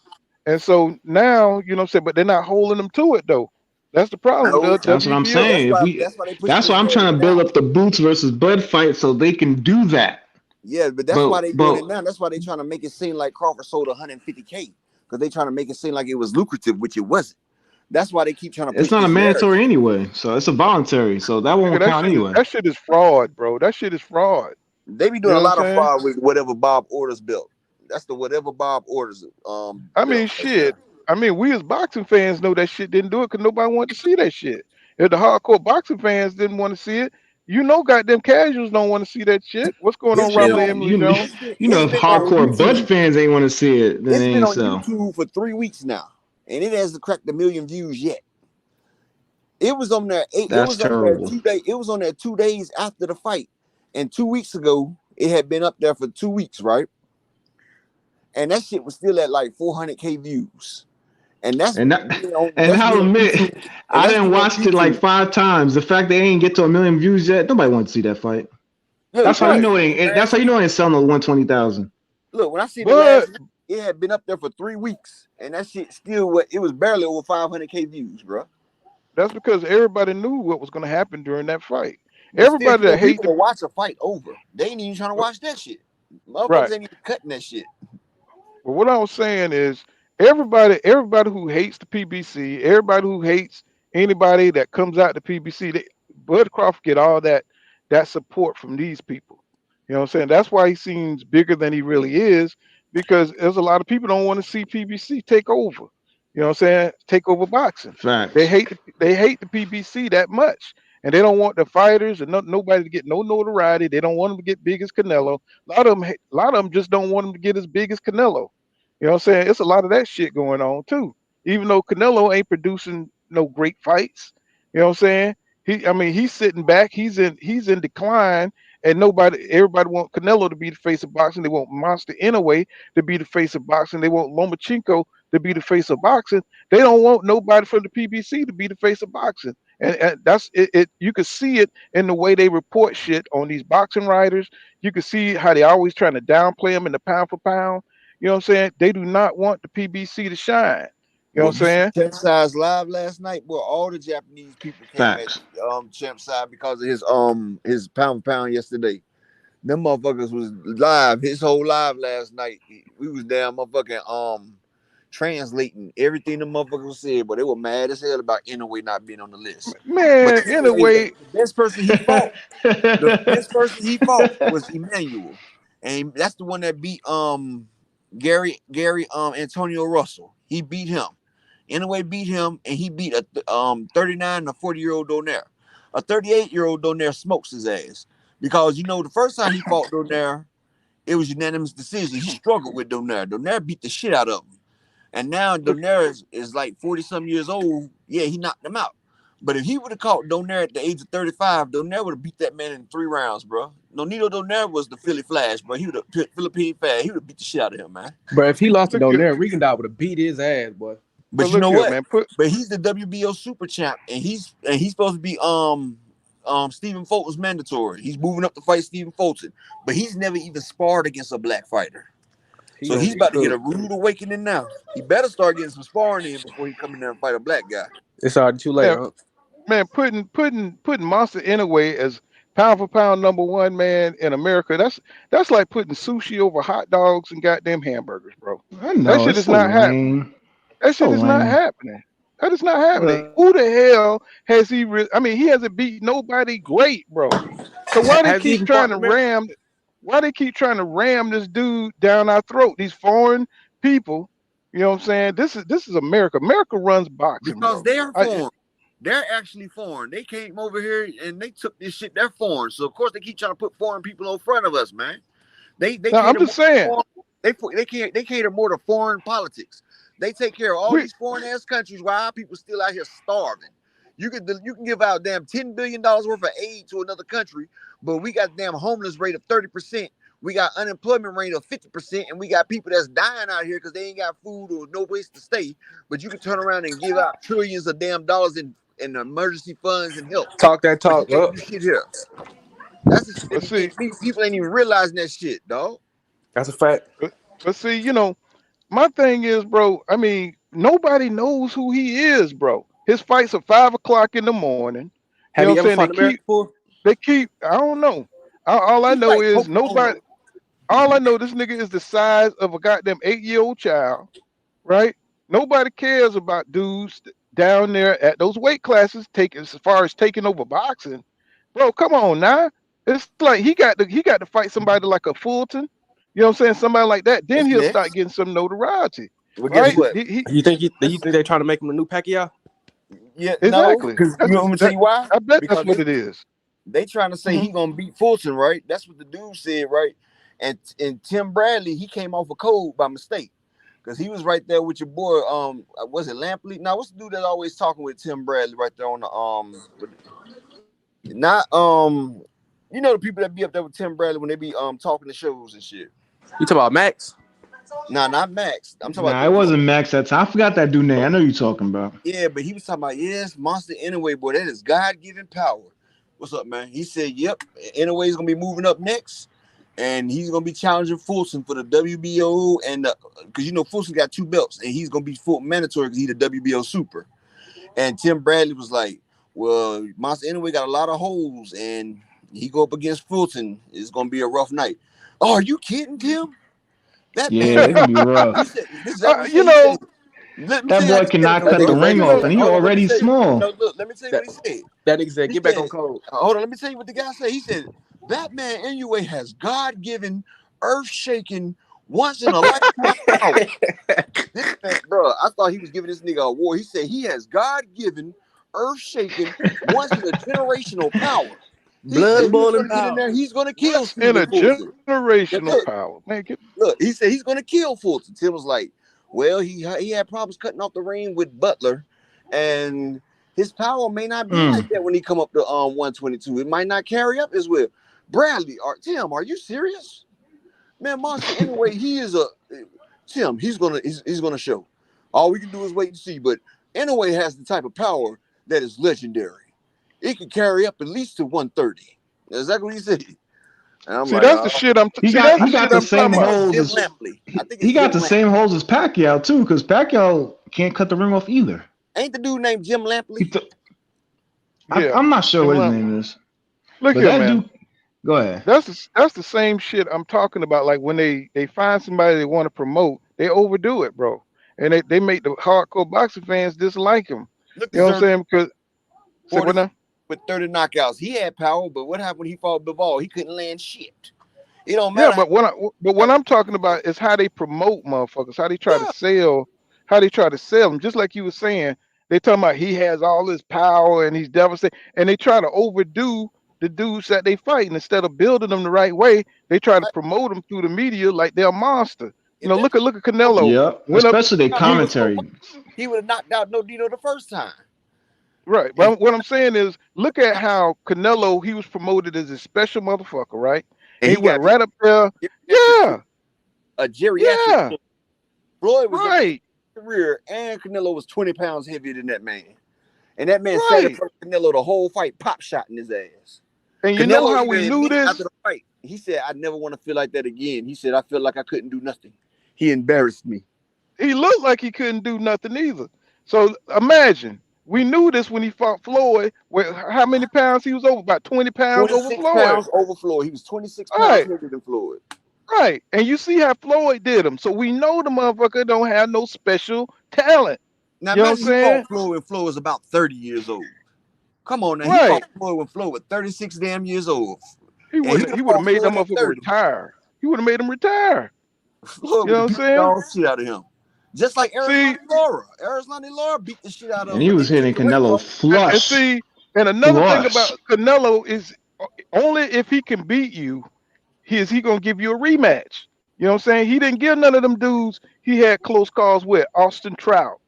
And so now, you know what I'm saying, but they're not holding them to it though. That's the problem with the That's what I'm WBO. saying. That's why I'm trying to build up the Boots versus Bud fight so they can do that. Yeah, but that's why they doing it now. That's why they trying to make it seem like Crawford sold 150K because they trying to make it seem like it was lucrative, which it wasn't. That's why they keep trying to push it's not a mandatory anyway, so it's a voluntary, so that won't count anyway. That shit is fraud, bro. That shit is fraud. They be doing a lot of fraud with whatever Bob orders built. That's the whatever Bob orders. I mean, shit. I mean, we as boxing fans know that shit didn't do it because nobody wanted to see that shit. If the hardcore boxing fans didn't want to see it, you know, goddamn casuals don't want to see that shit. What's going on, Robert Emily Jones? You know, if hardcore Bud fans ain't want to see it, then It's they been ain't on so. YouTube for 3 weeks now, and it hasn't cracked 1 million views yet. It was on there. It was terrible. on there 2 days. It was on there 2 days after the fight, and 2 weeks ago it had been up there for 2 weeks, right? And that shit was still at like 400K views. And that's and I'll admit, I didn't watch it like 5 times. The fact they ain't get to 1 million views yet, nobody wants to see that fight. Yeah, that's how you know it ain't. That's how you know it ain't selling over 120,000. Look, when I see the last, it had been up there for 3 weeks, and that shit still it was barely over 500K views, bro. That's because everybody knew what was going to happen during that fight. Everybody that hates to watch a fight over, they ain't even trying to watch that shit. Motherfuckers ain't even cutting that shit. But what I was saying is, everybody who hates the PBC, everybody who hates anybody that comes out the PBC, Bud Crawford get all that support from these people. You know what I'm saying? That's why he seems bigger than he really is, because there's a lot of people don't want to see PBC take over. You know what I'm saying? Take over boxing. Facts. They hate the PBC that much, and they don't want the fighters and nobody to get no notoriety. They don't want them to get big as Canelo. A lot of them just don't want them to get as big as Canelo. You know what I'm saying? It's a lot of that shit going on too. Even though Canelo ain't producing no great fights, you know what I'm saying? He's sitting back. He's in decline, and everybody want Canelo to be the face of boxing. They want Monster Inoue to be the face of boxing. They want Lomachenko to be the face of boxing. They don't want nobody from the PBC to be the face of boxing. And that's it. You can see it in the way they report shit on these boxing writers. You can see how they always trying to downplay them in the pound for pound. You know what I'm saying? They do not want the PBC to shine. You know what I'm saying? Champ Size live last night, where all the Japanese people came at Champ Size because of his pound for pound yesterday. Them motherfuckers was live. His whole live last night. We was damn motherfucking translating everything the motherfuckers said, but they were mad as hell about Inoue not being on the list. Man, Inoue, the best person he fought was Emmanuel, and that's the one that beat Gary Antonio Russell. He beat him. Inoue beat him, and he beat a 39 or 40-year-old Donaire. A 38-year-old Donaire smokes his ass because the first time he fought Donaire, it was unanimous decision. He struggled with Donaire. Donaire beat the shit out of him, and now Donaire is like 40-some years old. Yeah, he knocked him out. But if he would have caught Donaire at the age of 35, Donaire would have beat that man in 3 rounds, bro. Nonito Donaire was the Philly Flash, bro. He would have Philippine Flash. He would have beat the shit out of him, man. But if he lost to Donaire, Rigondeaux would have beat his ass, boy. But you know what? Man, but he's the WBO super champ, and he's supposed to be Stephen Fulton's mandatory. He's moving up to fight Stephen Fulton, but he's never even sparred against a black fighter. So he's about to get a rude awakening now. He better start getting some sparring in before he come in there and fight a black guy. It's already too late, huh? Man, putting Monster Inoue as pound for pound #1 man in America. That's like putting sushi over hot dogs and goddamn hamburgers, bro. I know, that shit is not happening. That shit is not happening. That is not happening. Who the hell has he? I mean, he hasn't beat nobody great, bro. So why they keep trying to ram? Why they keep trying to ram this dude down our throat? These foreign people. You know what I'm saying? This is America. America runs boxing because they're foreign. They're actually foreign. They came over here and they took this shit. They're foreign, so of course they keep trying to put foreign people in front of us, man. I'm just saying they cater more to foreign politics. They take care of all these foreign ass countries while our people still out here starving. You can give out damn $10 billion worth of aid to another country, but we got damn homeless rate of 30%. We got unemployment rate of 50%, and we got people that's dying out here because they ain't got food or no place to stay. But you can turn around and give out trillions of damn dollars in emergency funds and help. Talk that talk. Shit here. That's the shit. People ain't even realizing that shit, dog. That's a fact. But see, you know, my thing is, bro. I mean, nobody knows who he is, bro. His fights are 5 o'clock in the morning. Have you ever fought America before? They keep. I don't know. All I know is nobody. All I know, this nigga is the size of a goddamn 8-year-old child, right? Nobody cares about dudes down there at those weight classes as far as taking over boxing. Bro, come on now. It's like he got to fight somebody like a Fulton. You know what I'm saying? Somebody like that. Then he'll start getting some notoriety. Well, right? You think they're trying to make him a new Pacquiao? Yeah, exactly. Because you know what I'm saying? Why? I bet because that's what it is. They trying to say he gonna beat Fulton, right? That's what the dude said, right? And Tim Bradley, he came off a code by mistake because he was right there with your boy. Was it Lampley? Now, what's the dude that always talking with Tim Bradley right there on the you know the people that be up there with Tim Bradley when they be talking to shows and shit. You talking about Max? Nah, not Max. I'm talking about. It wasn't Max that time. I forgot that dude name. I know you're talking about. Yeah, but he was talking about Monster Inoue, boy. That is God-given power. What's up, man? He said, "Yep, Inoue's gonna be moving up next." And he's gonna be challenging Fulton for the WBO, and because you know Fulton got 2 belts, and he's gonna be Fulton mandatory because he's the WBO super. And Tim Bradley was like, "Well, Monster Inoue got a lot of holes, and he go up against Fulton. It's gonna be a rough night." Oh, are you kidding, Tim? It's gonna be rough. You know, that boy cannot cut the ring off, and he's already small. No, look, let me tell you what he said. That nigga said, "Get back on code." Hold on, let me tell you what the guy said. He said, "Batman Inoue has God-given, earth-shaking, once in a lifetime power." This man, bro, I thought he was giving this nigga a award. He said he has God-given, earth-shaking, once in a generational power. Blood boiling power. He's gonna kill in a generational power. Man, look, he said he's gonna kill Fulton. Tim was like, "Well, he had problems cutting off the ring with Butler, and his power may not be like that when he come up to 122. It might not carry up as well." Bradley, Tim, are you serious? Man, Monster Inoue, he is Tim. He's gonna show. All we can do is wait and see. But Inoue has the type of power that is legendary. It can carry up at least to 130. That's exactly what he said. And I'm that's the shit I'm. He got the same holes as he got the same holes as Pacquiao too, because Pacquiao can't cut the ring off either. Ain't the dude named Jim Lampley? I'm not sure what his name is. Look here, man. Go ahead. That's the same shit I'm talking about. Like when they find somebody they want to promote, they overdo it, bro, and they make the hardcore boxing fans dislike him. You know what I'm saying? Because with 30 knockouts, he had power, but what happened when he fought Bivol? He couldn't land shit. It don't matter. Yeah, but what I'm talking about is how they promote motherfuckers, how they try to sell, them. Just like you were saying, they talking about he has all this power and he's devastating, and they try to overdo the dudes that they fight, and instead of building them the right way, they try to promote them through the media like they're a monster. You know, look at Canelo. Yeah, especially the commentary. He would have knocked out No Dino the first time. Right. But what I'm saying is, look at how Canelo, he was promoted as a special motherfucker, right? And he went right up there. Yeah. A geriatric. Yeah. Floyd was right. career, and Canelo was 20 pounds heavier than that man. And that man sat in Right. front of Canelo the whole fight, pop shot in his ass. And you Canelo know how even we knew admitted this? after the fight. He said, "I never want to feel like that again." He said, "I feel like I couldn't do nothing. He embarrassed me." He looked like he couldn't do nothing either. So imagine, we knew this when he fought Floyd. How many pounds he was over? About 20 pounds over 26 Floyd. pounds over Floyd. He was 26 All pounds right. heavier than Floyd. Right. And you see how Floyd did him. So we know the motherfucker don't have no special talent. Now, You know what I'm imagine he fought saying? Floyd when Floyd was about 30 years old. Come on now. He Right. fought Floyd when Floyd was 36 damn years old. He And would have fought made that Floyd at motherfucker 30. retire. He would have made him retire. Floyd You know would what I'm beat the saying? dog shit out of him. Just like See, Arizona Laura beat the shit out of him. And he but was they took hitting the weight Canelo off. flush. and see, and another thing Flush. about Canelo is only if he can beat you, is he gonna give you a rematch. You know what I'm saying? He didn't give none of them dudes he had close calls with, Austin Trout,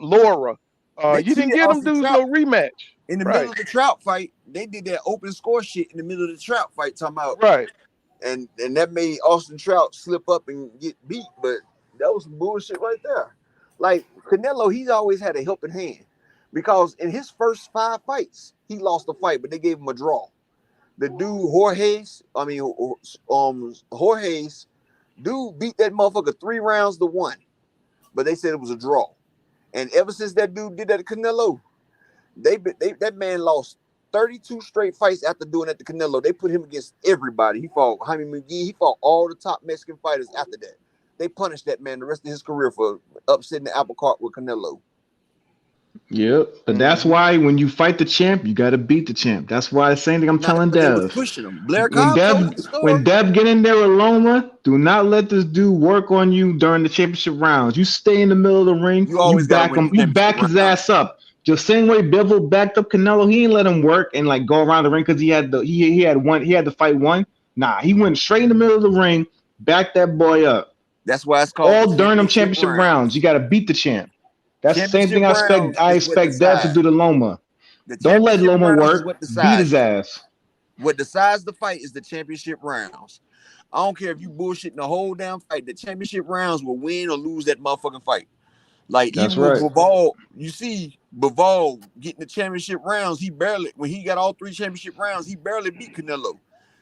Laura. They You didn't cheated give them Austin dudes Trout no rematch. in the Right, middle of the Trout fight. They did that open score shit in the middle of the Trout fight, talking about, right. and that made Austin Trout slip up and get beat. But that was some bullshit right there. Like Canelo, he's always had a helping hand because in his first 5 fights, he lost a fight, but they gave him a draw. The dude Jorge's, dude beat that motherfucker 3 rounds to 1, but they said it was a draw. And ever since that dude did that to Canelo, that man lost 32 straight fights after doing that to Canelo. They put him against everybody. He fought Jaime McGee. He fought all the top Mexican fighters after that. They punished that man the rest of his career for upsetting the apple cart with Canelo. Yep. But that's why when you fight the champ, you got to beat the champ. That's why the same thing I'm telling But they was Dev. pushing him. Blair When Cobb told Dev the story. when Dev get in there with Loma, do not let this dude work on you during the championship rounds. You stay in the middle of the ring. You always gotta back win him. the You back championship his ass up. Just same way Bivol backed up Canelo. He ain't let him work and like go around the ring because he had the fight one. Nah, he went straight in the middle of the ring, backed that boy up. That's why it's called all the during them championship rounds. You got to beat the champ. That's the same thing I expect Dev to do to Loma. Don't let Loma work. Beat his ass. What decides the fight is the championship rounds. I don't care if you bullshitting the whole damn fight. The championship rounds will win or lose that motherfucking fight. Like That's even with right. Bivol, you see Bivol getting the championship rounds. When he got all 3 championship rounds, he barely beat Canelo.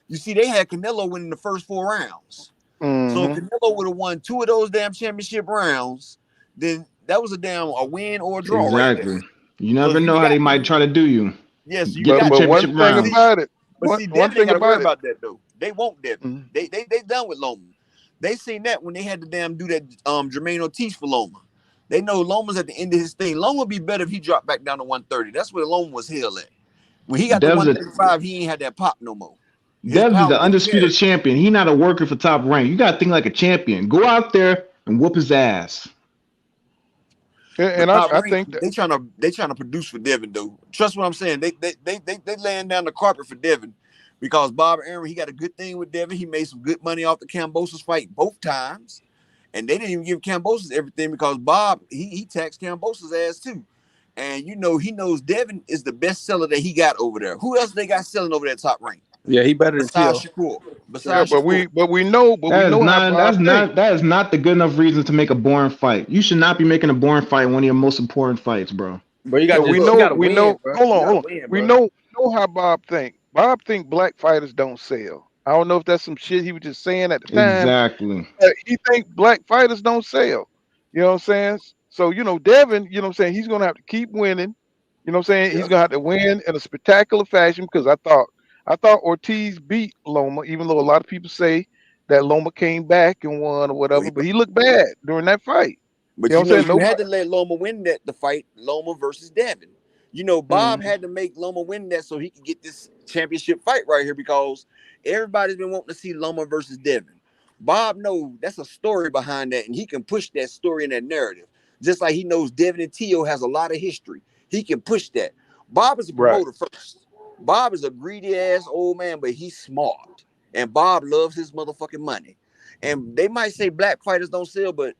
You see, they had Canelo winning the first 4 rounds. So if Canelo would have won 2 of those damn championship rounds, then that was a win or a draw right there. You never know how they might try to do you. Yes, you get got the championship rounds. But see, Devin ain't got to worry about that though. They won't Devin. They done with Loma. They seen that when they had to damn do that Jermaine Ortiz for Loma. They know Loma's at the end of his thing. Loma would be better if he dropped back down to 130. That's where Loma was hell at. When he got to 135, he ain't had that pop no more. Dev's is the undisputed champion. He not a worker for Top Rank. You got to think like a champion. Go out there and whoop his ass. And I think they trying to produce for Devin though. Trust what I'm saying. They laying down the carpet for Devin because Bob Arum, he got a good thing with Devin. He made some good money off the Kambosos fight both times, and they didn't even give Kambosos everything because Bob he taxed Kambosos ass too. And he knows Devin is the best seller that he got over there. Who else they got selling over that Top Rank? Yeah, he better than Tio. Shakur. That is not the good enough reason to make a boring fight. You should not be making a boring fight one of your most important fights, bro. But you got we know. Hold on. We know how Bob think. Bob think black fighters don't sell. I don't know if that's some shit he was just saying at the time. Exactly. He think black fighters don't sell. You know what I'm saying? So Devin, you know what I'm saying, he's gonna have to keep winning. You know what I'm saying? He's gonna have to win in a spectacular fashion because I thought Ortiz beat Loma, even though a lot of people say that Loma came back and won or whatever, but he looked bad during that fight. But you had to let Loma win the fight, Loma versus Devin. Bob had to make Loma win that so he could get this championship fight right here because everybody's been wanting to see Loma versus Devin. Bob knows that's a story behind that, and he can push that story and that narrative. Just like he knows Devin and Tio has a lot of history. He can push that. Bob is a promoter first. Bob is a greedy ass old man, but he's smart. And Bob loves his motherfucking money. And they might say black fighters don't sell, but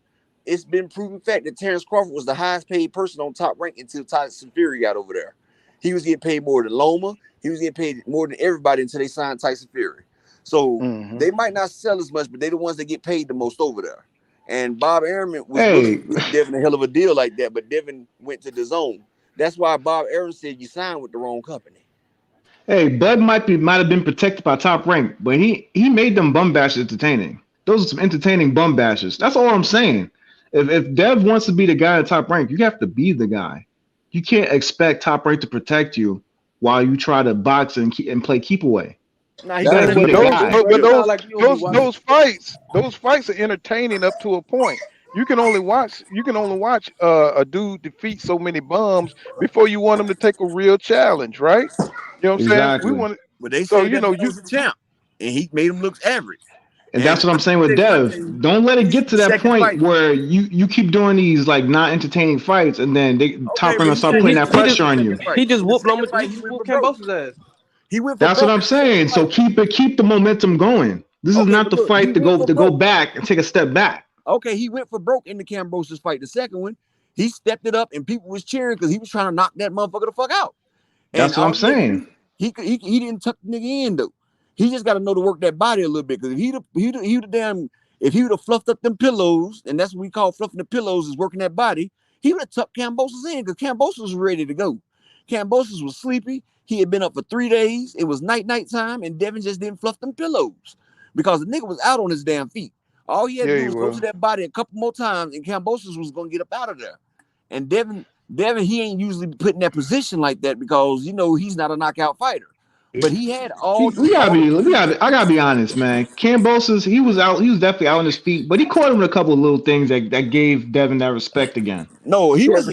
it's been proven fact that Terrence Crawford was the highest paid person on Top Rank until Tyson Fury got over there. He was getting paid more than Loma. He was getting paid more than everybody until they signed Tyson Fury. So they might not sell as much, but they're the ones that get paid the most over there. And Bob Arum was willing to give Devin a hell of a deal like that, but Devin went to the zone. That's why Bob Arum said you signed with the wrong company. Hey, Bud might have been protected by Top Rank, but he made them bum bashes entertaining. Those are some entertaining bum bashes. That's all I'm saying. If Dev wants to be the guy at Top Rank, you have to be the guy. You can't expect Top Rank to protect you while you try to box and play keep away. Nah, those fights are entertaining up to a point. You can only watch a dude defeat so many bums before you want him to take a real challenge, right? You know what I'm saying? We want, but they said you was a champ, and he made him look average. And that's what I'm saying with Dev. Don't let it get to that point where you keep doing these like not entertaining fights, and then Top Rank will start putting that pressure on you. He just whooped Cambosa's ass. He went. That's what I'm saying. So keep the momentum going. This is not the fight to go back and take a step back. Okay, he went for broke in the Cambosa's fight. The second one, he stepped it up, and people was cheering because he was trying to knock that motherfucker the fuck out. That's what I'm saying. He didn't tuck the nigga in though. He just got to know to work that body a little bit. Because if he would have fluffed up them pillows, and that's what we call fluffing the pillows, is working that body, he would have tucked Cambosa's in because Cambosa's was ready to go. Cambosa's was sleepy. He had been up for 3 days. It was night time, and Devin just didn't fluff them pillows because the nigga was out on his damn feet. All he had to do was go to that body a couple more times, and Cambosa's was gonna get up out of there. And Devin, he ain't usually put in that position like that because he's not a knockout fighter. But he had all. I gotta be honest, man. Cambosa's he was definitely out on his feet, but he caught him with a couple of little things that gave Devin that respect again. No, he was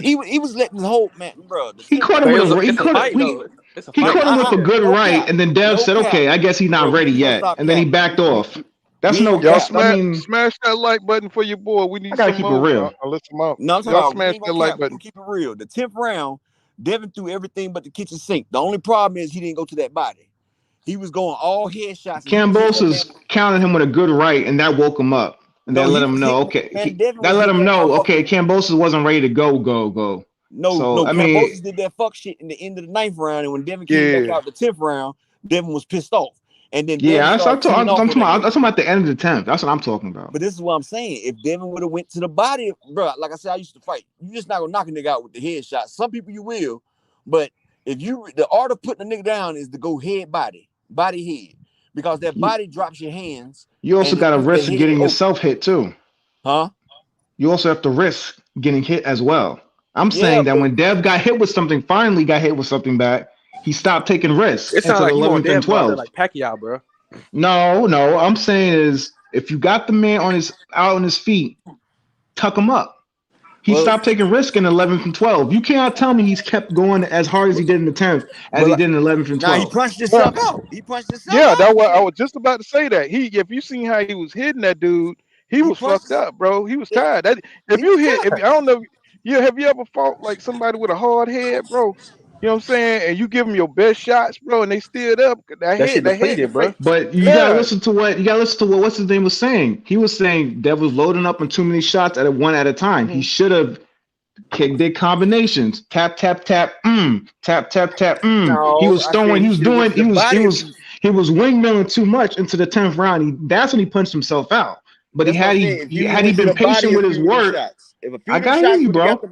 letting the whole man, bro. He caught him with a good right, and then Dev said, "Okay, I guess he's not ready yet," and then he backed off. That's y'all smash that like button for your boy. We need. I gotta keep it real. I'll let him out. No, y'all smash that like button. Keep it real. The 10th round, Devin threw everything but the kitchen sink. The only problem is he didn't go to that body. He was going all headshots. Cambosa's counted him with a good right, and that woke him up, and that let him know. Okay, Cambosa wasn't ready to go. Cambosa did that fuck shit in the end of the 9th round, and when Devin came back out the 10th round, Devin was pissed off. And then I'm talking about the end of the 10th. That's what I'm talking about. But this is what I'm saying. If Devin would have went to the body, bro, like I said, I used to fight. You just not gonna knock a nigga out with the headshot. Some people you will, but if the art of putting a nigga down is to go head body head, because that body drops your hands. You also got to risk getting yourself hit too. Huh? You also have to risk getting hit as well. I'm saying that when Dev finally got hit with something back, he stopped taking risks. It sounds like 11th and 12th. Like Pacquiao, bro. No. I'm saying is if you got the man out on his feet, tuck him up. He stopped taking risk in 11th and 12th. You cannot tell me he's kept going as hard as he did in the 10th as he did in 11th and 12th. Nah, he punched himself out. Yeah, that's what I was just about to say. That if you seen how he was hitting that dude, he was fucked up, bro. He was tired. I don't know. Have you ever fought like somebody with a hard head, bro? You know what I'm saying? And you give them your best shots, bro, and they stood up. That head, bro. But you gotta listen to what what's his name was saying. He was saying Dev was loading up on too many shots one at a time. He should have did combinations. Tap, tap, tap, tap, tap, tap, No, he was throwing, he was windmilling too much into the 10th round. That's when he punched himself out. But had he been patient with his work, I got you, bro. If a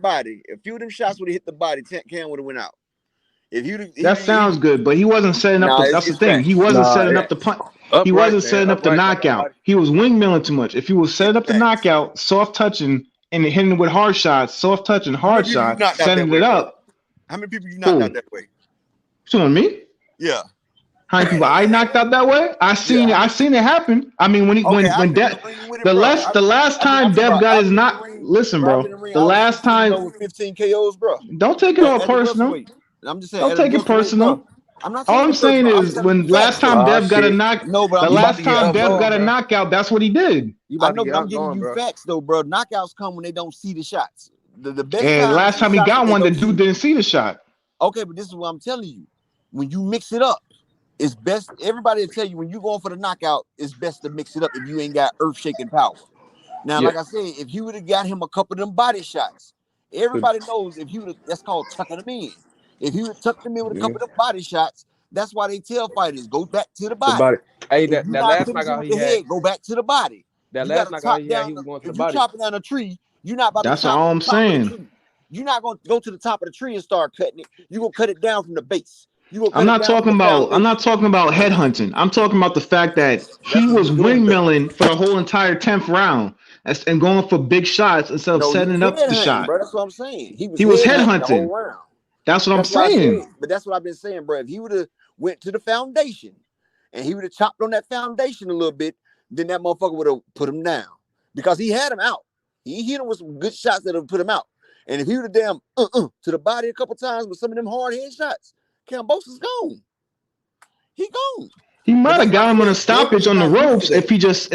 few of them shots would have hit the body, Cam would have went out. That sounds good, but he wasn't setting up. That's the thing. He wasn't setting up the punch. He wasn't setting up the knockout. He was windmilling too much. If he was setting up the knockout, soft touching and hitting with hard shots, soft touching, hard shots, setting it up. How many people you knocked out that way? Showing me? Yeah. How many people I knocked out that way? I seen it happen. I mean, the last time Dev got his knock. Listen, bro. The last time 15 KOs, bro. Don't take it all personal. I'm just saying. Don't take it personal. I'm not. All I'm saying is when last time Dev got a knock. No, but the last time Dev got a knockout, that's what he did. I know, but I'm giving you facts though, bro. Knockouts come when they don't see the shots. The best. And last time he got one, the dude didn't see the shot. Okay, but this is what I'm telling you. When you mix it up, it's best. Everybody will tell you when you're going for the knockout, it's best to mix it up if you ain't got earth-shaking power. Now, like I said, if you would have got him a couple of them body shots, everybody knows that's called tucking them in. If you would have tucked them in with a couple of them body shots, that's why they tell fighters go back to the body. Hey, that last knockout he had, go back to the body. That You last got to knockout chop he had, he down. was going to the If you body. chopping down a tree, you're not about to That's chop all from I'm the top of the saying. tree. You're not going to go to the top of the tree and start cutting it. You're going to cut it down from the base. You're going to I'm cut it not down from talking the about. I'm foundation. not talking about headhunting. I'm talking about the fact that he That's what he was was doing, though. windmilling for the whole entire 10th round and going for big shots instead of No, he was setting up head the hunting, shot. bro. That's what I'm saying. He was He was head hunting the whole headhunting. round. That's what I'm That's what I said. saying. But that's what I've been saying, bro. If he would have went to the foundation and he would have chopped on that foundation a little bit, then that motherfucker would have put him down because he had him out. He hit him with some good shots that would put him out. And if he would have damn to the body a couple times with some of them hard head shots, Kambosa's gone. He gone. He But might that's have what got I'm him on a saying. stoppage on the Everybody's not used ropes to that.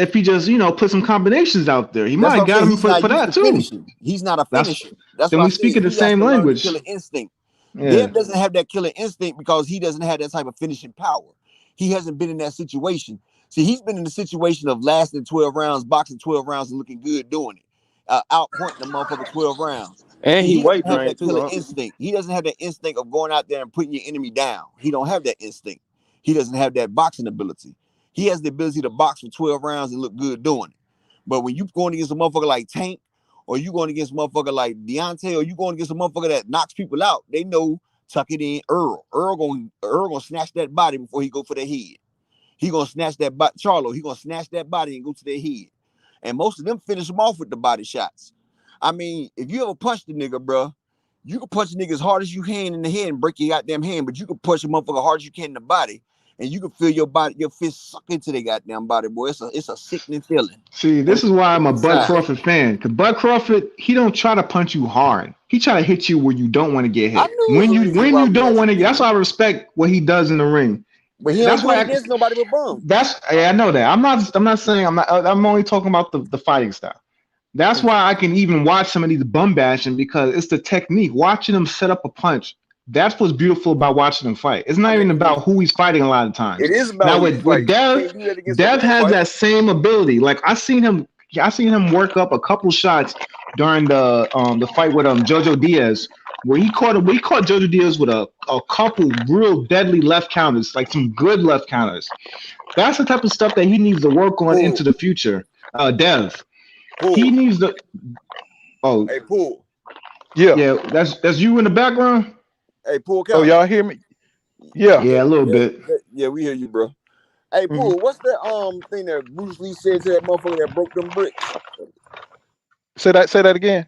if he just put some combinations out there. He That's might what have I'm got saying. him He's not for used that to too. finishing. He's not a finisher. That's Then what I we said. speak of the He has same to learn the language. killer instinct. Yeah. Deb doesn't have that killer instinct because he doesn't have that type of finishing power. He hasn't been in that situation. See, he's been in the situation of lasting 12 rounds, boxing 12 rounds, and looking good doing it. Outpointing the motherfucker 12 rounds. And See, he he weight doesn't have trained that too, killer huh? instinct. He doesn't have that instinct of going out there and putting your enemy down. He don't have that instinct. He doesn't have that boxing ability. He has the ability to box for 12 rounds and look good doing it. But when you going against a motherfucker like Tank, or you going against a motherfucker like Deontay, or you going against a motherfucker that knocks people out, they know tuck it in Errol. Errol gonna snatch that body before he go for their head. He gonna snatch that body. Charlo, he gonna snatch that body and go to their head. And most of them finish them off with the body shots. I mean, if you ever punch the nigga, bro, you can punch a nigga as hard as you can in the head and break your goddamn hand, but you can punch a motherfucker hard as you can in the body, and you can feel your body, your fist suck into their goddamn body, boy. It's a sickening feeling. See, this is why I'm a Bud inside. Crawford fan. Because Bud Crawford, he don't try to punch you hard. He try to hit you where you don't want to get I hit. knew it When was a you reason when why you we don't had want to some get, that's why I respect what he does in the ring. But he That's don't do why it against nobody but bum. I know that. I'm not saying I'm only talking about the fighting style. That's why I can even watch some of these bum bashing because it's the technique. Watching them set up a punch. That's what's beautiful about watching them fight. It's not even about who he's fighting a lot of times. It is about now who he's with fighting. You Dev, can't do that against Dev a real has fighter. that same ability. Like I seen him work up a couple shots during the fight with Jojo Diaz, where he caught Jojo Diaz with a couple real deadly left counters, like some good left counters. That's the type of stuff that he needs to work on into the future. Dev. He needs to. Oh, hey, Pool. Yeah, that's you in the background. Hey, Pool. Oh, y'all hear me? Yeah. Yeah, a little bit. Yeah, we hear you, bro. Hey, Pool. What's that thing that Bruce Lee said to that motherfucker that broke them bricks? Say that again.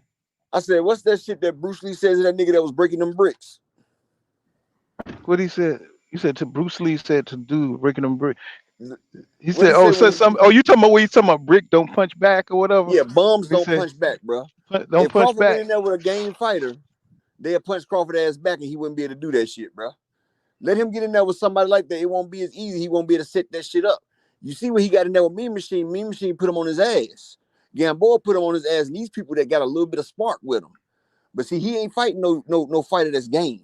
I said, what's that shit that Bruce Lee says to that nigga that was breaking them bricks? What he said? You said to Bruce Lee said to do breaking them brick. He What said, he "Oh, say said when some. Oh, you talking about what you talking about? Brick don't punch back or whatever." Yeah, bums He don't said, punch back, bro. Don't If punch Crawford back. went in there with a game fighter, they'd punch Crawford ass back and he wouldn't be able to do that shit, bro. Let him get in there with somebody like that. It won't be as easy. He won't be able to set that shit up. You see what he got in there with Mean Machine. Mean Machine put him on his ass. Gamboa put him on his ass. And these people that got a little bit of spark with him. But see, he ain't fighting no fighter that's game.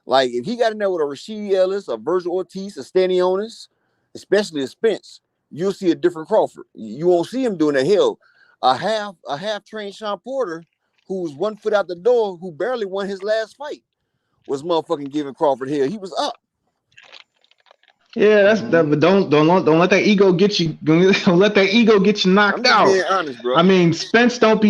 Like if he got in there with a Rashid Ellis, a Virgil Ortiz, a Stanionis, especially a Spence, you'll see a different Crawford. You won't see him doing that. Hell, a half trained Sean Porter, who's 1 foot out the door, who barely won his last fight, was motherfucking giving Crawford hell. He was up. Yeah, that's that. But don't let that ego get you. Don't let that ego get you knocked I'm just out. being honest, bro. I mean, Spence don't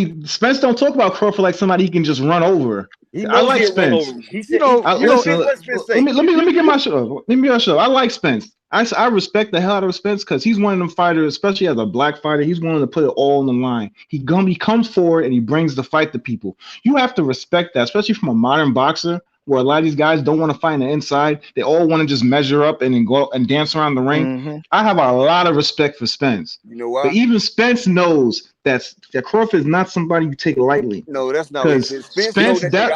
talk about Crawford like somebody he can just run over. He I knows like he'll run Spence. over him. He said, listen, what Spence say? Let me get my show. Let me get my show. I like Spence. I respect the hell out of Spence because he's one of them fighters, especially as a black fighter. He's willing to put it all on the line. He comes forward and he brings the fight to people. You have to respect that, especially from a modern boxer, where a lot of these guys don't want to fight on the inside. They all want to just measure up and then go and dance around the ring. I have a lot of respect for Spence. You know why? But even Spence knows that Crawford is not somebody you take lightly. No, that's not what he said. Spence knows that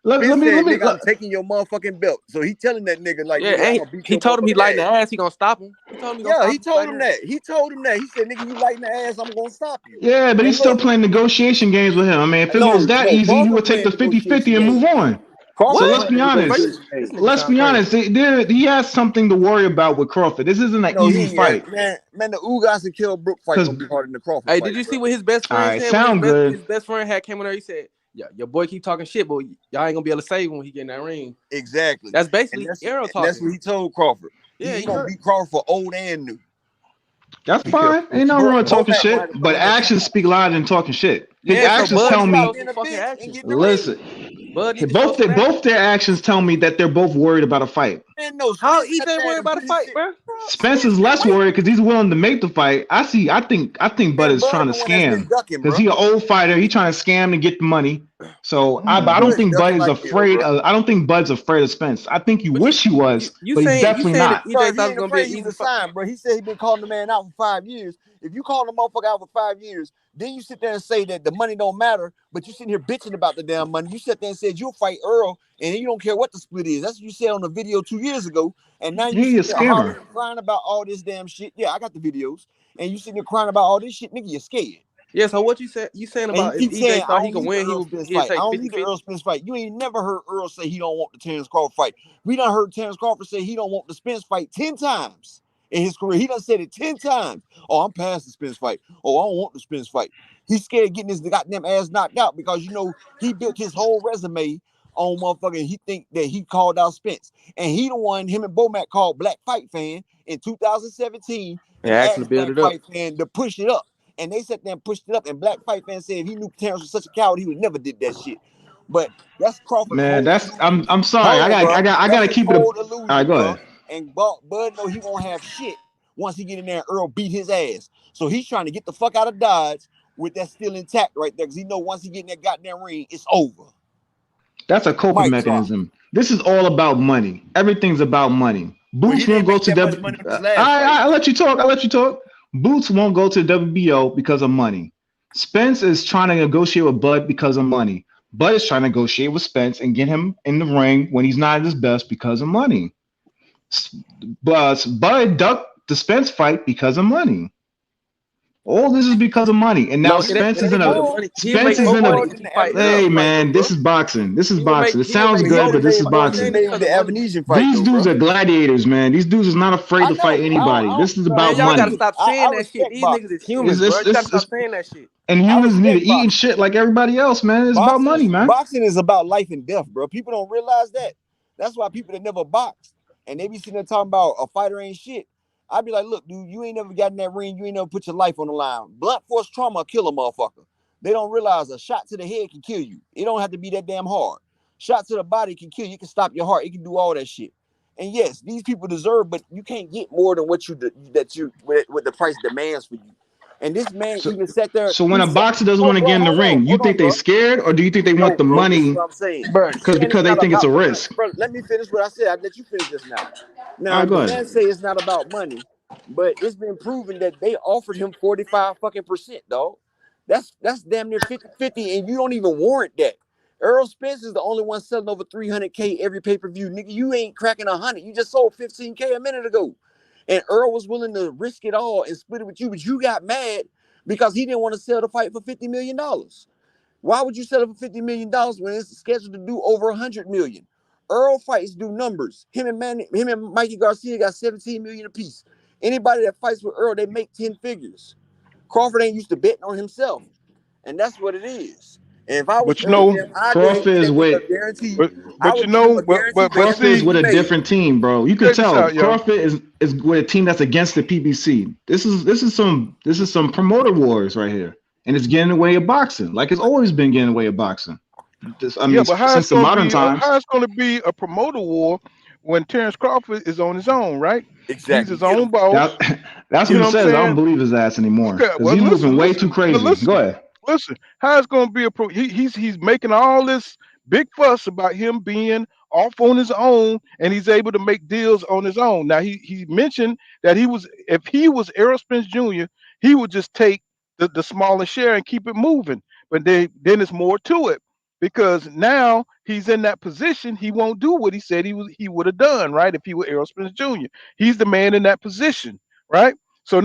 I'm taking your motherfucking belt. So he telling that nigga like, he told him he lighting the ass. He gonna stop him. He told him he told him that. He told him that. He said, nigga, you lighting the ass, I'm gonna stop you. Yeah, but he's still playing negotiation games with him. I mean, if it was that easy, he would take the 50-50 and move on. So let's be honest. Let's be honest. He has something to worry about with Crawford. This isn't an easy fight. Man, the Ugas and Kell Brook fight gonna be harder than the Crawford fight. Hey, did you see what his best friend said? His best friend had came in there. He said, "Yeah, your boy keep talking shit, but y'all ain't gonna be able to save him when he get in that ring." Exactly. That's basically Errol talking. That's what he told Crawford. Yeah, he's gonna beat Crawford for old and new. That's fine. Ain't nothing wrong with talking shit, but actions speak louder than talking shit. His actions tell me. Listen, both their actions tell me that they're both worried about a fight. How EJ worried about a fight, bro? Spence is less worried because he's willing to make the fight. I think Bud is trying to scam because he's an old fighter. He's trying to scam to get the money. So I don't think Bud is afraid. I don't think Bud's afraid of Spence. I think you wish he was, but he's definitely not. Bro, he ain't afraid. He's a sign, bro. He said he been calling the man out for 5 years. If you call the motherfucker out for 5 years, then you sit there and say that the money don't matter, but you sitting here bitching about the damn money. You sit there and said you'll fight Errol, and you don't care what the split is. That's what you said on the video 2 years ago. And now you sit there hollering, crying about all this damn shit. Yeah, I got the videos. And you sitting there crying about all this shit, nigga, you're scared. Yeah, so what you saying about if EJ thought he could win, he would take 50-50? I don't need the Errol Spence fight. You ain't never heard Errol say he don't want the Terrence Crawford fight. We done heard Terrence Crawford say he don't want the Spence fight 10 times in his career. He done said it 10 times. Oh, I'm past the Spence fight. Oh, I don't want the Spence fight. He's scared of getting his goddamn ass knocked out because, you know, he built his whole resume on motherfucking, he think that he called out Spence. And he the one, him and Bomac called Black Fight Fan in 2017. And actually built it up. Fight Fan to push it up. And they sat there and pushed it up. And Black Fight Fan said if he knew Terrence was such a coward, he would never did that shit. But that's Crawford. Man, I'm sorry. I gotta keep it. All right, go ahead. And Bud know he won't have shit once he get in there and Earl beat his ass. So he's trying to get the fuck out of Dodge with that still intact right there. Because he know once he get in that goddamn ring, it's over. That's a coping mechanism. This is all about money. Everything's about money. Boots won't go to I'll let you talk. Boots won't go to WBO because of money. Spence is trying to negotiate with Bud because of money. Bud is trying to negotiate with Spence and get him in the ring when he's not at his best because of money. But Bud ducked the Spence fight because of money. All this is because of money. And now Spence is in a hey man, this is boxing. This is boxing. It sounds good, but this is boxing. These dudes are gladiators, man. These dudes is not afraid to fight anybody. This is about money. Y'all gotta stop saying that shit. These niggas is humans, bro. You gotta stop saying that shit. And humans need to eat and shit like everybody else, man. It's about money, man. Boxing is about life and death, bro. People don't realize that. That's why people that never boxed and they be sitting there talking about a fighter ain't shit. I'd be like, look, dude, you ain't never got in that ring. You ain't never put your life on the line. Blunt force trauma will kill a motherfucker. They don't realize a shot to the head can kill you. It don't have to be that damn hard. Shot to the body can kill you. It can stop your heart. It can do all that shit. And yes, these people deserve, but you can't get more than what what the price demands for you. And this man even sat there. So when a boxer doesn't want to get in the ring, you think they scared, or do you think they want the money? Because they think it's a risk. Bro, let me finish what I said. I'll let you finish this now. Now, the man say it's not about money, but it's been proven that they offered him 45%, dog. That's damn near 50-50, and you don't even warrant that. Errol Spence is the only one selling over 300K every pay-per-view. Nigga, you ain't cracking 100. You just sold 15K a minute ago. And Errol was willing to risk it all and split it with you, but you got mad because he didn't want to sell the fight for $50 million. Why would you sell it for $50 million when it's scheduled to do over $100 million? Errol fights do numbers. Him and Mikey Garcia got 17 million apiece. Anybody that fights with Errol, they make 10 figures. Crawford ain't used to betting on himself, and that's what it is. And if I was, Crawford is with, Crawford is with a different team, bro. You can tell Crawford is with a team that's against the PBC. This is some promoter wars right here, and it's getting away of boxing, like it's always been getting away of boxing. Since the modern times. How it's going to be a promoter war when Terrence Crawford is on his own, right? Exactly. He's his own boss. That's what he says. I don't believe his ass anymore. Because he's moving way too crazy. Go ahead. Listen, how it's going to be he's making all this big fuss about him being off on his own, and he's able to make deals on his own. Now he mentioned that if he was Errol Spence Jr., he would just take the smaller share and keep it moving. But then there's more to it. Because now he's in that position, he won't do what he said he would have done, right? If he were Errol Spence Jr., he's the man in that position, right? So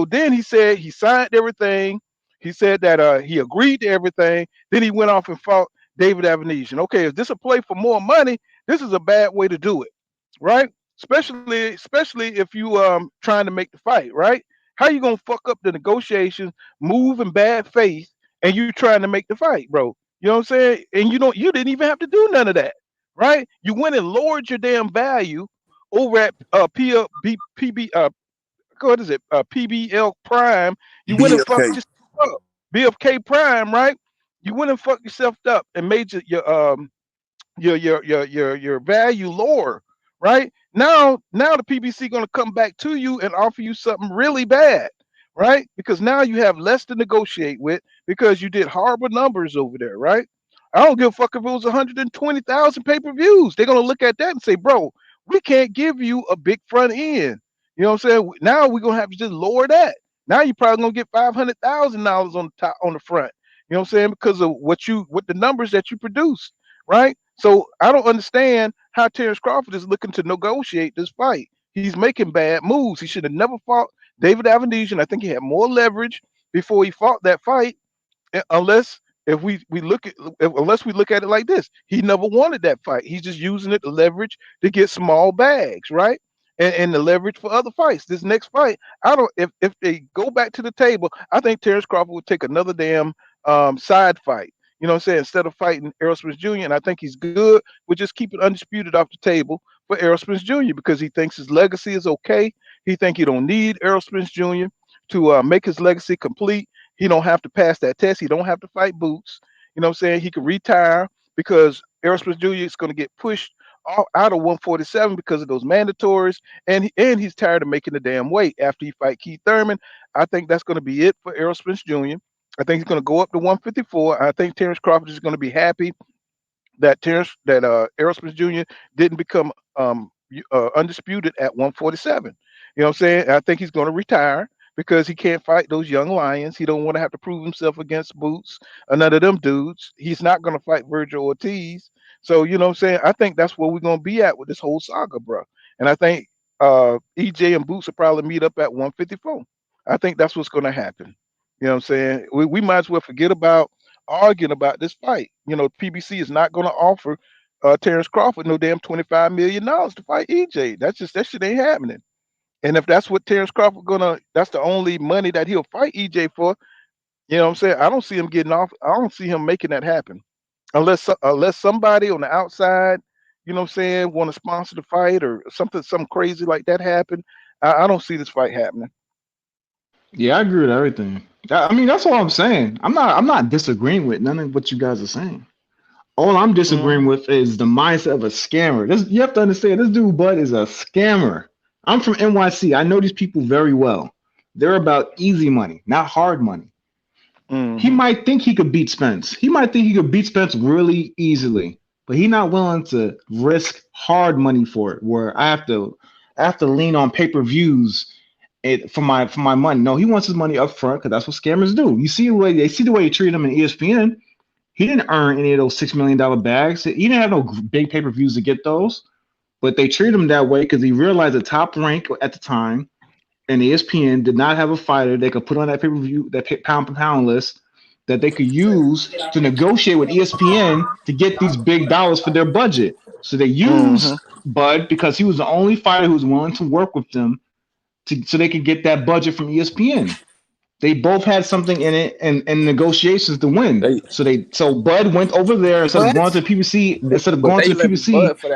then he said he signed everything. He said that he agreed to everything. Then he went off and fought David Avenesian. Okay, if this a play for more money, this is a bad way to do it, right? Especially if you trying to make the fight, right? How you gonna fuck up the negotiations, move in bad faith, and you trying to make the fight, bro? You know what I'm saying? And you didn't even have to do none of that, right? You went and lowered your damn value over at what is it? PBL Prime. You went and fucked yourself up. BFK Prime, right? You went and fucked yourself up and made your value lower, right? Now the PBC going to come back to you and offer you something really bad, right? Because now you have less to negotiate with because you did horrible numbers over there, right? I don't give a fuck if it was 120,000 pay-per-views. They're gonna look at that and say, bro, we can't give you a big front end. You know what I'm saying? Now we're gonna have to just lower that. Now you're probably gonna get $500,000 on the top on the front. You know what I'm saying? Because of what the numbers that you produced, right? So I don't understand how Terrence Crawford is looking to negotiate this fight. He's making bad moves. He should have never fought David Avenesian. I think he had more leverage before he fought that fight, unless if we look at unless we look at it like this, he never wanted that fight. He's just using it to leverage to get small bags, right? And the leverage for other fights. This next fight, I don't. If they go back to the table, I think Terrence Crawford would take another damn side fight. You know what I'm saying? Instead of fighting Errol Spence Jr., and I think he's good with just keeping undisputed off the table for Errol Spence Jr. because he thinks his legacy is okay. He think he don't need Errol Spence Jr. to make his legacy complete. He don't have to pass that test. He don't have to fight Boots. You know what I'm saying? He can retire because Errol Spence Jr. is going to get pushed out of 147 because of those mandatories, and he's tired of making the damn weight after he fight Keith Thurman. I think that's going to be it for Errol Spence Jr. I think he's going to go up to 154. I think Terrence Crawford is going to be happy that Errol Spence Jr. didn't become undisputed at 147. You know what I'm saying? I think he's going to retire because he can't fight those young lions. He don't want to have to prove himself against Boots or none of them dudes. He's not going to fight Virgil Ortiz. So, you know what I'm saying? I think that's where we're going to be at with this whole saga, bro. And I think EJ and Boots will probably meet up at 154. I think that's what's going to happen. You know what I'm saying? We might as well forget about arguing about this fight. You know, PBC is not going to offer Terrence Crawford no damn $25 million to fight EJ. That shit ain't happening. And if that's what Terrence Crawford that's the only money that he'll fight EJ for, you know what I'm saying? I don't see him getting off. I don't see him making that happen. Unless somebody on the outside, you know what I'm saying, want to sponsor the fight or something crazy like that happen. I don't see this fight happening. Yeah, I agree with everything. I mean, that's all I'm saying. I'm not disagreeing with none of what you guys are saying. All I'm disagreeing with is the mindset of a scammer. You have to understand, this dude Bud is a scammer. I'm from NYC. I know these people very well. They're about easy money, not hard money. He might think he could beat Spence. He might think he could beat Spence really easily, but he's not willing to risk hard money for it, where I have to lean on pay-per-views for my money. No, he wants his money up front because that's what scammers do. You see the way he treated him in ESPN. He didn't earn any of those $6 million bags. He didn't have no big pay-per-views to get those, but they treated him that way because he realized the top rank at the time and ESPN did not have a fighter they could put on that pay-per-view, that pound for pound list that they could use to negotiate with ESPN to get these big dollars for their budget. So they used Bud because he was the only fighter who was willing to work with them so they could get that budget from ESPN. They both had something in it and negotiations to win. So Bud went over there instead of going to the PBC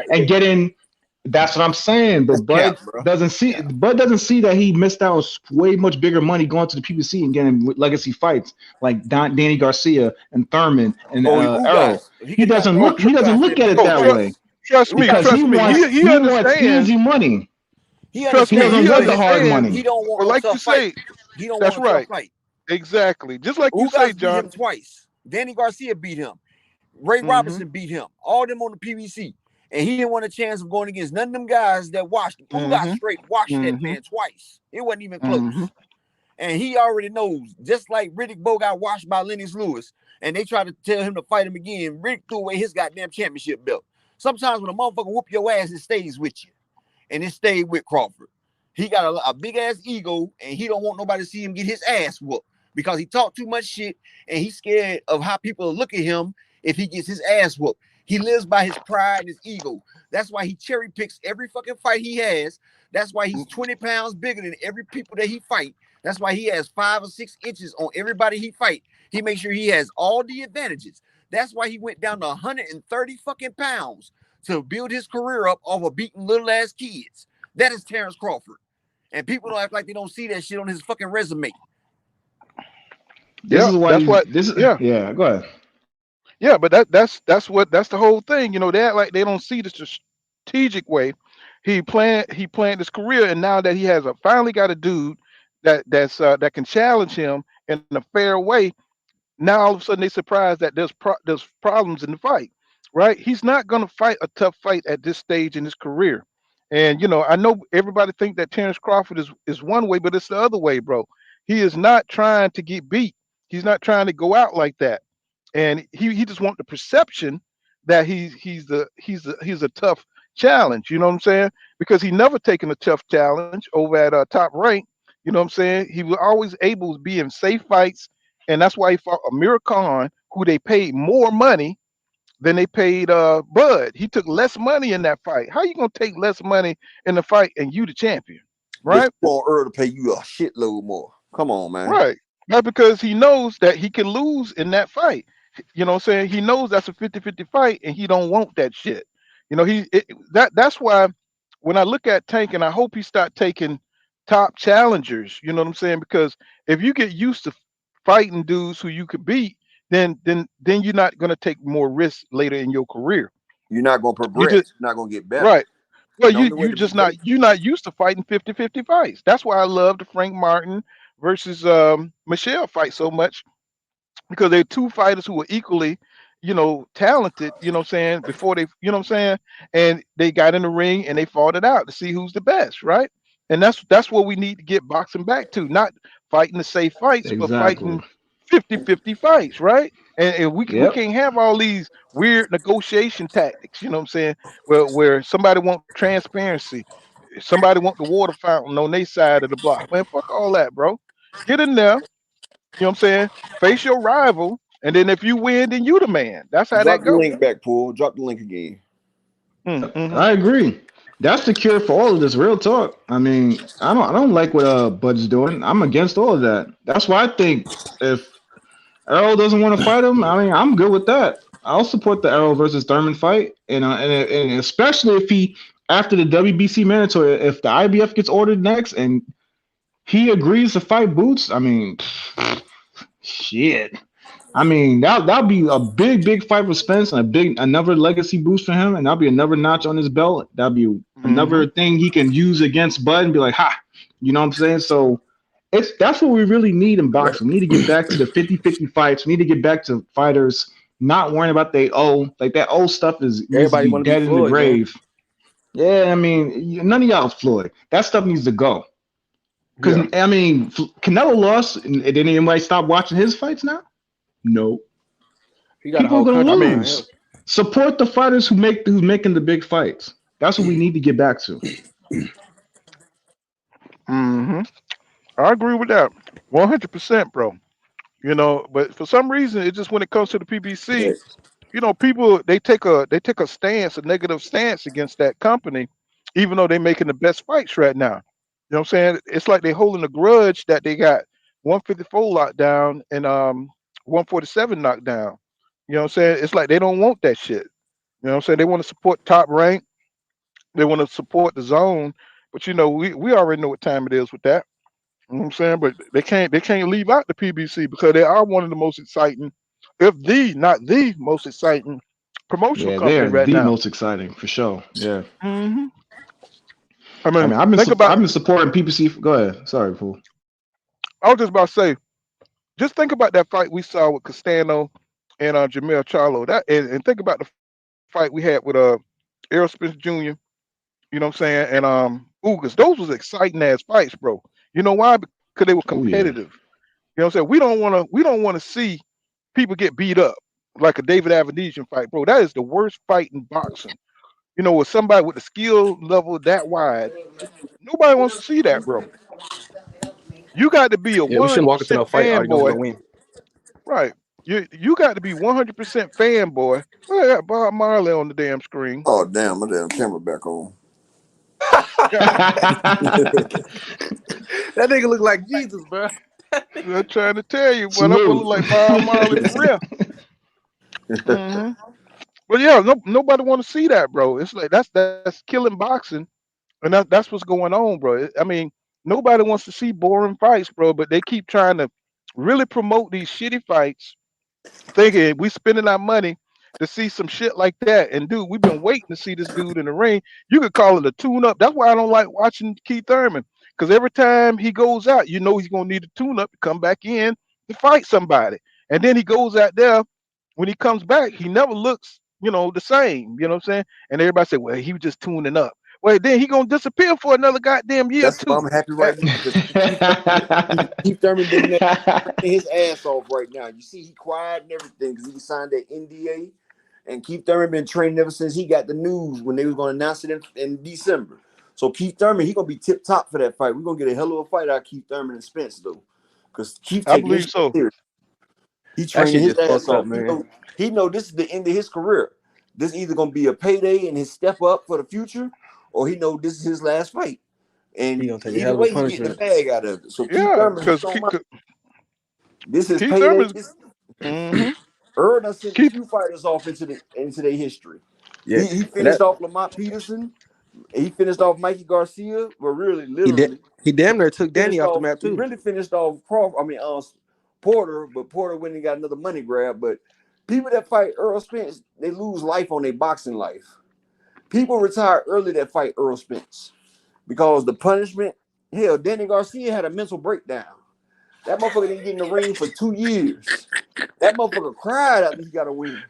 and getting. That's what I'm saying. But Bud doesn't see that he missed out on way much bigger money going to the PBC and getting legacy fights like Danny Garcia and Thurman and Errol. He doesn't look at it that way. Trust me. He wants easy money. He doesn't want the hard money. He don't want like you say. He don't that's want right. to fight. Exactly. Just like you say, John. Beat him twice. Danny Garcia beat him. Ray Robinson beat him. All them on the PBC. And he didn't want a chance of going against none of them guys that watched him. Got straight watched that man twice. It wasn't even close. And he already knows, just like Riddick Bowe got watched by Lennox Lewis, and they tried to tell him to fight him again. Riddick threw away his goddamn championship belt. Sometimes when a motherfucker whoop your ass, it stays with you. And it stayed with Crawford. He got a big ass ego, and he don't want nobody to see him get his ass whooped because he talked too much shit, and he's scared of how people look at him if he gets his ass whooped. He lives by his pride and his ego. That's why he cherry picks every fucking fight he has. That's why he's 20 pounds bigger than every people that he fight. That's why he has 5 or 6 inches on everybody he fight. He makes sure he has all the advantages. That's why he went down to 130 fucking pounds to build his career up off of beating little ass kids. That is Terrence Crawford. and people don't act like they don't see that shit on his fucking resume. This is why that's what. yeah. Go ahead. Yeah, but that's the whole thing. You know, they act like they don't see the strategic way. He planned his career, and now that he has finally got a dude that can challenge him in a fair way. Now all of a sudden they surprised that there's problems in the fight, right? He's not going to fight a tough fight at this stage in his career. And you know, I know everybody think that Terrence Crawford is one way, but it's the other way, bro. He is not trying to get beat. He's not trying to go out like that. And he just want the perception that he's a tough challenge. You know what I'm saying? Because he never taken a tough challenge over at Top Rank. You know what I'm saying? He was always able to be in safe fights, and that's why he fought Amir Khan, who they paid more money than they paid Bud. He took less money in that fight. How you gonna take less money in the fight and you the champion, right? Want Earl to pay you a shitload more. Come on, man. Right. Not because he knows that he can lose in that fight. You know what I'm saying? He knows that's a 50-50 fight, and he don't want that shit. You know, that's why when I look at Tank, and I hope he start taking top challengers, you know what I'm saying? Because if you get used to fighting dudes who you could beat, then you're not gonna take more risks later in your career. You're not gonna progress. You're not gonna get better. Right. Well, you're not used to fighting 50-50 fights. That's why I love the Frank Martin versus Michelle fight so much, because they're two fighters who were equally, talented, you know what I'm saying, before they, you know what I'm saying, and they got in the ring and they fought it out to see who's the best, right? And that's what we need to get boxing back to, not fighting the safe fights, but fighting 50-50 fights, right? And we can't have all these weird negotiation tactics, you know what I'm saying, where somebody want transparency, somebody want the water fountain on their side of the block. Man, fuck all that, bro. Get in there, you know what I'm saying? Face your rival, and then if you win, then you the man. That's how that goes. Drop the link back, Paul. Drop the link again. I agree. That's the cure for all of this. Real talk. I mean, I don't like what Bud's doing. I'm against all of that. That's why I think if Errol doesn't want to fight him, I mean, I'm good with that. I'll support the Errol versus Thurman fight, and especially if he, after the WBC mandatory, if the IBF gets ordered next and he agrees to fight Boots, I mean, shit. I mean, that'll be a big fight for Spence, and another legacy boost for him, and that'll be another notch on his belt. That'll be another thing he can use against Bud and be like, ha, you know what I'm saying? So that's what we really need in boxing. We need to get back to the 50-50 fights. We need to get back to fighters not worrying about like that old stuff is everybody needs to be dead in the grave. Man. Yeah, I mean, none of y'all Floyd. That stuff needs to go. Because I mean, Canelo lost, and didn't anybody stop watching his fights now? No. People are gonna lose. Support the fighters who's making the big fights. That's what we need to get back to. I agree with that 100%, bro. You know, but for some reason, it just when it comes to the PBC, people they take a negative stance against that company, even though they're making the best fights right now. You know what I'm saying? It's like they're holding a grudge that they got 154 locked down and 147 knocked down. You know what I'm saying? It's like they don't want that shit. You know what I'm saying? They want to support Top Rank. They want to support the zone. But we already know what time it is with that. You know what I'm saying? But they can't leave out the PBC because they are one of the most exciting, if not the most exciting promotional company right now. The most exciting for sure. Yeah. I mean, I've been supporting PBC. Go ahead. Sorry, Paul. I was just about to say, just think about that fight we saw with Castano and Jamel Charlo. And think about the fight we had with Errol Spence Jr. You know what I'm saying? And Ugas. Those was exciting ass fights, bro. You know why? Because they were competitive. You know what I'm saying? We don't want to see people get beat up like a David Avenesian fight, bro. That is the worst fight in boxing. With somebody with a skill level that wide, nobody wants to see that, bro. You got to be a 100% fanboy. Right. You got to be 100% fanboy. Look at that Bob Marley on the damn screen. Oh, damn. My damn camera back on. That nigga look like Jesus, bro. I'm trying to tell you, but I'm gonna look like Bob Marley for real. But yeah, nobody want to see that, bro. It's like that's killing boxing, and that's what's going on, bro. I mean, Nobody wants to see boring fights, bro. But they keep trying to really promote these shitty fights, thinking we spending our money to see some shit like that. And dude, we've been waiting to see this dude in the ring. You could call it a tune-up. That's why I don't like watching Keith Thurman, because every time he goes out, you know he's gonna need a tune-up to come back in to fight somebody. And then he goes out there. When he comes back, he never looks, the same. You know what I'm saying? And everybody say, well, he was just tuning up. Well, then he gonna disappear for another goddamn year That's why too. I'm happy right now because Keith Thurman been there training his ass off right now. You see, he quiet and everything because he signed that NDA. And Keith Thurman been training ever since he got the news when they was going to announce it in December. So Keith Thurman, he gonna be tip top for that fight. We're gonna get a hell of a fight out of Keith Thurman and Spence though, because Keith I taking believe this so. serious. He That training shit his just ass fucked up, off. man. He know this is the end of his career. This either gonna be a payday and his step up for the future, or he know this is his last fight. And He gonna take a either hell of a way, he getting the punishment. bag out of it. So Keith Yeah, Thurman is because so much. This is Keith payday. Thurman's. Mm-hmm. Earl done sent a Keith. few fighters off into their history. Yeah, He and finished off Lamont Peterson. He finished off Mikey Garcia. Well, really, literally, he damn near took Danny finished off the off. map He too. really finished off Porter, but Porter went and got another money grab. But people that fight Errol Spence, they lose life on their boxing life. People retire early that fight Errol Spence because the punishment. Hell, Danny Garcia had a mental breakdown. That motherfucker didn't get in the ring for 2 years. That motherfucker cried after he got a win.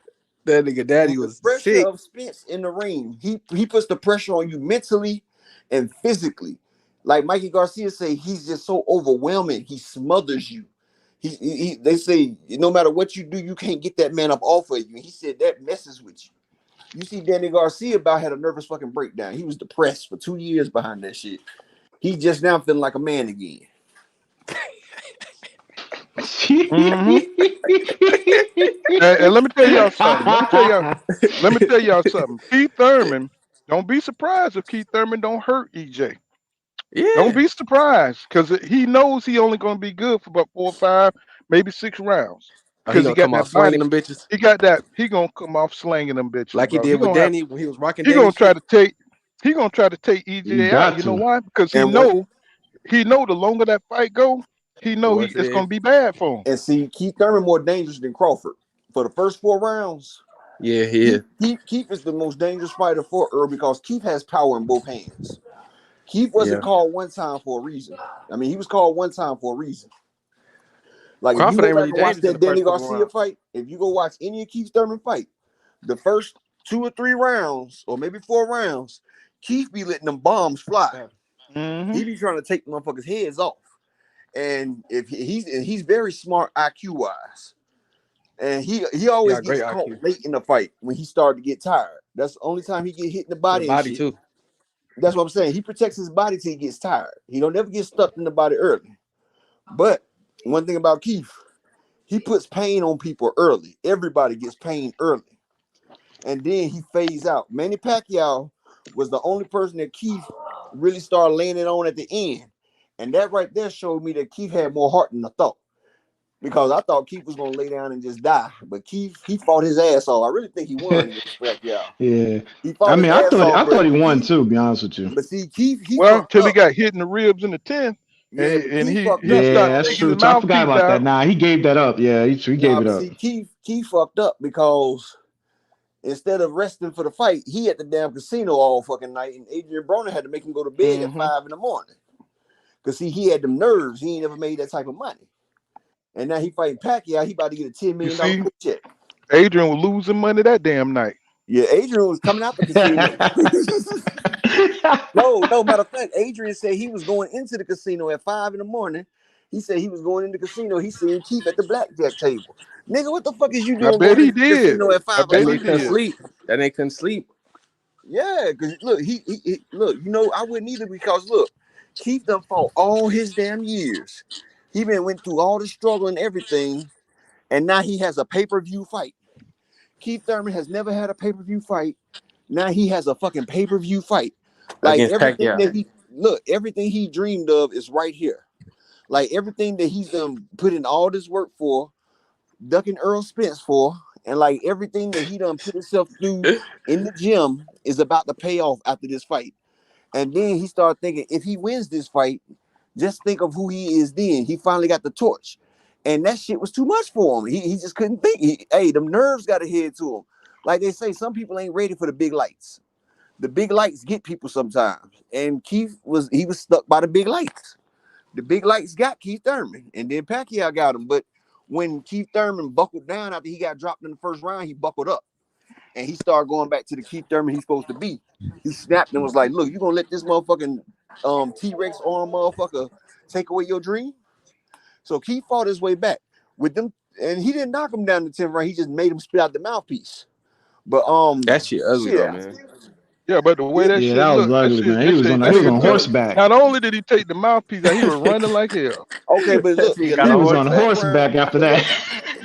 That nigga Daddy And the was pressure sick. of Spence in the ring, he puts the pressure on you mentally and physically. Like Mikey Garcia say, he's just so overwhelming. He smothers you. They say no matter what you do, you can't get that man up off of you. He said that messes with you. You see, Danny Garcia about had a nervous fucking breakdown. He was depressed for 2 years behind that shit. He's just now feeling like a man again. Mm-hmm. And let me tell y'all something. Let me tell y'all something. Keith Thurman, don't be surprised if Keith Thurman don't hurt EJ. Yeah. Don't be surprised, because he knows he only going to be good for about 4 or 5, maybe 6 rounds. Oh, he Because he gonna got come that off body. slinging them bitches He got that. He gonna come off slanging them bitches, like he bro. did with Danny when he was rocking He Danny gonna try shit. to take. He gonna try to take You EJ out. got You know to. why? Because he And know the longer that fight go, he know Worse it it's is. gonna be bad for him. And see, Keith Thurman more dangerous than Crawford. For the first 4 rounds, Yeah, he is. Keith is the most dangerous fighter for Earl because Keith has power in both hands. Keith wasn't called one time for a reason. I mean, he was called one time for a reason. Like if you Crawford go ain't back really and watch dangerous in that the Danny first couple Garcia rounds. fight, if you go watch any of Keith Thurman fight, the first 2 or 3 rounds, or maybe 4 rounds, Keith be letting them bombs fly. Mm-hmm. He be trying to take motherfuckers' heads off. And if he's very smart IQ wise. And he always gets caught late in the fight when he started to get tired. That's the only time he get hit in the body and shit. Too. That's what I'm saying. He protects his body till he gets tired. He don't never get stuck in the body early. But one thing about Keith, he puts pain on people early. Everybody gets pain early. And then he fades out. Manny Pacquiao was the only person that Keith really started laying it on at the end. And that right there showed me that Keith had more heart than I thought. Because I thought Keith was gonna lay down and just die, but Keith he fought his ass off. I really think he won against Pacquiao. Yeah. He fought I his mean, I ass off, thought he but won too, to be honest with you. But see, Keith he Well, fucked until he up. got hit in the ribs in the 10th, Yeah, but and Keith he fucked up. started that's taking true. his I forgot mouthpiece about that. out. Nah, he gave that up. Yeah, he gave it But up. see, Keith fucked up because instead of resting for the fight, he at the damn casino all fucking night, and Adrian Broner had to make him go to bed at 5 in the morning. Cause see, he had them nerves. He ain't never made that type of money. And now he fighting Pacquiao. He about to get a $10 You million see, paycheck. Adrian was losing money that damn night. Yeah, Adrian was coming out the casino. No, matter of fact, Adrian said he was going into the casino at 5 in the morning. He said he was going in the casino. He seen Keith at the blackjack table. Nigga, what the fuck is you I doing bet going he into the did. casino at 5 I bet he o'clock in the did. morning? That ain't couldn't sleep. Yeah, because look, he look, you know, I wouldn't either because look, Keith done fought all his damn years. He went through all the struggle and everything, and now he has a pay-per-view fight. Keith Thurman has never had a pay-per-view fight. Now he has a fucking pay-per-view fight. Like Against everything Pacquiao. that everything he dreamed of is right here. Like everything that he's done put in all this work for, ducking Errol Spence for, and like everything that he done put himself through in the gym is about to pay off after this fight. And then he started thinking, if he wins this fight, Just think of who he is then. He finally got the torch. And that shit was too much for him. He just couldn't think. Hey, them nerves got to head to him. Like they say, some people ain't ready for the big lights. The big lights get people sometimes. And Keith was stuck by the big lights. The big lights got Keith Thurman. And then Pacquiao got him. But when Keith Thurman buckled down after he got dropped in the first round, he buckled up. And he started going back to the Keith Thurman he's supposed to be. He snapped and was like, look, you gonna let this motherfucking T-Rex arm motherfucker take away your dream? So Keith fought his way back with them, and he didn't knock him down the 10th round. He just made him spit out the mouthpiece. But that shit ugly though, man. Yeah, but the way that shit that was looked, ugly, man. He was on horseback. Not only did he take the mouthpiece, he was running like hell. Okay, but look, he was on horseback round, after that.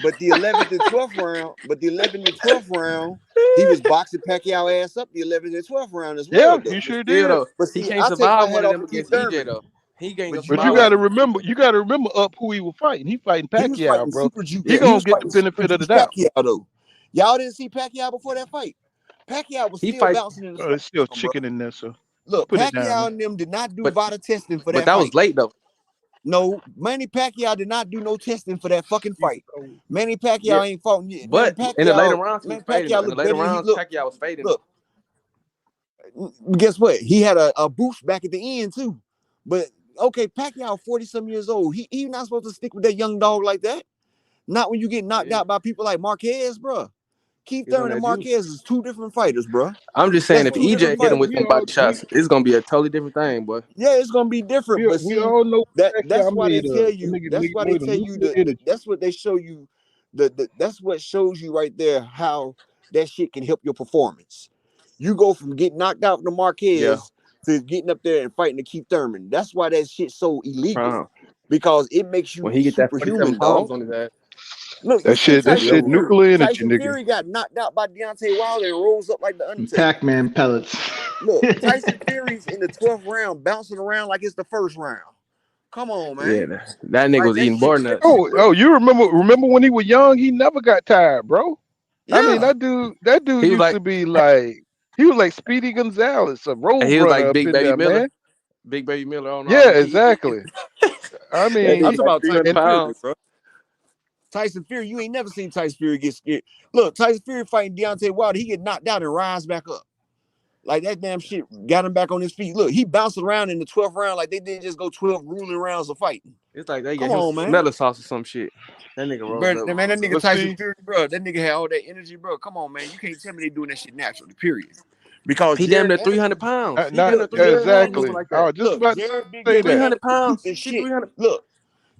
But the 11th and 12th round, he was boxing Pacquiao ass up the 11th and 12th round as well. Yeah, he sure did. But he see, can't survive one of them against EJ though. He ain't gonna But you gotta remember up who he was fighting. He fighting Pacquiao, bro. He gonna get the benefit of the doubt. Pacquiao, though. Y'all didn't see Pacquiao before that fight. Pacquiao was still bouncing in the there's still chicken in there, so look, Pacquiao and them did not do VADA testing for that. But that was late though. No, Manny Pacquiao did not do no testing for that fucking fight. Manny Pacquiao ain't fought yet. But Pacquiao, in the later rounds, Pacquiao was fading. Look, guess what? He had a boost back at the end too. But okay, Pacquiao 40-some years old. He not supposed to stick with that young dog like that. Not when you get knocked out by people like Marquez, bro. Keith Thurman and Marquez is two different fighters, bro. I'm just saying, if EJ hit him with some body shots, it's gonna be a totally different thing, boy. Yeah, it's gonna be different. But we all know that's why they tell you. That's why they tell you that. That's what they show you. That's what shows you right there how that shit can help your performance. You go from getting knocked out from the Marquez to getting up there and fighting to Keith Thurman. That's why that shit's so illegal because it makes you when he get that superhuman, dog on his ass. Look, that shit nuclear energy, Tyson nigga. Fury got knocked out by Deontay Wilder and rolls up like the Undertaker. Pac-Man pellets. Look, Tyson Fury's in the 12th round, bouncing around like it's the first round. Come on, man. Yeah, that nigga was eating bar nuts. Oh, you remember when he was young? He never got tired, bro. Yeah. I mean, that dude used to be like, he was like Speedy Gonzalez, a road runner. He was like Big Baby Miller. Man. Big Baby Miller. Yeah, exactly. I mean, I'm talking about Tyson Fury, bro. Tyson Fury, you ain't never seen Tyson Fury get scared. Look, Tyson Fury fighting Deontay Wilder, he get knocked down and rise back up. Like that damn shit got him back on his feet. Look, he bounced around in the 12th round like they didn't just go 12 grueling rounds of fighting. It's like they get him smelling sauce or some shit. That nigga rolled up. Man, that nigga Tyson Fury, bro, that nigga had all that energy, bro. Come on, man. You can't tell me they doing that shit naturally, period. Because he damn near 300 pounds. Exactly. Like I was just about to say 300 pounds. Look,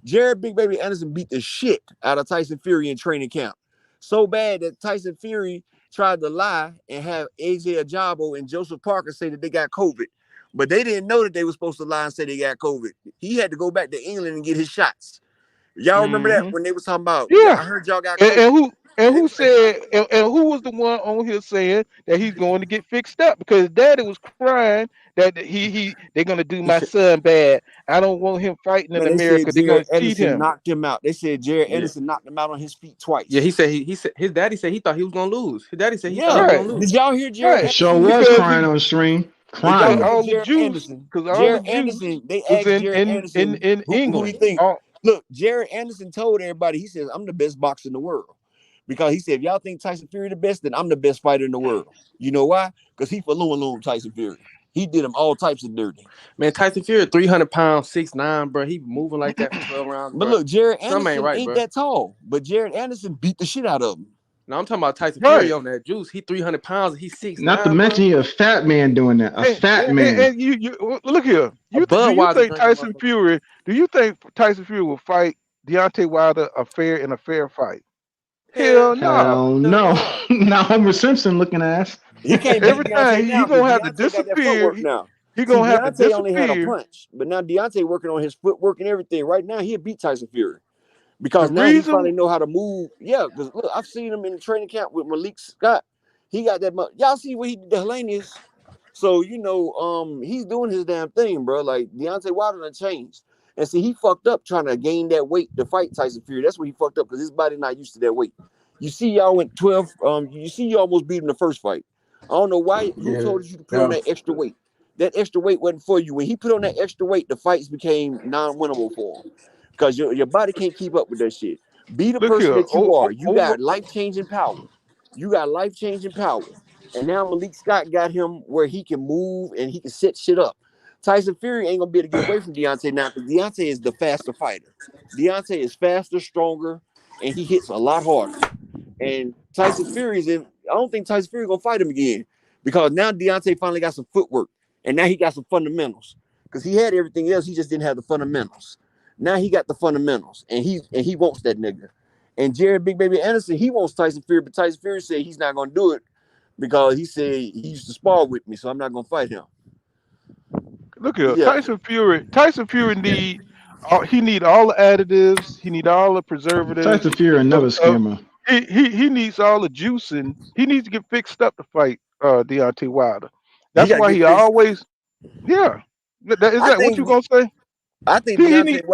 Jared Big Baby Anderson beat the shit out of Tyson Fury in training camp. So bad that Tyson Fury tried to lie and have AJ Ajabo and Joseph Parker say that they got COVID. But they didn't know that they were supposed to lie and say they got COVID. He had to go back to England and get his shots. Y'all remember that when they was talking about, I heard y'all got COVID. And who said, and who was the one on here saying that he's going to get fixed up because daddy was crying that they're going to do my son bad. I don't want him fighting in America. They're going to cheat him. Knocked him out. They said Jared Anderson knocked him out on his feet twice. Yeah, he said his daddy said he thought he was going to lose. His daddy said he thought he was going to lose. Did y'all hear Jared Anderson? Sure was crying on stream. Crying. All the Jews, because all Jared the Anderson, they asked Jared Anderson in England. Who he think? Look, Jared Anderson told everybody, he says, I'm the best boxer in the world. Because he said, if y'all think Tyson Fury the best, then I'm the best fighter in the world. You know why? Because he alone Tyson Fury. He did him all types of dirty. Man, Tyson Fury, 300 pounds, 6'9", bro. He moving like that for 12 rounds. But look, Jared Anderson ain't ain't that tall. But Jared Anderson beat the shit out of him. No, I'm talking about Tyson Fury on that juice. He 300 pounds. He's 6'9". Not to mention you're a fat man doing that. A fat man. And you look here. Do you think Tyson Fury will fight Deontay Wilder in a fair fight? Hell no. Now Homer Simpson looking ass. He can't every time he's gonna have to disappear. He's gonna have to disappear. Only had a punch, but now Deontay working on his footwork and everything. Right now, he'll beat Tyson Fury because now he finally know how to move. Yeah, because look, I've seen him in the training camp with Malik Scott. He got that. Y'all see what he did to Helenius? So you know, he's doing his damn thing, bro. Like Deontay Wilder done changed. And see, he fucked up trying to gain that weight to fight Tyson Fury. That's where he fucked up because his body not used to that weight. You see, y'all went 12. You see, you almost beat him the first fight. I don't know why. Who told you to put on that extra weight? that extra weight wasn't for you. When he put on that extra weight, the fights became non-winnable for him because your body can't keep up with that shit. Be the Look person here. that you are. You Over. got life-changing power. You got life-changing power. And now Malik Scott got him where he can move and he can set shit up. Tyson Fury ain't gonna be able to get away from Deontay now because Deontay is the faster fighter. Deontay is faster, stronger, and he hits a lot harder. And Tyson Fury's in. I don't think Tyson Fury gonna fight him again because now Deontay finally got some footwork and now he got some fundamentals. Because he had everything else, he just didn't have the fundamentals. Now he got the fundamentals, and he wants that nigga. And Jared Big Baby Anderson, he wants Tyson Fury, but Tyson Fury said he's not gonna do it because he said he used to spar with me, so I'm not gonna fight him. Look here, Yeah. Tyson Fury need all the additives. He need all the preservatives. Tyson Fury another scammer. He needs all the juicing. He needs to get fixed up to fight Deontay Wilder. That's why he always. Yeah, is that what you gonna say? I think Deontay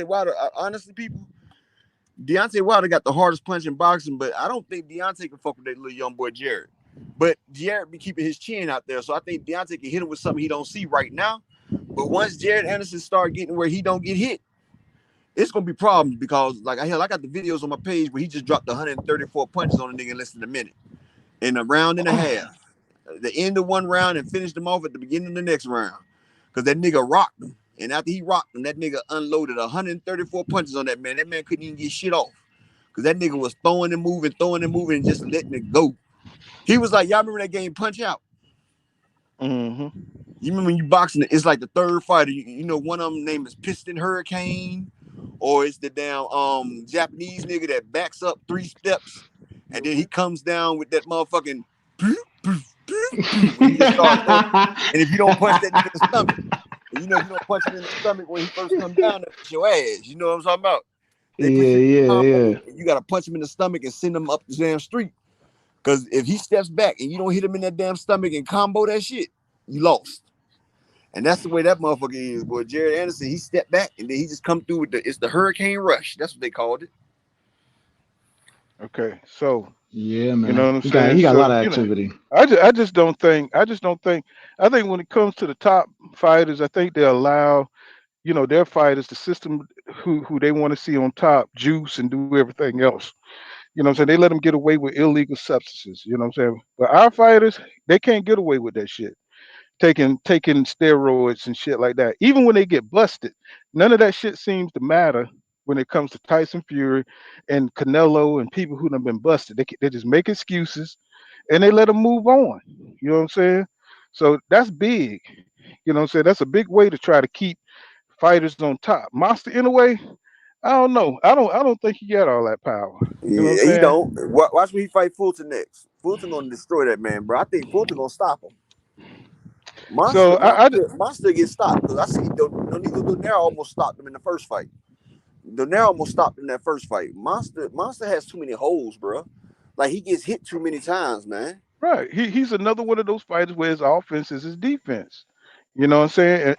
Wilder. Honestly, people, Deontay Wilder got the hardest punch in boxing, but I don't think Deontay can fuck with that little young boy Jared. But Jared be keeping his chin out there, so I think Deontay can hit him with something he don't see right now. But once Jared Anderson start getting where he don't get hit, it's gonna be problems because like I got the videos on my page where he just dropped 134 punches on a nigga in less than a minute in a round and a half. The end of one round and finished him off at the beginning of the next round because that nigga rocked him. And after he rocked him, that nigga unloaded 134 punches on that man. That man couldn't even get shit off because that nigga was throwing and moving, and just letting it go. He was like, y'all remember that game Punch Out? Mm-hmm. You remember when you boxing, it's like the third fighter. You know, one of them name is Piston Hurricane, or it's the damn Japanese nigga that backs up 3 steps, and then he comes down with that motherfucking when he just starts throwing, and if you don't punch that nigga in the stomach, and you know if you don't punch him in the stomach when he first comes down, that's your ass. You know what I'm talking about? Yeah. You gotta punch him in the stomach and send him up the damn street. Because if he steps back and you don't hit him in that damn stomach and combo that shit, you lost. And that's the way that motherfucker is, boy. Jared Anderson, he stepped back and then he just come through with it's the hurricane rush. That's what they called it. Okay, so yeah, man, you know what I'm saying. He got a lot of activity. I think when it comes to the top fighters, I think they allow their fighters, the system who they want to see on top, juice and do everything else. You know what I'm saying? They let them get away with illegal substances. You know what I'm saying? But our fighters, they can't get away with that shit. Taking steroids and shit like that. Even when they get busted, none of that shit seems to matter when it comes to Tyson Fury and Canelo and people who have been busted. They just make excuses and they let them move on. You know what I'm saying? So that's big. You know what I'm saying? That's a big way to try to keep fighters on top. Monster Inoue, I don't know. I don't think he got all that power. You know what I'm saying? He don't. Watch when he fight Fulton next. Fulton gonna destroy that man, bro. I think Fulton gonna stop him. Monster gets stopped because I see Nonito Donaire almost stopped him in the first fight. Donaire almost stopped him in that first fight. Monster has too many holes, bro. Like he gets hit too many times, man. Right. He's another one of those fighters where his offense is his defense. You know what I'm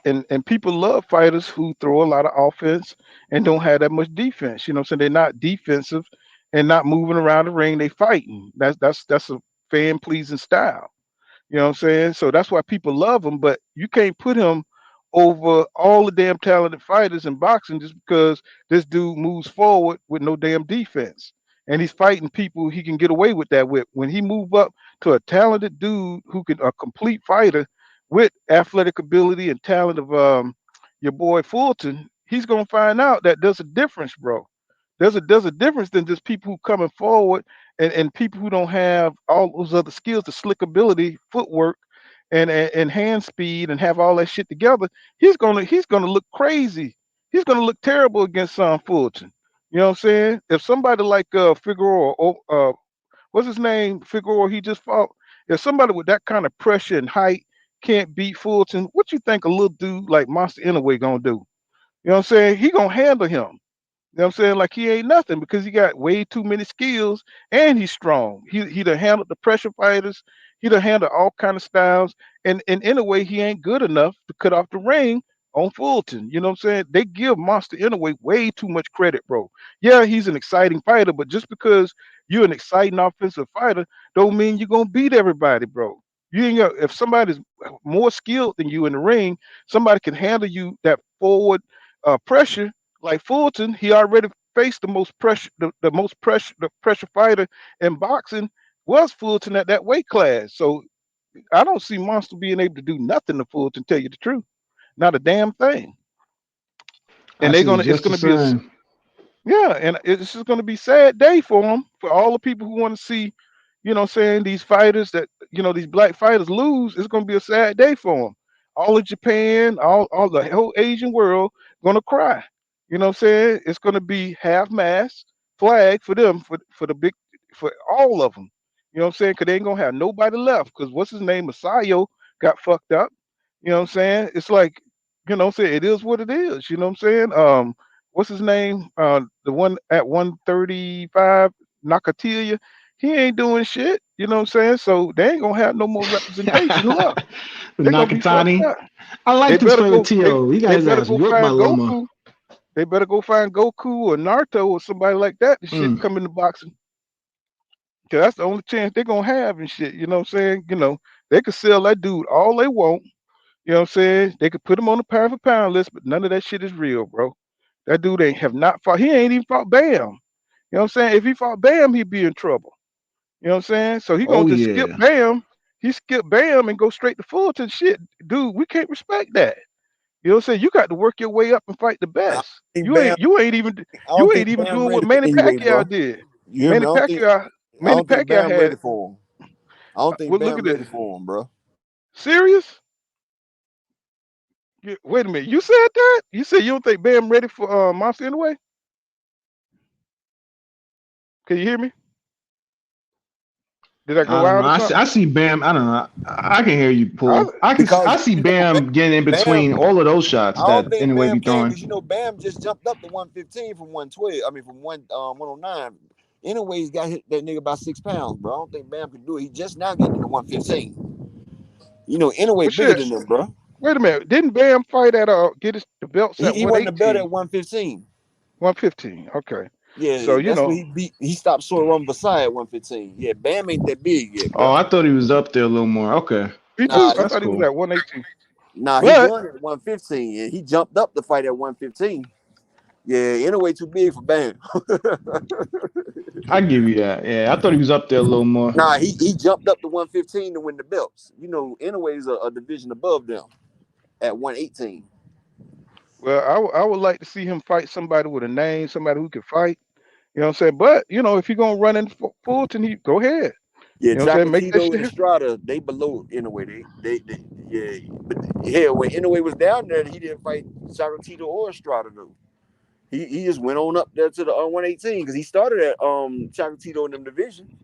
saying? And people love fighters who throw a lot of offense and don't have that much defense. You know what I'm saying? They're not defensive and not moving around the ring. They fighting. That's a fan pleasing style. You know what I'm saying? So that's why people love him, but you can't put him over all the damn talented fighters in boxing just because this dude moves forward with no damn defense. And he's fighting people he can get away with that with. When he move up to a talented dude who can a complete fighter with athletic ability and talent of your boy Fulton, he's gonna find out that there's a difference, bro. There's a difference than just people who coming forward and people who don't have all those other skills, the slick ability, footwork, and hand speed, and have all that shit together. He's gonna look crazy. He's gonna look terrible against Fulton. You know what I'm saying? If somebody like Figueroa, what's his name? Figueroa, he just fought. If somebody with that kind of pressure and height can't beat Fulton, what you think a little dude like Monster Inoue gonna do? You know what I'm saying? He gonna handle him. You know what I'm saying? Like he ain't nothing because he got way too many skills and he's strong. He done handled the pressure fighters. He done handled all kind of styles. And in a way, he ain't good enough to cut off the ring on Fulton. You know what I'm saying? They give Monster Inoue way too much credit, bro. Yeah, he's an exciting fighter, but just because you're an exciting offensive fighter don't mean you're gonna beat everybody, bro. You ain't got, if somebody's more skilled than you in the ring, somebody can handle you that forward pressure. Like Fulton, he already faced the most pressure, the pressure fighter in boxing was Fulton at that weight class. So I don't see Monster being able to do nothing to Fulton. Tell you the truth, not a damn thing. I And see it's just the gonna be a same. yeah, and it's just going to be sad day for them, for all the people who want to see, saying these fighters that, these black fighters lose. It's going to be a sad day for them. All of Japan, all the whole Asian world going to cry. You know what I'm saying? It's going to be half mast flag for them, for the big, for all of them. You know what I'm saying? Because they ain't going to have nobody left. Because what's his name? Masayo got fucked up. You know what I'm saying? It's like, what I'm saying? It is what it is. You know what I'm saying? What's his name? The one at 135, Nakatilia. He ain't doing shit. You know what I'm saying? So they ain't gonna have no more representation left. They're gonna be fucked Nakatani. up. I They like this better play with go. Tio. He got They his better ass go whooped by find Loma. Goku. They better go find Goku or Naruto or somebody like that. The shit Mm. come into boxing. Cause that's the only chance they're gonna have and shit. You know what I'm saying? They could sell that dude all they want. You know what I'm saying? They could put him on the pound for pound list, but none of that shit is real, bro. That dude ain't have not fought. He ain't even fought Bam. You know what I'm saying? If he fought Bam, he'd be in trouble. You know what I'm saying? So he gonna Oh just skip yeah. Bam. He skip Bam and go straight to Fulton. Shit, dude, we can't respect that. You know what I'm saying? You got to work your way up and fight the I don't best. think You Bam. ain't you ain't even I don't think Bam doing what ready for Manny heavyweight, Pacquiao bro. did. You hear me? Manny Pacquiao, I Manny don't think Pacquiao Bam ready had. for him. I don't think Well, look Bam at ready this. for him, bro. Serious? Wait a minute. You said that? You said you don't think Bam ready for Monster anyway? Can you hear me? Did I I go don't know. out or something? I see Bam. I don't know. I can hear you, I, Paul. Because I see you know Bam getting in Bam. between all of those shots I don't that think anyway be Bam can throwing. because Bam just jumped up to 115 from 112. I mean from 109. Anyway, he's got hit that nigga about 6 pounds, bro. I don't think Bam can do it. He just now getting to 115. Anyway, well, bigger shit. than them, bro. Wait a minute. Didn't Bam fight at get the belts at He wasn't a belt 118, at 115. 115? Okay. So Yeah, that's what he beat. He stopped Soy Rum Versailles at 115. Yeah, Bam ain't that big yet, Oh, bro. I thought he was up there a little more. Okay. me too. Nah, I That's thought he was cool. at 118. he But won at 115 and he jumped up to fight at 115. Yeah, anyway, too big for Bam. I give you that. Yeah, I thought he was up there a little more. Nah, he jumped up to 115 to win the belts. Anyway's a division above them at 118. well, I would like to see him fight somebody with a name, somebody who can fight. You know what I'm saying? But if you're gonna run in Fulton, he go ahead. Yeah, You know what I'm saying? Make that Chocolatito shit and happen. Estrada, they below anyway. They yeah. But hell, when Inoue was down there, he didn't fight Chocolatito or Estrada though. He just went on up there to the 118 because he started at Chocolatito in them division.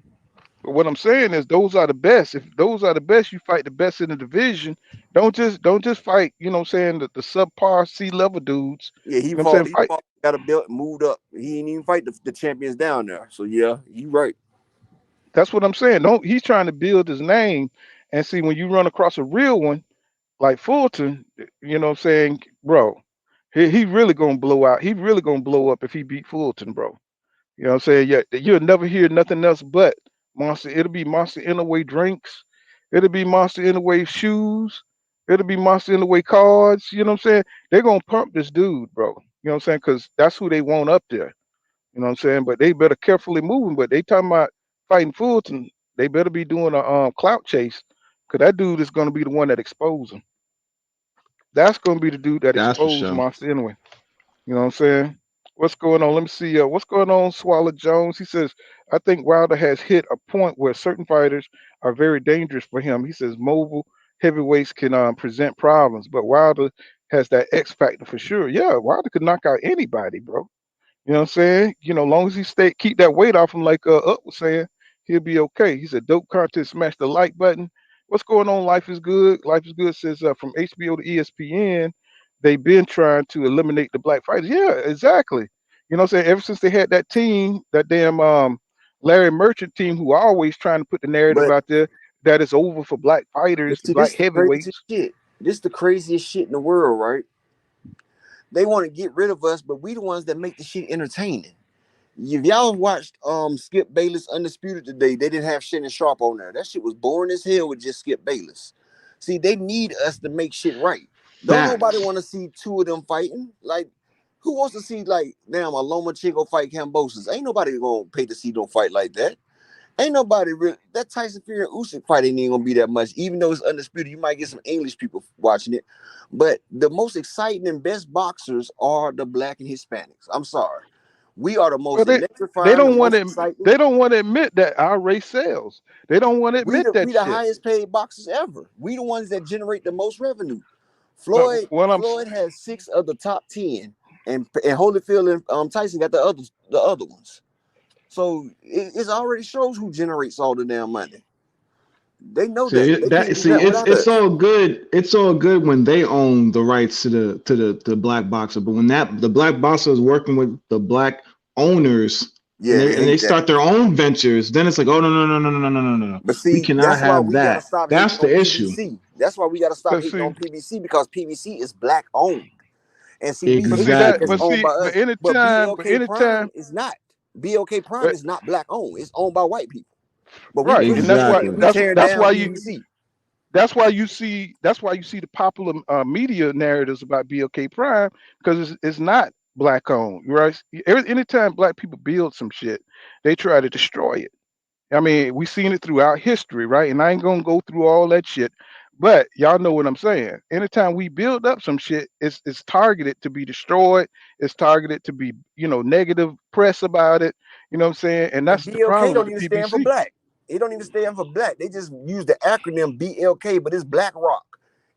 But what I'm saying is those are the best. If those are the best, you fight the best in the division. Don't just fight, what I'm saying, the subpar C level dudes. Yeah, You know what I'm saying? he Fight. fought, got a belt, moved up. He didn't even fight the champions down there. So yeah, you right. That's what I'm saying. Don't he's trying to build his name and see when you run across a real one like Fulton, you know what I'm saying, bro. He really gonna blow out. He really gonna blow up if he beat Fulton, bro. You know what I'm saying? Yeah, you'll never hear nothing else but Monster. It'll be Monster Inaway drinks. It'll be Monster Inaway shoes. It'll be Monster Inaway cards. You know what I'm saying? They're gonna pump this dude, bro. You know what I'm saying? Because that's who they want up there. You know what I'm saying? But they better carefully move him. But they talking about fighting Fulton. They better be doing a clout chase. Cause that dude is gonna be the one that exposes him. That's gonna be the dude that That's for exposed sure. Monster anyway. You know what I'm saying? What's going on? Let me see. What's going on, Swallow Jones? He says, I think Wilder has hit a point where certain fighters are very dangerous for him. He says mobile heavyweights can present problems, but Wilder has that X factor for sure. Yeah, Wilder could knock out anybody, bro. You know what I'm saying? Long as he keep that weight off him, like Up was saying, he'll be okay. He said, dope content, smash the like button. What's going on? Life is good. Life is good says from HBO to ESPN, they've been trying to eliminate the black fighters. Yeah, exactly. You know what I'm saying? Ever since they had that team, that damn Larry Merchant team, who are always trying to put the narrative But out there that it's over for black fighters, see, black this is the craziest heavyweights. shit. This is the craziest shit in the world, right? They want to get rid of us, but we the ones that make the shit entertaining. If y'all watched Skip Bayless Undisputed today, they didn't have Shannon Sharp on there. That shit was boring as hell with just Skip Bayless. See, they need us to make shit right. Don't nobody want to see two of them fighting. Like, who wants to see like damn a Lomachenko fight Kambosos? Ain't nobody gonna pay to see them fight like that. Ain't nobody really. That Tyson Fury and Usyk fight ain't even gonna be that much. Even though it's undisputed, you might get some English people watching it. But the most exciting and best boxers are the black and Hispanics. I'm sorry. We are the most electrifying. They don't want to. They don't want to admit that our race sells. They don't want to admit that we the shit. highest paid boxers ever. We the ones that generate the most revenue. Floyd has 6 of the top 10, and Holyfield and Tyson got the other ones. So it already shows who generates all the damn money. They know it's all good. It's all good when they own the rights to the black boxer, but when the black boxer is working with the black owners, and they start their own ventures, then it's like, oh no. But see, we cannot have that. That's the issue. PBC. That's why we got to stop hating on PBC, because PBC is black owned, and see, exactly. it's owned by us. But BLK Prime is not. BLK Prime is not black owned. It's owned by white people. But right, and that's why you see the popular media narratives about BLK Prime, because it's not black owned, right? Anytime black people build some shit, they try to destroy it. I mean, we've seen it throughout history, right? And I ain't gonna go through all that shit, but y'all know what I'm saying. Anytime we build up some shit, it's targeted to be destroyed. It's targeted to be, negative press about it. You know what I'm saying? And that's the problem. BLK don't even stand for black. It don't even stand for black. They just use the acronym BLK, but it's Black Rock,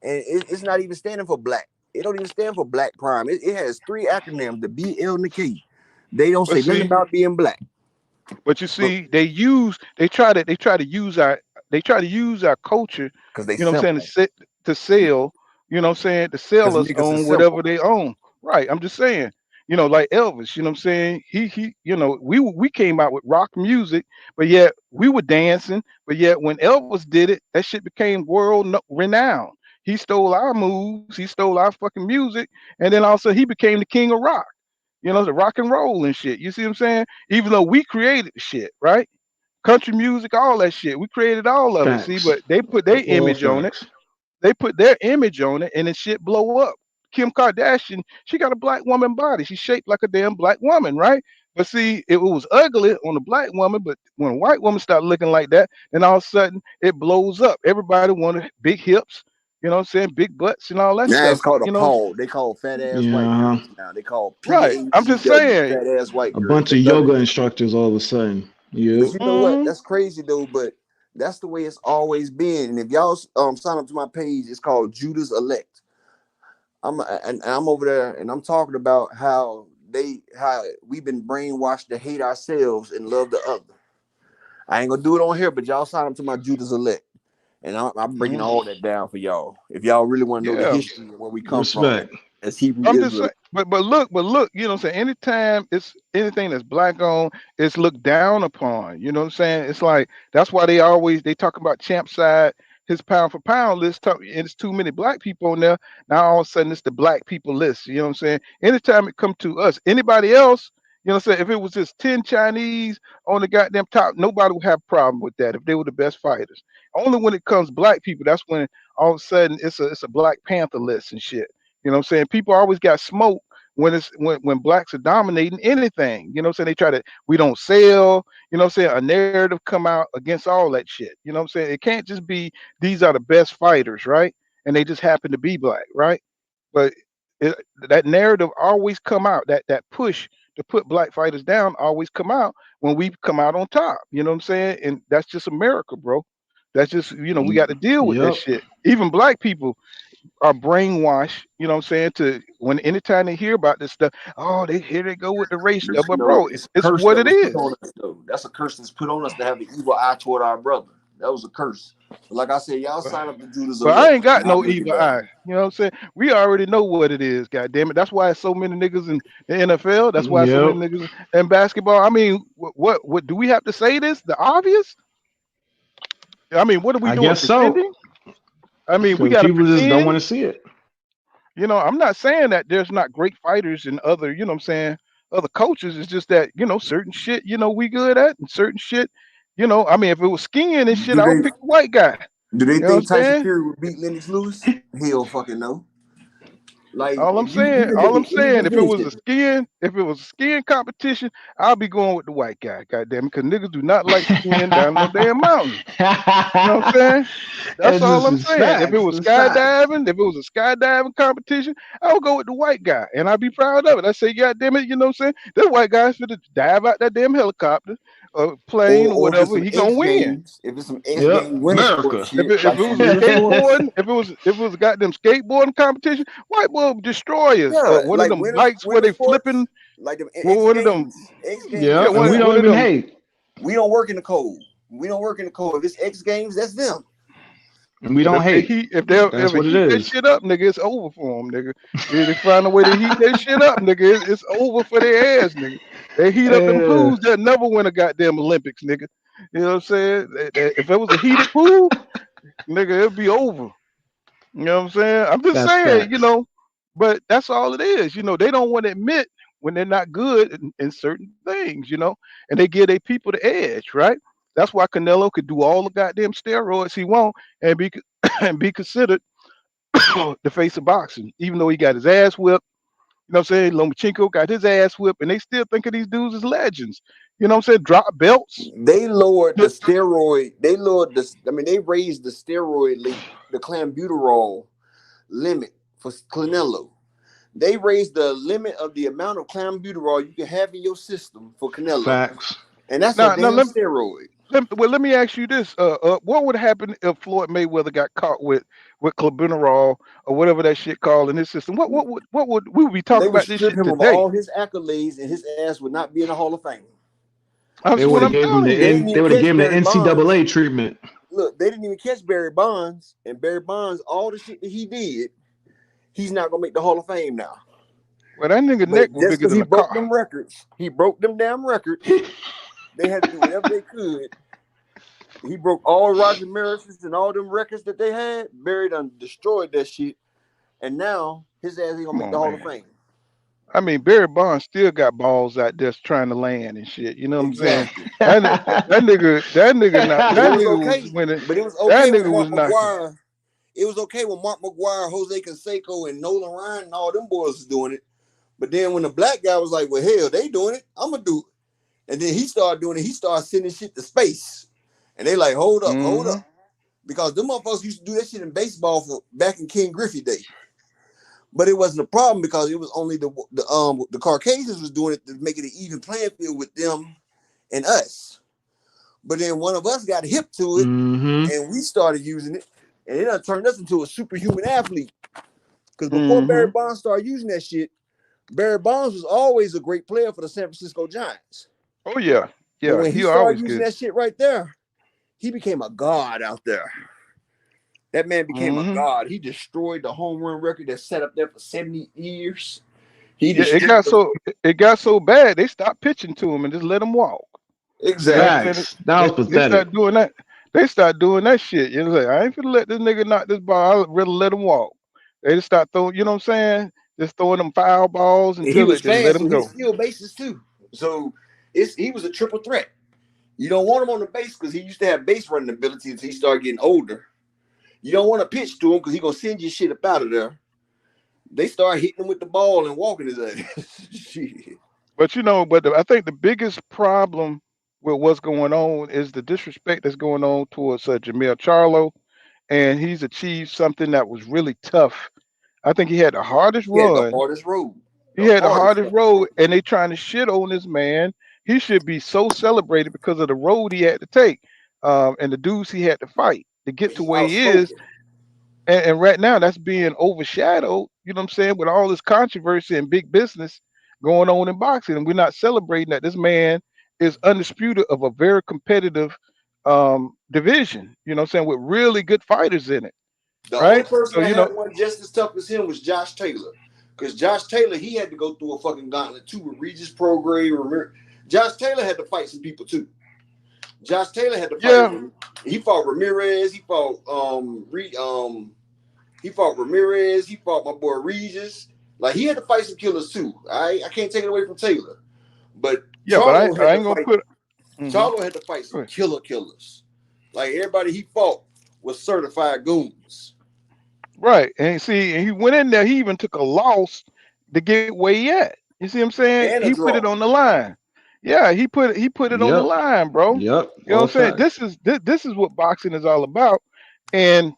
and it's not even standing for black. It don't even stand for Black Prime. It has 3 acronyms: the BL and the K. They don't say nothing about being black. But you see, they try to use our culture, because they, what I'm saying, to sell, to sell us on whatever they own. Right. I'm just saying, like Elvis, what I'm saying? He we came out with rock music, but yet we were dancing, but yet when Elvis did it, that shit became world renowned. He stole our moves, he stole our fucking music, and then also he became the king of rock. The rock and roll and shit. You see what I'm saying? Even though we created the shit, right? Country music, all that shit. We created all of it. See, but they put their image on it. They put their image on it, and then shit blow up. Kim Kardashian, she got a black woman body. She's shaped like a damn black woman, right? But see, it was ugly on a black woman, but when a white woman started looking like that, then all of a sudden it blows up. Everybody wanted big hips, what I'm saying, big butts and all that stuff. It's called a pole. They call fat ass white girls now. They call right. I'm just saying, fat ass white girls. A bunch of yoga instructors all of a sudden. You know what? That's crazy though, but that's the way it's always been. And if y'all sign up to my page, it's called Judah's Elect. I'm over there and I'm talking about how we've been brainwashed to hate ourselves and love the other. I ain't gonna do it on here, but y'all sign up to my Judah's Elect, and I'm breaking all that down for y'all. If y'all really want to know the history and where we come from as Hebrew Israelites. Just saying, but look, you know what I'm saying? Anytime it's anything that's black owned, it's looked down upon. You know what I'm saying? It's like that's why they talk about Champ Side, his pound for pound list, and it's too many black people on there. Now all of a sudden it's the black people list. You know what I'm saying? Anytime it come to us, anybody else, you know what I'm saying? If it was just 10 Chinese on the goddamn top, nobody would have a problem with that if they were the best fighters. Only when it comes black people, that's when all of a sudden it's a Black Panther list and shit. You know what I'm saying? People always got smoke when blacks are dominating anything. You know what I'm saying? We don't sell, you know what I'm saying? A narrative come out against all that shit. You know what I'm saying? It can't just be these are the best fighters, right? And they just happen to be black, right? But that narrative always come out, that push to put black fighters down always come out when we come out on top. You know what I'm saying? And that's just America, bro. That's just, we got to deal with that shit. Even black people are brainwashed, you know what I'm saying, to when anytime they hear about this stuff, here they go with the race stuff. But bro, it's what it is. That's a curse that's put on us to have the evil eye toward our brother. That was a curse. But like I said, y'all sign up to Judah's Elect. But I ain't got no evil eye. You know what I'm saying? We already know what it is, god damn it. That's why so many niggas in the NFL. That's why so many niggas in basketball. I mean, what do we have to say this? The obvious? I mean, what are we doing? Guess pretending? So. I mean, we got to people just don't want to see it. I'm not saying that there's not great fighters in other, you know what I'm saying, other coaches. It's just that, certain shit, we good at, and certain shit, I mean, if it was skiing and shit, Do I would they pick the white guy. do they You know what I'm think Tyson saying? Fury would beat Lennox Lewis? Hell fucking no. Like All I'm you saying, can all hit I'm me any saying, division. if it was a skiing competition, I'll be going with the white guy. Goddamn it, because niggas do not like skiing down no damn mountain. You know what I'm saying? That's It's all just I'm it's saying. If it facts. was It's facts. skydiving competition, I would go with the white guy, and I'd be proud of it. I say, God damn it, you know what I'm saying? This white guy's finna dive out that damn helicopter or plane or Or if it's whatever. some He gonna X win. Games, if it's some X Yep. Games winter sport America. shit, If like it some was a real sports. skateboarding, if it was a goddamn skateboarding competition, white boy would destroy us. Yeah, One of like them bikes where winter they flipping, sports, like them X one of them, Games. X Games, yeah, Yeah, and we one don't of even them. hate. we don't work in the cold. We don't work in the cold. If it's X Games, that's them. And we But don't if they hate. heat, if they That's ever what it heat that is. shit up, nigga, it's over for them, nigga. If they find a way to heat that shit up, nigga, it's over for their ass, nigga. They heat up them Uh, pools, they'll never win a goddamn Olympics, nigga. You know what I'm saying? If it was a heated pool, nigga, it'd be over. You know what I'm saying? I'm just that's saying, facts. but that's all it is. They don't want to admit when they're not good in certain things, and they give their people the edge, right? That's why Canelo could do all the goddamn steroids he want and be and be considered the face of boxing, even though he got his ass whipped. You know what I'm saying? Lomachenko got his ass whipped, and they still think of these dudes as legends. You know what I'm saying? Drop belts. They lowered the steroid. They lowered the. I mean, they raised the steroid, the clenbuterol limit for Canelo. They raised the limit of the amount of clenbuterol you can have in your system for Canelo, Facts. and that's a Now damn steroid. let me ask you this: what would happen if Floyd Mayweather got caught with clenbuterol or whatever that shit called in his system? What would we would be They talking would about this strip shit him of today? all his accolades, and his ass would not be in the Hall of Fame. That's They what would have I'm gave him telling the They you. didn't N. They even would have catch gave him the Barry Bonds. NCAA treatment. Look, they didn't even catch Barry Bonds, and Barry Bonds, all the shit that he did, he's not gonna make the Hall of Fame now. Well, that nigga neck But was just bigger because than he a broke car. them records, he broke them damn records. They had to do whatever they could. He broke all Roger Maris's and all them records that they had. Barry done destroyed that shit, and now his ass ain't gonna Come make the on, Hall of man. Fame. I mean, Barry Bonds still got balls out there trying to land and shit. You know what I'm saying? Exactly. But That it was nigga was okay. winning. But it was That okay when nigga Mark was knocking. McGuire. It was okay when Mark McGuire, Jose Canseco, and Nolan Ryan and all them boys was doing it. But then when the black guy was like, well, hell, they doing it, I'm gonna do it. And then he started doing it, he started sending shit to space. And they like, hold Mm-hmm. up. Because them motherfuckers used to do that shit in baseball for back in King Griffey day. But it wasn't a problem because it was only the Caucasians was doing it to make it an even playing field with them and us. But then one of us got hip to it Mm-hmm. and we started using it, and it done turned us into a superhuman athlete. Because before Barry Mm-hmm. Bonds started using that shit, Barry Bonds was always a great player for the San Francisco Giants. Oh yeah, But yeah. when he He started always using good. that shit right there, he became a god out there. That man became a Mm-hmm. god. He destroyed the home run record that set up there for 70 years. He Yeah, destroyed it got so bad they stopped pitching to him and just let him walk. You know what I'm exactly. saying? Facts. That was They pathetic. start doing that. They start doing that shit. You know, like, I ain't gonna let this nigga knock this ball. I'd rather let him walk. They just start throwing. You know what I'm saying? Just throwing them foul balls And he until was it just let fast, him so he go. steal bases too. So he was a triple threat. You don't want him on the base because he used to have base running ability until he started getting older. You don't want to pitch to him because he's gonna send your shit up out of there. They start hitting him with the ball and walking his ass. Shit. But I think the biggest problem with what's going on is the disrespect that's going on towards Jamil Charlo, and he's achieved something that was really tough. I think he had the hardest He had the run. hardest road. He The had the hardest hardest fucking road. road, and they trying to shit on this man. He should be so celebrated because of the road he had to take, and the dudes he had to fight to get But to he where he is. outspoken. And right now, that's being overshadowed. You know what I'm saying? With all this controversy and big business going on in boxing, and we're not celebrating that this man is undisputed of a very competitive division. You know what I'm saying? With really good fighters in it, The only right? person So that had one just as tough as him was Josh Taylor. Because Josh Taylor, he had to go through a fucking gauntlet too with Regis Prograis. Josh Taylor had to fight some people too. Josh Taylor had to fight. yeah, He fought Ramirez. He fought Ramirez. He fought my boy Regis. Like he had to fight some killers too. I can't take it away from Taylor, but Yeah, but Charlo I had ain't to gonna fight. put. Charlo had to fight some killers. Like everybody he fought was certified goons. Right, and see, and he went in there. He even took a loss to get where he at. You see what I'm saying? And He a put it draw. on the line. Yeah, he put it on the Yep. line, bro. Yep. You know what All I'm saying? facts. This is what boxing is all about, and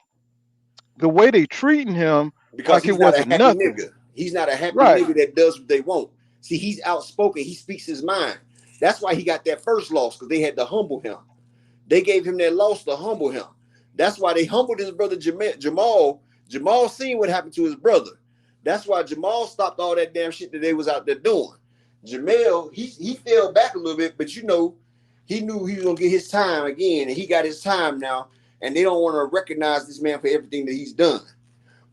the way they treating him Because like it he's not a wasn't happy nothing. nigga. He's not a happy Right, nigga that does what they want. See, he's outspoken. He speaks his mind. That's why he got that first loss, because they had to humble him. They gave him that loss to humble him. That's why they humbled his brother Jamal. Jamal seen what happened to his brother. That's why Jamal stopped all that damn shit that they was out there doing. Jamel, he fell back a little bit, but you know, he knew he was gonna get his time again, and he got his time now. And they don't want to recognize this man for everything that he's done.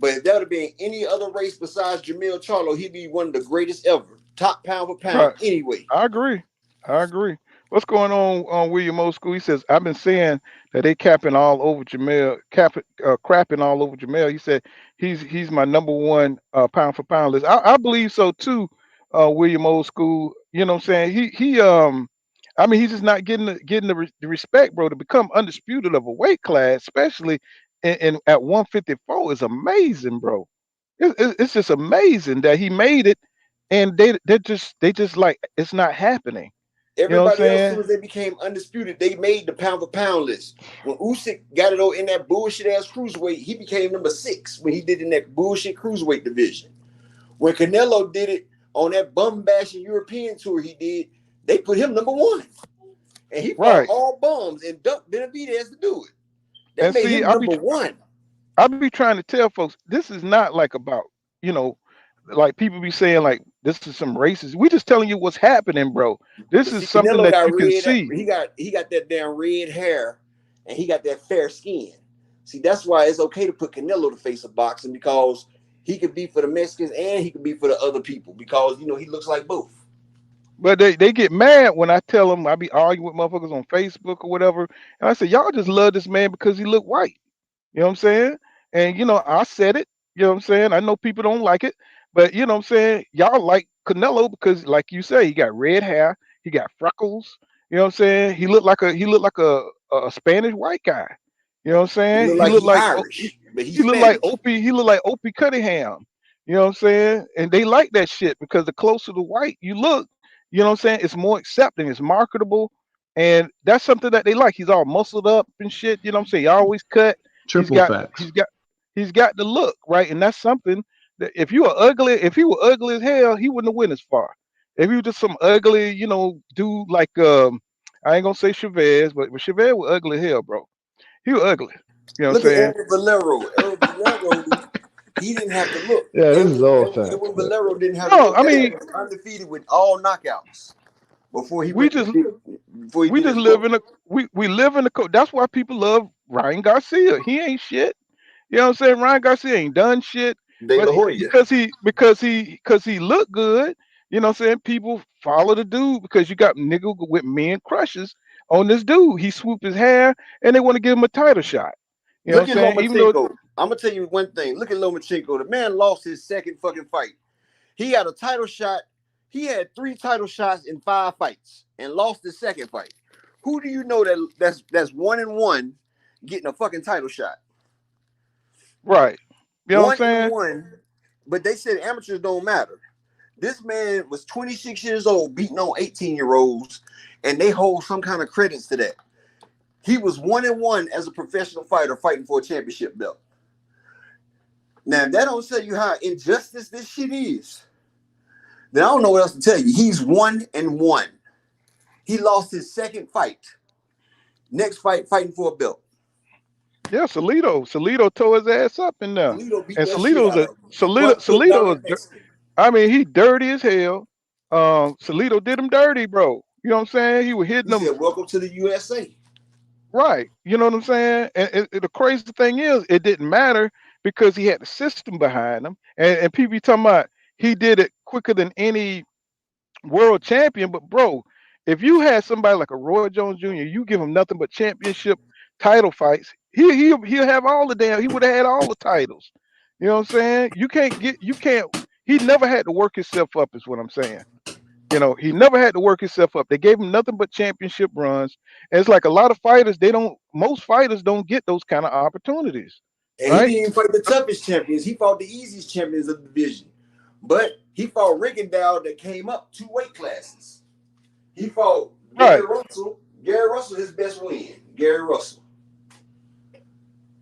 But if that would have been any other race besides Jamil Charlo, he'd be one of the greatest ever. Top pound for pound, right. anyway. I agree. I agree. What's going on William O. School? He says, I've been saying that they capping all over Jamel, crapping all over Jamel. He said he's my number one pound for pound list. I believe so too, William O. School. You know what I'm saying? I mean, he's just not getting the respect, bro, to become undisputed of a weight class, especially in at 154 is amazing, bro. It's just amazing that he made it, and they just like it's not happening. You know what I'm Everybody else, as soon saying? as they became undisputed, they made the pound for pound list. When Usyk got it in that bullshit ass cruiserweight, he became number 6 when he did in that bullshit cruiserweight division. When Canelo did it on that bum bashing European tour he did, they put him number 1. And he fought Right. all bums and ducked Benavidez to do it. That And made see, him number 1. I be trying to tell folks this is not like about, you know, like people be saying like this is some racist. We just telling you what's happening, bro. This But is see, something Canelo that got you can red. see. He got that damn red hair, and he got that fair skin. See, that's why it's okay to put Canelo to face of boxing, because he could be for the Mexicans and he could be for the other people, because you know he looks like both. But they get mad when I tell them I be arguing with motherfuckers on Facebook or whatever. And I say, y'all just love this man because he look white. You know what I'm saying? And you know, I said it, you know what I'm saying? I know people don't like it, but you know what I'm saying? Y'all like Canelo because like you say, he got red hair, he got freckles, you know what I'm saying? He looked like a Spanish white guy. You know what I'm He saying? look like he Irish, but He he's looked like Spanish. Opie, he looked like Opie Cunningham. You know what I'm saying? And they like that shit because the closer to white you look, you know what I'm saying? It's more accepting, it's marketable, and that's something that they like. He's all muscled up and shit, you know what I'm saying? He always cut. He's Triple got facts. he's got the look, right? And that's something that if he were ugly as hell, he wouldn't have went as far. If he was just some ugly, you know, dude like I ain't gonna say Chavez, but Chavez was ugly as hell, bro. He was ugly. You know what Look I'm at saying? Errol Valero. Errol Valero, he didn't have to look. Yeah, this is all Errol facts. Yeah. Valero didn't have to No, look. I That mean, man was undefeated with all knockouts before he we went just before he we did just his live book. in a we live in a that's why people love Ryan Garcia. He ain't shit. You know what I'm saying? Ryan Garcia ain't done shit, De but La Hoya. because he looked good. You know what I'm saying? People follow the dude because you got nigga with men crushes on this dude. He swooped his hair and they want to give him a title shot. You know Look what at I'm saying? Even though Lomachenko. I'm gonna tell you one thing. Look at Lomachenko. The man lost his second fucking fight. He had a title shot. He had 3 title shots in 5 fights and lost his second fight. Who do you know that's 1-1 getting a fucking title shot? right. You know what I'm One and saying? one, but they said amateurs don't matter. This man was 26 years old, beating on 18-year-olds, and they hold some kind of credits to that. He was 1-1 as a professional fighter fighting for a championship belt. Now, if that don't tell you how injustice this shit is, then I don't know what else to tell you. He's 1-1. He lost his second fight. Next fight, fighting for a belt. Yeah, Salido tore his ass up in there. Salido beat And that shit out of him. Took down Salido that is Mexican. I mean, he dirty as hell. Salido did him dirty, bro. You know what I'm saying? He was hitting He them said, "Welcome to the USA." right. You know what I'm saying? And the crazy thing is, it didn't matter because he had the system behind him. And people be talking about he did it quicker than any world champion. But bro, if you had somebody like a Roy Jones Jr., you give him nothing but championship title fights, he'll have all the damn. He would have had all the titles. You know what I'm saying? You can't He never had to work himself up, is what I'm saying. You know, he never had to work himself up. They gave him nothing but championship runs. And it's like a lot of fighters, most fighters don't get those kind of opportunities. And he Right? didn't even fight the toughest champions. He fought the easiest champions of the division. But he fought Rigondeaux that came up 2 weight classes. He fought Gary Russell. Gary Russell, his best win. Gary Russell.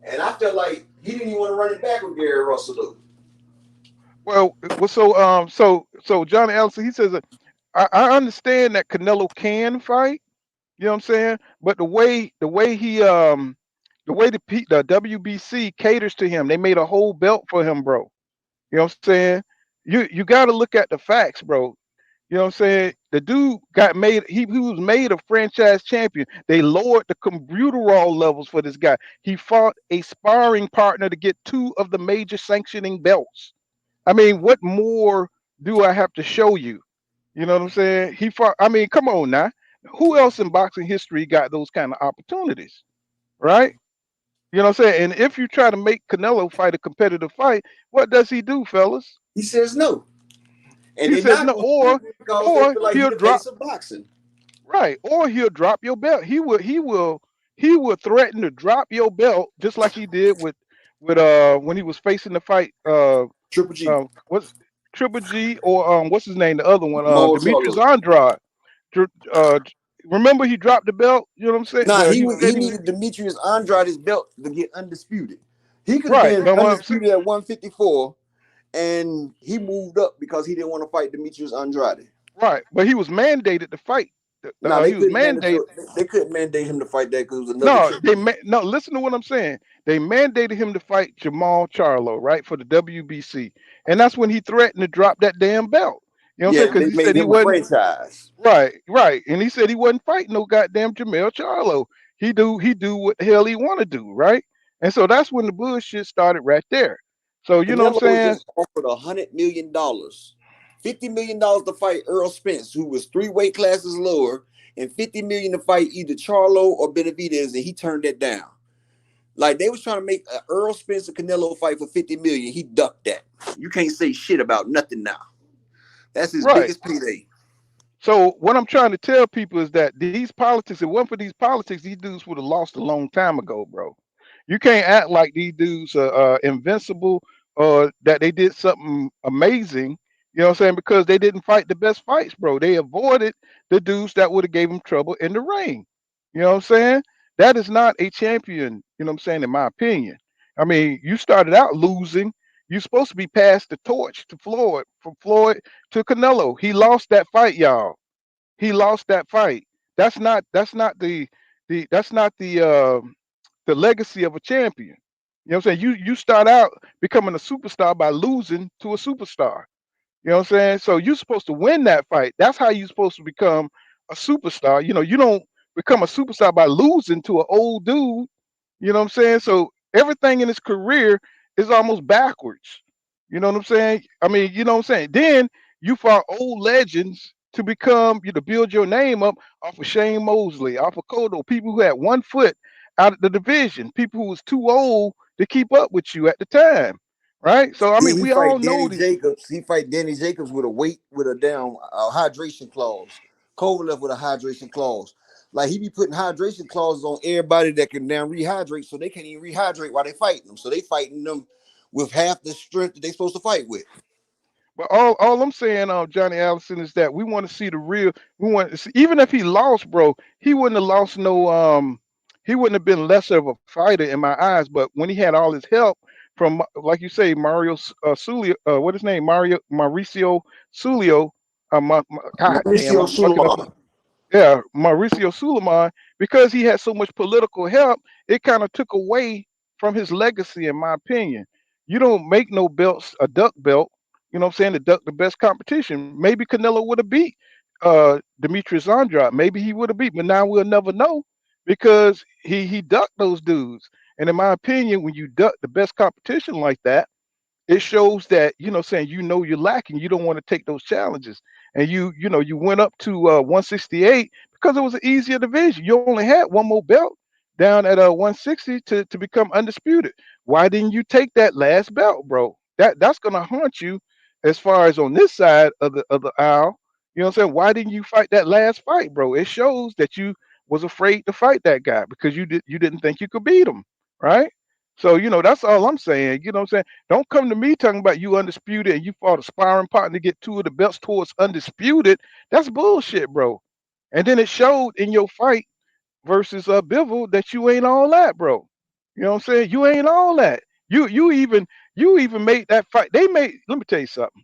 And I felt like he didn't even want to run it back with Gary Russell, though. Well, so Johnny Allison, he says, I understand that Canelo can fight. You know what I'm saying? But the way the WBC caters to him, they made a whole belt for him, bro. You know what I'm saying? You got to look at the facts, bro. You know what I'm saying? The dude got made. He was made a franchise champion. They lowered the combuterol levels for this guy. He fought a sparring partner to get 2 of the major sanctioning belts. I mean, what more do I have to show you? You know what I'm saying? He fought. I mean, come on now. Who else in boxing history got those kind of opportunities? Right? You know what I'm saying? And if you try to make Canelo fight a competitive fight, what does he do, fellas? He says no. And He says no, or like he'll drop boxing. Right, or he'll drop your belt. He will threaten to drop your belt just like he did with when he was facing the fight Triple G. What's Triple G or what's his name, the other one, Demetrius Charlo. Andrade. Remember he dropped the belt, you know what I'm saying? Nah, Well, he needed Demetrius Andrade's belt to get undisputed. He could have been undisputed at 154, and he moved up because he didn't want to fight Demetrius Andrade. Right, but he was mandated to fight. No, they couldn't mandate him to fight that because it was another. No, listen to what I'm saying. They mandated him to fight Jamal Charlo, right, for the WBC, and that's when he threatened to drop that damn belt. You know what I'm saying? Because he said he wasn't franchise. Right, and he said he wasn't fighting no goddamn Jamal Charlo. He do what the hell he want to do, right? And so that's when the bullshit started right there. So you know what I'm saying? Just offered $100 million, $50 million to fight Errol Spence, who was 3 weight classes lower, and $50 million to fight either Charlo or Benavidez, and he turned that down. Like they was trying to make an Errol Spence and Canelo fight for $50 million. He ducked that. You can't say shit about nothing now. That's his biggest payday. So what I'm trying to tell people is that these politics, if it wasn't for these politics, these dudes would have lost a long time ago, bro. You can't act like these dudes are invincible or that they did something amazing, you know what I'm saying, because they didn't fight the best fights, bro. They avoided the dudes that would have gave them trouble in the ring. You know what I'm saying? That is not a champion, you know what I'm saying, in my opinion. I mean, you started out losing. You're supposed to be passed the torch to Floyd, from Floyd to Canelo. He lost that fight, y'all. He lost that fight. That's not the legacy of a champion. You know what I'm saying? You start out becoming a superstar by losing to a superstar. You know what I'm saying? So you're supposed to win that fight. That's how you're supposed to become a superstar. You know, you don't become a superstar by losing to an old dude. You know what I'm saying? So everything in his career is almost backwards. You know what I'm saying? I mean, you know what I'm saying? Then you fought old legends to build your name up off of Shane Mosley, off of Cotto, people who had 1 foot out of the division, people who was too old to keep up with you at the time. Right? So I mean, we all know Jacobs. He fight Danny Jacobs with a down hydration clause. Kovalev with a hydration clause. Like he be putting hydration clauses on everybody that can now rehydrate, so they can't even rehydrate while they fighting them. So they fighting them with half the strength that they supposed to fight with. But all I'm saying, Johnny Allison, is that we want to see the real. We want to see, even if he lost, bro, he wouldn't have lost no. He wouldn't have been lesser of a fighter in my eyes. But when he had all his help from, like you say, Mario Sulio, what his name, Mauricio Sulio, Mauricio Sulaiman. Yeah, Mauricio Sulaiman, because he had so much political help, it kind of took away from his legacy, in my opinion. You don't make no belts a duck belt. You know what I'm saying? To duck the best competition. Maybe Canelo would have beat Demetrius Andrade. Maybe he would have beat, but now we'll never know because he ducked those dudes. And in my opinion, when you duck the best competition like that, it shows that, you know, saying, you're lacking. You don't want to take those challenges. And you went up to 168 because it was an easier division. You only had one more belt down at 160 to become undisputed. Why didn't you take that last belt, bro? That's gonna haunt you as far as on this side of the aisle, you know what I'm saying? Why didn't you fight that last fight, bro? It shows that you was afraid to fight that guy because you didn't think you could beat him, right? So, that's all I'm saying. You know what I'm saying? Don't come to me talking about you undisputed and you fought a sparring partner to get 2 of the belts towards undisputed. That's bullshit, bro. And then it showed in your fight versus Bivol that you ain't all that, bro. You know what I'm saying? You ain't all that. You even made that fight. Let me tell you something.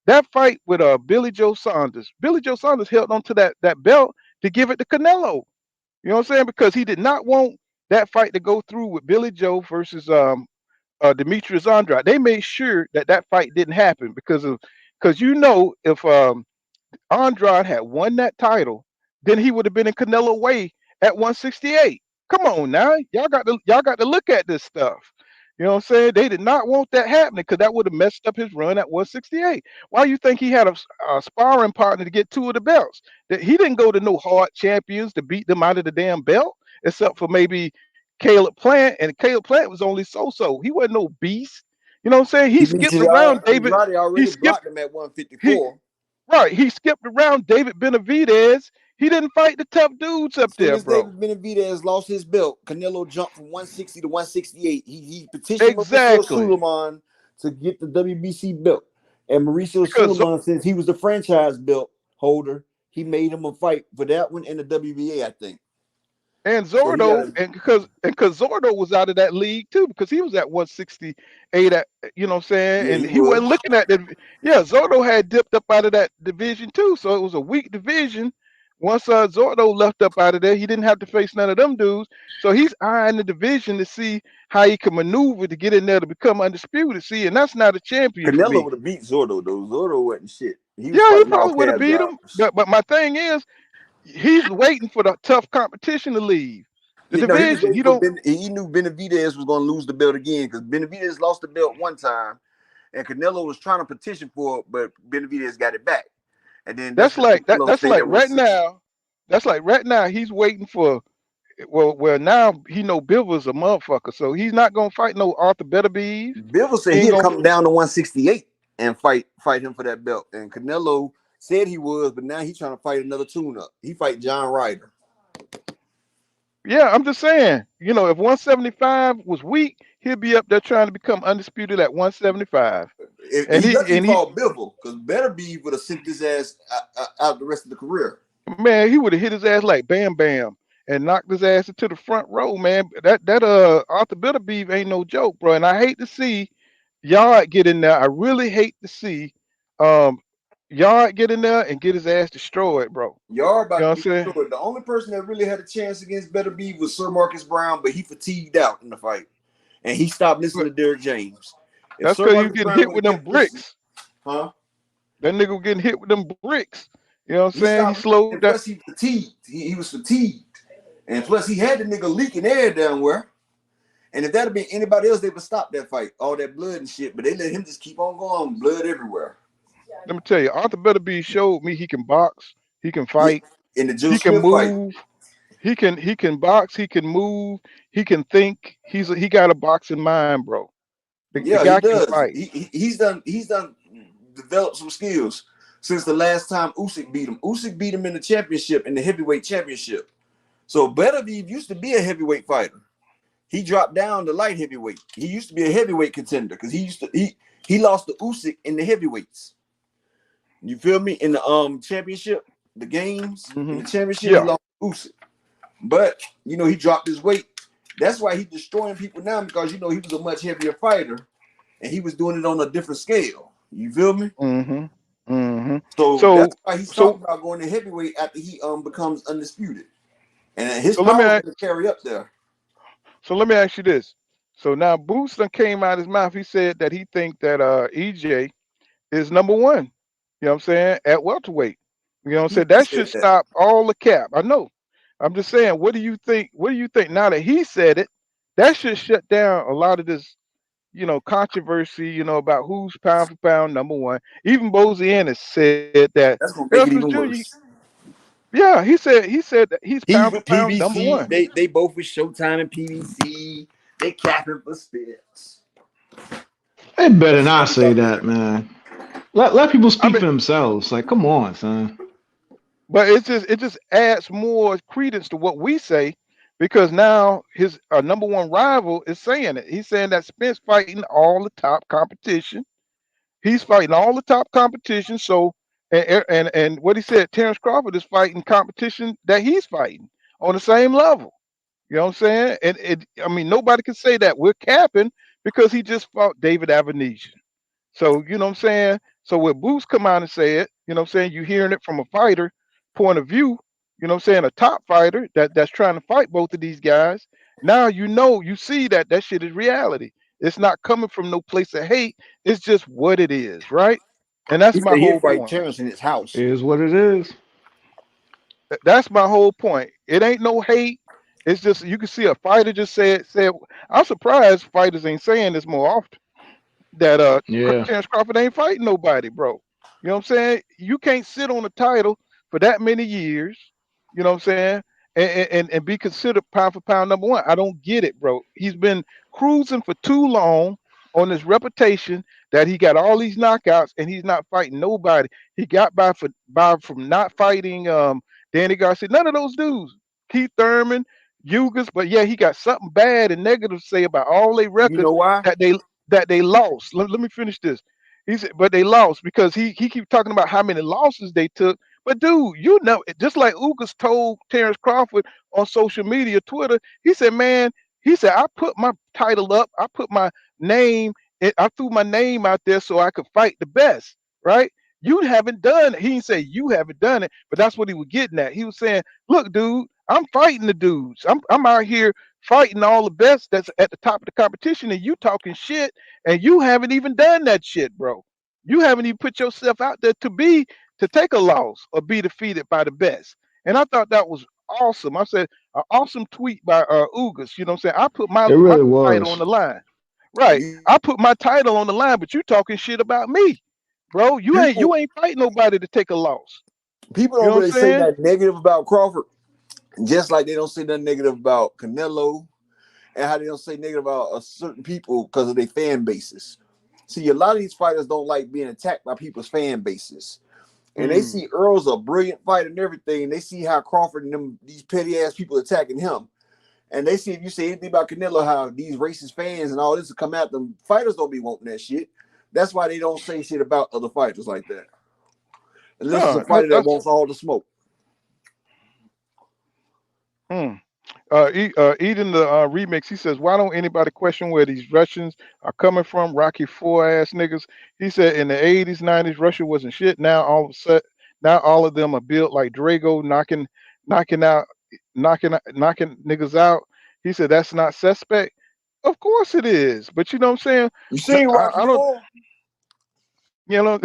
That fight with Billy Joe Saunders. Billy Joe Saunders held on to that belt to give it to Canelo. You know what I'm saying? Because he did not want that fight to go through with Billy Joe versus Demetrius Andrade. They made sure that fight didn't happen because if Andrade had won that title, then he would have been in Canelo way at 168. Come on now, y'all got to look at this stuff. You know what I'm saying? They did not want that happening because that would have messed up his run at 168. Why you think he had a sparring partner to get 2 of the belts? That he didn't go to no hard champions to beat them out of the damn belt, except for maybe Caleb Plant, and Caleb Plant was only so. He wasn't no beast. You know what I'm saying? He skipped around David. Andrade already blocked him at 154. He skipped around David Benavidez. He didn't fight the tough dudes up there, bro. David Benavidez lost his belt, Canelo jumped from 160 to 168. He petitioned Mauricio Suleiman to get the WBC belt. And Mauricio Suleiman, since he was the franchise belt holder, he made him a fight for that one and the WBA, I think. And Zordo, and because Zordo was out of that league too, because he was at 168. You know what I'm saying? Yeah, and he wasn't looking at the. Yeah, Zordo had dipped up out of that division too, so it was a weak division. Once Zordo left up out of there, he didn't have to face none of them dudes. So he's eyeing the division to see how he can maneuver to get in there to become undisputed. See, and that's not a champion. Canelo would have beat Zordo though. Zordo wasn't shit. He probably would have beat him. But my thing is, he's waiting for the tough competition to leave the division. He knew Benavidez was going to lose the belt again because Benavidez lost the belt one time, and Canelo was trying to petition for it, but Benavidez got it back. And then that's like right now. That's like right now. He's waiting for. Well, now he know Bivol's a motherfucker, so he's not gonna fight no Arthur Beterbiev. Bivol said he'd come down to 168 and fight him for that belt, and Canelo said he was, but now he's trying to fight another tune-up. He fight John Ryder. Yeah, I'm just saying, if 175 was weak, he'll be up there trying to become undisputed at 175. He fought Bivol, because Beterbiev would have sent his ass out the rest of the career. Man, he would have hit his ass like Bam Bam and knocked his ass into the front row, man. That Arthur Beterbiev ain't no joke, bro. And I hate to see Yard get in there. I really hate to see Yard get in there and get his ass destroyed, bro. Yard about to get destroyed. The only person that really had a chance against Beterbiev was Sir Marcus Brown, but he fatigued out in the fight. And he stopped listening to Derrick James. That's because he was getting hit with them bricks. That nigga was getting hit with them bricks. You know what I'm saying? He slowed down. Plus he fatigued. He was fatigued. And plus he had the nigga leaking air down where. And if that had been anybody else, they would stop that fight. All that blood and shit. But they let him just keep on going. Blood everywhere. Let me tell you, Arthur Beterbiev showed me he can box, he can fight, he can move, he can box, he can move, he can think. He got a boxing mind, bro. The guy he does. Can fight. He's done developed some skills since the last time Usyk beat him. Usyk beat him in the championship, in the heavyweight championship. So Beterbiev used to be a heavyweight fighter. He dropped down to light heavyweight. He used to be a heavyweight contender because he lost to Usyk in the heavyweights. You feel me? In the championship, the games, in the championship, he lost to Usyk. But he dropped his weight. That's why he's destroying people now, because he was a much heavier fighter and he was doing it on a different scale. You feel me? So that's why he's talking about going to heavyweight after he becomes undisputed. And his power is going to carry up there. So let me ask you this. So now Boots came out his mouth. He said that he think that EJ is number one. You know what I'm saying? At welterweight. You know what I'm saying? That should stop all the cap. I know. I'm just saying, what do you think? What do you think now that he said it? That should shut down a lot of this, controversy, about who's pound for pound number one. Even Bozian has said that. That's gonna make it even worse. Yeah, he said that he's pound for pound number one. They both with Showtime and PBC. They capping for Spence. They better not say that, man. Let people speak for themselves. Like, come on, son. But it just adds more credence to what we say, because now his number one rival is saying it. He's saying that Spence fighting all the top competition. He's fighting all the top competition. So and what he said, Terrence Crawford is fighting competition that he's fighting on the same level. You know what I'm saying? And I mean, nobody can say that we're capping because he just fought David Avenesian. So, you know what I'm saying? So when Boots come out and say it, you know what I'm saying, you're hearing it from a fighter point of view, you know what I'm saying, a top fighter that's trying to fight both of these guys. Now you see that shit is reality. It's not coming from no place of hate. It's just what it is, right? And that's He my said he'd whole fight point. Terrence in his house. It is what it is. That's my whole point. It ain't no hate. It's just you can see a fighter just said. I'm surprised fighters ain't saying this more often. That Yeah. Terrence Crawford ain't fighting nobody, bro. You know what I'm saying? You can't sit on a title for that many years. You know what I'm saying? And be considered pound for pound number one. I don't get it, bro. He's been cruising for too long on this reputation that he got all these knockouts and he's not fighting nobody. He got by from not fighting Danny Garcia. None of those dudes. Keith Thurman, Yugas, but yeah, he got something bad and negative to say about all their You know records why? that they lost. Let me finish this. He said, but they lost because he keep talking about how many losses they took. But dude, you know, just like Ugas told Terrence Crawford on social media, Twitter, he said, man, he said, I put my title up, I put my name, I threw my name out there so I could fight the best, right? You haven't done it. He didn't say you haven't done it, but that's what he was getting at. He was saying, look, dude, I'm fighting the dudes. I'm out here fighting all the best that's at the top of the competition, and you talking shit, and you haven't even done that shit, bro. You haven't even put yourself out there to take a loss or be defeated by the best. And I thought that was awesome. I said an awesome tweet by Ugas. You know what I'm saying? I put It my really title on was. the line. Right. I put my title on the line, but you talking shit about me, bro. You People ain't fighting nobody to take a loss. people You don't know what really I'm say saying? that negative about Crawford, just like they don't say nothing negative about Canelo, and how they don't say negative about certain people because of their fan bases. See, a lot of these fighters don't like being attacked by people's fan bases. And they see Earl's a brilliant fighter and everything. And they see how Crawford and these petty ass people attacking him. And they see if you say anything about Canelo, how these racist fans and all this will come at them. Fighters don't be wanting that shit. That's why they don't say shit about other fighters like that. Unless it's a fighter that wants all the smoke. Eden the remix, he says, why don't anybody question where these Russians are coming from? Rocky Four ass niggas. He said in the 80s, 90s, Russia wasn't shit. Now all of a sudden, now all of them are built like Drago, knocking niggas out. He said that's not suspect. Of course it is, but you know what I'm saying? You seen Rocky I don't, Four? you know.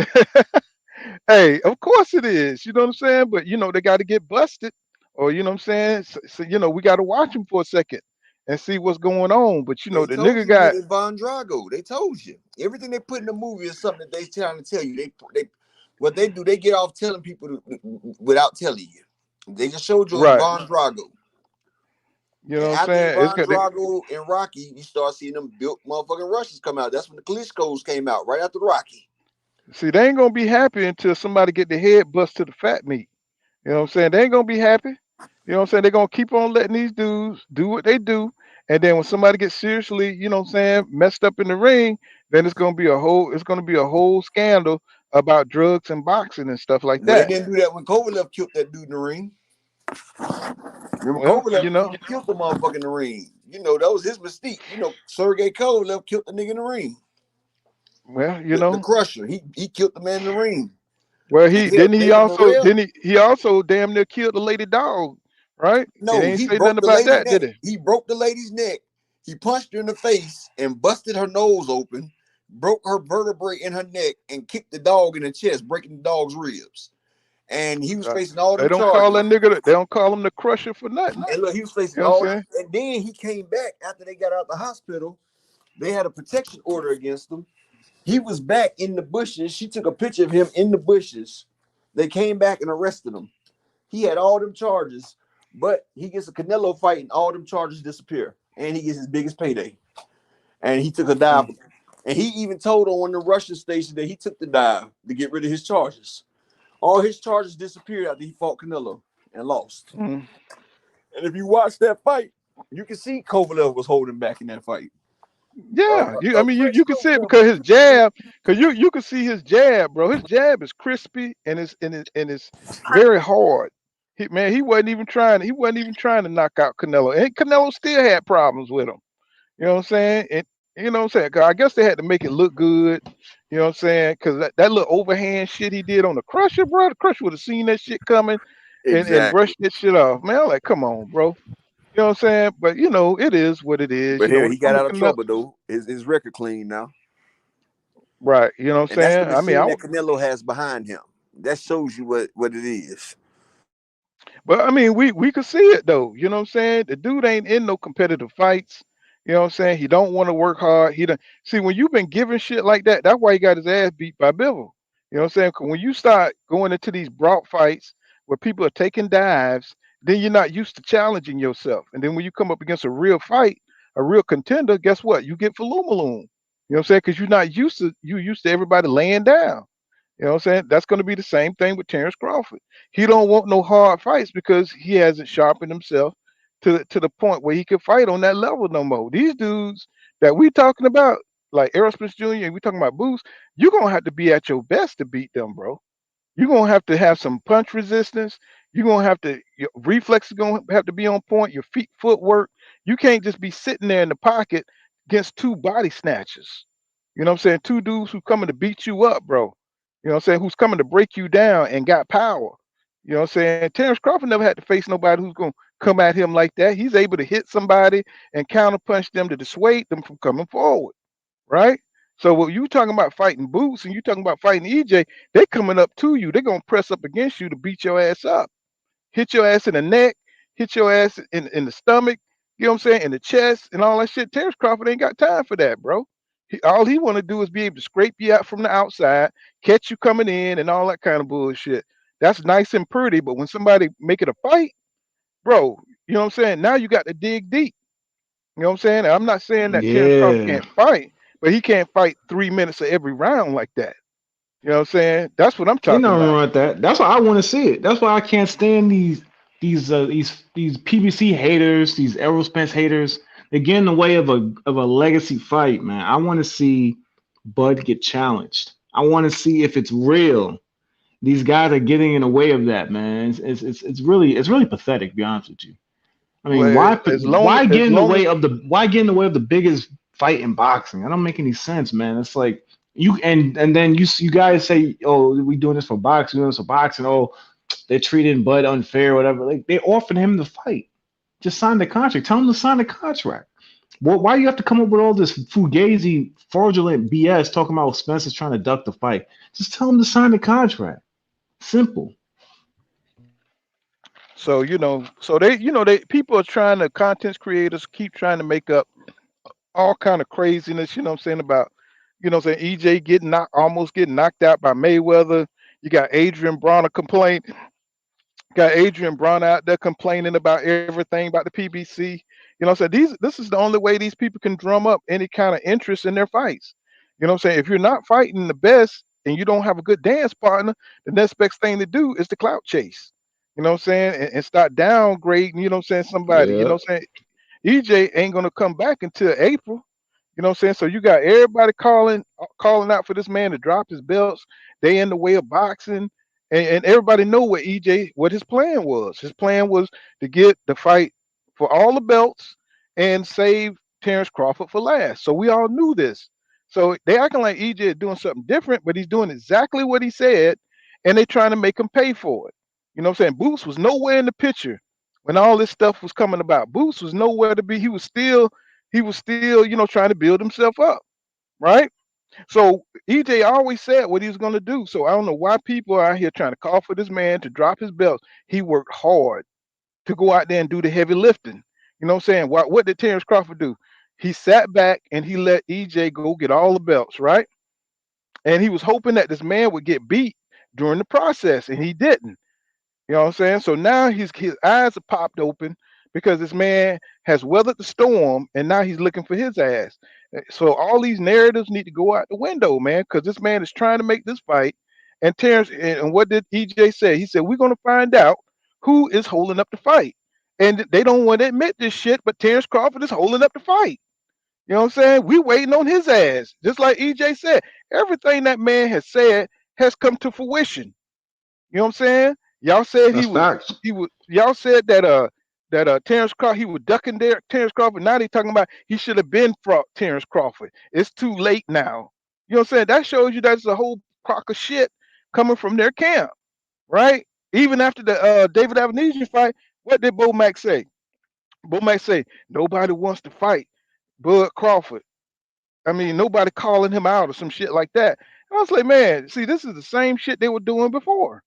Hey, of course it is. You know what I'm saying? But you know they got to get busted, or you know what I'm saying. So you know we got to watch them for a second and see what's going on. But you know They the told nigga you got in Von Drago. They told you everything they put in the movie is something that they trying to tell you. They what they do. They get off telling people without telling you. They just showed you in right. Von Drago. You know And what I'm after saying? It's Von got Drago and Rocky, you start seeing them built motherfucking Russians come out. That's when the Klitschko's came out right after Rocky. see they ain't gonna be happy until somebody get their head bust to the fat meat. You know what I'm saying? They ain't gonna be happy. You know what I'm saying? They're gonna keep on letting these dudes do what they do. And then when somebody gets seriously, you know what I'm saying, messed up in the ring, then it's gonna be a whole scandal about drugs and boxing and stuff like Well, they that. didn't do that when Kovalev killed that dude in the ring. Remember, Well, you know, Kovalev killed the motherfucker in the ring. You know, that was his mystique. You know, Sergey Kovalev killed the nigga in the ring. well, you The know. Crusher. He killed the man in the ring. Well, And hell, David Morrell. he also damn near killed the lady dog, right? He No, ain't he say nothing broke the about lady's that, neck. did he? He broke the lady's neck. He punched her in the face and busted her nose open, broke her vertebrae in her neck, and kicked the dog in the chest, breaking the dog's ribs. And he was facing all They them don't call charges. that nigga. They don't call him the Crusher for nothing. And look, he was facing You know what all I'm that. saying? And then he came back after they got out of the hospital. They had a protection order against him. He was back in the bushes. She took a picture of him in the bushes. They came back and arrested him. He had all them charges, but he gets a Canelo fight and all them charges disappear. And he gets his biggest payday. And he took a dive And he even told on the Russian station that he took the dive to get rid of his charges. All his charges disappeared after he fought Canelo and lost. Mm. And if you watch that fight, you can see Kovalev was holding back in that fight. Yeah, I mean, you can see it because his jab, because you can see his jab, bro. His jab is crispy and it's very hard. He wasn't even trying. He wasn't even trying to knock out Canelo, and Canelo still had problems with him. You know what I'm saying? And you know what I'm saying? 'Cause I guess they had to make it look good. You know what I'm saying? Because that little overhand shit he did on the Crusher, bro. The Crusher would have seen that shit coming and brushed that shit off. Man, I'm like, come on, bro. You know what I'm saying? But you know, it is what it is. But You know, here when he it come got to out of Canelo, trouble though. His record clean now. right? You know what I'm And that's the saying? I mean, machine that Canelo has behind him. That shows you what it is. but I mean, we could see it though. You know what I'm saying? The dude ain't in no competitive fights. You know what I'm saying? He don't want to work hard. He don't see when you've been giving shit like that. That's why he got his ass beat by Bivol. You know what I'm saying? 'Cause when you start going into these brought fights where people are taking dives, then you're not used to challenging yourself. And then when you come up against a real fight, a real contender, guess what? You get falumaloon. You know what I'm saying? Because you're used to everybody laying down. You know what I'm saying? That's going to be the same thing with Terrence Crawford. He don't want no hard fights because he hasn't sharpened himself to the point where he can fight on that level no more. These dudes that we talking about, like Errol Spence Jr., and we talking about Boots, you're gonna have to be at your best to beat them, bro. You're gonna have to have some punch resistance. You're gonna have to your reflexes gonna have to be on point. Your feet, footwork. You can't just be sitting there in the pocket against two body snatchers. You know what I'm saying? Two dudes who coming to beat you up, bro. You know what I'm saying? Who's coming to break you down and got power. You know what I'm saying? Terrence Crawford never had to face nobody who's gonna come at him like that. He's able to hit somebody and counterpunch them to dissuade them from coming forward, right? So what you talking about fighting Boots and you talking about fighting EJ, they coming up to you. They're gonna press up against you to beat your ass up, hit your ass in the neck, hit your ass in the stomach, you know what I'm saying, in the chest and all that shit. Terrence Crawford ain't got time for that, bro. All he want to do is be able to scrape you out from the outside, catch you coming in, and all that kind of bullshit. That's nice and pretty, but when somebody make it a fight, bro, you know what I'm saying? Now you got to dig deep. You know what I'm saying? I'm not saying that Terrence Crawford Yeah. can't fight, but he can't fight 3 minutes of every round like that. You know what I'm saying? That's what I'm Ain't talking nothing about. wrong with that. That's why I want to see it. That's why I can't stand these PBC haters, these Errol Spence haters. They get in the way of a legacy fight, man. I want to see Bud get challenged. I want to see if it's real. These guys are getting in the way of that, man. It's really pathetic, to be honest with you. I mean, Well, as long why get in the way of the biggest fight in boxing? That don't make any sense, man. It's like you and then you guys say, oh, we doing this for boxing, doing this for boxing. Oh, they're treating Bud unfair, or whatever. Like they offered him the fight. Just sign the contract. Tell him to sign the contract. Well, why do you have to come up with all this fugazi, fraudulent BS talking about Spencer's trying to duck the fight? Just tell him to sign the contract. Simple. So they people are trying to content creators keep trying to make up all kind of craziness, you know what I'm saying, about EJ almost getting knocked out by Mayweather. You got Adrian Brown out there complaining about everything about the PBC. You know what I'm saying? This is the only way these people can drum up any kind of interest in their fights. You know what I'm saying? If you're not fighting the best and you don't have a good dance partner, the next best thing to do is the clout chase. You know what I'm saying? And start downgrading, you know what I'm saying, somebody. You know Yeah. what I'm saying? EJ ain't gonna come back until April. You know what I'm saying? So you got everybody calling out for this man to drop his belts. They in the way of boxing. And everybody know what his plan was. His plan was to get the fight for all the belts and save Terrence Crawford for last. So we all knew this. So they acting like EJ is doing something different, but he's doing exactly what he said, and they trying to make him pay for it. You know what I'm saying? Boots was nowhere in the picture when all this stuff was coming about. Boots was nowhere to be. He was still, trying to build himself up, right? So EJ always said what he was going to do. So I don't know why people are out here trying to call for this man to drop his belts. He worked hard to go out there and do the heavy lifting. You know what I'm saying? What did Terrence Crawford do? He sat back and he let EJ go get all the belts, right? And he was hoping that this man would get beat during the process, and he didn't. You know what I'm saying? So now his eyes are popped open because this man has weathered the storm and now he's looking for his ass. So all these narratives need to go out the window, man, because this man is trying to make this fight. And Terrence, and what did EJ say? He said, we're going to find out who is holding up the fight. And they don't want to admit this shit, but Terrence Crawford is holding up the fight. You know what I'm saying? We waiting on his ass. Just like EJ said, everything that man has said has come to fruition. You know what I'm saying? Y'all said That's facts. y'all said that Terrence Crawford, he was ducking there Terrence Crawford. Now they talking about he should have been fought Terrence Crawford. It's too late now. You know what I'm saying? That shows you that's a whole crock of shit coming from their camp, right? Even after the David Avenesian fight, what did Bo Mack say? Bo Mack say nobody wants to fight Bud Crawford. I mean, nobody calling him out or some shit like that. And I was like, man, see, this is the same shit they were doing before,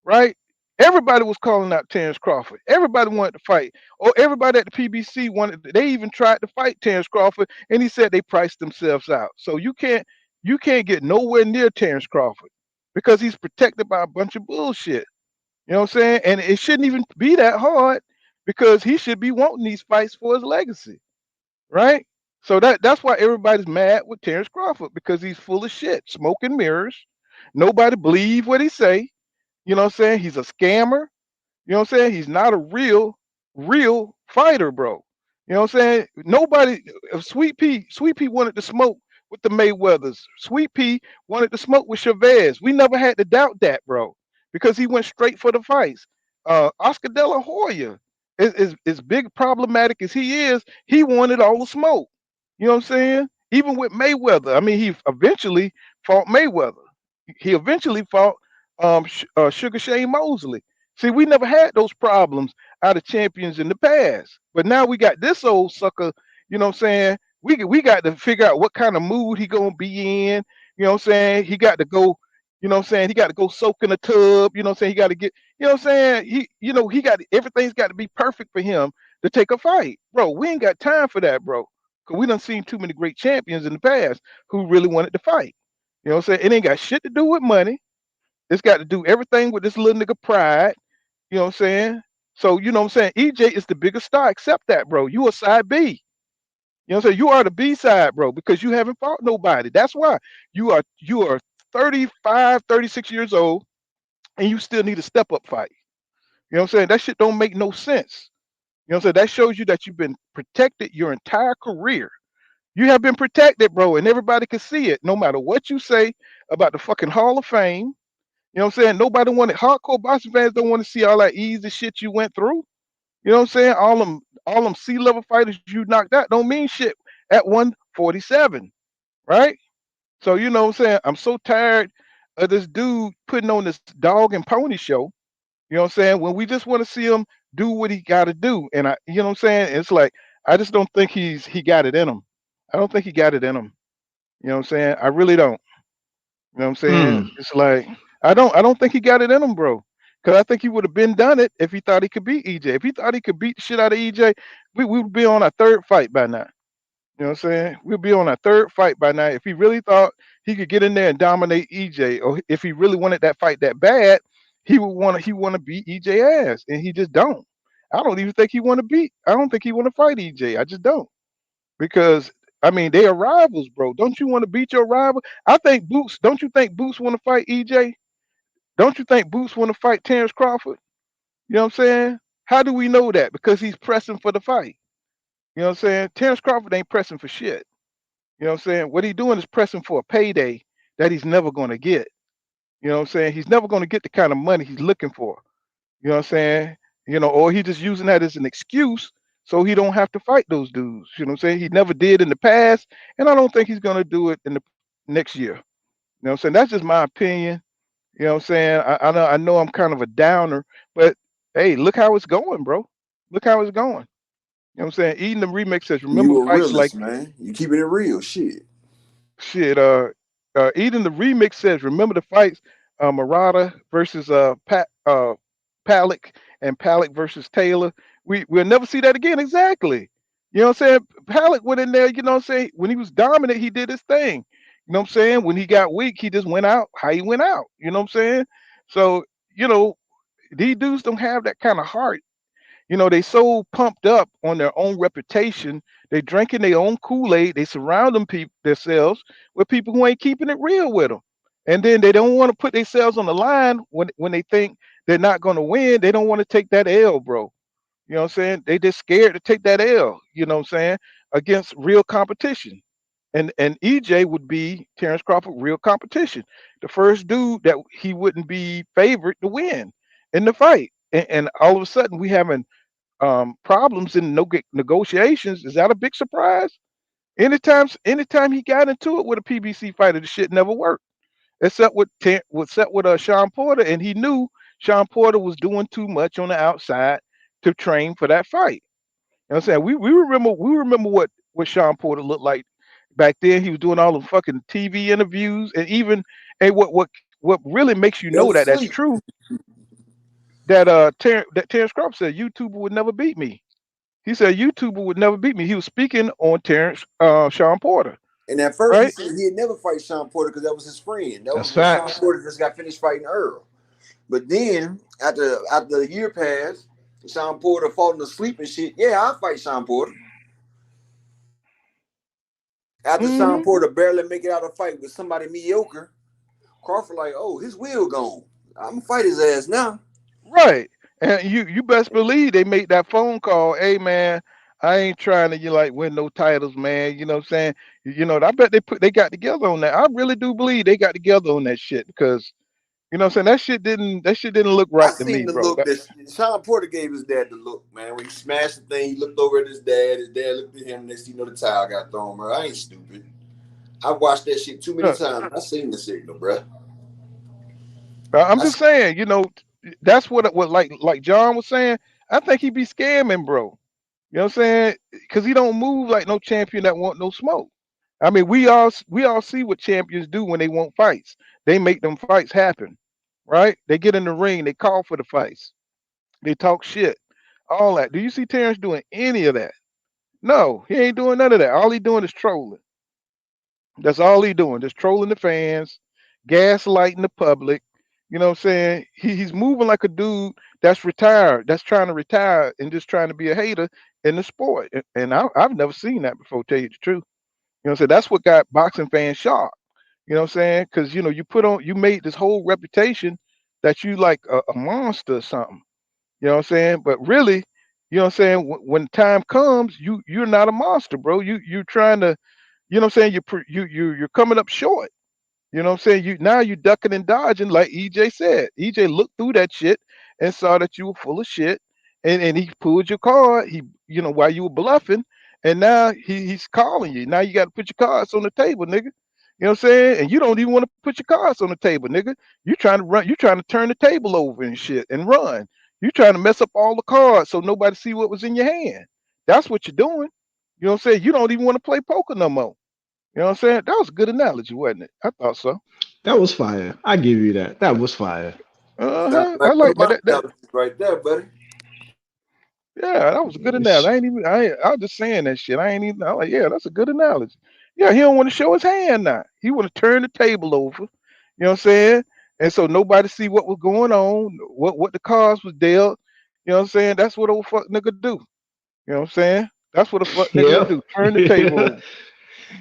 right? Everybody was calling out Terrence Crawford. Everybody wanted to fight. Or everybody at the PBC wanted. They even tried to fight Terrence Crawford, and he said they priced themselves out. So you can't get nowhere near Terrence Crawford because he's protected by a bunch of bullshit. You know what I'm saying? And it shouldn't even be that hard because he should be wanting these fights for his legacy, right? So that's why everybody's mad with Terrence Crawford because he's full of shit, smoke and mirrors. Nobody believe what he say. You know what I'm saying? He's a scammer. You know what I'm saying? He's not a real fighter, bro. You know what I'm saying? Nobody, Sweet Pea wanted to smoke with the Mayweathers. Sweet Pea wanted to smoke with Chavez. We never had to doubt that, bro, because he went straight for the fights. Oscar De La Hoya is big problematic as he is. He wanted all the smoke. You know what I'm saying? Even with Mayweather, I mean, he eventually fought Mayweather. He eventually fought Sugar Shane Mosley. See, we never had those problems out of champions in the past, but now we got this old sucker. You know what I'm saying? We got to figure out what kind of mood he gonna be in. You know what I'm saying? He got to go. You know what I'm saying? He got to go soak in a tub. You know what I'm saying? He got to get. You know what I'm saying? He got everything's got to be perfect for him to take a fight, bro. We ain't got time for that, bro. Cause we done seen too many great champions in the past who really wanted to fight. You know what I'm saying? It ain't got shit to do with money. It's got to do everything with this little nigga pride. You know what I'm saying? So, you know what I'm saying? EJ is the biggest star. Accept that, bro. You a side B. You know what I'm saying? You are the B side, bro, because you haven't fought nobody. That's why you are 35, 36 years old, and you still need a step up fight. You know what I'm saying? That shit don't make no sense. You know what I'm saying? That shows you that you've been protected your entire career. You have been protected, bro, and everybody can see it. No matter what you say about the fucking Hall of Fame, you know what I'm saying? Nobody wanted hardcore boxing fans don't want to see all that easy shit you went through. You know what I'm saying? All them C-level fighters you knocked out don't mean shit at 147, right? So you know what I'm saying? I'm so tired of this dude putting on this dog and pony show. You know what I'm saying? When we just want to see him do what he got to do, and you know what I'm saying? It's like I just don't think he got it in him. I don't think he got it in him. You know what I'm saying? I really don't. You know what I'm saying? It's like I don't think he got it in him, bro. Because I think he would have been done it if he thought he could beat EJ. If he thought he could beat the shit out of EJ, we would be on our third fight by now. You know what I'm saying? We'd be on our third fight by now. If he really thought he could get in there and dominate EJ, or if he really wanted that fight that bad, he want to beat EJ ass, and he just don't. I don't even think he want to beat. I don't think he want to fight EJ. I just don't. Because I mean they are rivals, bro. Don't you want to beat your rival? I think Boots. Don't you think Boots want to fight EJ? Don't you think Boots want to fight Terrence Crawford? You know what I'm saying? How do we know that? Because he's pressing for the fight. You know what I'm saying? Terrence Crawford ain't pressing for shit. You know what I'm saying? What he's doing is pressing for a payday that he's never going to get. You know what I'm saying? He's never going to get the kind of money he's looking for. You know what I'm saying? Or he just using that as an excuse so he don't have to fight those dudes. You know what I'm saying? He never did in the past, and I don't think he's going to do it in the next year. You know what I'm saying? That's just my opinion. You know what I'm saying? I know I'm kind of a downer, but hey, look how it's going, bro. Look how it's going. You know what I'm saying? Eden the remix says, remember You a fights like realist, man. You keeping it real, shit. shit. Eden the remix says, remember the fights, Murata versus Palak and Palak versus Taylor. We'll never see that again. Exactly. You know what I'm saying? Palak went in there, you know what I'm saying? When he was dominant, he did his thing. You know what I'm saying? When he got weak, he just went out how he went out. You know what I'm saying? So, these dudes don't have that kind of heart. They so pumped up on their own reputation. They drinking their own Kool-Aid. They surround themselves with people who ain't keeping it real with them. And then they don't want to put themselves on the line when they think they're not going to win. They don't want to take that L, bro. You know what I'm saying? They just scared to take that L, you know what I'm saying, against real competition. And EJ would be Terrence Crawford real competition. The first dude that he wouldn't be favored to win in the fight. And all of a sudden we having problems in negotiations. Is that a big surprise? Anytime he got into it with a PBC fighter, the shit never worked. Except with Sean Porter, and he knew Sean Porter was doing too much on the outside to train for that fight. You know what I'm saying? We remember what Sean Porter looked like back then. He was doing all the fucking TV interviews, and what really makes you Yo, know that that's sleep. true. That Terrence Crawford said YouTuber would never beat me. He said YouTuber would never beat me. He was speaking on Sean Porter, And at first he right? said he'd never fight Sean Porter because that was his friend. That was That's when Sean facts. Porter just got finished fighting Errol. But then after a year passed, Sean Porter falling asleep and shit. Yeah, I'll fight Sean Porter. After Sean Porter barely make it out of fight with somebody mediocre, Crawford like, oh, his wheel gone. I'm gonna fight his ass now. Right. And you best believe they made that phone call. Hey man, I ain't trying to win no titles, man. You know what I'm saying? I bet they got together on that. I really do believe they got together on that shit because you know what I'm saying, that shit didn't look I right to seen me, the bro. look that Sean Porter gave his dad the look, man. When he smashed the thing, he looked over at his dad. His dad looked at him. Next thing you know, the towel got thrown, bro. I ain't stupid. I watched that shit too many times. I seen the signal, bro. I'm just saying, that's what like John was saying. I think he be scamming, bro. You know what I'm saying? Because he don't move like no champion that want no smoke. I mean, we all see what champions do when they want fights. They make them fights happen, right? They get in the ring, they call for the fights, they talk shit, all that. Do you see Terrence doing any of that? No, he ain't doing none of that. All he doing is trolling. That's all he doing, just trolling the fans, gaslighting the public. You know what I'm saying? He's moving like a dude that's retired, that's trying to retire and just trying to be a hater in the sport. And I've never seen that before, tell you the truth. You know what I'm saying? That's what got boxing fans shocked. You know what I'm saying? Because you made this whole reputation that you like a monster or something. You know what I'm saying? But really, you know what I'm saying? When time comes, you're not a monster, bro. You're trying to, you know what I'm saying? You're coming up short. You know what I'm saying? You ducking and dodging, like EJ said. EJ looked through that shit and saw that you were full of shit, and he pulled your card. While you were bluffing, and now he's calling you. Now you got to put your cards on the table, nigga. You know what I'm saying? And you don't even want to put your cards on the table, nigga. You trying to run. You trying to turn the table over and shit and run. You trying to mess up all the cards so nobody see what was in your hand. That's what you're doing. You know what I'm saying? You don't even want to play poker no more. You know what I'm saying? That was a good analogy, wasn't it? I thought so. That was fire. I give you that. That was fire. Sounds Uh-huh. I like one like of my that. analogies right there, buddy. Yeah, that was a good analogy. I was just saying that shit. I ain't even. I'm like, yeah, that's a good analogy. Yeah, he don't want to show his hand now. He want to turn the table over. You know what I'm saying? And so nobody see what was going on, what the cards was dealt. You know what I'm saying? That's what old fuck nigga do. You know what I'm saying? That's what a fuck nigga would Yep. do. Turn the table over.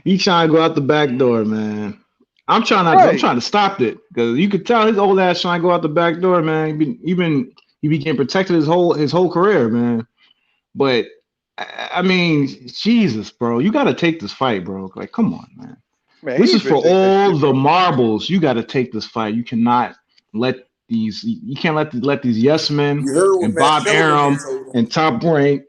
He trying to go out the back door, man. I'm Right. trying to stop it because you could tell his old ass trying to go out the back door, man. He been getting protected his whole career, man. But I mean, Jesus, bro, you got to take this fight, bro. Like, come on, man. Man, This he is for better take that all shit, the bro. marbles. You got to take this fight. You cannot let these. You can't let these yes men You heard what and Max Bob Kellerman Arum told him. and Top Rank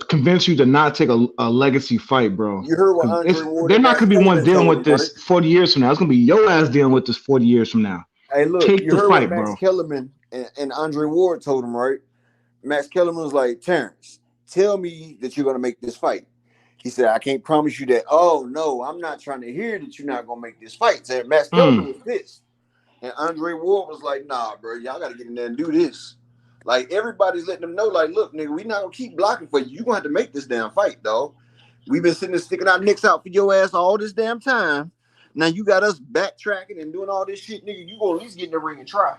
convince you to not take a legacy fight, bro. You heard what Andre Because Ward they're and not Max gonna be the ones Kellerman dealing told with him, right? this 40 years from now. It's gonna be your ass dealing with this 40 years from now. Hey, look, Take you the heard what fight, Max bro. Kellerman and Andre Ward told him, right? Max Kellerman was like, Terrence, tell me that you're gonna make this fight. He said, I can't promise you that. Oh no, I'm not trying to hear that you're not gonna make this fight. So Max Kellerman was pissed. And Andre Ward was like, nah, bro, y'all gotta get in there and do this. Like everybody's letting them know, like, look, nigga, we not gonna keep blocking for you. You're gonna have to make this damn fight, dog. We've been sitting there sticking our necks out for your ass all this damn time. Now you got us backtracking and doing all this shit, nigga. You gonna at least get in the ring and try.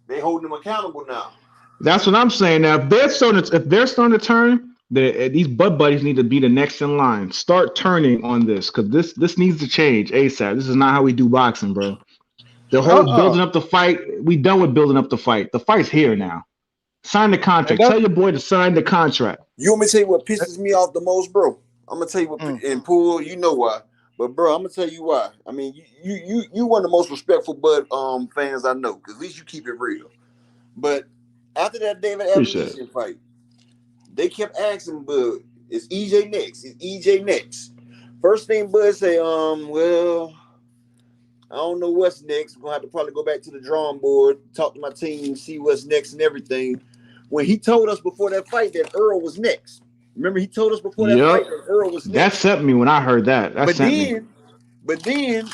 They holding him accountable now. That's what I'm saying. Now, if they're starting to turn, these butt buddies need to be the next in line. Start turning on this because this needs to change ASAP. This is not how we do boxing, bro. The whole building up the fight, we done with building up the fight. The fight's here now. Sign the contract. Tell your boy to sign the contract. You want me to tell you what pisses me off the most, bro? I'm gonna tell you what, and Poole, you know why. But bro, I'm gonna tell you why. I mean, you one of the most respectful Bud fans I know, because at least you keep it real. But after that David Evolution fight, they kept asking Bud, "Is EJ next? Is EJ next?" First thing Bud say, well, I don't know what's next. We're gonna have to probably go back to the drawing board, talk to my team, see what's next and everything. When he told us before that fight that Errol was next. Remember, he told us before that fight that Errol was next. That sent me when I heard that. But then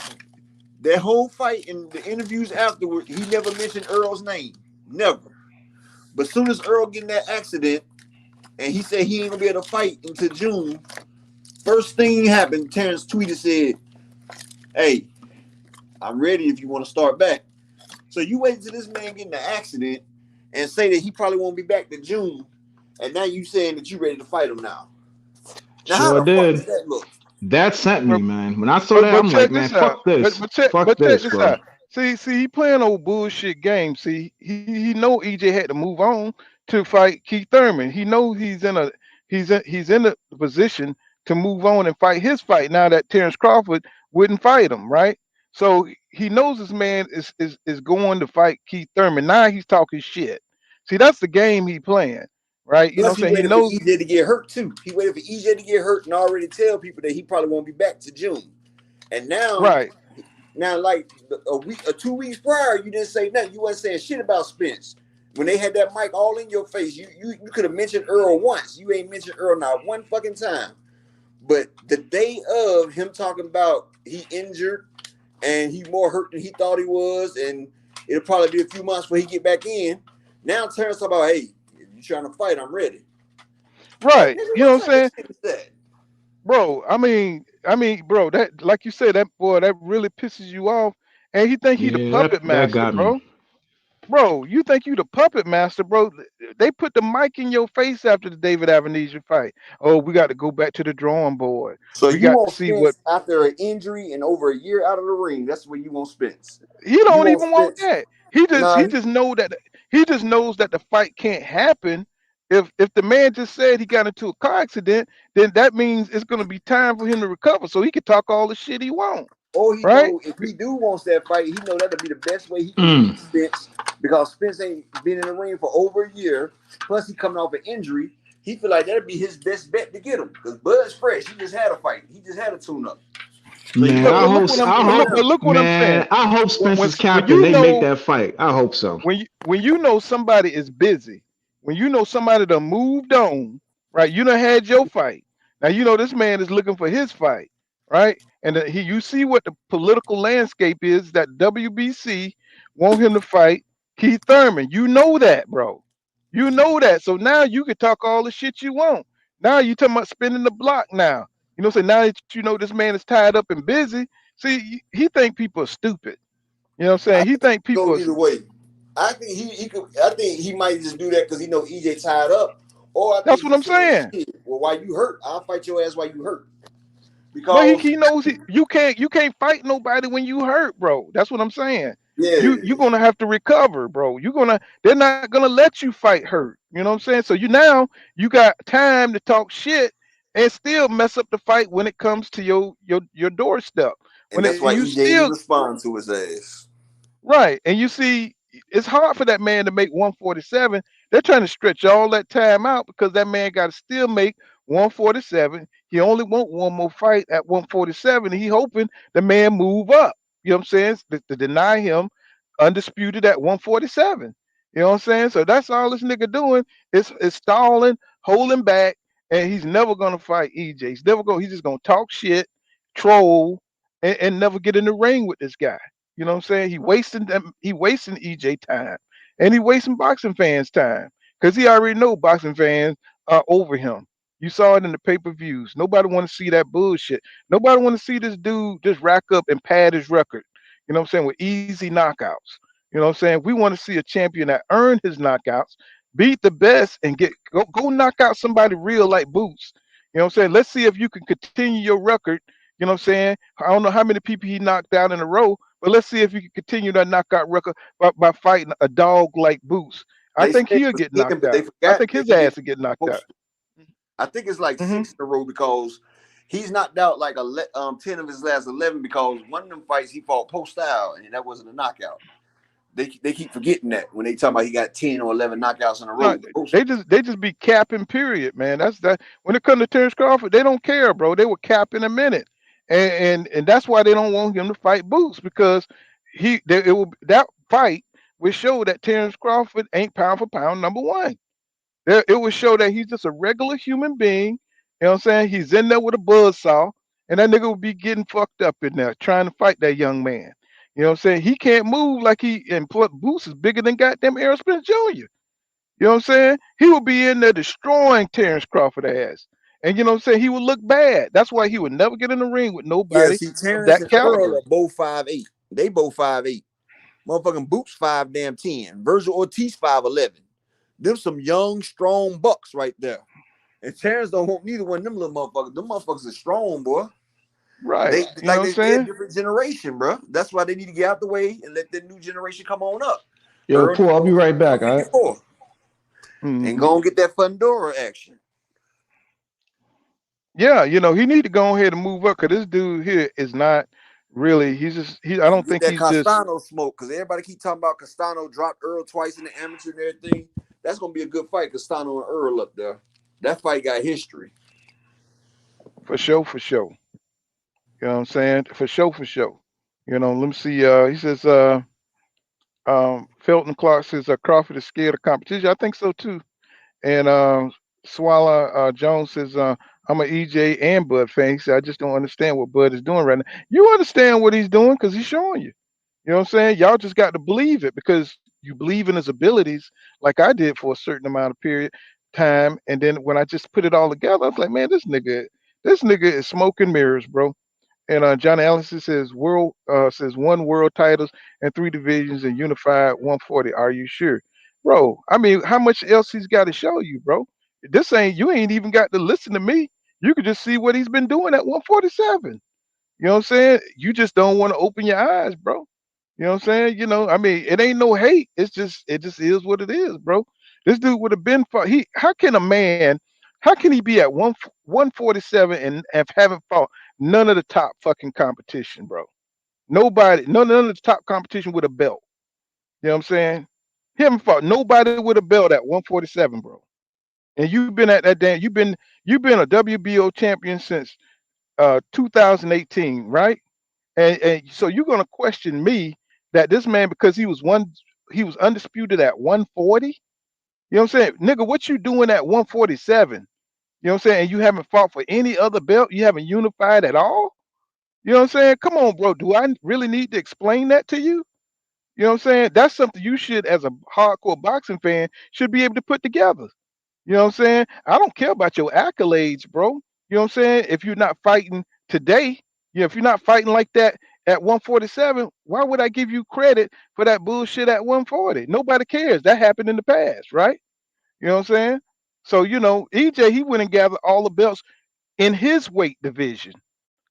that whole fight and the interviews afterward, he never mentioned Earl's name. Never. But as soon as Errol get in that accident and he said he ain't gonna be able to fight until June, first thing happened, Terrence tweeted said, "Hey, I'm ready if you want to start back." So you wait until this man get in the accident and say that he probably won't be back to June, and now you saying that you ready to fight him now. Now how the fuck does that look? That sent me, man. When I saw that, I'm like, man, fuck this. Fuck this, bro. See, he playing old bullshit game. See, he know EJ had to move on to fight Keith Thurman. He knows he's in a position to move on and fight his fight now that Terrence Crawford wouldn't fight him, right? So he knows this man is going to fight Keith Thurman. Now he's talking shit. See, that's the game he playing, right? You know what I'm saying? He knows for EJ to get hurt too. He waited for EJ to get hurt and already tell people that he probably won't be back to June. And now, like a week or 2 weeks prior, you didn't say nothing. You wasn't saying shit about Spence. When they had that mic all in your face, you could have mentioned Errol once. You ain't mentioned Errol not one fucking time. But the day of him talking about he injured and he more hurt than he thought he was, and it'll probably be a few months before he get back in. Now Terrence talk about, hey, if you trying to fight, I'm ready. Right. You know what I'm saying? Bro, I mean, bro, that like you said, that boy, that really pisses you off. And he think he the puppet master, bro. Bro, you think you the puppet master, bro? They put the mic in your face after the David Avenesia fight. Oh, we got to go back to the drawing board. So we you got want to see Spence after an injury and over a year out of the ring. That's where you want Spence. He don't even want that. He just knows that the fight can't happen. If the man just said he got into a car accident, then that means it's going to be time for him to recover, so he can talk all the shit he wants. Or he know if he do wants that fight, he know that'll be the best way he can beat Spence, because Spence ain't been in the ring for over a year. Plus he coming off an injury. He feel like that'll be his best bet to get him, because Bud's fresh. He just had a fight. He just had a tune-up. So man, I hope Spence is captain. They make that fight. I hope so. When you know somebody is busy, when you know somebody done moved on, right? You done had your fight. Now you know this man is looking for his fight, right? And you see what the political landscape is, that WBC want him to fight Keith Thurman. You know that, bro. You know that. So now you can talk all the shit you want. Now you talking about spinning the block now. You know, so now that you know this man is tied up and busy, see, he think people are stupid. You know what I'm saying? He think people go either way. I think he could. I think he might just do that because he know EJ tied up. Or I think that's what I'm saying. Well, why you hurt? I'll fight your ass while you hurt. Because he knows you can't fight nobody when you hurt, bro. That's what I'm saying. Yeah, you're gonna have to recover, bro. They're not gonna let you fight hurt. You know what I'm saying? So you got time to talk shit and still mess up the fight when it comes to your doorstep. And that's why EJ didn't respond to his ass. Right, and you see, it's hard for that man to make 147. They're trying to stretch all that time out because that man got to still make 147. He only want one more fight at 147. He hoping the man move up. You know what I'm saying? To deny him undisputed at 147. You know what I'm saying? So that's all this nigga doing is stalling, holding back, and he's never gonna fight EJ. He's just gonna talk shit, troll, and never get in the ring with this guy. You know what I'm saying? He wasting EJ time, and he wasting boxing fans' time because he already know boxing fans are over him. You saw it in the pay-per-views. Nobody want to see that bullshit. Nobody want to see this dude just rack up and pad his record. You know what I'm saying? With easy knockouts. You know what I'm saying? We want to see a champion that earned his knockouts, beat the best, and go knock out somebody real like Boots. You know what I'm saying? Let's see if you can continue your record. You know what I'm saying? I don't know how many people he knocked out in a row, but let's see if you can continue that knockout record by fighting a dog like Boots. I They said think it he'll was get 10, knocked but they out. I forgot think that his he didn't ass will get knocked out. post. I think it's like Hmm 6 in a row because he's knocked out like 10 of his last 11 because one of them fights he fought post style and that wasn't a knockout. They keep forgetting that when they talk about he got 10 or 11 knockouts in a No, row. they just be capping. Period, man. That's that. When it comes to Terrence Crawford, they don't care, bro. They will cap in a minute, and that's why they don't want him to fight Boots because that fight will show that Terrence Crawford ain't pound for pound number one. It will show that he's just a regular human being. You know what I'm saying? He's in there with a buzzsaw, and that nigga will be getting fucked up in there trying to fight that young man. You know what I'm saying? He can't move like Boots is bigger than goddamn Errol Spence Jr. You know what I'm saying? He would be in there destroying Terrence Crawford ass. And you know what I'm saying? He would look bad. That's why he would never get in the ring with Yeah, nobody see, of Terrence that and Earl caliber. are both 5'8". They both 5'8". Motherfucking Boots 5'10". Virgil Ortiz 5'11". Them some young, strong bucks right there. And Terrence don't want neither one of them little motherfuckers. Them motherfuckers are strong, boy. Right. You know what I'm They're a saying? different generation, bro. That's why they need to get out the way and let the new generation come on up. Yo, Earl Paul, I'll be right back. All right. 54 and Mhm. go and get that Fundora action. Yeah, you know, he need to go ahead and move up because this dude here is not really I And don't get think that he's just Castano smoke because everybody keep talking about Castano dropped Earl twice in the amateur and everything. That's gonna be a good fight, Castano and Earl up there. That fight got history. for sure, for sure. You know what I'm saying? For sure, for sure. You know, let me see. He says Felton Clark says Crawford is scared of competition. I think so too. And Swallow Jones says, I'm an EJ and Bud fan. He said, I just don't understand what Bud is doing right now. You understand what he's doing because he's showing you. You know what I'm saying? Y'all just got to believe it because you believe in his abilities, like I did for a certain amount of period time. And then when I just put it all together, I was like, man, this nigga is smoking mirrors, bro. And John Allison says one world titles and three divisions and unified 140. Are you sure, bro? I mean, how much else he's got to show you, bro? You ain't even got to listen to me. You could just see what he's been doing at 147. You know what I'm saying? You just don't want to open your eyes, bro. You know what I'm saying? You know, I mean, it ain't no hate. It just is what it is, bro. This dude would have been fought. How can he be at 147 and haven't fought none of the top fucking competition, bro? None of the top competition with a belt. You know what I'm saying? He haven't fought nobody with a belt at 147, bro. And you've been at that damn you've been a WBO champion since 2018, right? And so you're gonna question me that this man because he was undisputed at 140. You know what I'm saying, nigga? What you doing at 147? You know what I'm saying? And you haven't fought for any other belt. You haven't unified at all. You know what I'm saying? Come on, bro. Do I really need to explain that to you? You know what I'm saying? That's something you should, as a hardcore boxing fan, should be able to put together. You know what I'm saying? I don't care about your accolades, bro. You know what I'm saying? If you're not fighting today, if you're not fighting like that at 147, why would I give you credit for that bullshit at 140? Nobody cares. That happened in the past, right? You know what I'm saying? So, you know, EJ, he went and gathered all the belts in his weight division,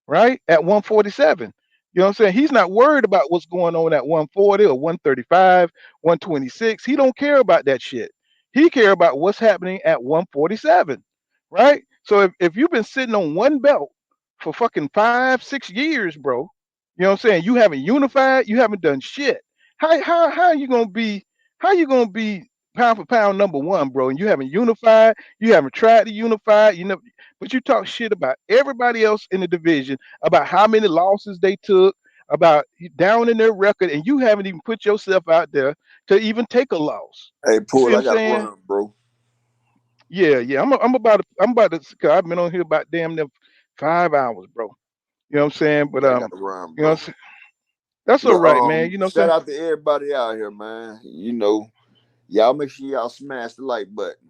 right? At 147. You know what I'm saying? He's not worried about what's going on at 140 or 135, 126. He don't care about that shit. He care about what's happening at 147, right? So if you've been sitting on one belt for fucking 5, 6 years, bro, you know what I'm saying? You haven't unified, you haven't done shit. How are you gonna be pound for pound number one, bro? And you haven't unified, you haven't tried to unify, but you talk shit about everybody else in the division, about how many losses they took, about down in their record, and you haven't even put yourself out there to even take a loss. Hey, You see Paul, what I I'm gotta saying? run, bro. Yeah. I'm about to. Cause I've been on here about damn near 5 hours, bro. You know what I'm saying? But Yeah, I gotta run, you know, bro. that's all But right, man. You know what I'm shout saying? out to everybody out here, man. You know, y'all make sure y'all smash the like button.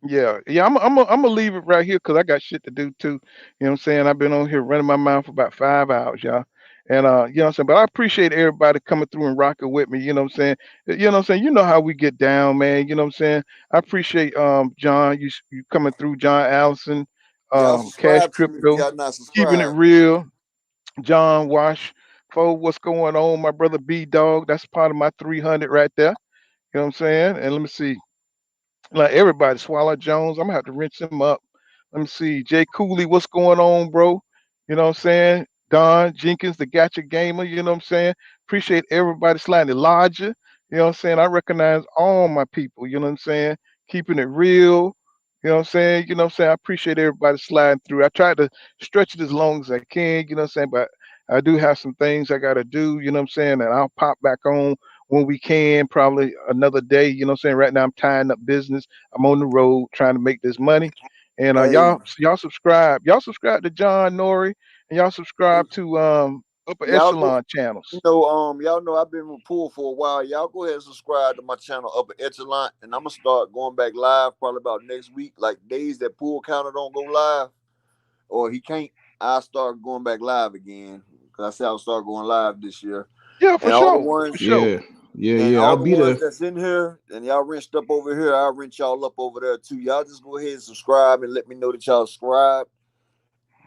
Yeah. I'm gonna leave it right here because I got shit to do too. You know what I'm saying? I've been on here running my mouth for about 5 hours, y'all. And you know what I'm saying? But I appreciate everybody coming through and rocking with me, you know what I'm saying? You know what I'm saying? You know how we get down, man. You know what I'm saying? I appreciate John, you coming through, John Allison, Y'all Cash subscribe to me if Crypto, y'all not keeping it subscribed. real, John Wash, what's going on? My brother B Dog, that's part of my 300 right there. You know what I'm saying? And let me see. Like everybody, Swallow Jones, I'm gonna have to rinse him up. Let me see. Jay Cooley, what's going on, bro? You know what I'm saying? Don Jenkins, the Gotcha Gamer, you know what I'm saying? Appreciate everybody sliding. Elijah, you know what I'm saying? I recognize all my people, you know what I'm saying? Keeping it real, you know what I'm saying? You know what I'm saying? I appreciate everybody sliding through. I try to stretch it as long as I can, you know what I'm saying? But I do have some things I gotta do, you know what I'm saying? And I'll pop back on when we can, probably another day. You know what I'm saying? Right now I'm tying up business. I'm on the road trying to make this money. And Hey, y'all subscribe. Y'all subscribe to John Nori and y'all subscribe to Upper y'all go. Echelon channels. Y'all know I've been with Pool for a while. Y'all go ahead and subscribe to my channel Upper Echelon, and I'm gonna start going back live probably about next week. Like days that Pool counter don't go live, or he can't, I start going back live again. Cause I said I'll start going live this year. Yeah, for And all the sure. For ones sure. and I'll all the be ones there. that's in here and y'all wrenched up over here, I'll wrench y'all up over there too. Y'all just go ahead and subscribe and let me know that y'all subscribe.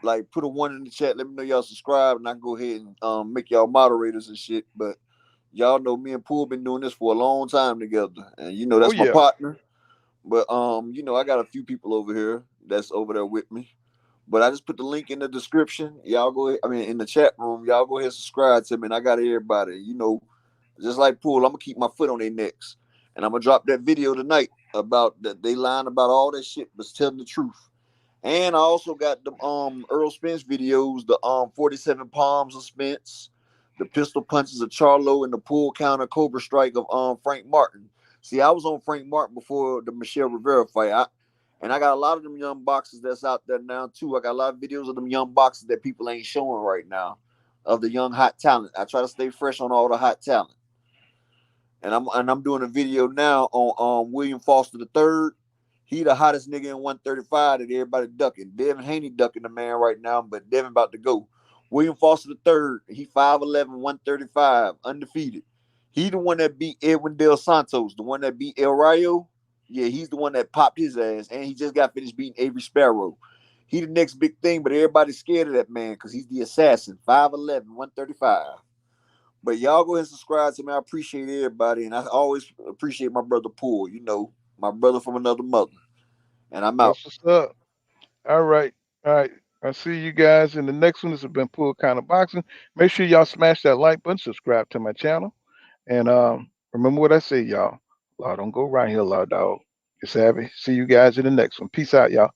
Like put a 1 in the chat, let me know y'all subscribe, and I can go ahead and make y'all moderators and shit. But y'all know me and Pool been doing this for a long time together. And you know Oh that's my yeah. partner. But you know, I got a few people over here that's over there with me. But I just put the link in the description. Y'all go ahead, I mean in the chat room, y'all go ahead and subscribe to me. And I got everybody, you know, just like Pool, I'm gonna keep my foot on their necks. And I'm gonna drop that video tonight about that they lying about all that shit, but telling the truth. And I also got the Errol Spence videos, the 47 palms of Spence, the pistol punches of Charlo, and the pull counter Cobra strike of Frank Martin. See, I was on Frank Martin before the Michelle Rivera fight. And I got a lot of them young boxers that's out there now too. I got a lot of videos of them young boxers that people ain't showing right now, of the young hot talent. I try to stay fresh on all the hot talent. And I'm doing a video now on William Foster III. He the hottest nigga in 135 that everybody ducking. Devin Haney ducking the man right now, but Devin about to go. William Foster III, he 5'11", 135, undefeated. He the one that beat Edwin Del Santos, the one that beat El Rayo. Yeah, he's the one that popped his ass, and he just got finished beating Avery Sparrow. He the next big thing, but everybody's scared of that man because he's the assassin, 5'11", 135. But y'all go ahead and subscribe to me. I appreciate everybody, and I always appreciate my brother Pool. You know, my brother from another mother. And I'm out. That's what's up. All right. All right. I'll see you guys in the next one. This has been Pool Kind of Boxing. Make sure y'all smash that like button, subscribe to my channel. And remember what I say, y'all. Law don't go right here, law dog. It's happy. See you guys in the next one. Peace out, y'all.